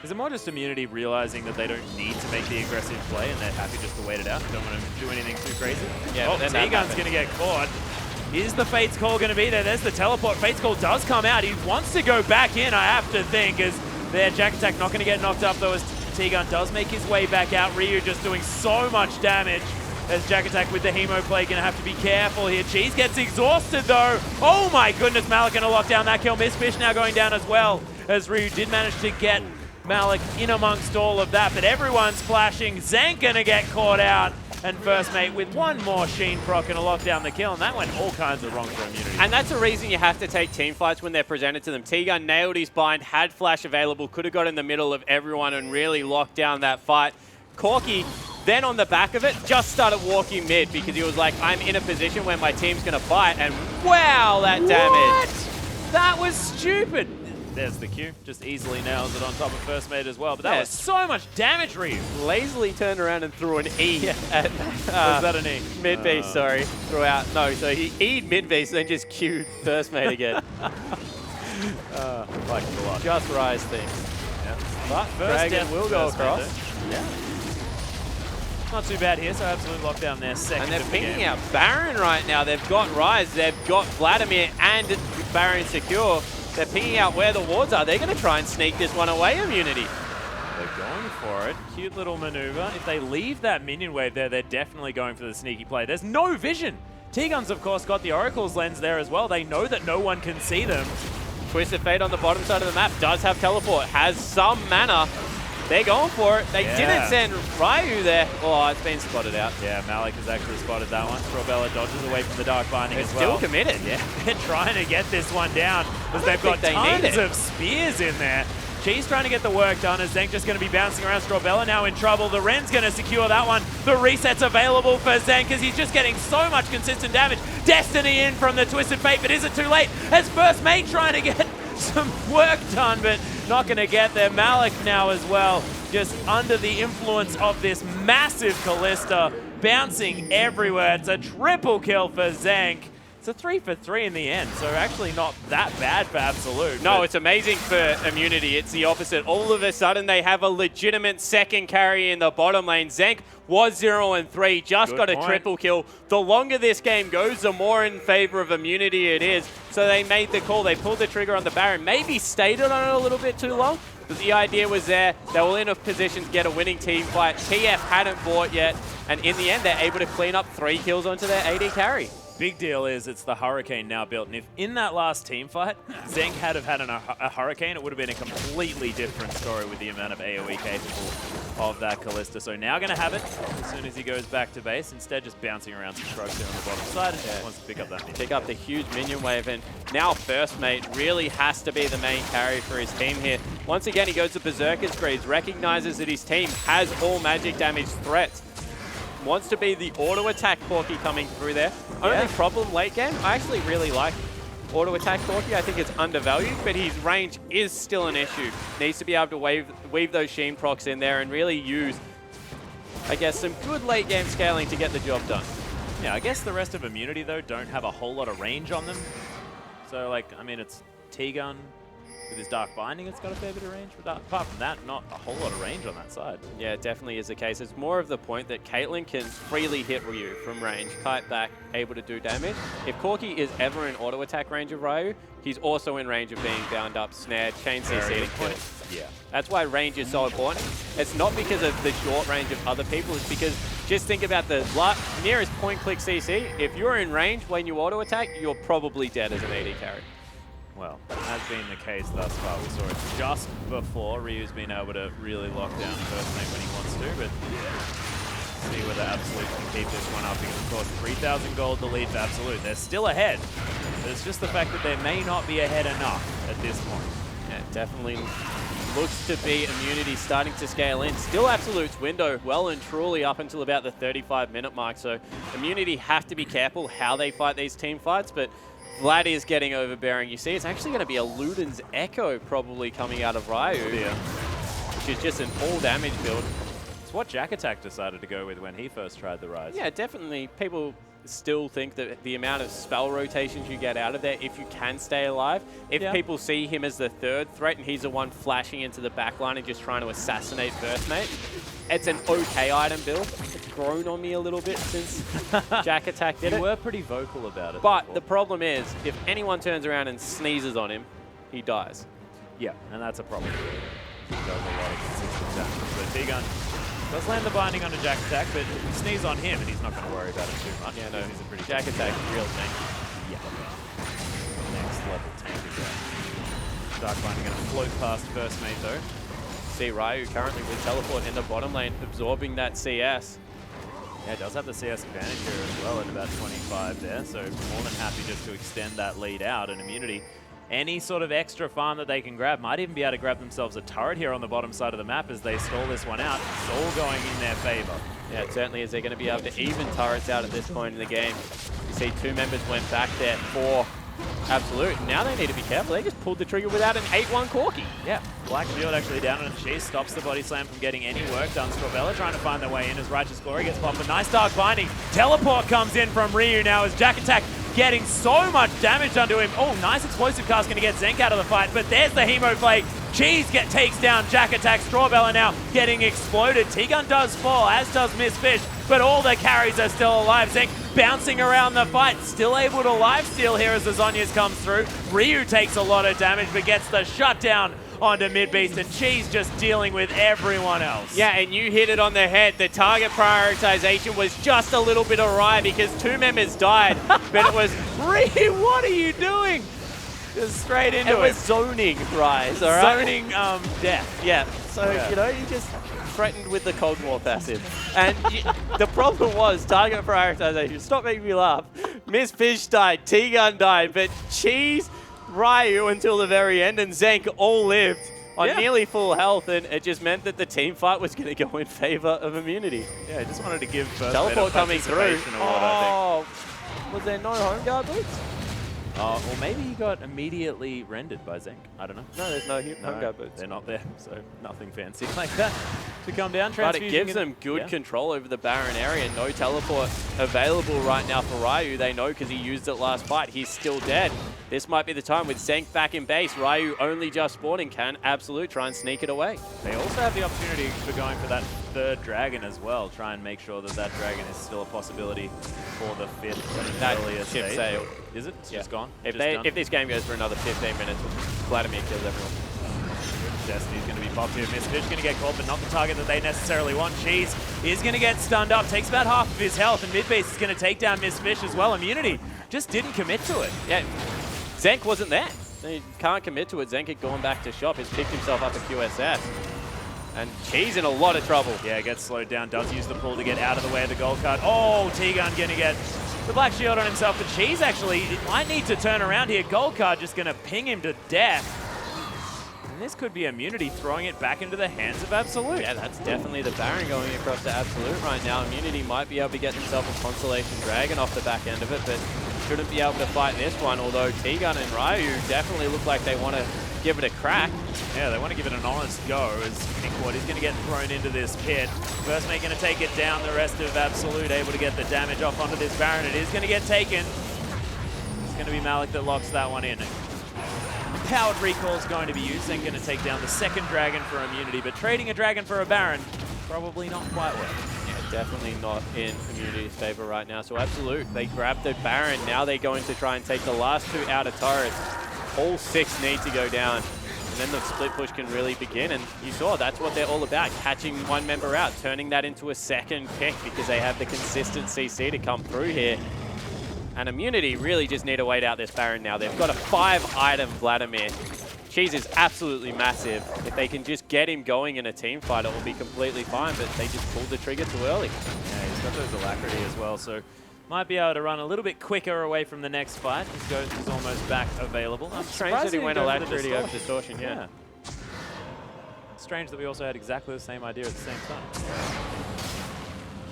Speaker 3: Is it more just Immunity realizing that they don't need to make the aggressive play and they're happy just to wait it out? Don't want to do anything too crazy?
Speaker 4: Yeah,
Speaker 3: T-Gun's going to get caught. Is the Fate's Call going to be there? There's the teleport. Fate's Call does come out. He wants to go back in, I have to think, as there Jack Attack not going to get knocked up, though, as T-Gun does make his way back out. Ryu just doing so much damage as Jack Attack with the Hemo Play going to have to be careful here. Cheese gets exhausted, though. Oh, my goodness. Malik going to lock down that kill. Miss Fish now going down as well, as Ryu did manage to get Malik in amongst all of that, but everyone's flashing. Zank going to get caught out. And First Mate with one more Sheen proc and a lockdown the kill, and that went all kinds of wrong for Immunity.
Speaker 4: And that's a reason you have to take team fights when they're presented to them. T-Gun nailed his bind, had flash available, could have got in the middle of everyone and really locked down that fight. Corki Then on the back of it, just started walking mid because he was like, I'm in a position where my team's going to fight. And wow, that damage. That was stupid.
Speaker 3: There's the Q. Just easily nails it on top of first mate as well. But that was so much damage, Ryu.
Speaker 4: Lazily turned around and threw an E at
Speaker 3: Was that an E?
Speaker 4: mid beast, sorry. Threw out. No, so he E'd mid beast, then just Q'd first mate again.
Speaker 3: Like a lot.
Speaker 4: Just Rise things.
Speaker 3: Yeah.
Speaker 4: But
Speaker 3: First
Speaker 4: Dragon
Speaker 3: death
Speaker 4: will go
Speaker 3: first mate,
Speaker 4: across.
Speaker 3: though. Yeah. Not too bad here, so absolute lockdown there. Second
Speaker 4: And they're
Speaker 3: of the
Speaker 4: pinging
Speaker 3: game.
Speaker 4: out Baron right now. They've got Rise, they've got Vladimir and Baron secure. They're pinging out where the wards are. They're going to try and sneak this one away, Immunity.
Speaker 3: They're going for it. Cute little maneuver. If they leave that minion wave there, they're definitely going for the sneaky play. There's no vision. T-Gun's, of course, got the Oracle's lens there as well. They know that no one can see them.
Speaker 4: Twisted Fate on the bottom side of the map does have teleport, has some mana. They're going for it. They didn't send Ryu there. Oh, it's been spotted out.
Speaker 3: Yeah, Malik has actually spotted that one. Strawbella dodges away from the Dark Binding as well.
Speaker 4: Still committed.
Speaker 3: Yeah, they're trying to get this one down because they've got tons of spears in there. She's trying to get the work done as Zenk just going to be bouncing around. Strawbella now in trouble. The Ren's going to secure that one. The reset's available for Zenk because he's just getting so much consistent damage. Destiny in from the Twisted Fate, but is it too late? As first mate trying to get some work done, but not going to get there. Malik now as well, just under the influence of this massive Callista, bouncing everywhere. It's a triple kill for Zenk. It's a 3 for 3 in the end, so actually not that bad for Absolute.
Speaker 4: No, it's amazing for Immunity. It's the opposite. All of a sudden, they have a legitimate second carry in the bottom lane. Zenk was 0-3, just got a triple kill. The longer this game goes, the more in favor of Immunity it is. So they made the call. They pulled the trigger on the Baron. Maybe stayed on it a little bit too long, but the idea was there. They were in a position to get a winning team fight. TF hadn't bought yet, and in the end, they're able to clean up 3 kills onto their AD carry.
Speaker 3: Big deal is it's the Hurricane now built, and if in that last team fight, Zenk had have had a Hurricane, it would have been a completely different story with the amount of AoE capable of that Callista. So now going to have it as soon as he goes back to base, instead just bouncing around some trucks here on the bottom side and just wants to pick up that minion.
Speaker 4: Pick up the huge minion wave, and now first mate really has to be the main carry for his team here. Once again, he goes to Berserker's Greaves, recognizes that his team has all magic damage threats. Wants to be the auto attack Corki coming through there. Only problem late game, I actually really like auto attack Corki. I think it's undervalued, but his range is still an issue. Needs to be able to weave those Sheen procs in there and really use, I guess, some good late game scaling to get the job done.
Speaker 3: Yeah, I guess the rest of Immunity, though, don't have a whole lot of range on them. So, like, I mean, it's T-Gun. With his Dark Binding, it's got a fair bit of range. But apart from that, not a whole lot of range on that side.
Speaker 4: Yeah, it definitely is the case. It's more of the point that Caitlyn can freely hit Ryu from range, kite back, able to do damage. If Corki is ever in auto attack range of Ryu, he's also in range of being bound up, snared, chain CC to kill.
Speaker 3: Yeah.
Speaker 4: That's why range is so important. It's not because of the short range of other people, it's because just think about the nearest point-click CC. If you're in range when you auto attack, you're probably dead as an AD carry.
Speaker 3: Well, that has been the case thus far. We saw it just before. Ryu's been able to really lock down first mate when he wants to, but see whether Absolute can keep this one up because, of course, 3,000 gold to lead for Absolute. They're still ahead, but it's just the fact that they may not be ahead enough at this point.
Speaker 4: Yeah, definitely looks to be Immunity starting to scale in. Still Absolute's window well and truly up until about the 35-minute mark, so Immunity have to be careful how they fight these team fights, but Vlad is getting overbearing. You see, it's actually going to be a Luden's Echo probably coming out of Ryu, which is just an all-damage build.
Speaker 3: It's what Jack Attack decided to go with when he first tried the Rise.
Speaker 4: Yeah, definitely. People still think that the amount of spell rotations you get out of there, if you can stay alive, if people see him as the third threat and he's the one flashing into the back line and just trying to assassinate first mate, it's an okay item build. It's grown on me a little bit since Jack Attack did it.
Speaker 3: You were pretty vocal about it.
Speaker 4: But
Speaker 3: before.
Speaker 4: the problem is, if anyone turns around and sneezes on him, he dies.
Speaker 3: Yeah, and that's a problem. He does a lot of consistent damage. But T-Gun does land the binding onto Jack Attack, but you sneeze on him and he's not going to worry about it too much.
Speaker 4: Yeah, no,
Speaker 3: he's a pretty
Speaker 4: Jack Attack is real tank.
Speaker 3: Yeah. Next level tank again. Dark Binding going to float past first mate though.
Speaker 4: See Ryu currently with teleport in the bottom lane, absorbing that CS.
Speaker 3: Yeah, it does have the CS advantage here as well at about 25 there, so more than happy just to extend that lead out. And Immunity any sort of extra farm that they can grab. Might even be able to grab themselves a turret here on the bottom side of the map as they stall this one out. It's all going in their favor.
Speaker 4: Yeah, it certainly is. They're going to be able to even turrets out at this point in the game. You see 2 members went back there for Absolute. Now they need to be careful. They just pulled the trigger without an 8-1 Corki.
Speaker 3: Yeah, Black Shield actually down on the cheese, stops the body slam from getting any work done. Strawbella trying to find their way in as Righteous Glory gets popped. A nice dark binding. Teleport comes in from Ryu now as Jack Attack getting so much damage done to him. Oh, nice explosive cast going to get Zenk out of the fight, but there's the Hemoflake. Cheese takes down Jack Attack. Strawbella now getting exploded. T-Gun does fall, as does Miss Fish, but all the carries are still alive. Zenk bouncing around the fight, still able to lifesteal here as the Zhonya's comes through. Ryu takes a lot of damage, but gets the shutdown onto Mid-Beast, and Cheese just dealing with everyone else.
Speaker 4: Yeah, and you hit it on the head. The target prioritization was just a little bit awry because 2 members died, but it was, Ryu, what are you doing? Just straight into it. It was zoning Rise, all right?
Speaker 3: Zoning death.
Speaker 4: Yeah, so, you know, you just threatened with the Cold War passive. And the problem was target prioritization. Stop making me laugh. Miss Fish died, T-Gun died, but Cheese, Ryu until the very end, and Zenk all lived on nearly full health, and it just meant that the team fight was going to go in favor of immunity.
Speaker 3: Yeah, I just wanted to give
Speaker 4: Teleport coming through.
Speaker 3: Award, I
Speaker 4: Was there no home guard boots?
Speaker 3: or maybe he got immediately rendered by Zenk. I don't know.
Speaker 4: No, there's no home guard boots.
Speaker 3: They're not there, so nothing fancy like that to come down.
Speaker 4: But it gives them good control over the Baron area. No teleport available right now for Ryu. They know because he used it last fight. He's still dead. This might be the time with Zenk back in base. Ryu only just spawning. Can Absolute try and sneak it away.
Speaker 3: They also have the opportunity for going for that 3rd dragon as well. Try and make sure that that dragon is still a possibility for the 5th
Speaker 4: That
Speaker 3: earlier
Speaker 4: ship
Speaker 3: stage.
Speaker 4: sailed.
Speaker 3: Is it? It's just gone?
Speaker 4: If
Speaker 3: Just done?
Speaker 4: if this game goes for another 15 minutes, Vladimir kills everyone.
Speaker 3: Destiny's going to be popped here. Miss Fish going to get caught, but not the target that they necessarily want. Cheese is going to get stunned up, takes about half of his health, and Mid-Beast is going to take down Miss Fish as well. Immunity just didn't commit to it.
Speaker 4: Yeah, Zenk wasn't there. He can't commit to it. Zenk had gone back to shop. He's picked himself up a QSS. And Cheese in a lot of trouble.
Speaker 3: Yeah, gets slowed down, does use the pull to get out of the way of the gold card. Oh, T-Gun going to get the Black Shield on himself, but Cheese actually might need to turn around here. Gold card just going to ping him to death. And this could be Immunity throwing it back into the hands of Absolute.
Speaker 4: Yeah, that's definitely the Baron going across to Absolute right now. Immunity might be able to get themselves a Constellation Dragon off the back end of it, but shouldn't be able to fight this one, although T-Gun and Ryu definitely look like they want to give it a crack.
Speaker 3: Yeah, they want to give it an honest go as Pinkward is going to get thrown into this pit. First Mate going to take it down, the rest of Absolute able to get the damage off onto this Baron. It is going to get taken. It's going to be Malik that locks that one in. Powered recall is going to be used and going to take down the 2nd dragon for Immunity, but trading a dragon for a Baron, probably not quite well.
Speaker 4: Yeah, definitely not in Immunity's favor right now. So Absolute, they grab the Baron. Now they're going to try and take the last 2 outer turrets. All 6 need to go down. And then the split push can really begin. And you saw that's what they're all about, catching one member out, turning that into a 2nd pick because they have the consistent CC to come through here. And Immunity really just need to wait out this Baron now. They've got a 5-item Vladimir. Cheese is absolutely massive. If they can just get him going in a team fight, it will be completely fine, but they just pulled the trigger too early.
Speaker 3: Yeah, he's got those alacrity as well, so might be able to run a little bit quicker away from the next fight. His Ghost is almost back available. I'm
Speaker 4: Strange that he went alacrity over distortion, yeah.
Speaker 3: Strange that we also had exactly the same idea at the same time.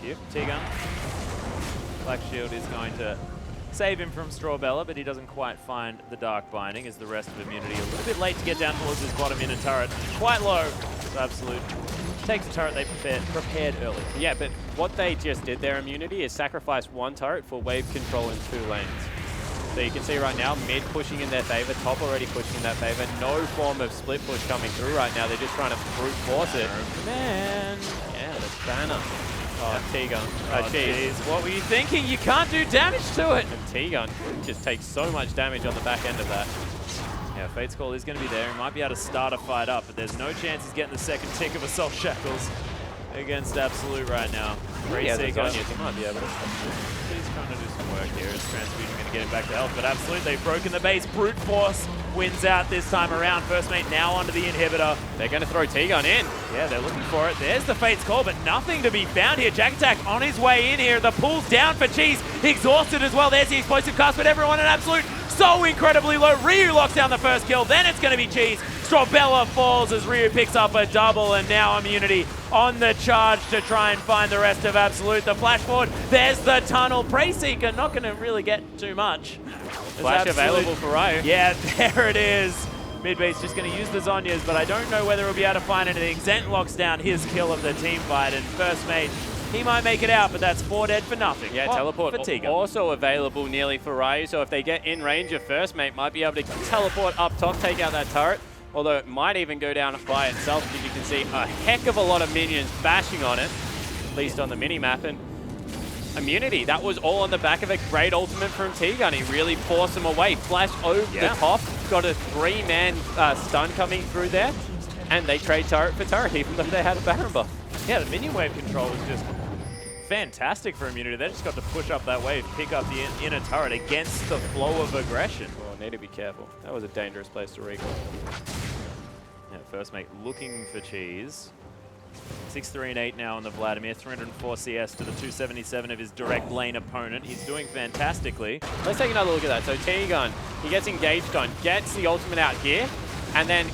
Speaker 3: Cute. T-Gun. Black Shield is going to save him from Strawbella, but he doesn't quite find the Dark Binding as the rest of Immunity. A little bit late to get down towards his bottom inner turret. Quite low. So Absolute takes the turret they prepared early.
Speaker 4: Yeah, but what they just did there, Immunity, is sacrifice 1 turret for wave control in 2 lanes. So you can see right now, mid pushing in their favor, top already pushing in their favor. No form of split push coming through right now. They're just trying to brute force it.
Speaker 3: Man.
Speaker 4: Yeah, the banner. Oh, T-Gun.
Speaker 3: Jeez, what were you thinking? You can't do damage to it.
Speaker 4: And T-Gun just takes so much damage on the back end of that.
Speaker 3: Yeah, Fate's Call is going to be there. He might be able to start a fight up, but there's no chance he's getting the 2nd tick of Assault Shackles against Absolute right now.
Speaker 4: Yeah, he might be able to.
Speaker 3: He's trying to do some work here. His Transfusion going to get him back to health, but Absolute, they've broken the base. Brute Force wins out this time around. First Mate now onto the inhibitor.
Speaker 4: They're going to throw T-Gun in.
Speaker 3: Yeah, they're looking for it. There's the Fate's Call, but nothing to be found here. Jack Attack on his way in here. The pull's down for Cheese. Exhausted as well. There's the explosive cast, but everyone in Absolute so incredibly low. Ryu locks down the first kill, then it's going to be Cheese. Strawbella falls as Ryu picks up a double, and now Immunity on the charge to try and find the rest of Absolute. The flash forward, there's the tunnel. Prey Seeker not going to really get too much.
Speaker 4: Flash available for Ryu.
Speaker 3: Yeah, there it is. Midbay's just going to use the Zonyas, but I don't know whether he'll be able to find anything. Zent locks down his kill of the team fight, and First Mate, he might make it out, but that's 4 dead for nothing.
Speaker 4: Yeah,
Speaker 3: Oh,
Speaker 4: teleport
Speaker 3: Fatiga.
Speaker 4: also available nearly for Ryu, so if they get in range of First Mate, might be able to teleport up top, take out that turret, although it might even go down by itself, because you can see a heck of a lot of minions bashing on it, at least on the mini-map. And Immunity, that was all on the back of a great ultimate from T-Gun. He really forced him away. Flash over the top, got a 3-man stun coming through there, and they trade turret for turret, even though they had a Baron buff.
Speaker 3: Yeah, the minion wave control was just fantastic for Immunity. They just got to push up that wave, pick up the inner turret against the flow of aggression.
Speaker 4: Oh, need to be careful. That was a dangerous place to recall.
Speaker 3: Yeah, First Mate looking for Cheese. 6-3 and 8 now on the Vladimir. 304 CS to the 277 of his direct lane opponent. He's doing fantastically.
Speaker 4: Let's take another look at that. So T-Gun, he gets engaged on, gets the ultimate out here, and then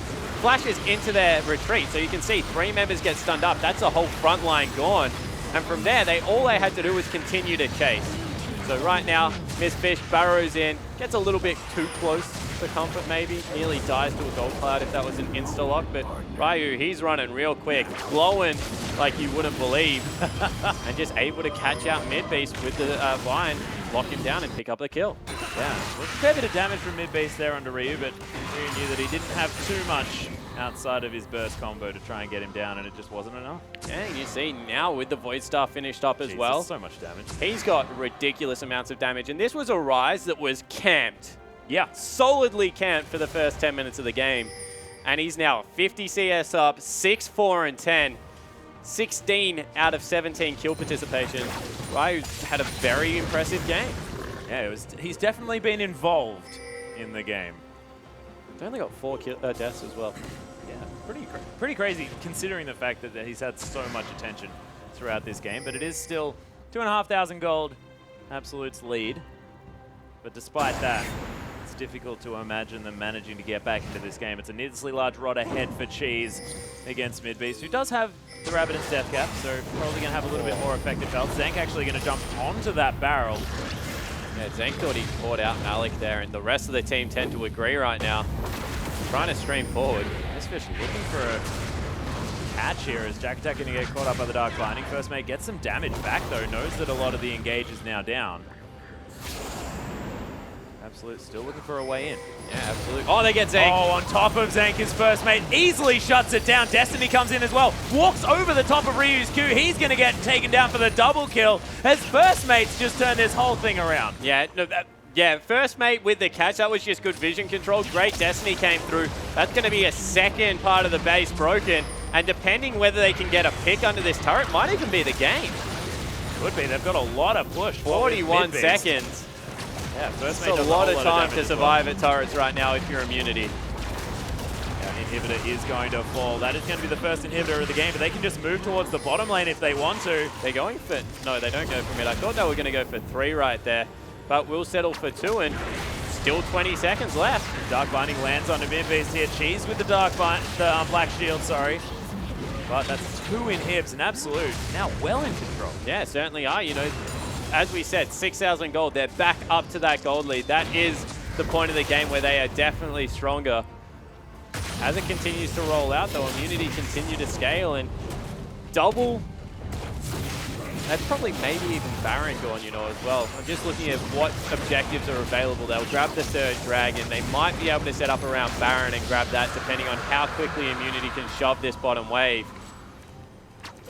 Speaker 4: flashes into their retreat. So you can see 3 members get stunned up. That's a whole front line gone. And from there, all they had to do was continue to chase. So right now, Miss Fish burrows in, gets a little bit too close for comfort maybe, nearly dies to a gold cloud if that was an insta-lock, but Ryu, he's running real quick, glowing like you wouldn't believe, and just able to catch out Mid-Beast with the Vine, lock him down and pick up the kill.
Speaker 3: Yeah, well, a fair bit of damage from mid-base there under Ryu, but Ryu knew that he didn't have too much outside of his burst combo to try and get him down, and it just wasn't enough.
Speaker 4: Yeah, and you see now with the Void Star finished up as well.
Speaker 3: So much damage.
Speaker 4: He's got ridiculous amounts of damage, and this was a Rise that was camped.
Speaker 3: Yeah.
Speaker 4: Solidly camped for the first 10 minutes of the game. And he's now 50 CS up, 6, 4, and 10. 16 out of 17 kill participation. Ryu had a very impressive game.
Speaker 3: Yeah, he's definitely been involved in the game.
Speaker 4: They only got 4 deaths as well.
Speaker 3: Yeah, pretty crazy considering the fact that he's had so much attention throughout this game. But it is still 2,500 gold, Absolute's lead. But despite that, it's difficult to imagine them managing to get back into this game. It's a needlessly large rod ahead for Cheese against Midbeast, who does have the Rabbitin's death cap, so probably going to have a little bit more effective health. Zank actually going to jump onto that barrel.
Speaker 4: Yeah, Zank thought he caught out Malik there, and the rest of the team tend to agree right now. Trying to stream forward.
Speaker 3: This Fish looking for a catch here as Jack Attack going to get caught up by the Dark Binding. First Mate gets some damage back though, knows that a lot of the engage is now down. Absolute still looking for a way in.
Speaker 4: Yeah, absolutely. Oh, they get Zank.
Speaker 3: Oh, on top of Zank, his First Mate easily shuts it down. Destiny comes in as well. Walks over the top of Ryu's Q. He's going to get taken down for the double kill as First Mate's just turned this whole thing around.
Speaker 4: Yeah, no, First Mate with the catch, that was just good vision control. Great Destiny came through. That's going to be a second part of the base broken. And depending whether they can get a pick under this turret, might even be the game.
Speaker 3: Could be. They've got a lot of push.
Speaker 4: 41 seconds.
Speaker 3: Yeah, First Mate
Speaker 4: It's a
Speaker 3: does
Speaker 4: lot
Speaker 3: whole
Speaker 4: of
Speaker 3: lot
Speaker 4: time
Speaker 3: damage
Speaker 4: to
Speaker 3: as well.
Speaker 4: survive at turrets right now if you're Immunity.
Speaker 3: Yeah, inhibitor is going to fall. That is going to be the first inhibitor of the game, but they can just move towards the bottom lane if they want to.
Speaker 4: They're going for... No, they don't go for mid. I thought they were going to go for 3 right there. But we'll settle for 2 and still 20 seconds left.
Speaker 3: Dark Binding lands on the mid-base here. Cheese with the Black Shield, sorry. But that's 2 inhibs, and Absolute now well in control.
Speaker 4: Yeah, certainly are. You know, as we said, 6,000 gold. They're back up to that gold lead. That is the point of the game where they are definitely stronger. As it continues to roll out, though, Immunity continue to scale and double. That's probably maybe even Baron gone, you know, as well. I'm just looking at what objectives are available. They'll grab the third Dragon. They might be able to set up around Baron and grab that, depending on how quickly Immunity can shove this bottom wave.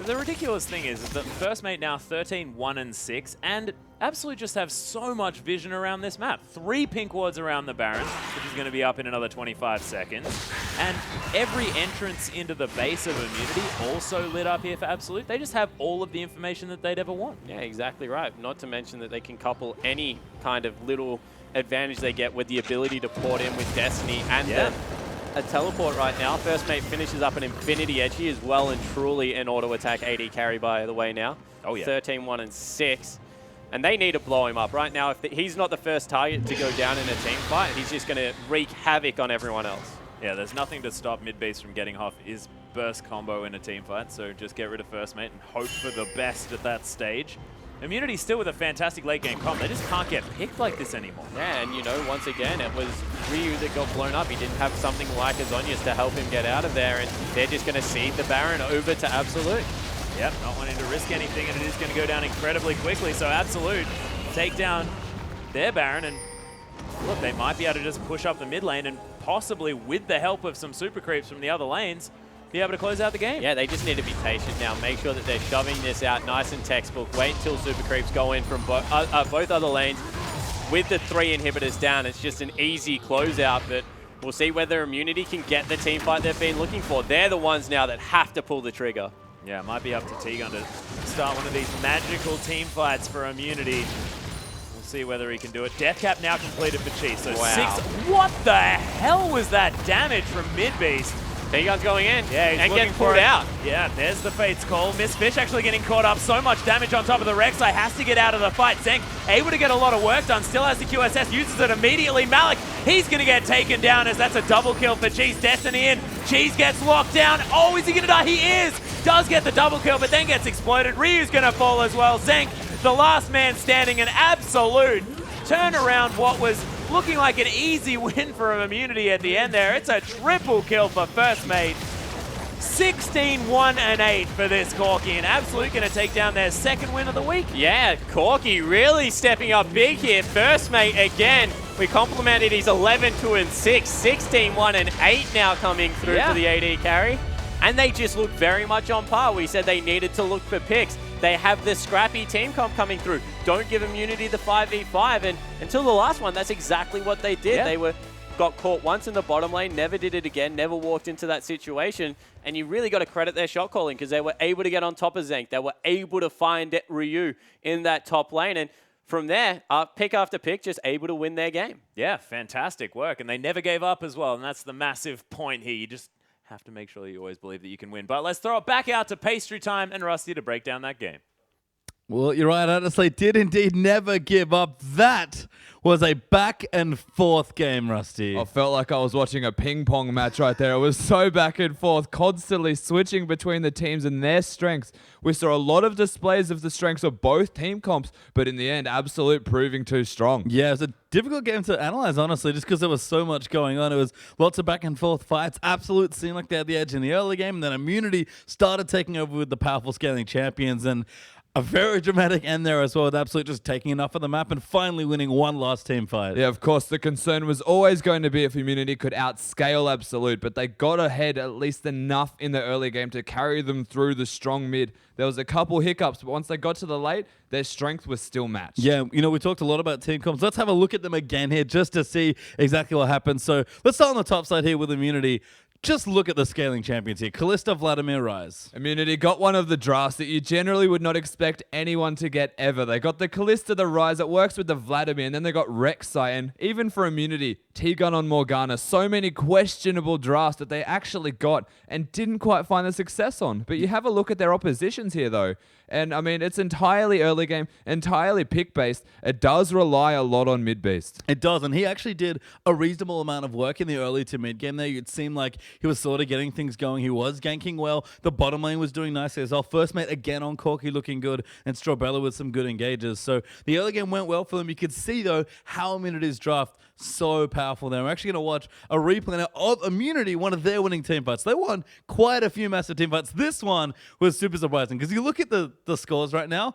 Speaker 3: The ridiculous thing is that First Mate now 13, 1, and 6, and Absolute just have so much vision around this map. 3 pink wards around the Baron, which is going to be up in another 25 seconds. And every entrance into the base of Immunity also lit up here for Absolute. They just have all of the information that they'd ever want.
Speaker 4: Yeah, exactly right. Not to mention that they can couple any kind of little advantage they get with the ability to port in with Destiny and a teleport right now. First Mate finishes up an Infinity Edge. He is well and truly an auto attack AD carry, by the way, now.
Speaker 3: Oh, yeah.
Speaker 4: 13, 1, and 6. And they need to blow him up. Right now, if he's not the first target to go down in a team fight, he's just going to wreak havoc on everyone else.
Speaker 3: Yeah, there's nothing to stop mid-beast from getting off his burst combo in a team fight, so just get rid of first mate and hope for the best at that stage. Immunity still with a fantastic late game comp. They just can't get picked like this anymore.
Speaker 4: Yeah, and you know, once again, it was Ryu that got blown up. He didn't have something like Azonius to help him get out of there, and they're just going to cede the Baron over to Absolute.
Speaker 3: Yep, not wanting to risk anything, and it is going to go down incredibly quickly. So Absolute take down their Baron, and look, they might be able to just push up the mid lane and possibly, with the help of some super creeps from the other lanes, be able to close out the game.
Speaker 4: Yeah, they just need to be patient now. Make sure that they're shoving this out nice and textbook. Wait until super creeps go in from both other lanes. With the 3 inhibitors down, it's just an easy closeout, but we'll see whether Immunity can get the team fight they've been looking for. They're the ones now that have to pull the trigger.
Speaker 3: Yeah, it might be up to T-Gun to start one of these magical team fights for Immunity. We'll see whether he can do it. Death Cap now completed for Cheese. So
Speaker 4: Wow.
Speaker 3: 6. What the hell was that damage from Mid-Beast?
Speaker 4: T-Gun's going in
Speaker 3: Yeah, he's
Speaker 4: and
Speaker 3: looking
Speaker 4: getting
Speaker 3: for
Speaker 4: pulled
Speaker 3: it.
Speaker 4: out.
Speaker 3: Yeah, there's the Fate's Call. Miss Fish actually getting caught up. So much damage on top of the Rek'Sai. Has to get out of the fight. Zenk able to get a lot of work done. Still has the QSS. Uses it immediately. Malik, he's going to get taken down as that's a double kill for Cheese. Destiny in. Cheese gets locked down. Oh, is he going to die? He is. Does get the double kill, but then gets exploded. Ryu's going to fall as well. Zenk, the last man standing. An absolute turnaround. What was looking like an easy win for Immunity at the end there. It's a triple kill for First Mate. 16, 1, and 8 for this Corki, and Absolute going to take down their second win of the week.
Speaker 4: Yeah, Corki really stepping up big here. First Mate again. We complimented his 11, 2, and 6. 16, 1, and 8 now coming through for the AD carry. And they just look very much on par. We said they needed to look for picks. They have the scrappy team comp coming through. Don't give Immunity the 5v5. And until the last one, that's exactly what they did. They got caught once in the bottom lane, never did it again, never walked into that situation. And you really got to credit their shot calling because they were able to get on top of Zenk. They were able to find Ryu in that top lane. And from there, pick after pick, just able to win their game.
Speaker 3: Yeah, fantastic work. And they never gave up as well. And that's the massive point here. You just have to make sure that you always believe that you can win. But let's throw it back out to Pastry Time and Rusty to break down that game.
Speaker 1: Well, you're right. Honestly, did indeed never give up. That was a back and forth game, Rusty.
Speaker 2: I felt like I was watching a ping pong match right there. It was so back and forth, constantly switching between the teams and their strengths. We saw a lot of displays of the strengths of both team comps, but in the end, Absolute proving too strong.
Speaker 1: Yeah, it was a difficult game to analyze, honestly, just because there was so much going on. It was lots of back and forth fights. Absolute seemed like they had the edge in the early game, and then Immunity started taking over with the powerful scaling champions, and a very dramatic end there as well, with Absolute just taking enough of the map and finally winning one last team fight.
Speaker 2: Yeah, of course, the concern was always going to be if Immunity could outscale Absolute, but they got ahead at least enough in the early game to carry them through the strong mid. There was a couple hiccups, but once they got to the late, their strength was still matched.
Speaker 1: Yeah, you know, we talked a lot about team comps. Let's have a look at them again here just to see exactly what happened. So let's start on the top side here with Immunity. Just look at the scaling champions here. Kalista, Vladimir, Rise.
Speaker 2: Immunity got one of the drafts that you generally would not expect anyone to get ever. They got the Kalista, the Rise, that works with the Vladimir, and then they got Rek'Sai, and even for Immunity, T-Gun on Morgana. So many questionable drafts that they actually got and didn't quite find the success on. But you have a look at their oppositions here, though. And, I mean, it's entirely early game, entirely pick-based. It does rely a lot on mid-beast.
Speaker 1: It does, and he actually did a reasonable amount of work in the early to mid-game there. It seemed like he was sort of getting things going. He was ganking well. The bottom lane was doing nicely as well. First mate again on Corki looking good, and Strawbella with some good engages. So the early game went well for them. You could see, though, how Immunity's draft so powerful there. We're actually going to watch a replay now of Immunity, one of their winning team fights. They won quite a few massive team fights. This one was super surprising because you look at the scores right now,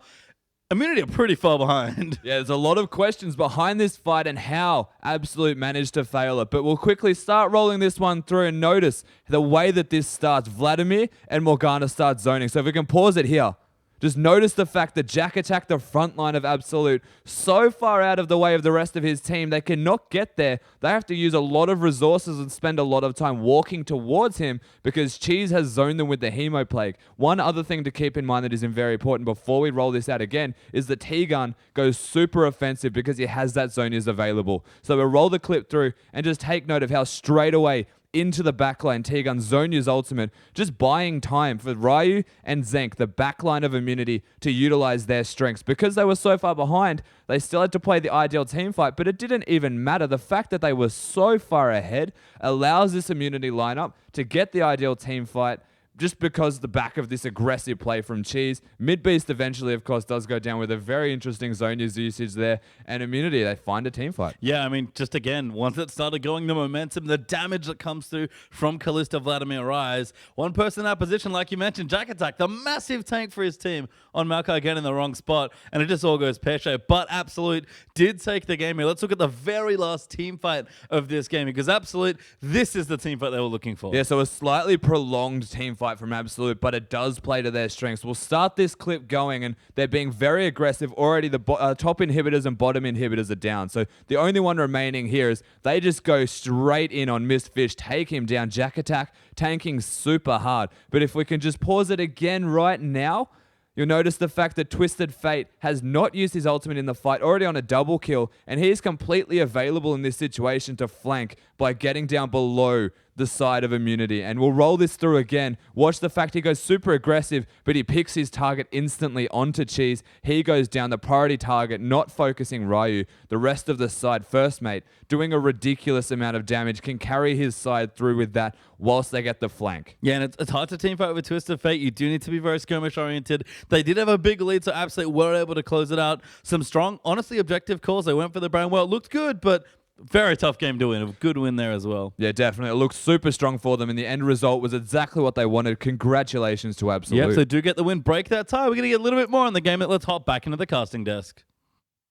Speaker 1: Immunity are pretty far behind.
Speaker 2: Yeah, there's a lot of questions behind this fight and how Absolute managed to fail it. But we'll quickly start rolling this one through and notice the way that this starts. Vladimir and Morgana start zoning. So if we can pause it here. Just notice the fact that Jack attacked the front line of Absolute so far out of the way of the rest of his team, they cannot get there. They have to use a lot of resources and spend a lot of time walking towards him because Cheese has zoned them with the Hemo Plague. One other thing to keep in mind that is very important before we roll this out again is the T-Gun goes super offensive because he has that Zonias available. So we'll roll the clip through and just take note of how straight away into the backline. T-Gun, Zonya's ultimate, just buying time for Ryu and Zenk, the backline of Immunity, to utilize their strengths. Because they were so far behind, they still had to play the ideal team fight, but it didn't even matter. The fact that they were so far ahead allows this Immunity lineup to get the ideal team fight, just because the back of this aggressive play from Cheese. Mid Beast eventually, of course, does go down with a very interesting Zonya's usage there. And Immunity, they find a team fight.
Speaker 1: Yeah, I mean, just again, once it started going, the momentum, the damage that comes through from Kalista Vladimir Rise. One person in that position, like you mentioned, Jack Attack, the massive tank for his team on Maokai again in the wrong spot. And it just all goes pear-shaped. But Absolute did take the game here. Let's look at the very last team fight of this game, because Absolute, this is the team fight they were looking for.
Speaker 2: Yeah, so a slightly prolonged team fight from Absolute, but it does play to their strengths. We'll start this clip going, and they're being very aggressive. Already the top inhibitors and bottom inhibitors are down. So the only one remaining here is they just go straight in on Mistfish, take him down. Jack Attack tanking super hard. But if we can just pause it again right now, you'll notice the fact that Twisted Fate has not used his ultimate in the fight, already on a double kill, and he is completely available in this situation to flank by getting down below the side of Immunity. And we'll roll this through again. Watch the fact he goes super aggressive, but he picks his target instantly onto Cheese. He goes down, the priority target, not focusing Ryu. The rest of the side, First Mate, doing a ridiculous amount of damage, can carry his side through with that whilst they get the flank.
Speaker 1: Yeah, and it's hard to team fight with Twisted Fate. You do need to be very skirmish oriented. They did have a big lead, so Absolute were able to close it out. Some strong, honestly, objective calls. They went for the brain. Well, it looked good, but very tough game to win. A good win there as well.
Speaker 2: Yeah, definitely. It looked super strong for them, and the end result was exactly what they wanted. Congratulations to Absolute.
Speaker 1: Yep, so do get the win. Break that tie. We're going to get a little bit more on the game. Let's hop back into the casting desk.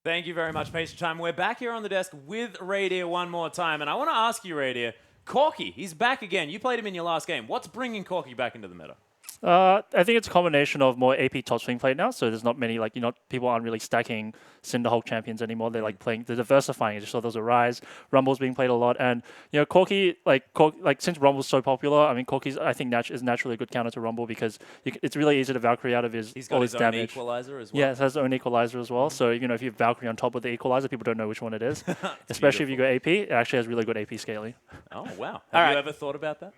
Speaker 3: Thank you very much, Pastry Time. We're back here on the desk with Radier one more time, and I want to ask you, Radier, Corky, he's back again. You played him in your last game. What's bringing Corky back into the meta?
Speaker 5: I think it's a combination of more AP top swing play now, so there's not many, like, people aren't really stacking Cinderhulk champions anymore. They're they're diversifying. I just saw there's a Rise, Rumble's being played a lot, and Corky, since Rumble's so popular, I mean, Corky's, I think, is naturally a good counter to Rumble, because it's really easy to Valkyrie out of
Speaker 3: He's got his own
Speaker 5: damage.
Speaker 3: equalizer as well.
Speaker 5: Yeah, it has his own equalizer as well. So, if you have Valkyrie on top of the equalizer, people don't know which one it is. Especially if you go AP, it actually has really good AP scaling.
Speaker 3: Oh, wow. Have you ever thought about that?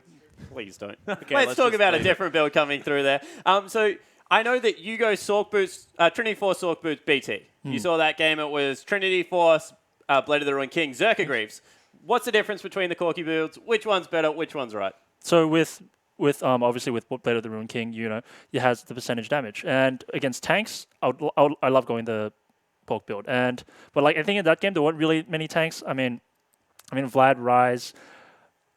Speaker 4: Please don't.
Speaker 3: Okay,
Speaker 4: let's talk about a different build coming through there. So I know that you go Sork Boots, Trinity Force Sork Boots BT. You saw that game. It was Trinity Force, Blade of the Ruined King, Zerka Greaves. What's the difference between the Corky builds? Which one's better? Which one's right?
Speaker 5: So with obviously with Blade of the Ruined King, it has the percentage damage, and against tanks, I love going the Pork build. But I think in that game there weren't really many tanks. I mean Vlad, Rise.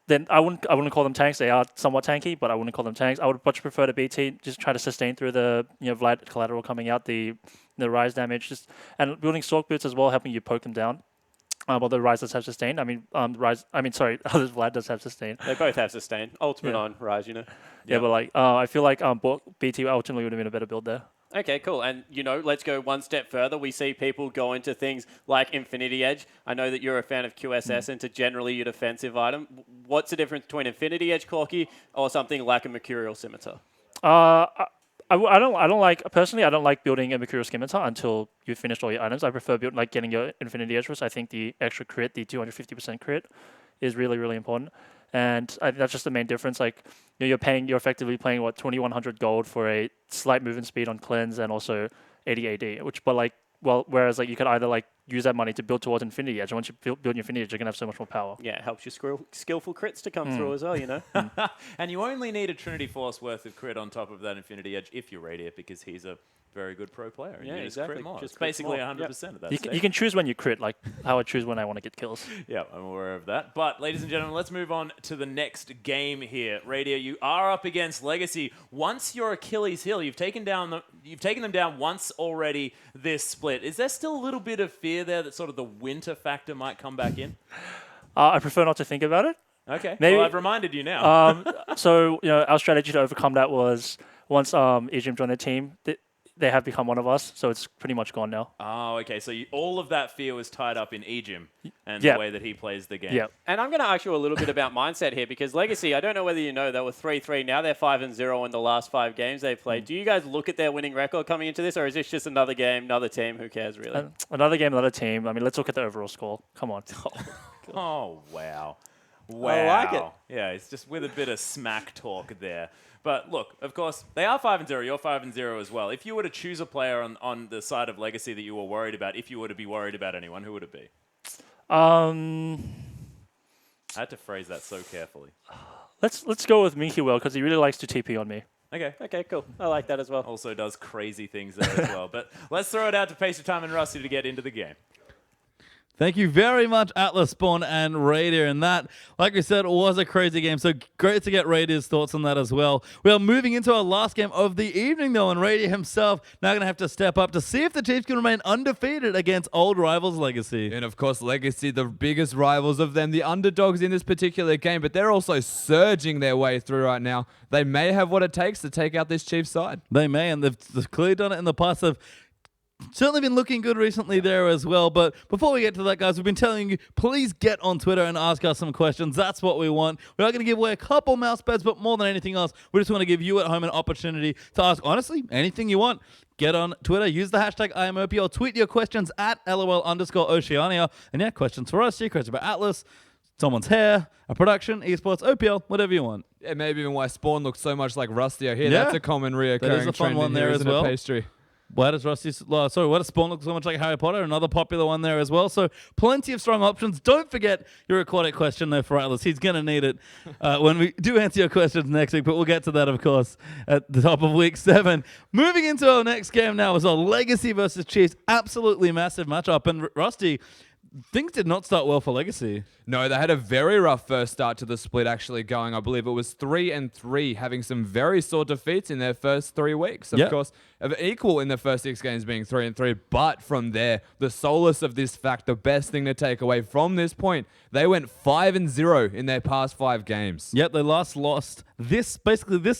Speaker 5: Then I wouldn't call them tanks. They are somewhat tanky, but I wouldn't call them tanks. I would much prefer the BT, just try to sustain through the Vlad collateral coming out, the Rise damage, and building Sork Boots as well, helping you poke them down. Well, the Rise does have sustain. Vlad does have sustain.
Speaker 4: They both have sustain. Ultimate on Rise,
Speaker 5: Yeah, but I feel like BT ultimately would have been a better build there.
Speaker 4: Okay, cool. And, let's go one step further. We see people go into things like Infinity Edge. I know that you're a fan of QSS into generally your defensive item. What's the difference between Infinity Edge Corky or something like a Mercurial Scimitar?
Speaker 5: I don't like building a Mercurial Scimitar until you've finished all your items. I prefer getting your Infinity Edge first. I think the extra crit, the 250% crit, is really, really important. And that's just the main difference. You're effectively paying 2,100 gold for a slight movement speed on cleanse and also 80 AD. Whereas you could either use that money to build towards Infinity Edge. And once you build your Infinity Edge, you're gonna have so much more power.
Speaker 4: Yeah, it helps your skillful crits to come through as well.
Speaker 3: And you only need a Trinity Force worth of crit on top of that Infinity Edge if you're Radiant, because he's a very good pro player. And
Speaker 4: yeah,
Speaker 3: you
Speaker 4: exactly.
Speaker 3: Crit more.
Speaker 4: Just
Speaker 3: it's basically
Speaker 4: more.
Speaker 3: 100% of that.
Speaker 5: You can choose when you crit, like how I choose when I want to get kills.
Speaker 3: Yeah, I'm aware of that. But, ladies and gentlemen, let's move on to the next game here. Radio, you are up against Legacy. Once your Achilles heel, you've taken them down once already this split. Is there still a little bit of fear there that sort of the winter factor might come back in?
Speaker 5: I prefer not to think about it.
Speaker 3: Okay,
Speaker 5: Maybe,
Speaker 3: well, I've reminded you now.
Speaker 5: So, our strategy to overcome that was once Egypt joined the team, they have become one of us, so it's pretty much gone now.
Speaker 3: Oh, okay. So all of that fear was tied up in Ejim and the way that he plays the game.
Speaker 5: Yeah.
Speaker 4: And I'm going to ask you a little bit about mindset here, because Legacy, I don't know whether you know, they were 3-3. Now they're 5-0 in the last 5 games they've played. Do you guys look at their winning record coming into this, or is this just another game, another team? Who cares, really?
Speaker 5: Another game, another team. I mean, let's look at the overall score. Come on.
Speaker 3: Oh, wow. Wow.
Speaker 4: I like it.
Speaker 3: Yeah, it's just with a bit of smack talk there. But look, of course, they are 5-0. You're 5-0 as well. If you were to choose a player on the side of Legacy that you were worried about, if you were to be worried about anyone, who would it be? I had to phrase that so carefully.
Speaker 5: Let's go with Minky Well because he really likes to TP on me.
Speaker 3: Okay.
Speaker 4: Okay, cool. I like that as well.
Speaker 3: Also does crazy things there as well. But let's throw it out to Pacer Time and Rusty to get into the game.
Speaker 1: Thank you very much, Atlas, Spawn, and Raider. And that, like we said, was a crazy game. So great to get Raider's thoughts on that as well. We are moving into our last game of the evening, though, and Raider himself now going to have to step up to see if the Chiefs can remain undefeated against old rivals Legacy.
Speaker 2: And of course, Legacy, the biggest rivals of them, the underdogs in this particular game, but they're also surging their way through right now. They may have what it takes to take out this Chiefs side.
Speaker 1: They may, and they've clearly done it in the past. They've certainly been looking good recently there as well. But before we get to that, guys, we've been telling you, please get on Twitter and ask us some questions. That's what we want. We are going to give away a couple mouse pads, but more than anything else, we just want to give you at home an opportunity to ask, honestly, anything you want. Get on Twitter, use the hashtag IamOPL, tweet your questions at LOL_Oceania. And yeah, questions for us, your questions about Atlas, someone's hair, a production, esports, OPL, whatever you want.
Speaker 2: Yeah, maybe even why Spawn looks so much like Rusty out here.
Speaker 1: Yeah.
Speaker 2: That's a common reoccurring
Speaker 1: That is a fun
Speaker 2: trend
Speaker 1: one
Speaker 2: in
Speaker 1: there
Speaker 2: here,
Speaker 1: as
Speaker 2: isn't
Speaker 1: well.
Speaker 2: it, Pastry?
Speaker 1: Why does Spawn look so much like Harry Potter? Another popular one there as well. So plenty of strong options. Don't forget your aquatic question though for Atlas. He's going to need it when we do answer your questions next week, but we'll get to that, of course, at the top of week 7. Moving into our next game now is our Legacy versus Chiefs. Absolutely massive matchup. And Rusty, things did not start well for Legacy.
Speaker 2: No, they had a very rough first start to the split actually going. I believe it was 3-3, having some very sore defeats in their first 3 weeks. Of course, equal in the first 6 games being 3-3. But from there, the solace of this fact, the best thing to take away from this point, they went 5-0 in their past 5 games.
Speaker 1: Yep, they last lost this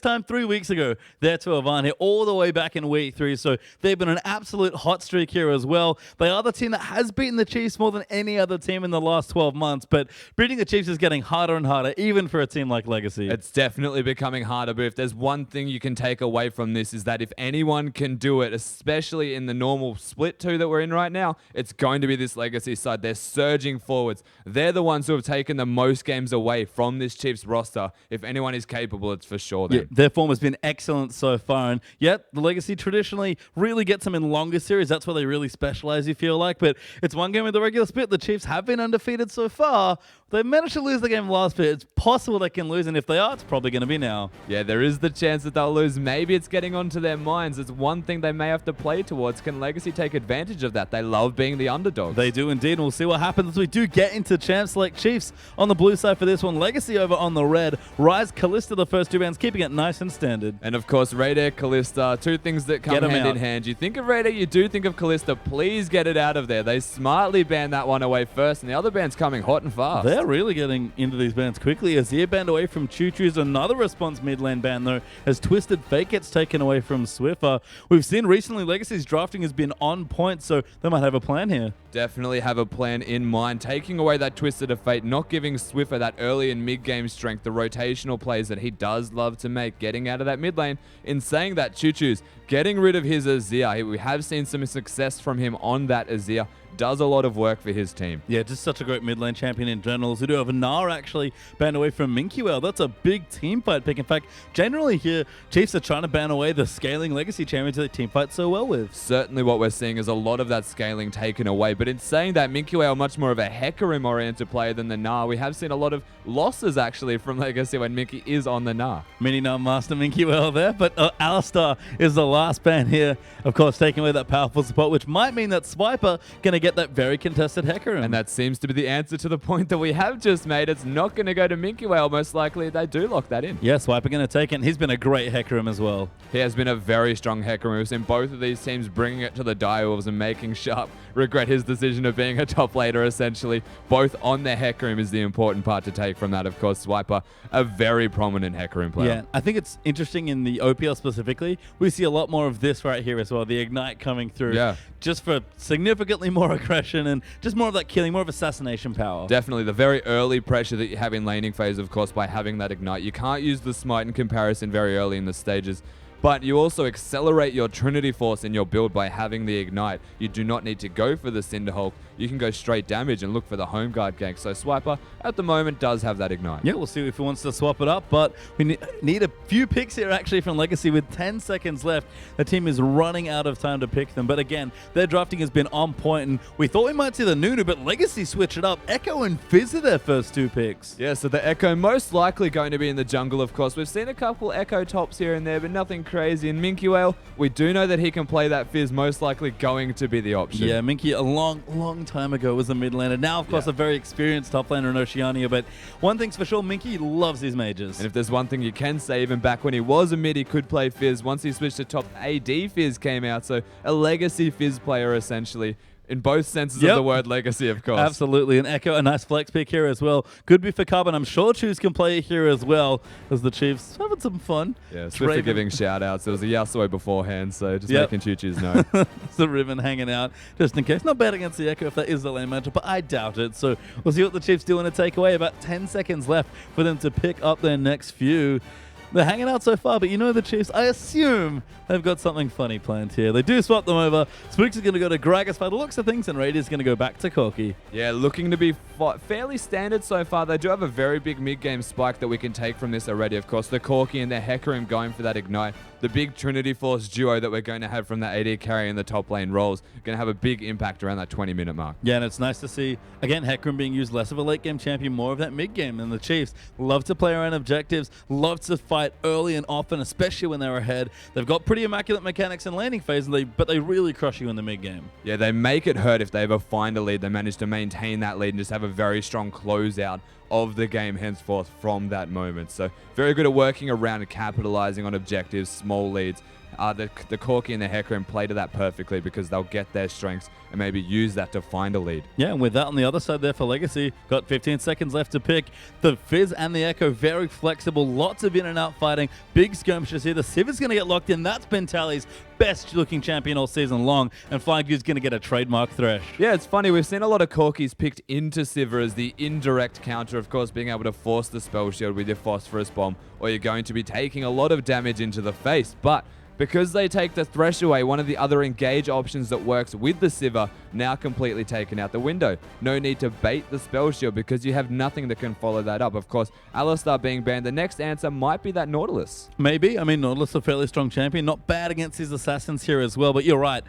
Speaker 1: time 3 weeks ago there to Avant here, all the way back in week 3. So they've been an absolute hot streak here as well. They are the team that has beaten the Chiefs more than any other team in the last 12 months. But beating the Chiefs is getting harder and harder, even for a team like Legacy.
Speaker 2: It's definitely becoming harder, but if there's one thing you can take away from this is that if anyone can do it, especially in the normal split 2 that we're in right now, it's going to be this Legacy side. They're surging forwards. They're the ones who have taken the most games away from this Chiefs roster. If anyone is capable, it's for sure them.
Speaker 1: Yeah, their form has been excellent so far, and yet the Legacy traditionally really gets them in longer series. That's where they really specialize, you feel like. But it's one game with the regular split. The Chiefs have been undefeated so far. They managed to lose the game last bit. It's possible they can lose, and if they are, it's probably going to be now.
Speaker 2: Yeah, there is the chance that they'll lose. Maybe it's getting onto their minds. It's one thing they may have to play towards. Can Legacy take advantage of that? They love being the underdogs.
Speaker 1: They do indeed, and we'll see what happens as we do get into champs like Chiefs on the blue side for this one. Legacy over on the red. Rise, Callista, the first 2 bands, keeping it nice and standard.
Speaker 2: And of course, Raider, Callista, 2 things that come hand in hand. You think of Raider, you do think of Callista. Please get it out of there. They smartly banned that one away first, and the other band's coming hot and fast.
Speaker 1: They're really getting into these bands quickly. Azir banned away from Choo Choo's. Another response mid lane ban, though, as Twisted Fate gets taken away from Swiffer. We've seen recently Legacy's drafting has been on point, so they might have a plan here.
Speaker 2: Definitely have a plan in mind. Taking away that Twisted of Fate, not giving Swiffer that early and mid-game strength, the rotational plays that he does love to make, getting out of that mid lane. In saying that, Choo Choo's getting rid of his Azir. We have seen some success from him on that Azir. Does a lot of work for his team.
Speaker 1: Yeah, just such a great mid lane champion in general. We do have Nar actually banned away from Minkwell. That's a big team fight pick. In fact, generally here, Chiefs are trying to ban away the scaling Legacy champions that they team fight so well with.
Speaker 2: Certainly what we're seeing is a lot of that scaling taken away. But in saying that, Minkwell much more of a Hecarim-oriented player than the Nar. We have seen a lot of losses actually from Legacy when Minky is on the Nar.
Speaker 1: Mini Nar Master Minkwell there, but Alistar is the last ban here. Of course, taking away that powerful support, which might mean that Swiper going to get that very contested Hecarim.
Speaker 2: And that seems to be the answer to the point that we have just made. It's not going to go to Minkwell, most likely. They do lock that in.
Speaker 1: Yeah, Swiper going to take it, and he's been a great Hecarim as well.
Speaker 2: He has been a very strong Hecarim. We've seen both of these teams bringing it to the Direwolves and making Sharp regret his decision of being a top laner, essentially. Both on their Hecarim is the important part to take from that. Of course, Swiper, a very prominent Hecarim player.
Speaker 1: Yeah, I think it's interesting in the OPL specifically. We see a lot more of this right here as well. The Ignite coming through.
Speaker 2: Yeah.
Speaker 1: Just for significantly more aggression and just more of that killing, more of assassination power.
Speaker 2: Definitely. The very early pressure that you have in laning phase, of course, by having that Ignite. You can't use the Smite in comparison very early in the stages. but you also accelerate your Trinity Force in your build by having the Ignite. You do not need to go for the Cinderhulk. You can go straight damage and look for the home guard gank. So Swiper, at the moment, does have that Ignite.
Speaker 1: Yeah, we'll see if he wants to swap it up, but we need a few picks here actually from Legacy with 10 seconds left. The team is running out of time to pick them, but again, their drafting has been on point, and we thought we might see the Nunu, but Legacy switch it up. Echo and Fizz are their first 2 picks.
Speaker 2: Yeah, so the Echo most likely going to be in the jungle, of course. We've seen a couple Echo tops here and there, but nothing crazy. And Minky Whale, we do know that he can play that Fizz, most likely going to be the option.
Speaker 1: Yeah, Minky a long time ago was a mid laner. Now, of course, a very experienced top laner in Oceania, but one thing's for sure, Minky loves his mages.
Speaker 2: And if there's one thing you can say, even back when he was a mid, he could play Fizz. Once he switched to top AD, Fizz came out, so a legacy Fizz player essentially. In both senses of the word legacy, of course.
Speaker 1: Absolutely. And Echo, a nice flex pick here as well. Could be for Carbon. I'm sure Choose can play here as well, as the Chiefs having some fun.
Speaker 2: Yeah, Swiffer giving shout-outs. There was a Yasuo beforehand, so just making Choo-Choos know.
Speaker 1: It's the Riven hanging out, just in case. Not bad against the Echo if that is the lane matchup, but I doubt it. So we'll see what the Chiefs do in a takeaway. About 10 seconds left for them to pick up their next few. They're hanging out so far, but you know the Chiefs, I assume they've got something funny planned here. They do swap them over. Spooks is going to go to Gragas by the looks of things, and Raiders going to go back to Corki.
Speaker 2: Yeah, looking to be fairly standard so far. They do have a very big mid-game spike that we can take from this already. Of course, the Corki and the Hecarim going for that Ignite. The big Trinity Force duo that we're going to have from that AD carry in the top lane roles going to have a big impact around that 20-minute mark.
Speaker 1: Yeah, and it's nice to see, again, Hecarim being used less of a late-game champion, more of that mid-game. And the Chiefs love to play around objectives, love to fight early and often, especially when they're ahead. They've got pretty immaculate mechanics in landing phase, but they really crush you in the mid-game.
Speaker 2: Yeah, they make it hurt if they ever find a lead. They manage to maintain that lead and just have a very strong closeout of the game henceforth from that moment. So very good at working around and capitalizing on objectives, small leads. The Corki and the Hecarim play to that perfectly because they'll get their strengths and maybe use that to find a lead.
Speaker 1: Yeah, and with that on the other side there for Legacy, got 15 seconds left to pick. The Fizz and the Echo, very flexible, lots of in and out fighting, big skirmishes here. The Civ is going to get locked in. That's been Tally's best looking champion all season long, and Flying Goose going to get a trademark Thresh.
Speaker 2: Yeah, it's funny. We've seen a lot of Corkis picked into Sivir as the indirect counter, of course, being able to force the spell shield with your Phosphorus Bomb, or you're going to be taking a lot of damage into the face. But because they take the Thresh away, one of the other engage options that works with the Sivir, now completely taken out the window. No need to bait the spell shield because you have nothing that can follow that up. Of course, Alistar being banned, the next answer might be that Nautilus.
Speaker 1: Maybe. I mean, Nautilus a fairly strong champion. Not bad against his assassins here as well, but you're right.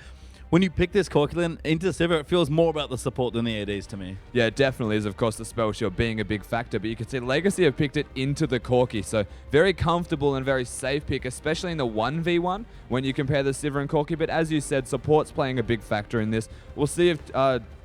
Speaker 1: When you pick this Corki into Sivir, it feels more about the support than the ADs to me.
Speaker 2: Yeah, it definitely is, of course, the spell shield being a big factor, but you can see Legacy have picked it into the Corki, so very comfortable and very safe pick, especially in the 1v1 when you compare the Sivir and Corki, but as you said, support's playing a big factor in this. We'll see if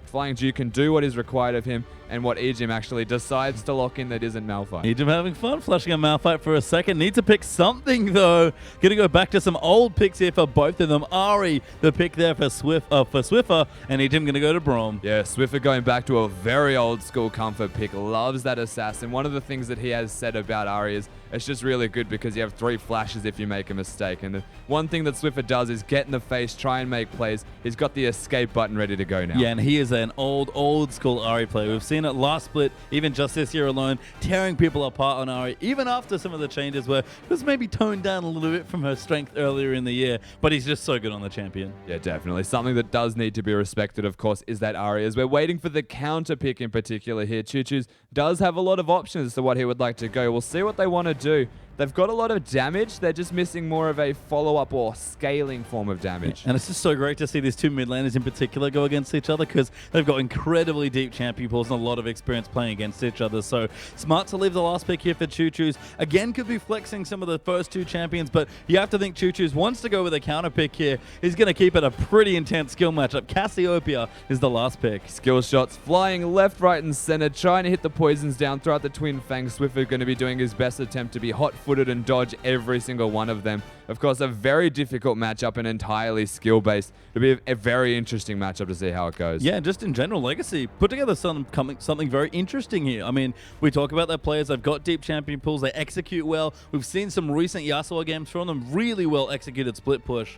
Speaker 2: Flying Dew can do what is required of him and what Ejim actually decides to lock in that isn't Malphite.
Speaker 1: Ejim having fun, flashing a Malphite for a second. Need to pick something, though. Gonna go back to some old picks here for both of them. Ari, the pick there for Swiffer, and Ejim gonna go to Braum.
Speaker 2: Yeah, Swiffer going back to a very old school comfort pick. Loves that assassin. One of the things that he has said about Ari is it's just really good because you have 3 flashes if you make a mistake. And the one thing that Swiffer does is get in the face, try and make plays. He's got the escape button ready to go now.
Speaker 1: Yeah, and he is an old school Ari player. We've seen it last split, even just this year alone, tearing people apart on Ari, even after some of the changes where it was maybe toned down a little bit from her strength earlier in the year, but he's just so good on the champion.
Speaker 2: Yeah, definitely. Something that does need to be respected, of course, is that Ari. As we're waiting for the counter pick in particular here, Choo-Choo's does have a lot of options as to what he would like to go. We'll see what they want to do. They've got a lot of damage. They're just missing more of a follow-up or scaling form of damage.
Speaker 1: And it's just so great to see these two mid laners in particular go against each other because they've got incredibly deep champion pools and a lot of experience playing against each other. So smart to leave the last pick here for Choo-Choo's. Again, could be flexing some of the first 2 champions, but you have to think Choo-Choo's wants to go with a counter pick here. He's going to keep it a pretty intense skill matchup. Cassiopeia is the last pick.
Speaker 2: Skill shots flying left, right, and center, trying to hit the poisons down throughout the Twin Fang. Swiffer going to be doing his best attempt to be hot-footed and dodge every single one of them. Of course, a very difficult matchup and entirely skill-based. It'll be a very interesting matchup to see how it goes.
Speaker 1: Yeah, just in general, Legacy put together something very interesting here. I mean, we talk about their players. They've got deep champion pools. They execute well. We've seen some recent Yasuo games from them. Really well executed split push.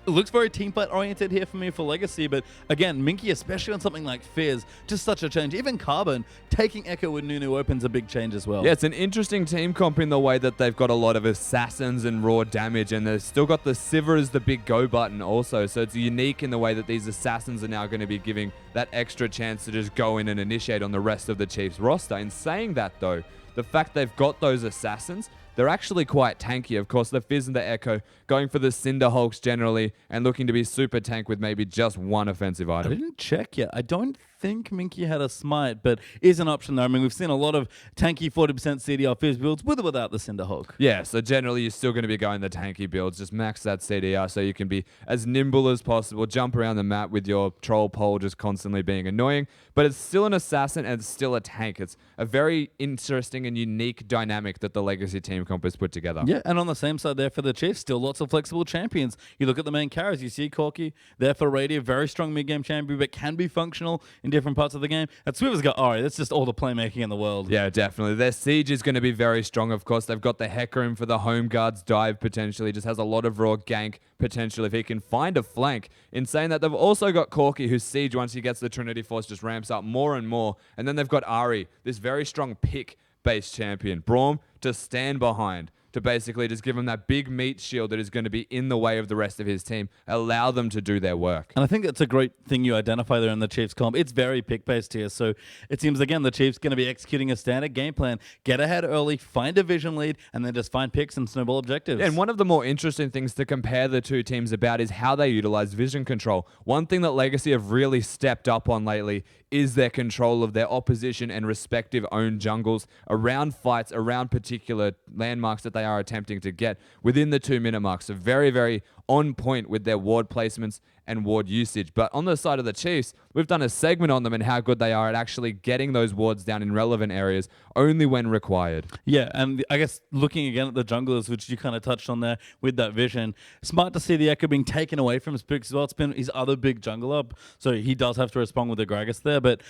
Speaker 1: It looks very team fight oriented here for me for Legacy, but again, Minky, especially on something like Fizz, just such a change. Even Carbon, taking Echo with Nunu opens a big change as well.
Speaker 2: Yeah, it's an interesting team comp in the way that they've got a lot of assassins and raw damage, and they've still got the Sivir as the big go button also, so it's unique in the way that these assassins are now going to be giving that extra chance to just go in and initiate on the rest of the Chiefs roster. In saying that though, the fact they've got those assassins, they're actually quite tanky. Of course, the Fizz and the Echo going for the Cinder Hulks generally and looking to be super tank with maybe just one offensive
Speaker 1: I
Speaker 2: item.
Speaker 1: didn't check yet. I don't think Minky had a smite, but is an option though. I mean, we've seen a lot of tanky 40% CDR Fizz builds with or without the Cinder Hulk.
Speaker 2: Yeah, so generally you're still going to be going the tanky builds. Just max that CDR so you can be as nimble as possible, jump around the map with your troll pole just constantly being annoying. But it's still an assassin and it's still a tank. It's a very interesting and unique dynamic that the Legacy team comp has put together.
Speaker 1: Yeah, and on the same side there for the Chiefs, still lots of flexible champions. You look at the main carries, you see Corki there for Radio, very strong mid-game champion, but can be functional in different parts of the game. And Swiver's got Ori. That's just all the playmaking in the world.
Speaker 2: Yeah, definitely. Their siege is going to be very strong, of course. They've got the Hecarim for the home guards dive potentially. Just has a lot of raw gank potential if he can find a flank. In saying that, they've also got Corki, whose siege, once he gets the Trinity Force, just ramps up more and more. And then they've got Ari, this very strong pick-based champion. Braum to stand behind, to basically just give him that big meat shield that is going to be in the way of the rest of his team, allow them to do their work.
Speaker 1: And I think that's a great thing you identify there in the Chiefs comp. It's very pick-based here, so it seems, again, the Chiefs going to be executing a standard game plan, get ahead early, find a vision lead, and then just find picks and snowball objectives.
Speaker 2: And one of the more interesting things to compare the two teams about is how they utilize vision control. One thing that Legacy have really stepped up on lately is their control of their opposition and respective own jungles around fights, around particular landmarks that they are attempting to get within the 2-minute mark. So very, very on point with their ward placements and ward usage. But on the side of the Chiefs, we've done a segment on them and how good they are at actually getting those wards down in relevant areas only when required.
Speaker 1: Yeah, and I guess looking again at the junglers, which you kind of touched on there with that vision, smart to see the Echo being taken away from Spooks as well. It's been his other big jungler up, so he does have to respond with the Gragas there. But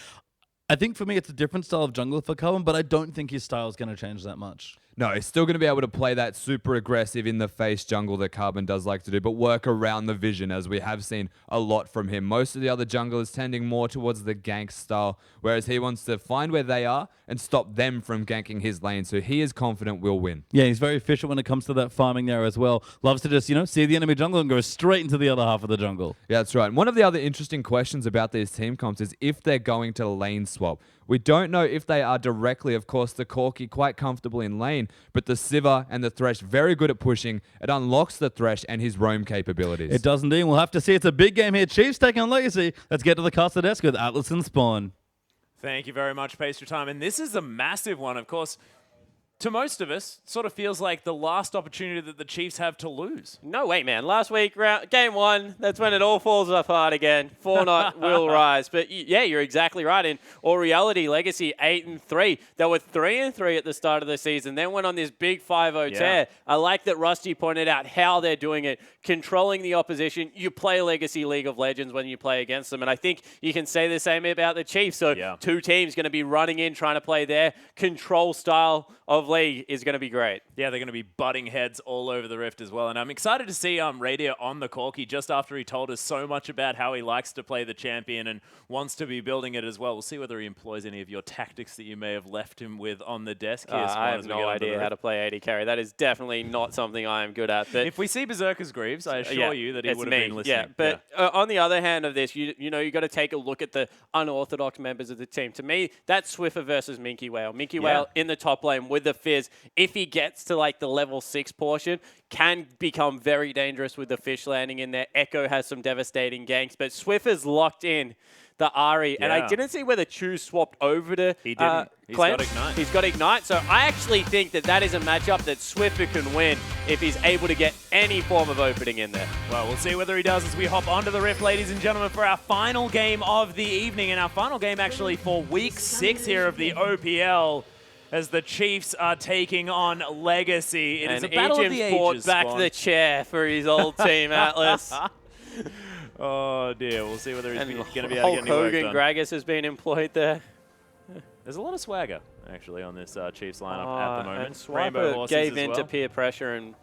Speaker 1: I think for me, it's a different style of jungler for Carbon, but I don't think his style is going to change that much.
Speaker 2: No, he's still going to be able to play that super aggressive in-the-face jungle that Carbon does like to do, but work around the vision, as we have seen a lot from him. Most of the other junglers tending more towards the gank style, whereas he wants to find where they are and stop them from ganking his lane, so he is confident will win.
Speaker 1: Yeah, he's very efficient when it comes to that farming there as well. Loves to just, see the enemy jungle and go straight into the other half of the jungle.
Speaker 2: Yeah, that's right. And one of the other interesting questions about these team comps is if they're going to lane swap. We don't know if they are directly. Of course, the Corki quite comfortable in lane, but the Sivir and the Thresh very good at pushing. It unlocks the Thresh and his roam capabilities.
Speaker 1: It does indeed. We'll have to see. It's a big game here. Chiefs taking on Legacy. Let's get to the Casa Desk with Atlas and Spawn.
Speaker 3: Thank you very much, Pastry Time. And this is a massive one, of course. To most of us, it sort of feels like the last opportunity that the Chiefs have to lose.
Speaker 4: No, wait, man. Last week, game 1, that's when it all falls apart again. Fortnite will rise. But yeah, you're exactly right. In all reality, Legacy 8-3. They were 3-3 at the start of the season, then went on this big 5-0 tear. I like that Rusty pointed out how they're doing it, controlling the opposition. You play Legacy League of Legends when you play against them, and I think you can say the same about the Chiefs. So two teams going to be running in, trying to play their control style of League is going to be great.
Speaker 3: Yeah, they're going to be butting heads all over the Rift as well. And I'm excited to see Radio on the Corki just after he told us so much about how he likes to play the champion and wants to be building it as well. We'll see whether he employs any of your tactics that you may have left him with on the desk here.
Speaker 4: I have no idea how to play AD carry. That is definitely not something I am good at. But
Speaker 3: if we see Berserker's Greaves, I assure you that he would have been listening.
Speaker 4: Yeah, but on the other hand of this, you got to take a look at the unorthodox members of the team. To me, that's Swiffer versus Minky Whale. Minky Whale in the top lane with the Fizz. If he gets to like the level 6 portion, can become very dangerous with the fish landing in there. Echo has some devastating ganks, but Swiffer's locked in the Ari, and I didn't see whether Chu swapped over to
Speaker 3: He didn't. He's got Ignite.
Speaker 4: He's got Ignite, so I actually think that is a matchup that Swiffer can win if he's able to get any form of opening in there.
Speaker 3: Well, we'll see whether he does as we hop onto the Rift, ladies and gentlemen, for our final game of the evening, and our final game actually for Week 6 here of the OPL, as the Chiefs are taking on Legacy. It is a battle of the ages.
Speaker 4: Brought back the chair for his old team, Atlas.
Speaker 3: Oh dear, we'll see whether he's going to be able to
Speaker 4: Hulk
Speaker 3: get any work
Speaker 4: Hogan
Speaker 3: done.
Speaker 4: Gragas has been employed there.
Speaker 3: There's a lot of swagger, actually, on this Chiefs lineup at the moment.
Speaker 4: And Swiper gave in to peer pressure and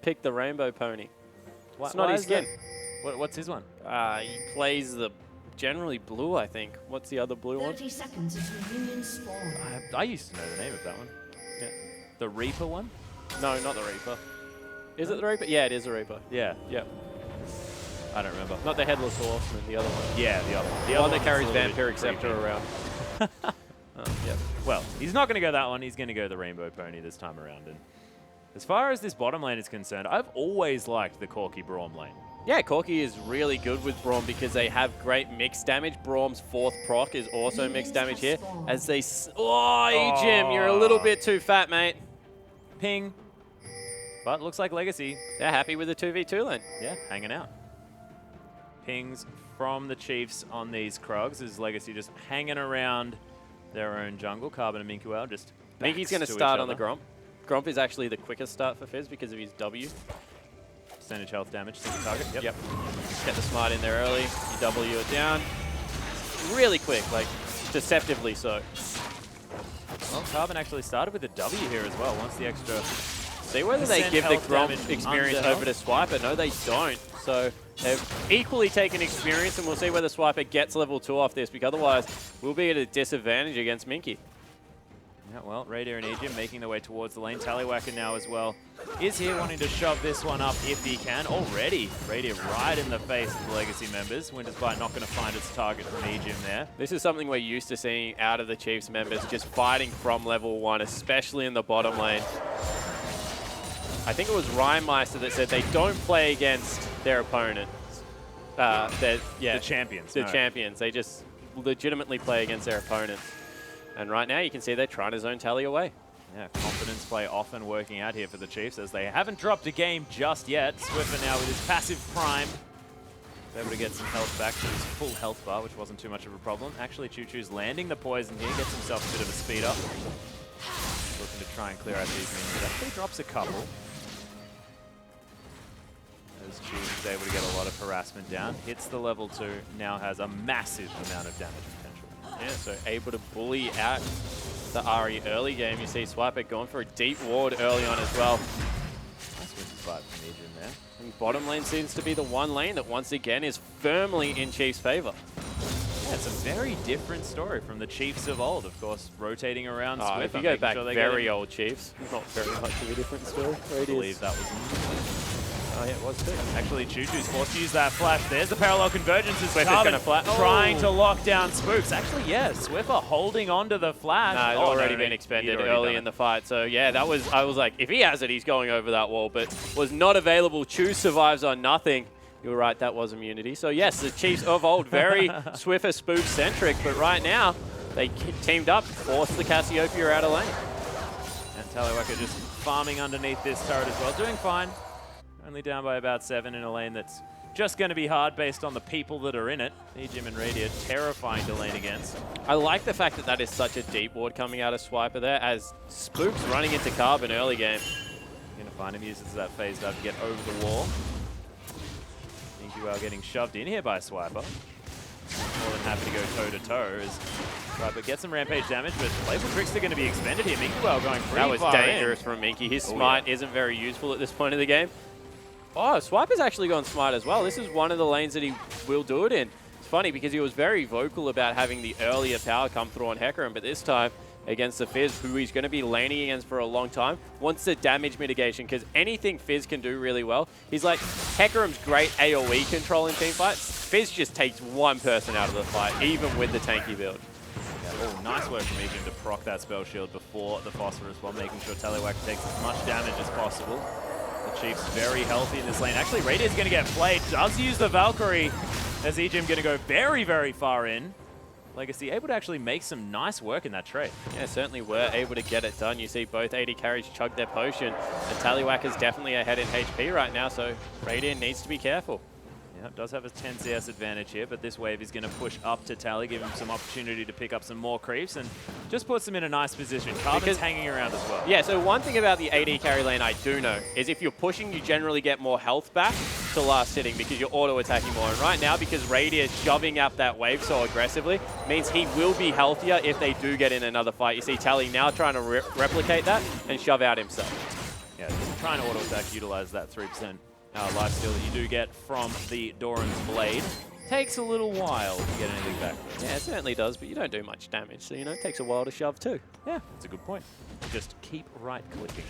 Speaker 4: picked the Rainbow Pony. It's not his skin.
Speaker 3: What's his one?
Speaker 4: He plays the generally blue, I think. What's the other blue one?
Speaker 8: 30 seconds until minions spawn.
Speaker 3: I used to know the name of that one.
Speaker 4: Yeah.
Speaker 3: The Reaper one?
Speaker 4: No, not the Reaper. Is it the Reaper? Yeah, it is the Reaper.
Speaker 3: Yeah.
Speaker 4: Yeah.
Speaker 3: I don't remember.
Speaker 4: Not the Headless Horseman, the other one.
Speaker 3: Yeah, the other one.
Speaker 4: The one that carries
Speaker 3: one's a little bit
Speaker 4: Vampiric Scepter
Speaker 3: creepy.
Speaker 4: around. Yeah.
Speaker 3: Well, he's not going to go that one. He's going to go the Rainbow Pony this time around. And as far as this bottom lane is concerned, I've always liked the Corki Braum lane.
Speaker 4: Yeah, Corki is really good with Braum because they have great mixed damage. Braum's 4th proc is also mixed damage here. As they... Oh, Ejim, you're a little bit too fat, mate.
Speaker 3: Ping. But looks like Legacy,
Speaker 4: They're happy with the 2v2 lane.
Speaker 3: yeah, hanging out. Pings from the Chiefs on these Krugs as Legacy just hanging around their own jungle. Carbon and Minkuel just
Speaker 4: Minky's going to start on the Gromp. Gromp is actually the quickest start for Fizz because of his W.
Speaker 3: Percentage health damage to the target. Yep.
Speaker 4: Get the smite in there early. You W it down. Really quick, like deceptively so.
Speaker 3: Well, Carbon actually started with a W here as well once the extra...
Speaker 4: See whether they
Speaker 3: percent
Speaker 4: give the
Speaker 3: health damage
Speaker 4: Gromp experience
Speaker 3: under
Speaker 4: over to Swiper. No, they don't. So they've equally taken experience, and we'll see whether Swiper gets level 2 off this, because otherwise we'll be at a disadvantage against Minky.
Speaker 3: Yeah, well, Radier and Ejim making their way towards the lane. Tallywacker now as well is here wanting to shove this one up if he can. Already, Radier right in the face of the Legacy members. Winter's Bite not going to find its target from Ejim there.
Speaker 4: This is something we're used to seeing out of the Chiefs members, just fighting from level 1, especially in the bottom lane. I think it was Rhymemeister that said they don't play against their opponents.
Speaker 3: The champions.
Speaker 4: The champions. They just legitimately play against their opponents. And right now you can see they're trying to zone Tally away.
Speaker 3: Yeah, confidence play often working out here for the Chiefs as they haven't dropped a game just yet. Swiffer now with his passive prime. Able to get some health back to his full health bar, which wasn't too much of a problem. Actually, Choo Choo's landing the poison here, gets himself a bit of a speed up. Looking to try and clear out these minions, but actually drops a couple. As Choo is able to get a lot of harassment down. Hits the level 2, now has a massive amount of damage potential.
Speaker 4: Yeah, so able to bully out the Ari early game. You see Swiper going for a deep ward early on as well.
Speaker 3: Nice Winter's Bite from Ejim there.
Speaker 4: And bottom lane seems to be the one lane that once again is firmly in Chiefs' favor.
Speaker 3: Yeah, it's a very different story from the Chiefs of old, of course, rotating around Swiffer.
Speaker 4: If you go back
Speaker 3: sure they
Speaker 4: very
Speaker 3: get
Speaker 4: old Chiefs, not very much of a different story.
Speaker 3: I believe that was... Oh, yeah, it was too. Actually, Choo Choo's forced to use that flash. There's the parallel convergence. As Carbon trying to lock down Spooks. Actually, yeah, Swiffer holding on to the flash.
Speaker 4: No, it's already been expended early in the fight. So, yeah, that was, I was like, if he has it, he's going over that wall, but was not available. Choo survives on nothing. You were right, that was immunity. So, yes, the Chiefs of old, very Swiffer Spook-centric, but right now, they teamed up, forced the Cassiopeia out of lane.
Speaker 3: And Tallywacker just farming underneath this turret as well, doing fine. Only down by about 7 in a lane that's just going to be hard based on the people that are in it. Ejim and Radier terrifying to lane against.
Speaker 4: I like the fact that that is such a deep ward coming out of Swiper there, as Spook's running into Carbon early game.
Speaker 3: Going to find him, uses that phase dive to get over the wall. Minkuel getting shoved in here by Swiper. More than happy to go toe-to-toe as Swiper gets some rampage damage, but Playful Trickster going to be expended here. Minkuel going pretty
Speaker 4: That was
Speaker 3: far
Speaker 4: dangerous
Speaker 3: in.
Speaker 4: from Minky. His smite isn't very useful at this point of the game. Oh, Swiper's actually gone smite as well. This is one of the lanes that he will do it in. It's funny because he was very vocal about having the earlier power come through on Hecarim, but this time against the Fizz, who he's going to be laning against for a long time, wants the damage mitigation, because anything Fizz can do really well. He's like, Hecarim's great AoE control in teamfights. Fizz just takes one person out of the fight, even with the tanky build.
Speaker 3: Yeah, oh, nice work from Ejim to proc that spell shield before the Phosphorus while making sure Tallywacker takes as much damage as possible. The Chiefs very healthy in this lane. Actually, Radier's going to get played. Does use the Valkyrie as Ejim going to go very, very far in. Legacy able to actually make some nice work in that trade.
Speaker 4: Yeah, certainly were able to get it done. You see both AD carries chug their potion, and Tallywacker's definitely ahead in HP right now, so Radier needs to be careful.
Speaker 3: Yeah, does have a 10 CS advantage here, but this wave is going to push up to Tally, give him some opportunity to pick up some more creeps, and just puts him in a nice position. Carbon's hanging around as well.
Speaker 4: Yeah, so one thing about the AD carry lane I do know is if you're pushing, you generally get more health back to last hitting because you're auto-attacking more. And right now, because Radier is shoving up that wave so aggressively, means he will be healthier if they do get in another fight. You see Tally now trying to replicate that and shove out himself.
Speaker 3: Yeah, just trying to auto-attack, utilize that 3% lifesteal that you do get from the Doran's Blade. Takes a little while to get anything back from it.
Speaker 4: Yeah, it certainly does, but you don't do much damage, so, you know, it takes a while to shove too.
Speaker 3: Yeah, that's a good point. Just keep right-clicking.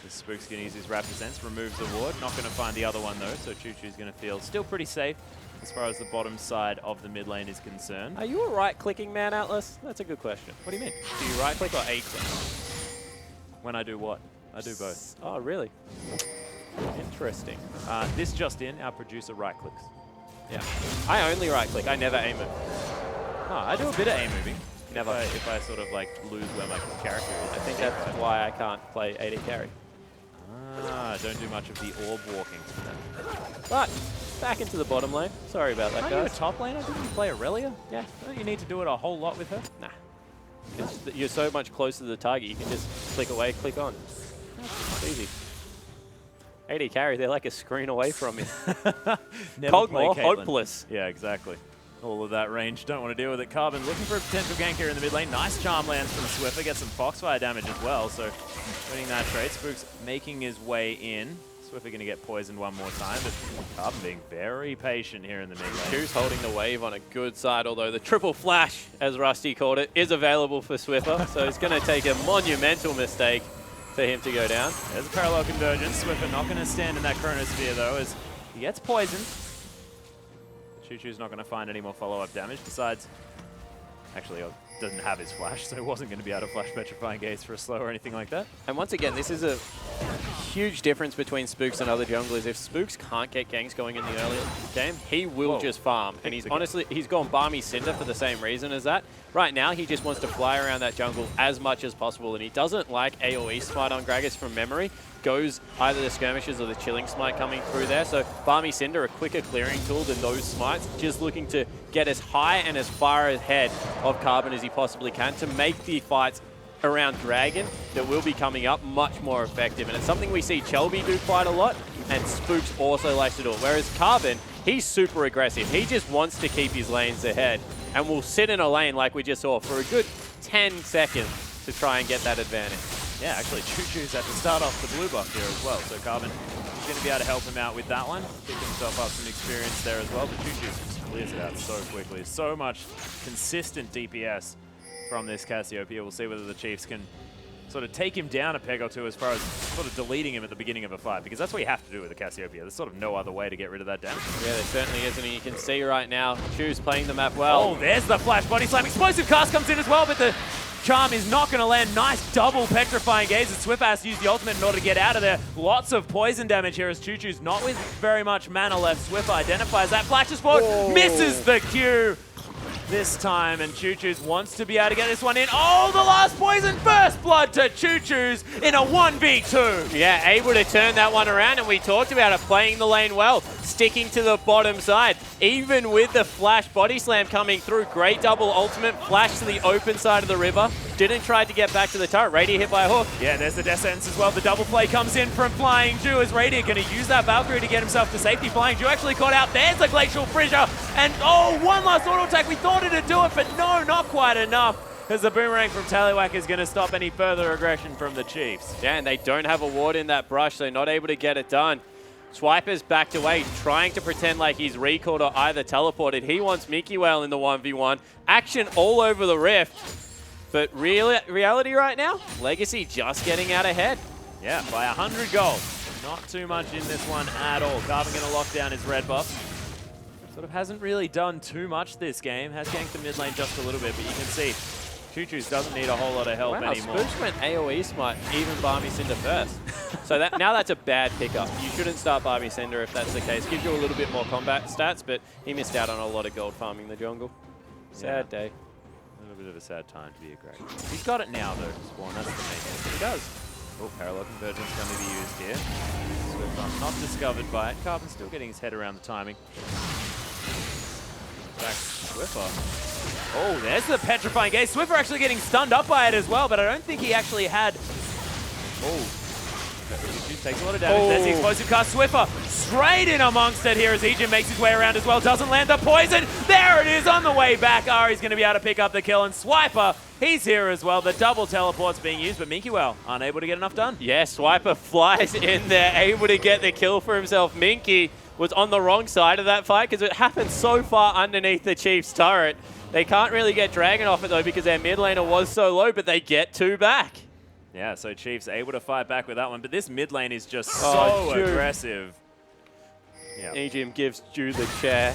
Speaker 3: The Spook's going to use his Raptor Sense, removes the ward. Not going to find the other one, though, so Choo Choo's going to feel still pretty safe as far as the bottom side of the mid lane is concerned.
Speaker 4: Are you a right-clicking man, Atlas? That's a good question.
Speaker 3: What do you mean?
Speaker 4: Do you right-click or A-click?
Speaker 3: When I do what? I do both.
Speaker 4: Oh, really? Interesting.
Speaker 3: This just in, our producer right-clicks.
Speaker 4: Yeah. I only right-click. I never aim it.
Speaker 3: Oh, I do a bit of A-moving.
Speaker 4: Never.
Speaker 3: If I sort of like lose where my character is.
Speaker 4: I think that's why I can't play AD carry.
Speaker 3: Don't do much of the orb walking.
Speaker 4: But back into the bottom lane. Sorry about that,
Speaker 3: Aren't you a
Speaker 4: guys.
Speaker 3: top laner? Didn't you play Aurelia?
Speaker 4: Yeah.
Speaker 3: Don't you need to do it a whole lot with her?
Speaker 4: Nah. You're so much closer to the target, you can just click away, click on. It's easy. AD carry, they're like a screen away from you. Cogmore, hopeless.
Speaker 3: Yeah, exactly. All of that range, don't want to deal with it. Carbon looking for a potential gank here in the mid lane. Nice charm lands from Swiffer, gets some Foxfire damage as well, so winning that trade. Spook's making his way in. Swiffer going to get poisoned one more time, but Carbon being very patient here in the mid lane.
Speaker 4: Choose holding the wave on a good side, although the triple flash, as Rusty called it, is available for Swiffer, so it's going to take a monumental mistake for him to go down.
Speaker 3: There's a parallel convergence. Swiffer not going to stand in that chronosphere though, as he gets poisoned. Choo Choo's not going to find any more follow-up damage. Besides, actually, doesn't have his flash, so he wasn't going to be able to flash Petrifying Gaze for a slow or anything like that.
Speaker 4: And once again, this is a huge difference between Spooks and other junglers. If Spooks can't get ganks going in the early game, he will just farm. And he's he's gone Balmy Cinder for the same reason as that. Right now, he just wants to fly around that jungle as much as possible, and he doesn't like AoE Smite on Gragas from memory. Goes either the Skirmishes or the Chilling Smite coming through there. So Balmy Cinder, a quicker clearing tool than those smites, just looking to get as high and as far ahead of Carbon as he possibly can to make the fights around Dragon that will be coming up much more effective. And it's something we see Chelby do quite a lot, and Spooks also likes to do it. Whereas Carbon, he's super aggressive. He just wants to keep his lanes ahead and will sit in a lane like we just saw for a good 10 seconds to try and get that advantage.
Speaker 3: Yeah, actually, Choo Choo's had to start off the blue buff here as well, so Carbon is going to be able to help him out with that one. Pick himself up some experience there as well, but Choo Choo just clears it out so quickly. So much consistent DPS from this Cassiopeia. We'll see whether the Chiefs can sort of take him down a peg or two as far as sort of deleting him at the beginning of a fight, because that's what you have to do with the Cassiopeia. There's sort of no other way to get rid of that damage.
Speaker 4: Yeah, there certainly isn't, and you can see right now, Choo's playing the map well.
Speaker 3: Oh, there's the flash body slam. Explosive cast comes in as well, but the charm is not going to land. Nice double Petrifying Gaze as Swiffer has to use the ultimate in order to get out of there. Lots of poison damage here as Choo Choo's not with very much mana left. Swiffer identifies that, flashes forward, misses the Q this time, and Choo Choo's wants to be able to get this one in. Oh, the last poison, first blood to Choo Choo's in a 1v2.
Speaker 4: Yeah, able to turn that one around, and we talked about it, playing the lane well, sticking to the bottom side. Even with the flash body slam coming through, great double ultimate, flash to the open side of the river. Didn't try to get back to the turret. Radiant hit by a hook.
Speaker 3: Yeah, there's the Death Sentence as well. The double play comes in from Flying Jew as Radiant going to use that Valkyrie to get himself to safety. Flying Jew actually caught out. There's a Glacial Fissure. And oh, one last auto attack. We thought it'd do it, but no, not quite enough. Because the boomerang from Tallywhack is going to stop any further aggression from the Chiefs.
Speaker 4: Yeah, and they don't have a ward in that brush, so not able to get it done. Swiper's backed away, trying to pretend like he's recalled or either teleported. He wants Mickey Whale in the 1v1. Action all over the Rift. But reality right now, Legacy just getting out ahead.
Speaker 3: Yeah, by 100 gold. Not too much in this one at all. Carbon going to lock down his red buff. Sort of hasn't really done too much this game. Has ganked the mid lane just a little bit, but you can see Choo Choo's doesn't need a whole lot of help anymore.
Speaker 4: Spooks went AoE Smite, even Balmy Cinder first. So now that's a bad pickup. You shouldn't start Balmy Cinder if that's the case. Gives you a little bit more combat stats, but he missed out on a lot of gold farming the jungle. Sad day.
Speaker 3: A little bit of a sad time to be a great. He's got it now though, Spawn. That's the main thing. He does. Oh, parallel convergence going to be used here. Swiffer not discovered by it. Carbon still getting his head around the timing. Back Swiffer. Oh, there's the Petrifying Gaze. Swiffer actually getting stunned up by it as well, but I don't think he actually had... Oh, Juju takes a lot of damage. There's the explosive cast. Swiffer straight in amongst it here as Ejim makes his way around as well. Doesn't land the poison. There it is on the way back. Ari's going to be able to pick up the kill. And Swiper, he's here as well. The double teleport's being used, but Minky unable to get enough done.
Speaker 4: Yeah, Swiper flies in there, able to get the kill for himself. Minky was on the wrong side of that fight because it happened so far underneath the Chiefs' turret. They can't really get Dragon off it though because their mid laner was so low, but they get 2 back.
Speaker 3: Yeah, so Chiefs able to fight back with that one, but this mid lane is just so aggressive. Yeah.
Speaker 4: Ejim gives Ju the chair.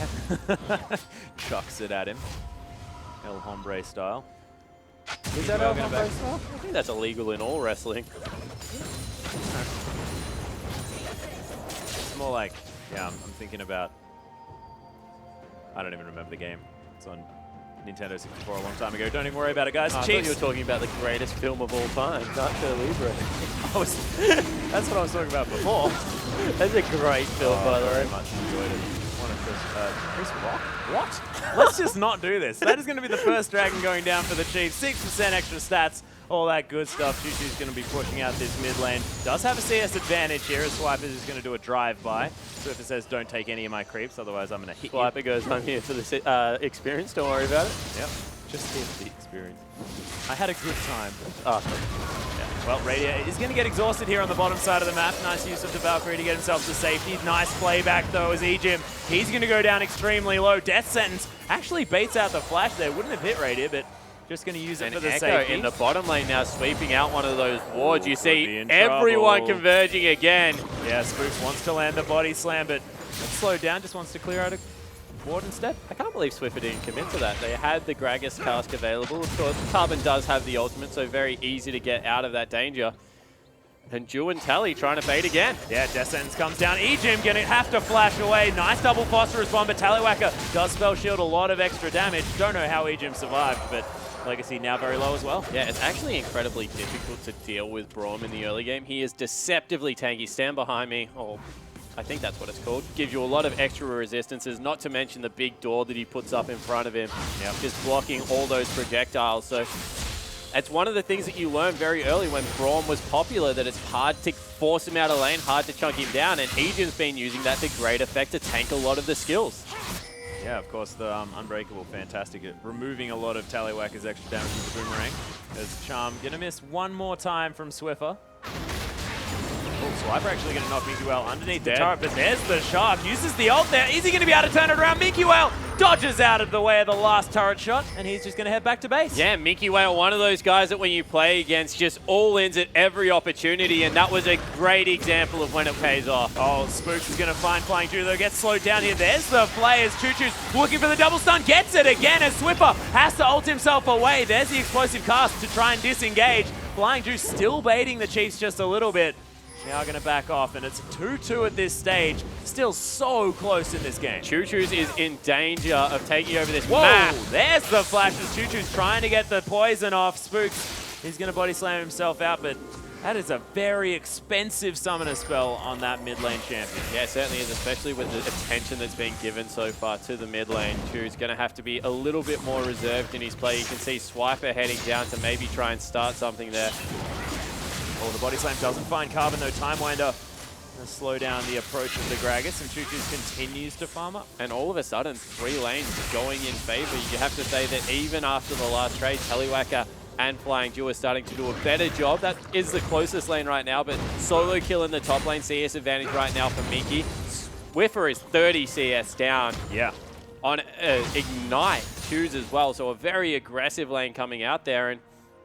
Speaker 3: Chucks it at him. El Hombre style.
Speaker 4: Is that El Hombre style? I think that's illegal in all wrestling.
Speaker 3: It's more like, yeah, I'm thinking about, I don't even remember the game. It's on Nintendo 64 a long time ago. Don't even worry about it, guys.
Speaker 4: I thought you were talking about the greatest film of all time, Nacho Libre.
Speaker 3: That's what I was talking about before.
Speaker 4: That's a great film, by the way.
Speaker 3: Very much enjoyed it. Chris Rock? What? Let's just not do this. That is going to be the first Dragon going down for the Chiefs. 6% extra stats, all that good stuff. Juju's going to be pushing out this mid lane. Does have a CS advantage here as Swiper is going to do a drive-by. Swiffer says, don't take any of my creeps, otherwise I'm going to hit you.
Speaker 4: Swiper goes, I'm here for the experience, don't worry about it.
Speaker 3: Yep, just here for the experience. I had a good time.
Speaker 4: Oh.
Speaker 3: Yeah. Well, Radiator is going to get exhausted here on the bottom side of the map. Nice use of the Valkyrie to get himself to safety. Nice playback, though, as Ejim. He's going to go down extremely low. Death Sentence actually baits out the flash there. Wouldn't have hit Radiator, but just going to use it for the safety.
Speaker 4: In the bottom lane now, sweeping out one of those wards. You see everyone converging again.
Speaker 3: Yeah, Spooks wants to land the body slam, but slowed down, just wants to clear out a ward instead.
Speaker 4: I can't believe Swiffer didn't commit to that. They had the Gragas cask available. Of course, Carbon does have the ultimate, so very easy to get out of that danger. And Ju and Tally trying to bait again.
Speaker 3: Yeah, Death Sentence comes down. Ejim going to have to flash away. Nice double phosphorus bomb, but Tallywacker does spell shield a lot of extra damage. Don't know how Ejim survived, but Legacy now very low as well.
Speaker 4: Yeah, it's actually incredibly difficult to deal with Braum in the early game. He is deceptively tanky. Stand behind me. Oh, I think that's what it's called. Gives you a lot of extra resistances, not to mention the big door that he puts up in front of him. Yep. Just blocking all those projectiles. So it's one of the things that you learn very early when Braum was popular, that it's hard to force him out of lane, hard to chunk him down, and Ejim's been using that to great effect to tank a lot of the skills.
Speaker 3: Yeah, of course, the Unbreakable, fantastic at removing a lot of Tallywhacker's extra damage with the Boomerang. As Charm going to miss one more time from Swiffer. Oh, Swiper actually going to knock Minky Whale underneath the turret, but there's the Shark. Uses the ult there. Is he going to be able to turn it around? Minky Whale dodges out of the way of the last turret shot, and he's just going to head back to base.
Speaker 4: Yeah, Minky Whale, one of those guys that when you play against just all-ins at every opportunity, and that was a great example of when it pays off.
Speaker 3: Oh, Spooks is going to find Flying Ju, though. Gets slowed down here. There's the play as Choo Choo's looking for the double stun. Gets it again as Swiffer has to ult himself away. There's the explosive cast to try and disengage. Flying Ju still baiting the Chiefs just a little bit. Now going to back off, and it's 2-2 at this stage. Still so close in this game.
Speaker 4: Choo Choo's is in danger of taking over this map.
Speaker 3: There's the flashes. Choo Choo's trying to get the poison off. Spooks, he's going to body slam himself out, but that is a very expensive summoner spell on that mid lane champion.
Speaker 4: Yeah, it certainly is, especially with the attention that's been given so far to the mid lane. Choo's going to have to be a little bit more reserved in his play. You can see Swiper heading down to maybe try and start something there.
Speaker 3: Oh, the body slam doesn't find Carbon, though. Time Winder going to slow down the approach of the Gragas, and Choo Choo's continues to farm up.
Speaker 4: And all of a sudden, 3 lanes going in favor. You have to say that even after the last trade, Tallywhacker and Flying Ju are starting to do a better job. That is the closest lane right now, but solo kill in the top lane, CS advantage right now for Minky. Swiffer is 30 CS down.
Speaker 3: Yeah.
Speaker 4: On Ignite, Choose as well, so a very aggressive lane coming out there, and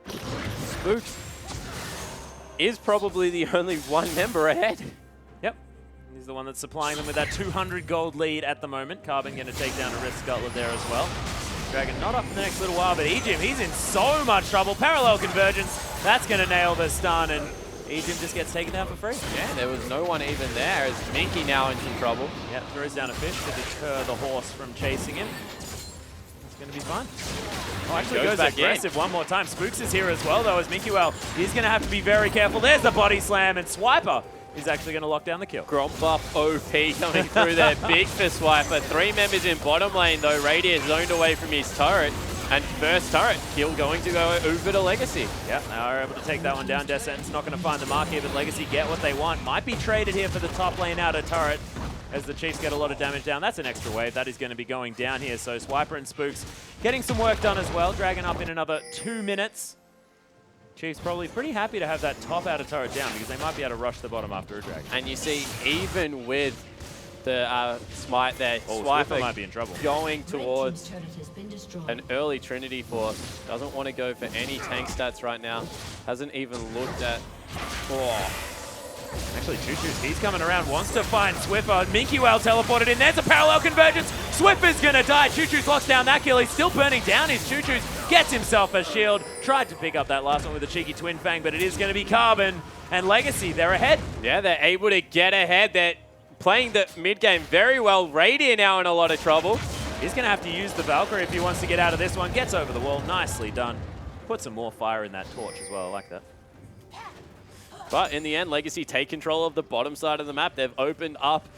Speaker 4: Spooks is probably the only one member ahead.
Speaker 3: Yep. He's the one that's supplying them with that 200 gold lead at the moment. Carbon going to take down a Rift Scuttler there as well. Dragon not up for the next little while, but Ejim, he's in so much trouble. Parallel convergence, that's going to nail the stun, and Ejim just gets taken down for free.
Speaker 4: Yeah, there was no one even there, as Minky now in some trouble.
Speaker 3: Yeah, throws down a fish to deter the horse from chasing him. It's going to be fun. Oh, actually goes back aggressive one more time. Spooks is here as well, though, as Minky Whale. He's going to have to be very careful. There's the body slam, and Swiper is actually going to lock down the kill.
Speaker 4: Gromp buff OP coming through there. Big for Swiper. 3 members in bottom lane, though. Radius zoned away from his turret. And first turret kill going to go over to Legacy.
Speaker 3: Yep, they are able to take that one down. Descent's not going to find the mark here, but Legacy get what they want. Might be traded here for the top lane outer turret as the Chiefs get a lot of damage down. That's an extra wave. That is going to be going down here. So Swiper and Spooks getting some work done as well. Dragon up in another 2 minutes. Chiefs probably pretty happy to have that top outer turret down because they might be able to rush the bottom after a Dragon.
Speaker 4: And you see, even with the smite there,
Speaker 3: Swiper might be in trouble.
Speaker 4: Going
Speaker 8: Red team's
Speaker 4: towards
Speaker 8: turret has been destroyed.
Speaker 4: an early Trinity Force. Doesn't want to go for any tank stats right now. Hasn't even looked at... Oh.
Speaker 3: Actually, Choo-Choo's, he's coming around, wants to find Swiffer. Minky Whale teleported in. There's a parallel convergence. Swiffer's going to die. Choo-Choo's locks down that kill. He's still burning down his Choo-Choo's. Gets himself a shield. Tried to pick up that last one with a cheeky Twin Fang, but it is going to be Carbon. And Legacy, they're ahead.
Speaker 4: Yeah, they're able to get ahead. They're playing the mid game very well. Radiant now in a lot of trouble.
Speaker 3: He's going to have to use the Valkyrie if he wants to get out of this one. Gets over the wall. Nicely done. Put some more fire in that torch as well. I like that.
Speaker 4: But in the end, Legacy take control of the bottom side of the map. They've opened up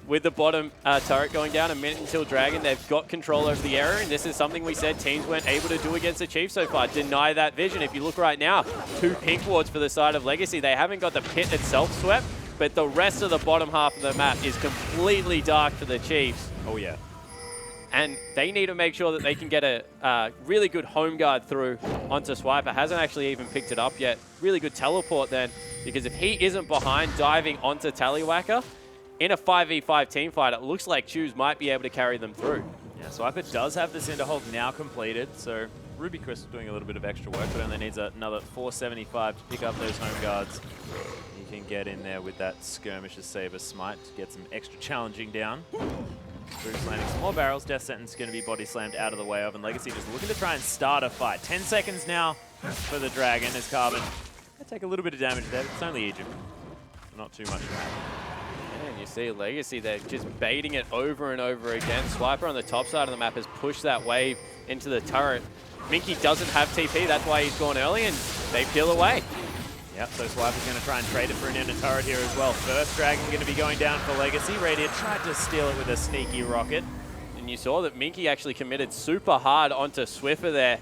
Speaker 4: with the bottom turret going down a minute until Dragon. They've got control over the area, and this is something we said teams weren't able to do against the Chiefs so far. Deny that vision. If you look right now, 2 pink wards for the side of Legacy. They haven't got the pit itself swept, but the rest of the bottom half of the map is completely dark for the Chiefs.
Speaker 3: Oh, yeah.
Speaker 4: And they need to make sure that they can get a really good home guard through onto Swiper. Hasn't actually even picked it up yet. Really good teleport then, because if he isn't behind diving onto Tallywhacker, in a 5v5 team fight, it looks like Choose might be able to carry them through.
Speaker 3: Yeah, Swiper does have the Cinder Hulk now completed, so Ruby Chris doing a little bit of extra work, but only needs another 475 to pick up those home guards. He can get in there with that Skirmisher Saber Smite to get some extra challenging down. Spooks landing some more barrels. Death Sentence going to be body slammed out of the way of, and Legacy just looking to try and start a fight. 10 seconds now for the Dragon as Carbon. They take a little bit of damage there, but it's only Egypt. Not too much to happen.
Speaker 4: And you see Legacy, they're just baiting it over and over again. Swiper on the top side of the map has pushed that wave into the turret. Minky doesn't have TP, that's why he's gone early, and they peel away.
Speaker 3: Yep, so Swiper's going to try and trade it for an inner turret here as well. First Dragon going to be going down for Legacy. Radiant tried to steal it with a sneaky rocket.
Speaker 4: And you saw that Minky actually committed super hard onto Swiffer there.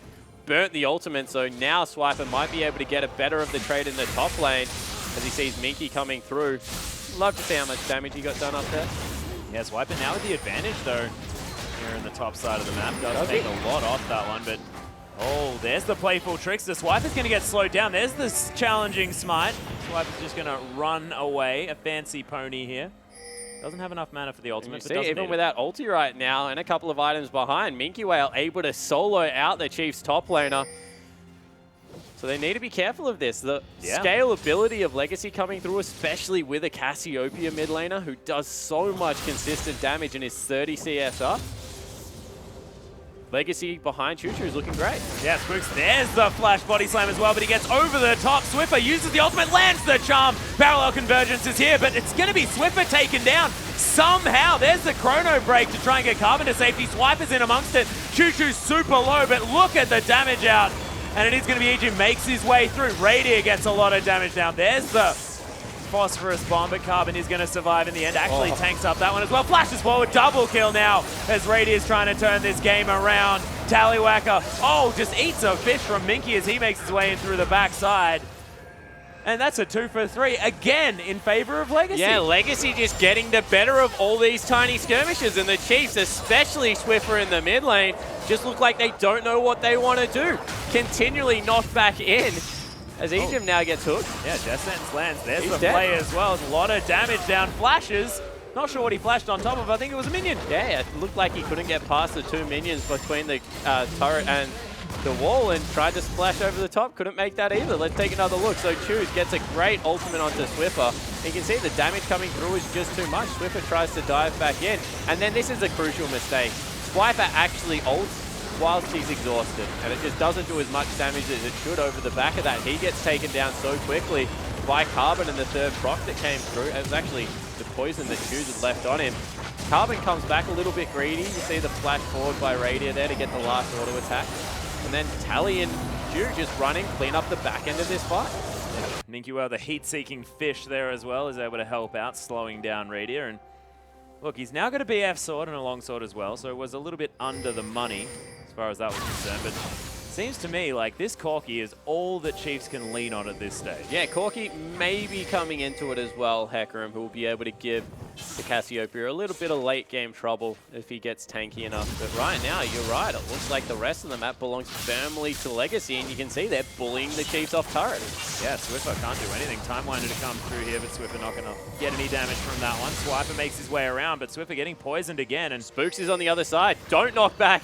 Speaker 4: Burnt the ultimate, so now Swiper might be able to get a better of the trade in the top lane as he sees Minky coming through. Love to see how much damage he got done up there.
Speaker 3: Yeah, Swiper now with the advantage though here in the top side of the map. Does take a lot off that one, but oh, there's the playful Trickster. Swiper's going to get slowed down. There's this challenging smite. Swiper's just going to run away. A fancy pony here. Doesn't have enough mana for the ultimate, but doesn't
Speaker 4: even
Speaker 3: need
Speaker 4: without ulti right now and a couple of items behind, Minky Whale able to solo out the Chiefs top laner. So they need to be careful of this. The scalability of Legacy coming through, especially with a Cassiopeia mid laner who does so much consistent damage and is 30 CS up. Legacy behind Choo-Choo is looking great.
Speaker 3: Yeah, Spooks, there's the flash body slam as well, but he gets over the top. Swiffer uses the ultimate, lands the charm. Parallel convergence is here, but it's going to be Swiffer taken down somehow. There's the chrono break to try and get Carbon to safety. Swiper's in amongst it. Choo-Choo's super low, but look at the damage out. And it is going to be Egypt makes his way through. Radier gets a lot of damage down. There's the phosphorus bomb, but Carbon is going to survive in the end. Actually tanks up that one as well. Flashes forward, double kill now as Radier is trying to turn this game around. Tallywhacker, just eats a fish from Minky as he makes his way in through the backside. And that's a 2 for 3 again in favor of Legacy.
Speaker 4: Yeah, Legacy just getting the better of all these tiny skirmishes, and the Chiefs, especially Swiffer in the mid lane, just look like they don't know what they want to do. Continually knocked back in as Egypt now gets hooked.
Speaker 3: Yeah, Death Sentence lands. There's
Speaker 4: He's
Speaker 3: the
Speaker 4: dead.
Speaker 3: play as well. A lot of damage down. Flashes. Not sure what he flashed on top of. I think it was a minion.
Speaker 4: Yeah, it looked like he couldn't get past the 2 minions between the turret and the wall and tried to splash over the top. Couldn't make that either. Let's take another look. So Choose gets a great ultimate onto Swiffer. You can see the damage coming through is just too much. Swiffer tries to dive back in. And then this is a crucial mistake. Swiper actually ults whilst he's exhausted. And it just doesn't do as much damage as it should over the back of that. He gets taken down so quickly by Carbon and the third proc that came through. It was actually the poison that Choose had left on him. Carbon comes back a little bit greedy. You see the flash forward by Radier there to get the last auto attack. And then Tally and Jew just running, clean up the back end of this fight.
Speaker 3: Yeah. Minky Whale, the heat-seeking fish there as well, is able to help out, slowing down Radier. And look, he's now got a BF sword and a long sword as well, so it was a little bit under the money as far as that was concerned. But seems to me like this Corki is all that Chiefs can lean on at this stage.
Speaker 4: Yeah, Corki may be coming into it as well, Hecarim, who will be able to give the Cassiopeia a little bit of late game trouble if he gets tanky enough. But right now, you're right. It looks like the rest of the map belongs firmly to Legacy, and you can see they're bullying the Chiefs off turret.
Speaker 3: Yeah, Swiffer can't do anything. Timewinder to come through here, but Swiffer not going to get any damage from that one. Swiper makes his way around, but Swiffer getting poisoned again. And
Speaker 4: Spooks is on the other side. Don't knock back.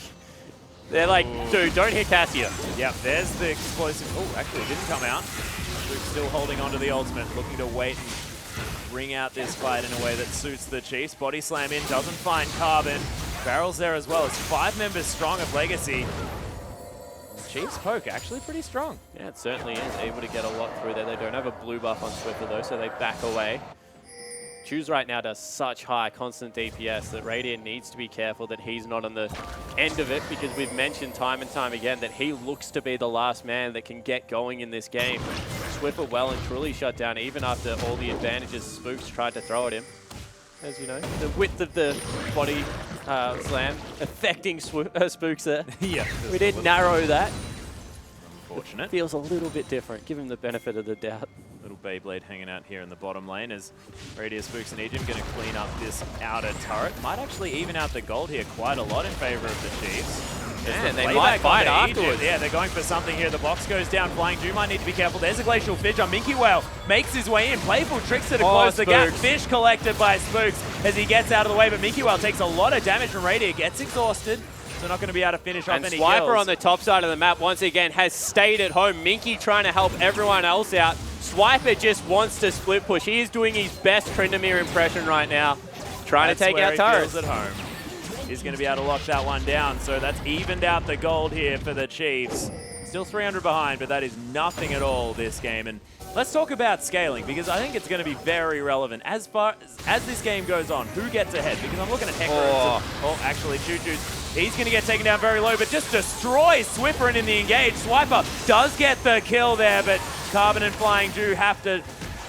Speaker 4: They're like, dude, don't hit Cassia.
Speaker 3: yeah, there's the explosive. Oh, actually, it didn't come out. Spooks still holding onto the ultimate, looking to wait and ring out this fight in a way that suits the Chiefs. Body slam in, doesn't find Carbon. Barrels there as well. It's 5 members strong of Legacy. Chiefs poke actually pretty strong.
Speaker 4: Yeah, it certainly is. Able to get a lot through there. They don't have a blue buff on Swiffer though, so they back away. Choose right now does such high constant DPS that Radiant needs to be careful that he's not on the end of it, because we've mentioned time and time again that he looks to be the last man that can get going in this game. Swiffer well and truly shut down even after all the advantages Spooks tried to throw at him. As you know, the width of the body slam affecting Spooks there.
Speaker 3: yeah.
Speaker 4: We did narrow that.
Speaker 3: Unfortunate.
Speaker 4: Feels a little bit different. Give him the benefit of the doubt.
Speaker 3: Little Beyblade hanging out here in the bottom lane as Radius, Spooks, and Egypt going to clean up this outer turret. Might actually even out the gold here quite a lot in favor of the Chiefs.
Speaker 4: Yeah, they might fight afterwards.
Speaker 3: Yeah, they're going for something here. The box goes down. Flying Dew might need to be careful. There's a Glacial Fish on Minky Whale. Makes his way in. Playful Trickster to close the gap. Fish collected by Spooks as he gets out of the way. But Minky Whale takes a lot of damage from Radius. Gets exhausted. So not going to be able to finish off any
Speaker 4: Swiper
Speaker 3: kills.
Speaker 4: on the top side of the map once again has stayed at home. Minky trying to help everyone else out. Swiper just wants to split push. He is doing his best Tryndamere impression right now. Trying to take out turrets.
Speaker 3: At home. He's going to be able to lock that one down. So that's evened out the gold here for the Chiefs. Still 300 behind, but that is nothing at all this game. And let's talk about scaling, because I think it's going to be very relevant as far as this game goes on. Who gets ahead? Because I'm looking at Hecarim. Oh, actually, Choo Choo's. He's going to get taken down very low, but just destroys Swiffer and in the engage. Swiper does get the kill there, but Carbon and Flying Dew have to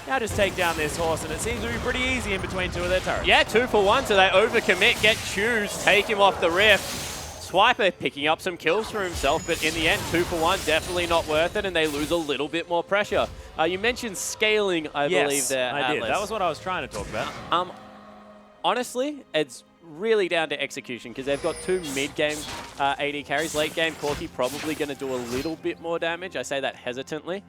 Speaker 3: now just take down this horse, and it seems to be pretty easy in between two of their turrets.
Speaker 4: Yeah, 2 for 1, so they overcommit, get Choose, take him off the rift. Swiper picking up some kills for himself, but in the end, 2 for 1, definitely not worth it, and they lose a little bit more pressure. You mentioned scaling, I believe, there,
Speaker 3: I did.
Speaker 4: Atlas.
Speaker 3: That was what I was trying to talk about.
Speaker 4: Honestly, it's really down to execution, because they've got 2 mid-game AD carries. Late game, Corki probably going to do a little bit more damage. I say that hesitantly,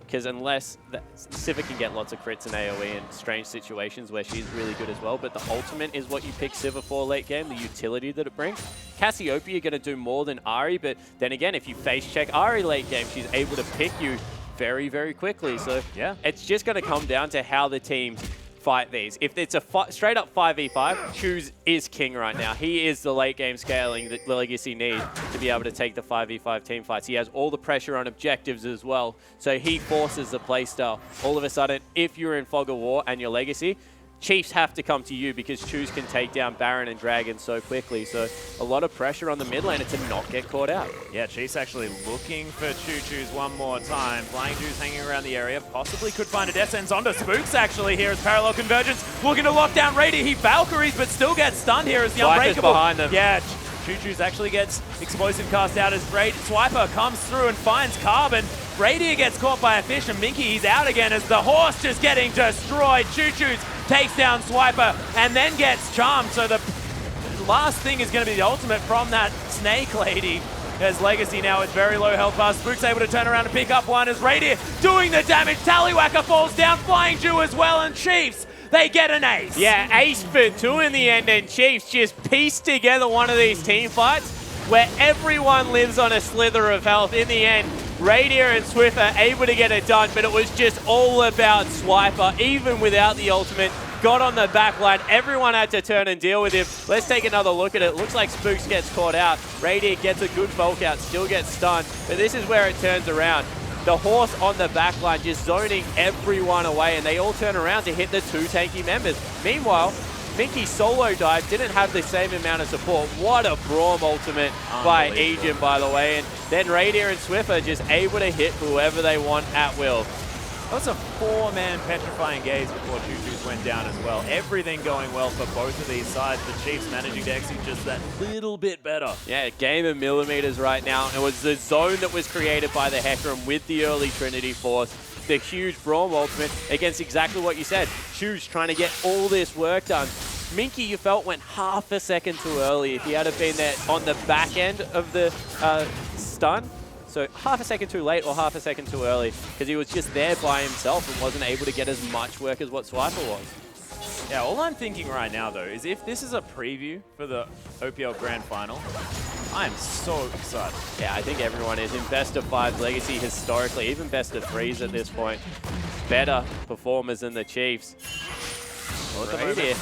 Speaker 4: because unless Sivir can get lots of crits in AoE in strange situations where she's really good as well, but the ultimate is what you pick Sivir for late game, the utility that it brings. Cassiopeia are going to do more than Ahri, but then again, if you face check Ahri late game, she's able to pick you very, very quickly. So
Speaker 3: yeah,
Speaker 4: it's just going to come down to how the teams fight these. If it's a straight up 5v5, Choose is king right now. He is the late game scaling that Legacy need to be able to take the 5v5 team fights. He has all the pressure on objectives as well, so he forces the playstyle. All of a sudden, if you're in Fog of War and you're Legacy, Chiefs have to come to you because Choose can take down Baron and Dragon so quickly. So a lot of pressure on the mid laner to not get caught out.
Speaker 3: Yeah, Chiefs actually looking for Choo Choo's one more time. Flying Dew's hanging around the area. Possibly could find a death sentence onto Spooks actually here as Parallel Convergence. Looking to lock down Radiant. He Valkyries but still gets stunned here as the Unbreakable.
Speaker 4: Behind them.
Speaker 3: Yeah, Choo Choo's actually gets explosive cast out as Swiper comes through and finds Carbon. Radiant gets caught by a fish and Minky, he's out again as the horse just getting destroyed. Choo Choo's takes down Swiper and then gets charmed. So the last thing is going to be the ultimate from that Snake Lady. As Legacy now with very low health bar. Spook's able to turn around and pick up one as Radiant doing the damage. Tallywhacker falls down, Flying Dew as well, and Chiefs, they get an ace.
Speaker 4: Yeah, ace for 2 in the end, and Chiefs just pieced together one of these team fights where everyone lives on a slither of health. In the end, Radiant and Swift are able to get it done, but it was just all about Swiper, even without the ultimate. Got on the back line, everyone had to turn and deal with him. Let's take another look at it. Looks like Spooks gets caught out. Radiant gets a good bulk out, still gets stunned, but this is where it turns around. The horse on the back line just zoning everyone away, and they all turn around to hit the 2 tanky members. Meanwhile, Minky solo dive didn't have the same amount of support. What a Braum ultimate by Aegin, by the way. And then Radiant and Swift are just able to hit whoever they want at will.
Speaker 3: That was a 4-man petrifying gaze before Choo-Choo's went down as well. Everything going well for both of these sides. The Chiefs managing to execute just that little bit better.
Speaker 4: Yeah, game of millimeters right now. It was the zone that was created by the Hecarim with the early Trinity Force. The huge Braum ultimate against exactly what you said. Choo's trying to get all this work done. Minky, you felt, went half a second too early. If he had have been there on the back end of the stun, so half a second too late or half a second too early, because he was just there by himself and wasn't able to get as much work as what Swiper was.
Speaker 3: Yeah, all I'm thinking right now, though, is if this is a preview for the OPL Grand Final, I'm so excited.
Speaker 4: Yeah, I think everyone is. In best of 5 Legacy historically, even best of 3s at this point. Better performers than the Chiefs. Right here.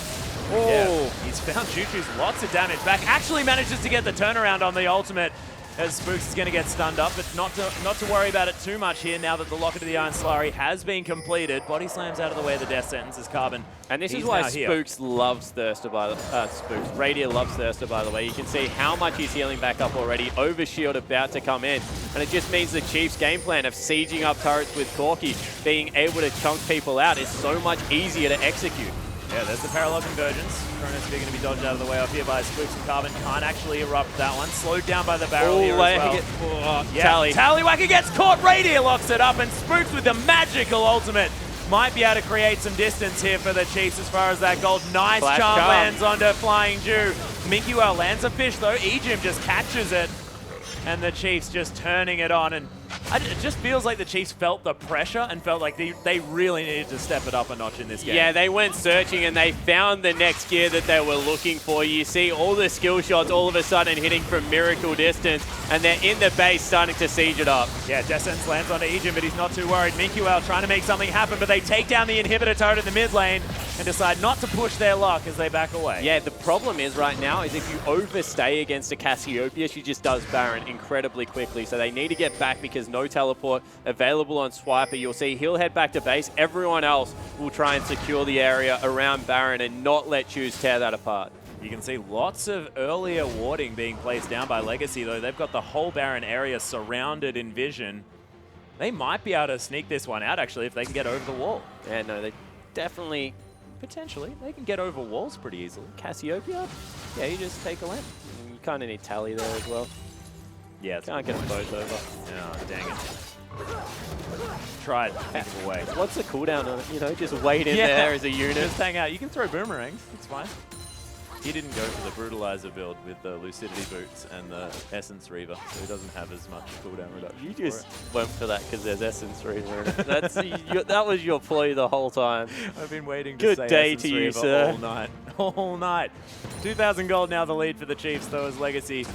Speaker 3: Oh, yeah. He's found Choo-Choo's lots of damage back. Actually manages to get the turnaround on the ultimate as Spooks is going to get stunned up, but not to worry about it too much here now that the Locket of the Iron Slurry has been completed. Body slams out of the way of the death sentence as Carbon.
Speaker 4: And this is why Spooks loves Thirster, by the Spooks. Radier loves Thirster, by the way. You can see how much he's healing back up already. Overshield about to come in. And it just means the Chiefs' game plan of sieging up turrets with Corki, being able to chunk people out, is so much easier to execute.
Speaker 3: Yeah, there's the parallel convergence. Chronos going to be dodged out of the way up here by Spooks and Carbon. Can't actually erupt that one. Slowed down by the barrel here as well.
Speaker 4: Tally.
Speaker 3: Tallywhacker gets caught. Radier locks it up, and Spooks with the magical ultimate might be able to create some distance here for the Chiefs as far as that gold. Nice charm lands onto Flying Jew. Minky well lands a fish though. Ejim just catches it, and the Chiefs just turning it on. And it just feels like the Chiefs felt the pressure and felt like they really needed to step it up a notch in this game.
Speaker 4: Yeah, they went searching and they found the next gear that they were looking for. You see all the skill shots all of a sudden hitting from miracle distance, and they're in the base starting to siege it up.
Speaker 3: Yeah, Descent lands onto Ejim, but he's not too worried. Minkuel trying to make something happen, but they take down the inhibitor turret in the mid lane and decide not to push their luck as they back away.
Speaker 4: Yeah, the problem is right now is if you overstay against a Cassiopeia, she just does Baron incredibly quickly. So they need to get back because no teleport available on Swiper. You'll see he'll head back to base. Everyone else will try and secure the area around Baron and not let Choose tear that apart.
Speaker 3: You can see lots of earlier warding being placed down by Legacy, though. They've got the whole Baron area surrounded in vision. They might be able to sneak this one out, actually, if they can get over the wall.
Speaker 4: Yeah, no, they definitely...
Speaker 3: Potentially. They can get over walls pretty easily.
Speaker 4: Cassiopeia? Yeah, you just take a lamp. You kind of need Tally there as well.
Speaker 3: Yeah,
Speaker 4: can't get them both over.
Speaker 3: Oh, dang it. Tried to think of a way.
Speaker 4: What's the cooldown on it? You know, just wait in there as a unit.
Speaker 3: Just hang out. You can throw boomerangs. It's fine. He didn't go for the Brutalizer build with the Lucidity Boots and the Essence Reaver, so he doesn't have as much cooldown reduction.
Speaker 4: You just went for that because there's Essence Reaver in it. That was your ploy the whole time.
Speaker 3: I've been waiting to
Speaker 4: Good
Speaker 3: say
Speaker 4: day
Speaker 3: Essence
Speaker 4: to you,
Speaker 3: Reaver
Speaker 4: sir.
Speaker 3: all night. All night. 2,000 gold now the lead for the Chiefs, though, as Legacy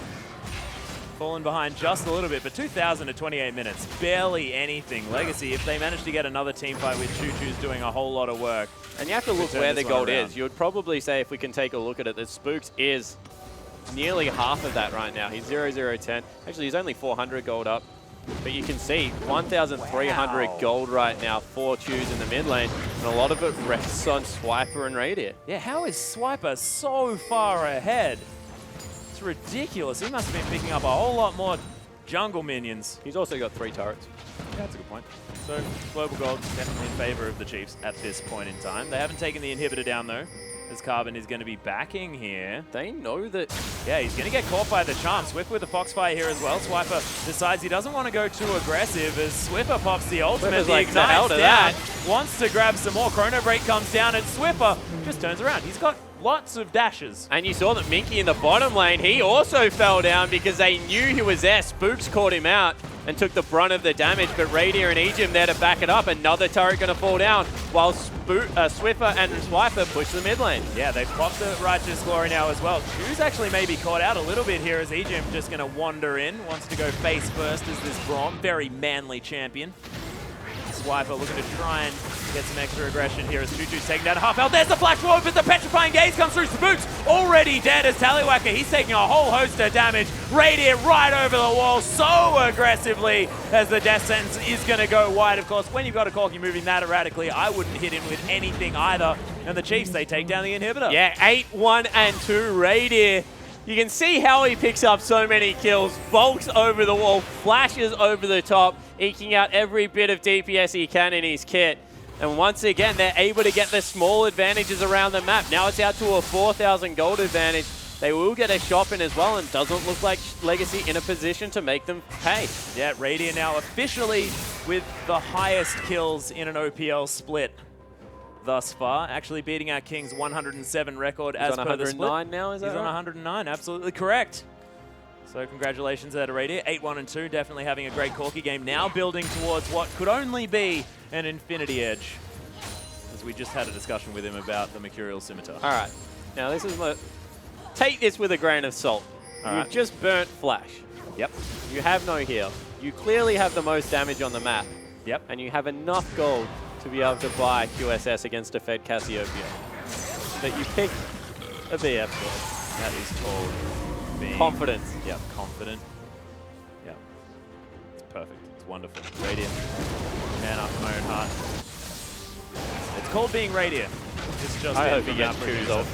Speaker 3: fallen behind just a little bit, but 2,000 to 28 minutes. Barely anything. Legacy, if they manage to get another team fight with Choo-Choo's doing a whole lot of work.
Speaker 4: And you have to look where the gold is. You would probably say, if we can take a look at it, that Spooks is nearly half of that right now. He's 0-0-10. Actually, he's only 400 gold up. But you can see 1,300 gold right now for Choose in the mid lane. And a lot of it rests on Swiper and Radier.
Speaker 3: Yeah, how is Swiper so far ahead? It's ridiculous. He must have been picking up a whole lot more jungle minions.
Speaker 4: He's also got 3 turrets.
Speaker 3: Yeah, that's a good point. So, Global Gold definitely in favor of the Chiefs at this point in time. They haven't taken the inhibitor down, though, as Carbon is going to be backing here.
Speaker 4: They know that...
Speaker 3: Yeah, he's going to get caught by the charm. Swift with the Foxfire here as well. Swiper decides he doesn't want to go too aggressive as Swiffer pops the ultimate. The Ignite's down. Wants to grab some more. Chrono Break comes down and Swiffer just turns around. He's got lots of dashes.
Speaker 4: And you saw that Minky in the bottom lane, he also fell down because they knew he was there. Spooks caught him out and took the brunt of the damage, but Radier and Ejim there to back it up. Another turret going to fall down while Swiffer and Swiper push the mid lane.
Speaker 3: Yeah, they've popped the Righteous Glory now as well. Choose actually maybe caught out a little bit here as Ejim just going to wander in. Wants to go face first as this Braum. Very manly champion. Swiper looking to try and get some extra aggression here as Choo-Choo's taking down half health. There's the flash forward, but the Petrifying Gaze comes through. Spooks already dead as Tallywhacker. He's taking a whole host of damage. Radier right over the wall so aggressively as the death sentence is going to go wide. Of course, when you've got a Corki moving that erratically, I wouldn't hit him with anything either. And the Chiefs, they take down the inhibitor.
Speaker 4: Yeah, 8-1-2 Radier You can see how he picks up so many kills, bulks over the wall, flashes over the top, eking out every bit of DPS he can in his kit. And once again, they're able to get the small advantages around the map. Now it's out to a 4,000 gold advantage. They will get a shop in as well, and doesn't look like Legacy in a position to make them pay.
Speaker 3: Yeah, Radiant now officially with the highest kills in an OPL split thus far, actually beating our King's 107 record as per the split.
Speaker 4: He's on 109 now, is that
Speaker 3: He's on
Speaker 4: right?
Speaker 3: 109, absolutely correct. So congratulations there to Radiant. 8-1 and 2, definitely having a great Corki game. Now building towards what could only be an Infinity Edge, as we just had a discussion with him about the Mercurial Scimitar.
Speaker 4: All right. Now this is my... Take this with a grain of salt. You've just burnt Flash.
Speaker 3: Yep.
Speaker 4: You have no heal. You clearly have the most damage on the map.
Speaker 3: Yep.
Speaker 4: And you have enough gold to be able to buy QSS against a Fed Cassiopeia. But you pick a BF sword.
Speaker 3: That is called being...
Speaker 4: Confidence.
Speaker 3: Yep, confident. Yep. It's perfect. It's wonderful. Radiant. Man after my own heart. It's called being Radiant. It's just
Speaker 4: I hope he
Speaker 3: from
Speaker 4: gets
Speaker 3: our
Speaker 4: twos
Speaker 3: producer.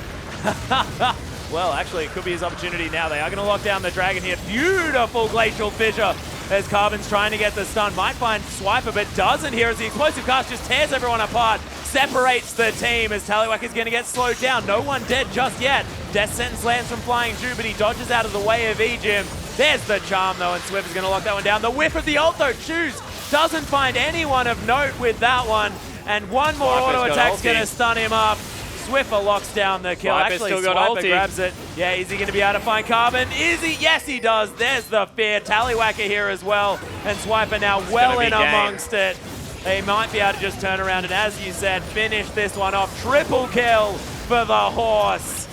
Speaker 4: off.
Speaker 3: Well, actually, it could be his opportunity now. They are going to lock down the Dragon here. Beautiful Glacial Fissure as Carbon's trying to get the stun. Might find Swiper, but doesn't here as the explosive cast just tears everyone apart. Separates the team as Tallywhack is going to get slowed down. No one dead just yet. Death Sentence lands from Flying Jew, but he dodges out of the way of E-Jim. There's the charm, though, and Swift is going to lock that one down. The whiff of the ult, though. Choose doesn't find anyone of note with that one. And one more auto attack's going to stun him up. Swiffer locks down the kill.
Speaker 4: Swiper's
Speaker 3: Actually,
Speaker 4: still got
Speaker 3: Swiper
Speaker 4: ulti.
Speaker 3: grabs it. Yeah, is he going to be able to find Carbon? Is he? Yes, he does. There's the fear. Tallywhacker here as well. And Swiper now well in amongst it. They might be able to just turn around and, as you said, finish this one off. Triple kill for the horse.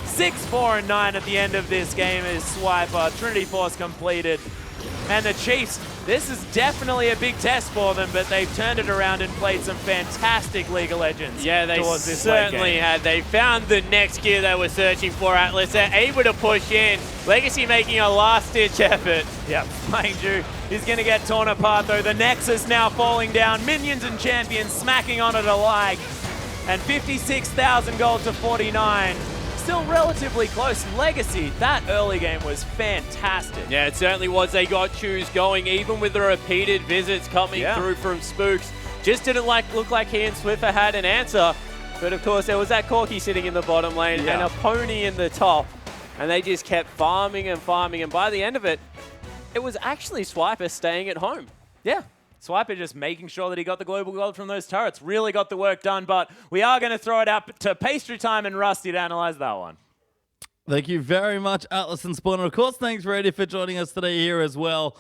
Speaker 3: 6, 4, and 9 at the end of this game is Swiper. Trinity Force completed. And the Chiefs, this is definitely a big test for them, but they've turned it around and played some fantastic League of Legends.
Speaker 4: Yeah, they
Speaker 3: towards this late
Speaker 4: certainly
Speaker 3: game.
Speaker 4: had. They found the next gear they were searching for, Atlas. They're able to push in. Legacy making a last-ditch effort.
Speaker 3: Yep, Flying Jew is going to get torn apart, though. The Nexus now falling down. Minions and champions smacking on it alike. And 56,000 gold to 49. Still relatively close. Legacy, that early game was fantastic.
Speaker 4: Yeah, it certainly was. They got Choose going, even with the repeated visits coming through from Spooks. Just didn't look like he and Swiffer had an answer. But of course, there was that Corki sitting in the bottom lane and a pony in the top. And they just kept farming and farming. And by the end of it, it was actually Swiper staying at home.
Speaker 3: Yeah. Swiper just making sure that he got the global gold from those turrets. Really got the work done, but we are going to throw it out to Pastry Time and Rusty to analyze that one.
Speaker 1: Thank you very much, Atlas and Spawn. And of course, thanks, Brady, for joining us today here as well.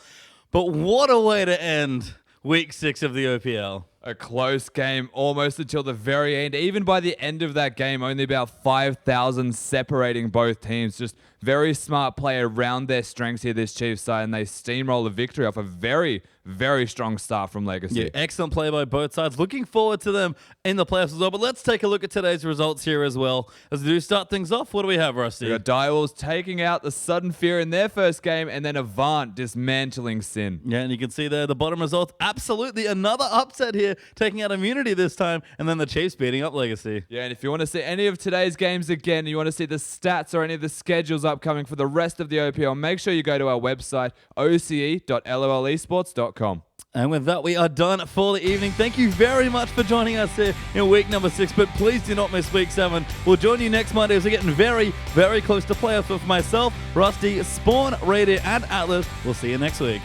Speaker 1: But what a way to end Week 6 of the OPL.
Speaker 2: A close game almost until the very end. Even by the end of that game, only about 5,000 separating both teams. Just very smart play around their strengths here, this Chiefs side, and they steamroll the victory off a very, very strong start from Legacy.
Speaker 1: Yeah, excellent play by both sides. Looking forward to them in the playoffs as well. But let's take a look at today's results here as well. As we do start things off, what do we have, Rusty?
Speaker 2: We got Direwolves taking out the Sudden Fear in their first game, and then Avant dismantling Sin.
Speaker 1: Yeah, and you can see there the bottom results. Absolutely another upset here, taking out Immunity this time, and then the Chiefs beating up Legacy.
Speaker 2: Yeah, and if you want to see any of today's games again, you want to see the stats or any of the schedules upcoming for the rest of the OPL, make sure you go to our website, oce.lolesports.com.
Speaker 1: And with that, we are done for the evening. Thank you very much for joining us here in week number 6, but please do not miss week 7. We'll join you next Monday as we're getting very, very close to playoffs with myself, Rusty, Spawn, Raider, and Atlas. We'll see you next week.